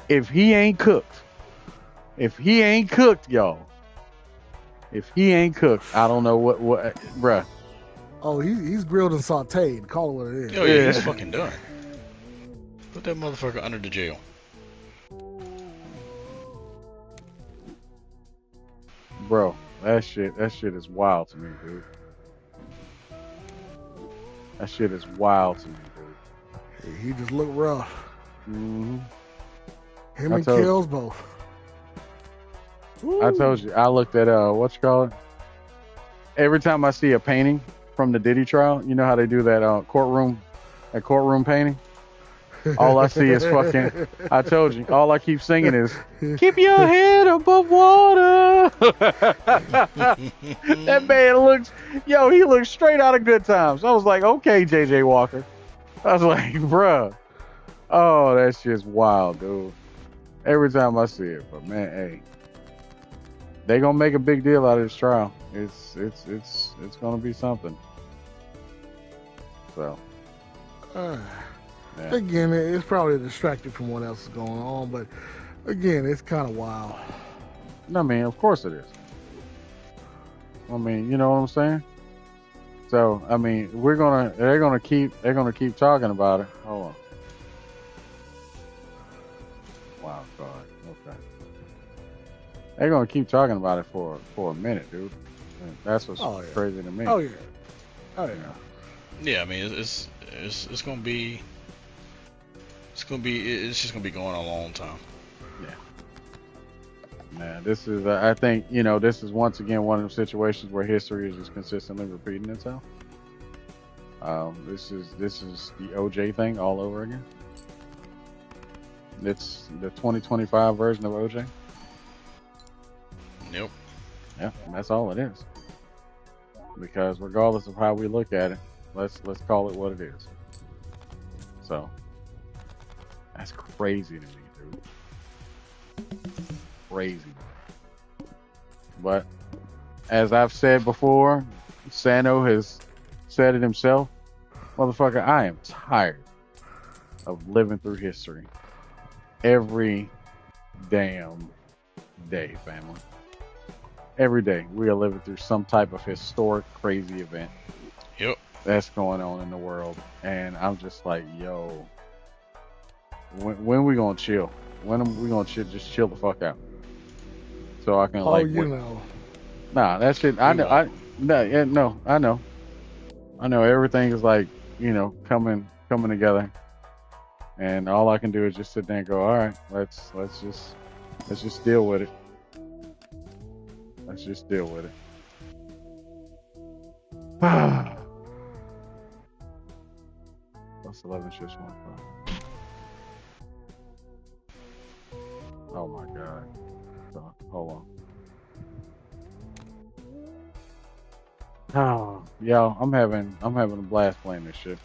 if he ain't cooked, y'all, if he ain't cooked, I don't know what bruh. Oh, he's grilled and sauteed. Call it what it is. Oh yeah, he's fucking done. Put that motherfucker under the jail. Bro, that shit is wild to me, dude. That shit is wild to me, dude. He just looked rough. Mm-hmm. Him and Kills both. I told you. I looked at what you call it. Every time I see a painting from the Diddy trial, you know how they do that courtroom painting. All I see is fucking. I told you. All I keep singing is "Keep your head above water." That man he looks straight out of Good Times. I was like, okay, JJ Walker. I was like, bruh. Oh, that shit's wild, dude. Every time I see it, but man, hey, they gonna make a big deal out of this trial. It's gonna be something. So. Yeah. Again, it's probably distracted from what else is going on, but again, it's kind of wild. I mean, of course it is. I mean, you know what I'm saying? So, I mean, they're gonna keep talking about it. Hold on. Wow, God. Okay. They're gonna keep talking about it for a minute, dude. And that's what's crazy to me. Oh yeah. Yeah, I mean, it's gonna be. It's just gonna be going on a long time. Yeah. Man, this is. I think this is once again one of the situations where history is just consistently repeating itself. This is the OJ thing all over again. It's the 2025 version of OJ. Yep. Yeah, that's all it is. Because regardless of how we look at it, let's call it what it is. So. That's crazy to me, dude. Crazy. But as I've said before, Sano has said it himself. Motherfucker, I am tired of living through history every damn day, family. Every day we are living through some type of historic, crazy event. Yep. That's going on in the world. And I'm just like, yo. When we gonna chill? When are we gonna just chill the fuck out? So I can Nah, that shit. I know. I know everything is like coming together, and all I can do is just sit there and go, all right, let's just deal with it. Let's just deal with it. Plus 11 shits 1 o'clock. Oh my god. Hold on. Oh, yo, I'm having a blast playing this shit.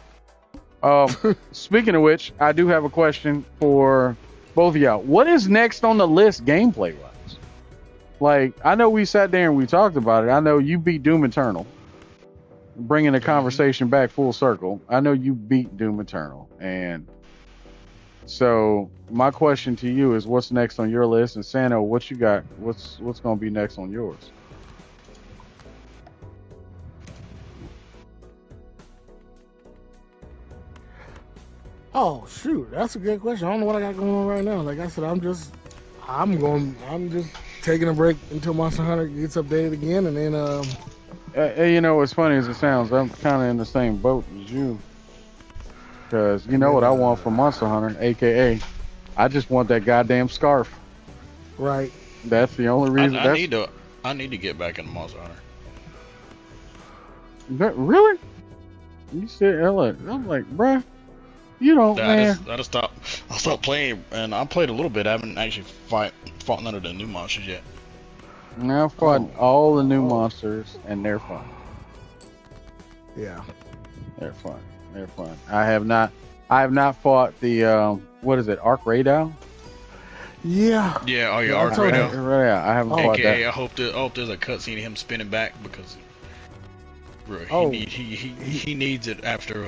Speaking of which, I do have a question for both of y'all. What is next on the list gameplay wise? Like, I know we sat there and we talked about it. I know you beat Doom Eternal, bringing the conversation back full circle. I know you beat Doom Eternal, and So my question to you is, what's next on your list? And Sano, what you got? What's gonna be next on yours? Oh shoot, that's a good question. I don't know what I got going on right now. Like I said, I'm just taking a break until Monster Hunter gets updated again, and then You know, as funny as it sounds, I'm kind of in the same boat as you. Because you and know then what I want from Monster Hunter, aka, I just want that goddamn scarf. right. That's the only reason. I need to get back into Monster Hunter. Really? You said, I'm like, bruh, you don't, man. I stopped playing, and I played a little bit. I haven't actually fought none of the new monsters yet. Now I've fought all the new monsters, and they're fun. Yeah. They're fun. They're fun. I have not fought the what is it, Arc Radau? Yeah. Yeah. Oh yeah, Arc Radau. Yeah, I haven't fought that. I hope there's a cutscene of him spinning back because. Bro, he needs it after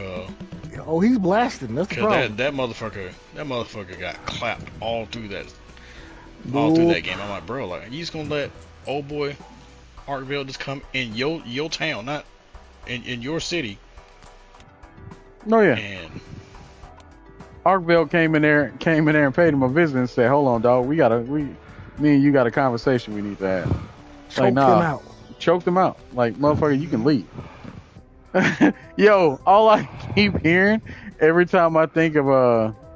Oh, he's blasting. That's the problem. That motherfucker got clapped all through that game. I'm like, bro, like you just gonna let old boy Arkvale just come in your town, not in your city? Oh yeah. And Arkvale came in there and paid him a visit and said, "Hold on, dog. Me and you got a conversation we need to have." Choked him out. Like, motherfucker, you can leave. Yo, all I keep hearing every time I think of Arkvale,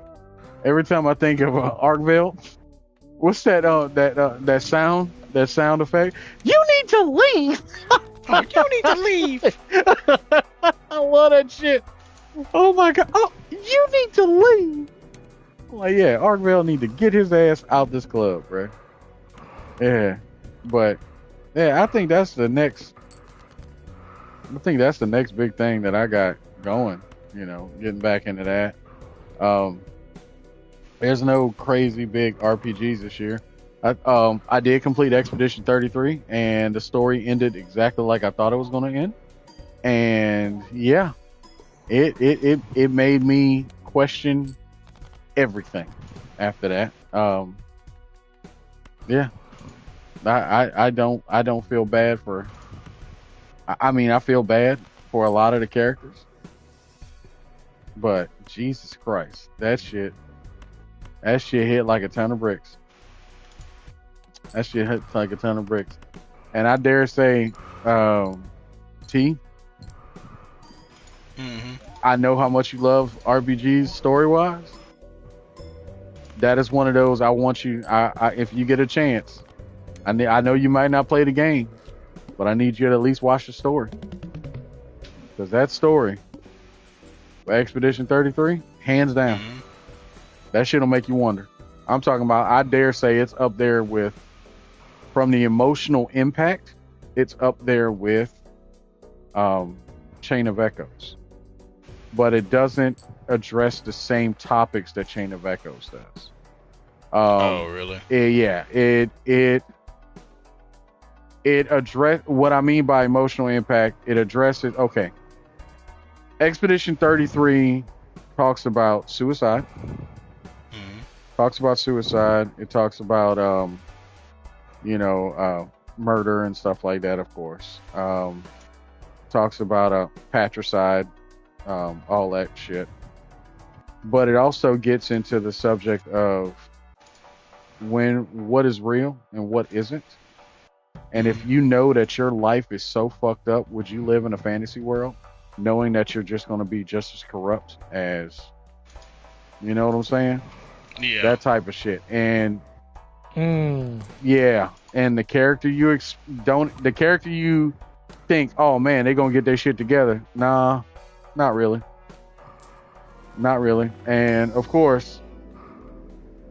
what's that sound effect? You need to leave. Oh, you need to leave. I love that shit. Oh my god. Oh, you need to leave. Like, yeah, Arkvale need to get his ass out this club, bro. Yeah, but. Yeah, I think that's the next big thing that I got going, you know, getting back into that. There's no crazy big RPGs this year. I did complete Expedition 33 and the story ended exactly like I thought it was going to end. And yeah, it made me question everything after that. Yeah. I don't feel bad for. I mean, I feel bad for a lot of the characters, but Jesus Christ, that shit hit like a ton of bricks. That shit hit like a ton of bricks, and I dare say, T. Mm-hmm. I know how much you love RPGs story wise. That is one of those I want you. If you get a chance. I know you might not play the game, but I need you to at least watch the story. Because that story, Expedition 33, hands down, that shit will make you wonder. I'm talking about, I dare say it's up there with, from the emotional impact, it's up there with Chain of Echoes. But it doesn't address the same topics that Chain of Echoes does. Oh, really? It address what I mean by emotional impact. It addresses, okay. Expedition 33 talks about suicide. Talks about suicide. It talks about, murder and stuff like that, of course. Talks about patricide, all that shit. But it also gets into the subject of what is real and what isn't. And if you know that your life is so fucked up, would you live in a fantasy world knowing that you're just going to be just as corrupt as, you know what I'm saying? Yeah. That type of shit. And yeah, and the character you think, oh man, they're going to get their shit together. Nah, not really. Not really. And of course,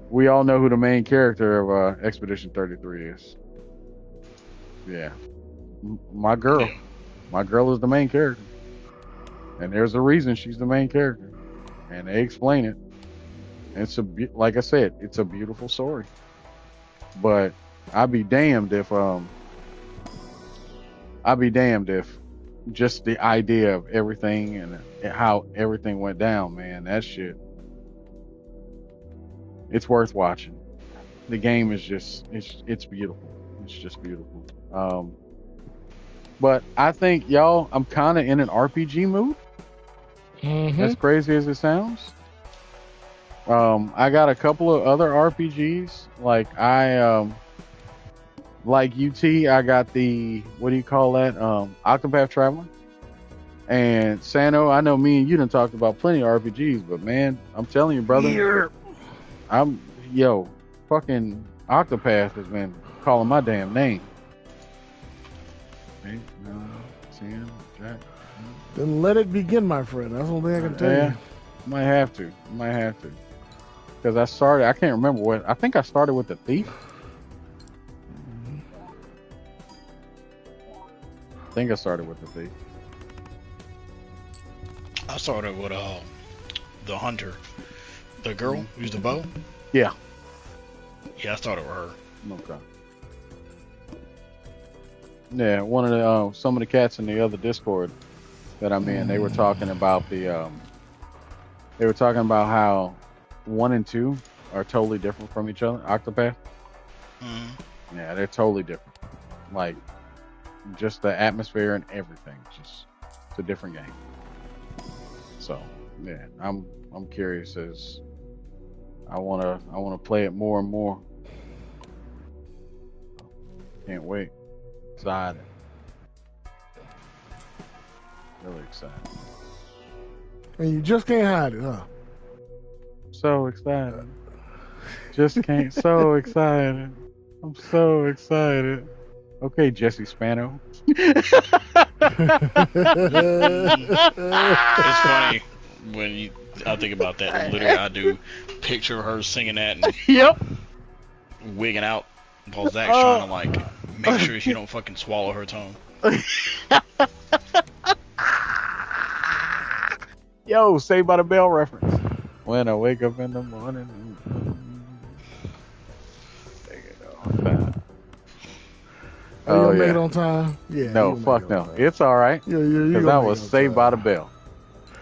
we all know who the main character of Expedition 33 is. Yeah, my girl is the main character, and there's a reason she's the main character, and they explain it. It's like I said, it's a beautiful story, but I'd be damned if just the idea of everything and how everything went down, man, that shit It's worth watching. The game is just it's beautiful. It's just beautiful. But I think y'all, I'm kind of in an RPG mood. As crazy as it sounds. I got a couple of other RPGs. Like like UT, I got the, what do you call that? Octopath Traveler. And Sano, I know me and you done talked about plenty of RPGs, but man, I'm telling you, brother, fucking Octopath has been calling my damn name. 8, 9, 10, Jack. Then let it begin, my friend. That's the only thing I can tell you. Might have to. Because I can't remember I think I started with the Thief. I think I started with the Thief. I started with the Hunter. The girl who's the bow? Yeah. Yeah, I started with her. Okay. Yeah, one of the some of the cats in the other Discord that I'm in, they were talking about how 1 and 2 are totally different from each other. Octopath. Yeah, they're totally different. Like just the atmosphere and everything. Just it's a different game. So yeah, I'm curious as I wanna play it more and more. Can't wait. Excited. Really excited. And you just can't hide it, huh? So excited. Just can't. So excited. I'm so excited. Okay, Jesse Spano. It's funny when I think about that. Literally, I do picture her singing that and wigging out while Zach's trying to like make sure she don't fucking swallow her tongue. Yo, Saved by the Bell reference. When I wake up in the morning. Are you gonna make it on time? Yeah. No, fuck no. It's all right. Yeah, because I was Saved by the Bell.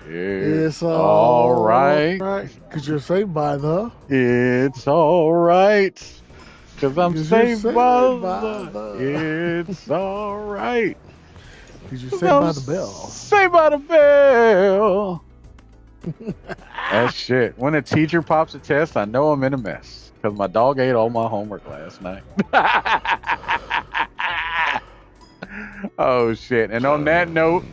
It's all right. Because you're saved by the. It's all right. Because I'm saved by the. It's all right. Because you're saved by the bell. Saved by the bell. That shit. When a teacher pops a test, I know I'm in a mess. Because my dog ate all my homework last night. Oh shit. And on that note,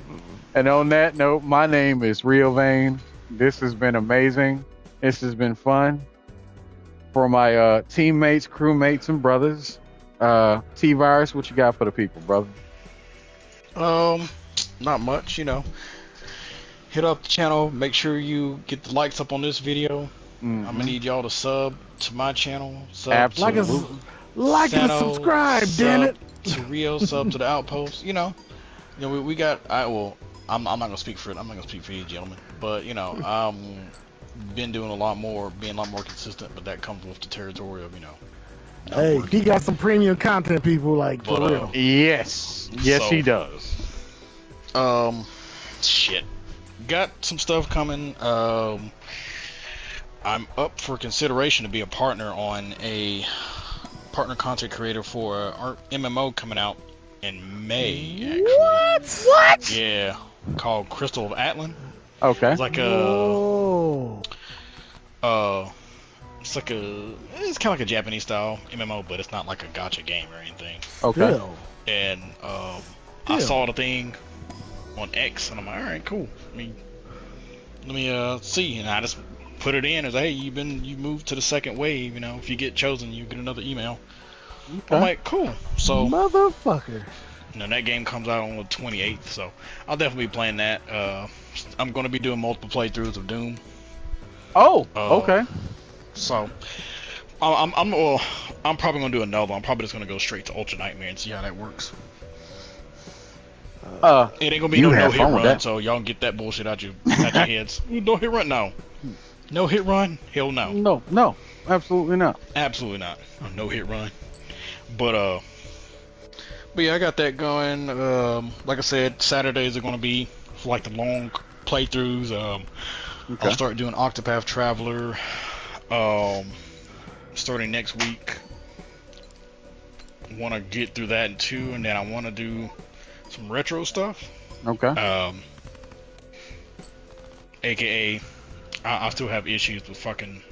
my name is Riovane. This has been amazing. This has been fun. For my teammates, crewmates, and brothers, TeaVirus, what you got for the people, brother? Not much, you know. Hit up the channel. Make sure you get the likes up on this video. I'm gonna need y'all to sub to my channel. Absolutely. Like and subscribe, damn it. To Rio, sub to the Outpost. You know, we got. I'm not gonna speak for it. I'm not gonna speak for you, gentlemen. But you know, been doing a lot more, being a lot more consistent. But that comes with the territory of Hey, he got some premium content, people, like for real. Yes, he does. Shit, got some stuff coming. I'm up for consideration to be a partner on a partner content creator for our MMO coming out in May. Actually. What? Yeah, called Crystal of Atlan. Okay. It's like it's kind of like a Japanese style MMO, but it's not like a gacha game or anything. Okay. And I saw the thing on X, and I'm like, all right, cool. Let me see, and I just put it in as, hey, you moved to the second wave. You know, if you get chosen, you get another email. Okay. I'm like, cool. So motherfucker. That game comes out on the 28th, so I'll definitely be playing that. I'm going to be doing multiple playthroughs of Doom. Oh, okay. So I'm probably gonna do another. I'm probably just gonna go straight to Ultra Nightmare and see how that works. It ain't gonna be no hit run, so y'all can get that bullshit out your heads. No hit run, no hit run, hell no. No, absolutely not. Absolutely not. No hit run. But yeah, I got that going. Like I said, Saturdays are gonna be for like the long playthroughs. I'll start doing Octopath Traveler. starting next week. Want to get through that too, and then I want to do some retro stuff. Okay. AKA, I still have issues with fucking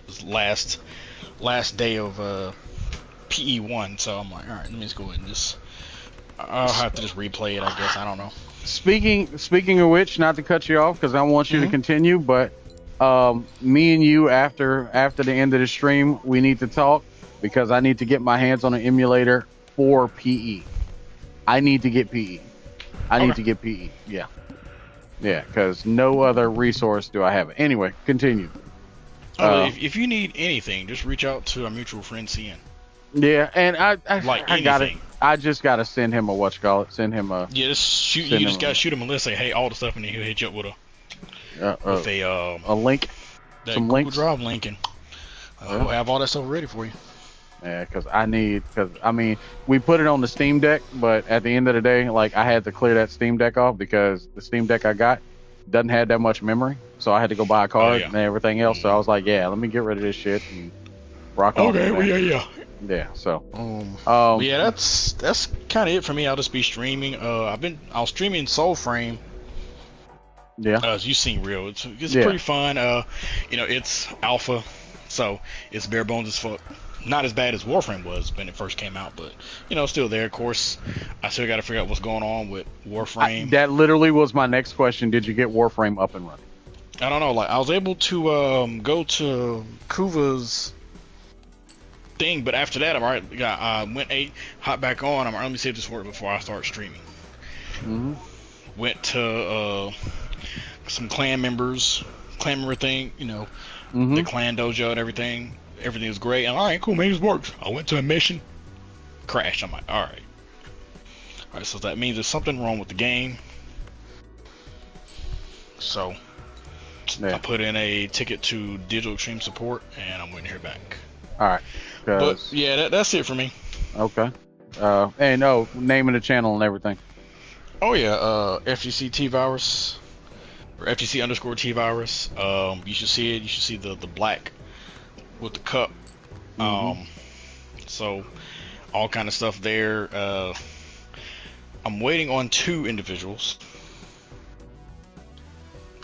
this last day of PE1, so I'm like, all right, let me just go ahead and just. I'll have to just replay it, I guess. I don't know. Speaking of which, not to cut you off because I want you to continue, but me and you after the end of the stream, we need to talk because I need to get my hands on an emulator for PE. I need to get PE. I need to get PE. Yeah, because no other resource do I have. Anyway, continue. If you need anything, just reach out to our mutual friend CN. Yeah, and I got it. anything. I just gotta send him a whatchamacallit. Send him a. Yeah, just shoot. You just gotta shoot him a list. Say, hey, all the stuff, and then he'll hit you up with a link. That Some Google links. Drive link, and we'll have all that stuff ready for you. Yeah, because I mean, we put it on the Steam Deck, but at the end of the day, like I had to clear that Steam Deck off because the Steam Deck I got doesn't have that much memory, so I had to go buy a card and everything else. So I was like, yeah, let me get rid of this shit and rock on. Okay, well, yeah. Yeah, so yeah, that's kind of it for me. I'll just be streaming. I was streaming Soulframe. Yeah. As you seen, real. It's pretty fun. It's alpha, so it's bare bones as fuck. Not as bad as Warframe was when it first came out, but still there. Of course, I still got to figure out what's going on with Warframe. That literally was my next question. Did you get Warframe up and running? I don't know. Like I was able to go to Kuva's thing, but after that, hop back on. I'm let me see if this works before I start streaming. Went to some clan member thing, the clan dojo and everything. Everything was great. And all right, cool, maybe this works. I went to a mission, crashed. I'm like, all right. So that means there's something wrong with the game. So I put in a ticket to Digital Extreme Support, and I'm waiting to hear back. All right. But yeah, that's it for me. Okay. And name of the channel and everything. Oh yeah, FGC TeaVirus or FGC _ TeaVirus. You should see it. You should see the black with the cup. So all kind of stuff there. I'm waiting on 2 individuals.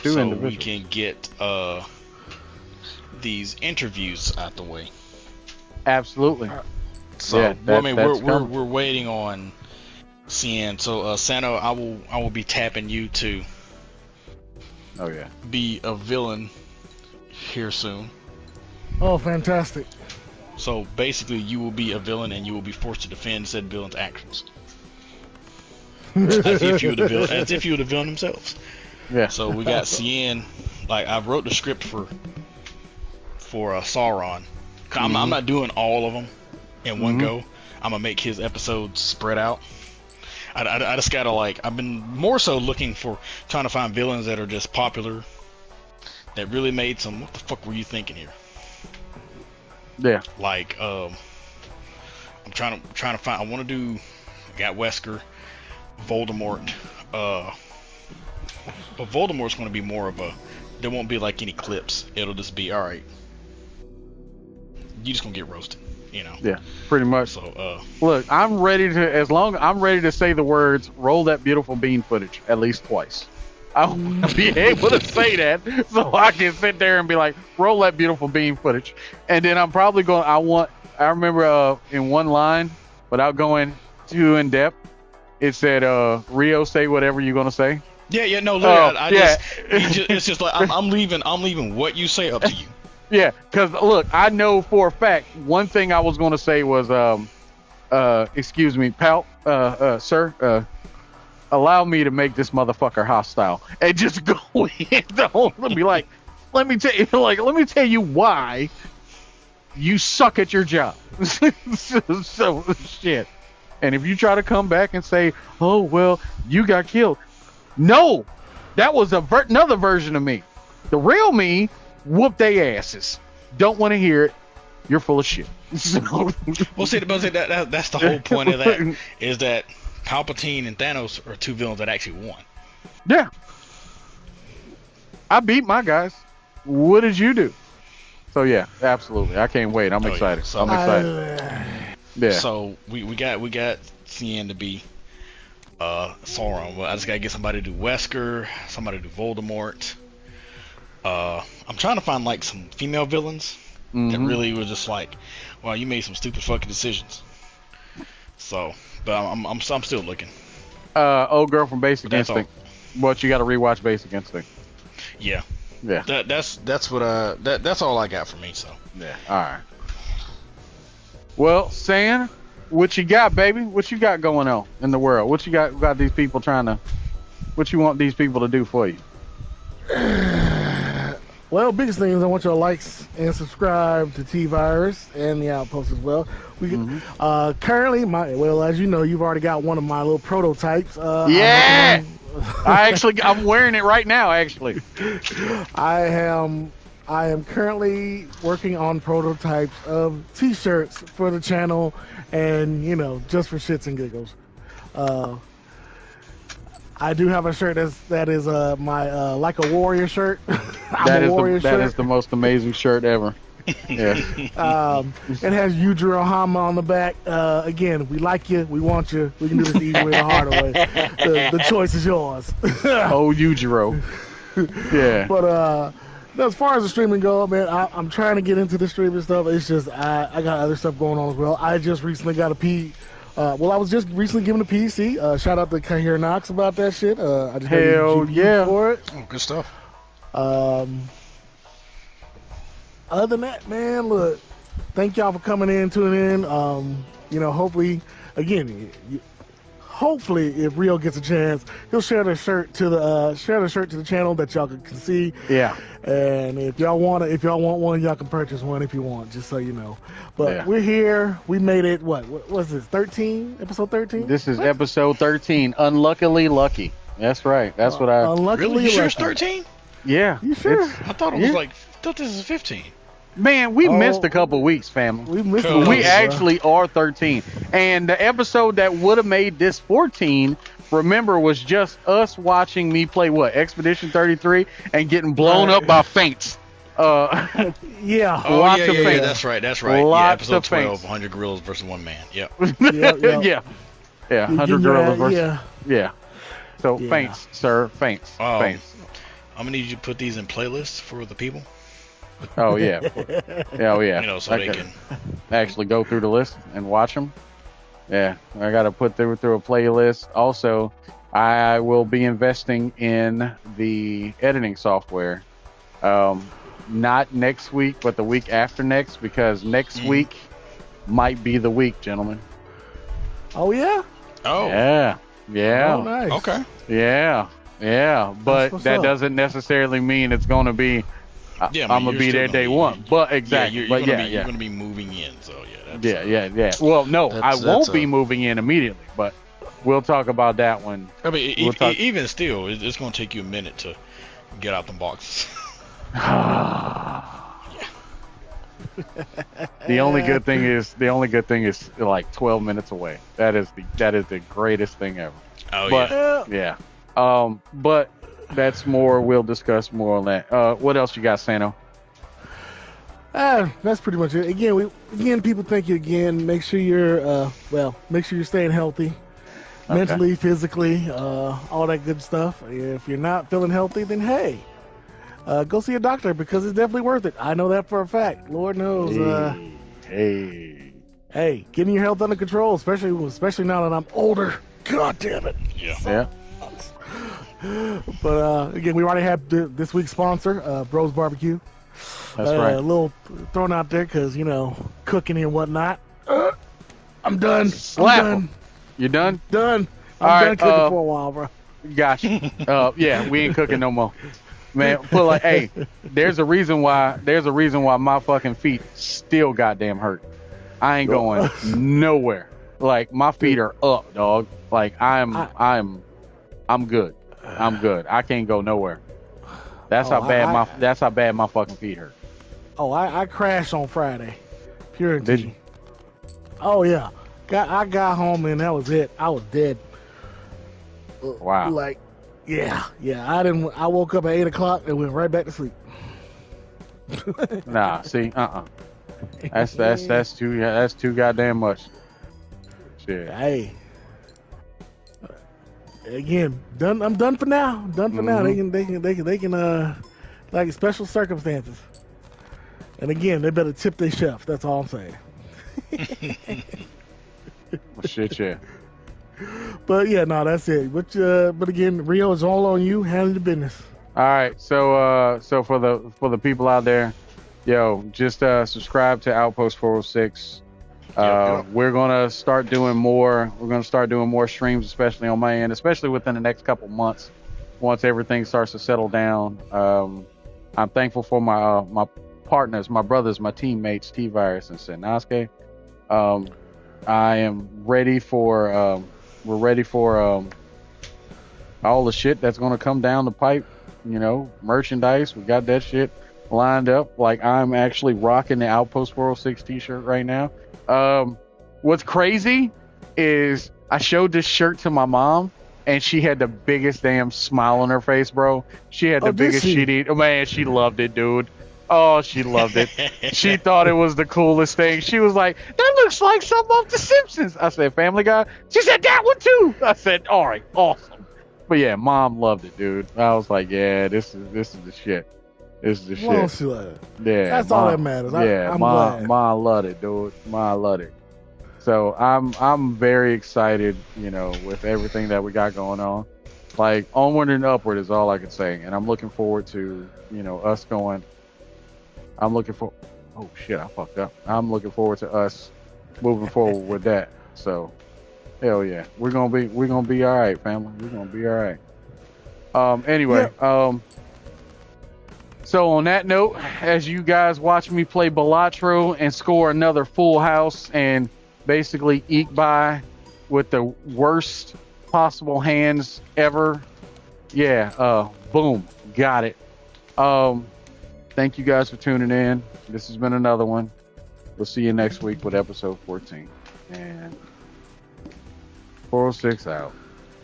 We can get these interviews out the way. Absolutely. So yeah, we're waiting on CN. So Sano, I will be tapping you to be a villain here soon. Oh, fantastic. So basically you will be a villain and you will be forced to defend said villain's actions. as if you were the villain themselves. Yeah. So we got CN. Like I wrote the script for Sauron. I'm not doing all of them in one go. I'm gonna make his episodes spread out. I just gotta I've been more so looking for trying to find villains that are just popular, that really made some. What the fuck were you thinking here? Yeah. I'm trying to find. I want to do. Got Wesker, Voldemort. But Voldemort's going to be more of a. There won't be any clips. It'll just be all right. You just gonna get roasted, Yeah, pretty much. So, look, I'm ready to say the words "roll that beautiful bean" footage at least twice. I want to be able to say that so I can sit there and be like, "Roll that beautiful bean" footage, and then I'm probably going. I remember in one line, without going too in depth, it said, "Rio, say whatever you're gonna say." Yeah, no, look, it's just I'm leaving what you say up to you. Yeah, because look, I know for a fact one thing I was going to say was, excuse me, pal, sir, allow me to make this motherfucker hostile, and just go in the whole, be like, let me tell you why you suck at your job. so shit. And if you try to come back and say, oh well, you got killed, no, that was another version of me. The real me whoop they asses. Don't want to hear it. You're full of shit. Well, see, that's the whole point of that, is that Palpatine and Thanos are 2 villains that actually won. Yeah. I beat my guys. What did you do? So yeah, absolutely. I can't wait. I'm excited. Yeah. So, I'm excited. Yeah. So we got CN to be Sauron. Well, I just gotta get somebody to do Wesker, somebody to do Voldemort. I'm trying to find like some female villains that really were just like, wow, you made some stupid fucking decisions. So, but I'm still looking. Old girl from Basic Instinct. But you got to rewatch Basic Instinct. Yeah. Yeah. That's what that's all I got for me. So. Yeah. All right. Well, Sam, what you got, baby? What you got going on in the world? What you got these people trying to? What you want these people to do for you? Well, biggest thing is I want y'all to like and subscribe to TeaVirus and the Outpost as well. We currently, as you know, you've already got one of my little prototypes. Yeah, I'm wearing it right now. Actually, I am currently working on prototypes of T-shirts for the channel, and just for shits and giggles. I do have a shirt that is my like a warrior shirt. That is the most amazing shirt ever. Yeah. It has Yujiro Hama on the back. Again, we like you, we want you. We can do this the easy way or the hard way. The choice is yours. Oh, Yujiro. Yeah. But as far as the streaming go, man, I'm trying to get into the streaming stuff. It's just I got other stuff going on as well. I just recently got I was just recently given a PC. Shout out to Kahir Knox about that shit. I just Hell yeah. For it. Oh, good stuff. Other than that, man, look, thank y'all for coming in, tuning in. Hopefully, again, hopefully, if Rio gets a chance, he'll share the shirt to the channel that y'all can see. Yeah. And if y'all want one, y'all can purchase one if you want, just so you know. But We're here. We made it. What was this? 13? Episode 13? This is episode 13. Unluckily lucky. That's right. That's what I. Unluckily really? You sure lucky. it's 13? Yeah. You sure? I thought it was I thought this is 15. Man, we missed a couple weeks, family. We actually are 13. And the episode that would have made this 14, remember, was just us watching me play Expedition 33 and getting blown up by feints. Yeah. Oh, lots yeah, of yeah, feints. That's right. Lots episode of 12, feints. 100 gorillas versus one man. Yep. Yeah. 100 gorillas versus. Yeah. So Yeah. feints, sir. Feints. Feints. I'm gonna need you to put these in playlists for the people. Oh yeah. Oh yeah. So they can actually go through the list and watch them. Yeah, I got to put through a playlist. Also, I will be investing in the editing software. Not next week, but the week after next, because next week might be the week, gentlemen. Oh yeah. Oh. Yeah. Yeah. Oh, nice. Okay. Yeah. Yeah. But that up. doesn't necessarily mean it's going to be. Yeah, I'm gonna be there day one. But exactly. You're gonna be moving in. So yeah. That's, Yeah. Well, no, I won't be moving in immediately, but we'll talk about that one. I mean, even still, it's gonna take you a minute to get out the boxes. The only good thing is like 12 minutes away. That is the greatest thing ever. Oh but, yeah. But that's more. We'll discuss more on that. What else you got, Sano? That's pretty much it. Again, people thank you again. Make sure you're staying healthy, mentally, physically, all that good stuff. If you're not feeling healthy, then hey, go see a doctor, because it's definitely worth it. I know that for a fact. Lord knows. Hey, getting your health under control, especially now that I'm older. God damn it. Yeah. But again, we already have this week's sponsor, Bros Barbecue. That's right. A little thrown out there because, cooking and whatnot. I'm done. Slap 'em. You done? Done. I'm All done right, cooking for a while, bro. Gotcha. Yeah, we ain't cooking no more. Man, but hey, there's a reason why my fucking feet still goddamn hurt. I ain't going nowhere. Like, my feet are up, dog. Like, I'm good. I'm good. I can't go nowhere. That's how bad my fucking feet hurt. Oh, I crashed on Friday. Pure Did you? Oh yeah. I got home and that was it. I was dead. Wow. Like, yeah. I woke up at 8 o'clock and went right back to sleep. Nah, see, that's too goddamn much. Shit. Hey. Again, done. I'm done for now. Done for now. They can like special circumstances. And again, they better tip their chef. That's all I'm saying. Well, shit, yeah. But yeah, no, that's it. But again, Rio, is all on you. Handle the business. All right, so for the people out there, yo, just subscribe to Outpost 406. Yep. We're gonna start doing more. We're gonna start doing more streams, especially on my end, especially within the next couple months, once everything starts to settle down. I'm thankful for my partners, my brothers, my teammates, TeaVirus and Sanosuke. I am ready for. We're ready for all the shit that's gonna come down the pipe. You know, merchandise. We got that shit lined up. Like, I'm actually rocking the Outpost 406 t-shirt right now. What's crazy is I showed this shirt to my mom and she had the biggest damn smile on her face, bro. She had the biggest shit eat. Oh, man, she loved it, dude. Oh, she loved it. She thought it was the coolest thing. She was like, that looks like something off The Simpsons. I said, Family Guy? She said, that one too. I said, all right, awesome. But yeah, mom loved it, dude. I was like, yeah, this is the shit. This is the shit. Well, she loved it. Yeah, that's all that matters. I'm glad. Mom loved it, dude. Mom loved it. So I'm very excited, you know, with everything that we got going on. Like, onward and upward is all I can say, and I'm looking forward to, you know, us going. I'm looking for. Oh shit, I fucked up. I'm looking forward to us moving forward with that. So. Hell yeah, we're gonna be all right, family. We're gonna be all right. Anyway, so on that note, as you guys watch me play Balatro and score another full house and basically eke by with the worst possible hands ever, yeah, boom, got it. Thank you guys for tuning in. This has been another one. We'll see you next week with episode 14 and 406 out.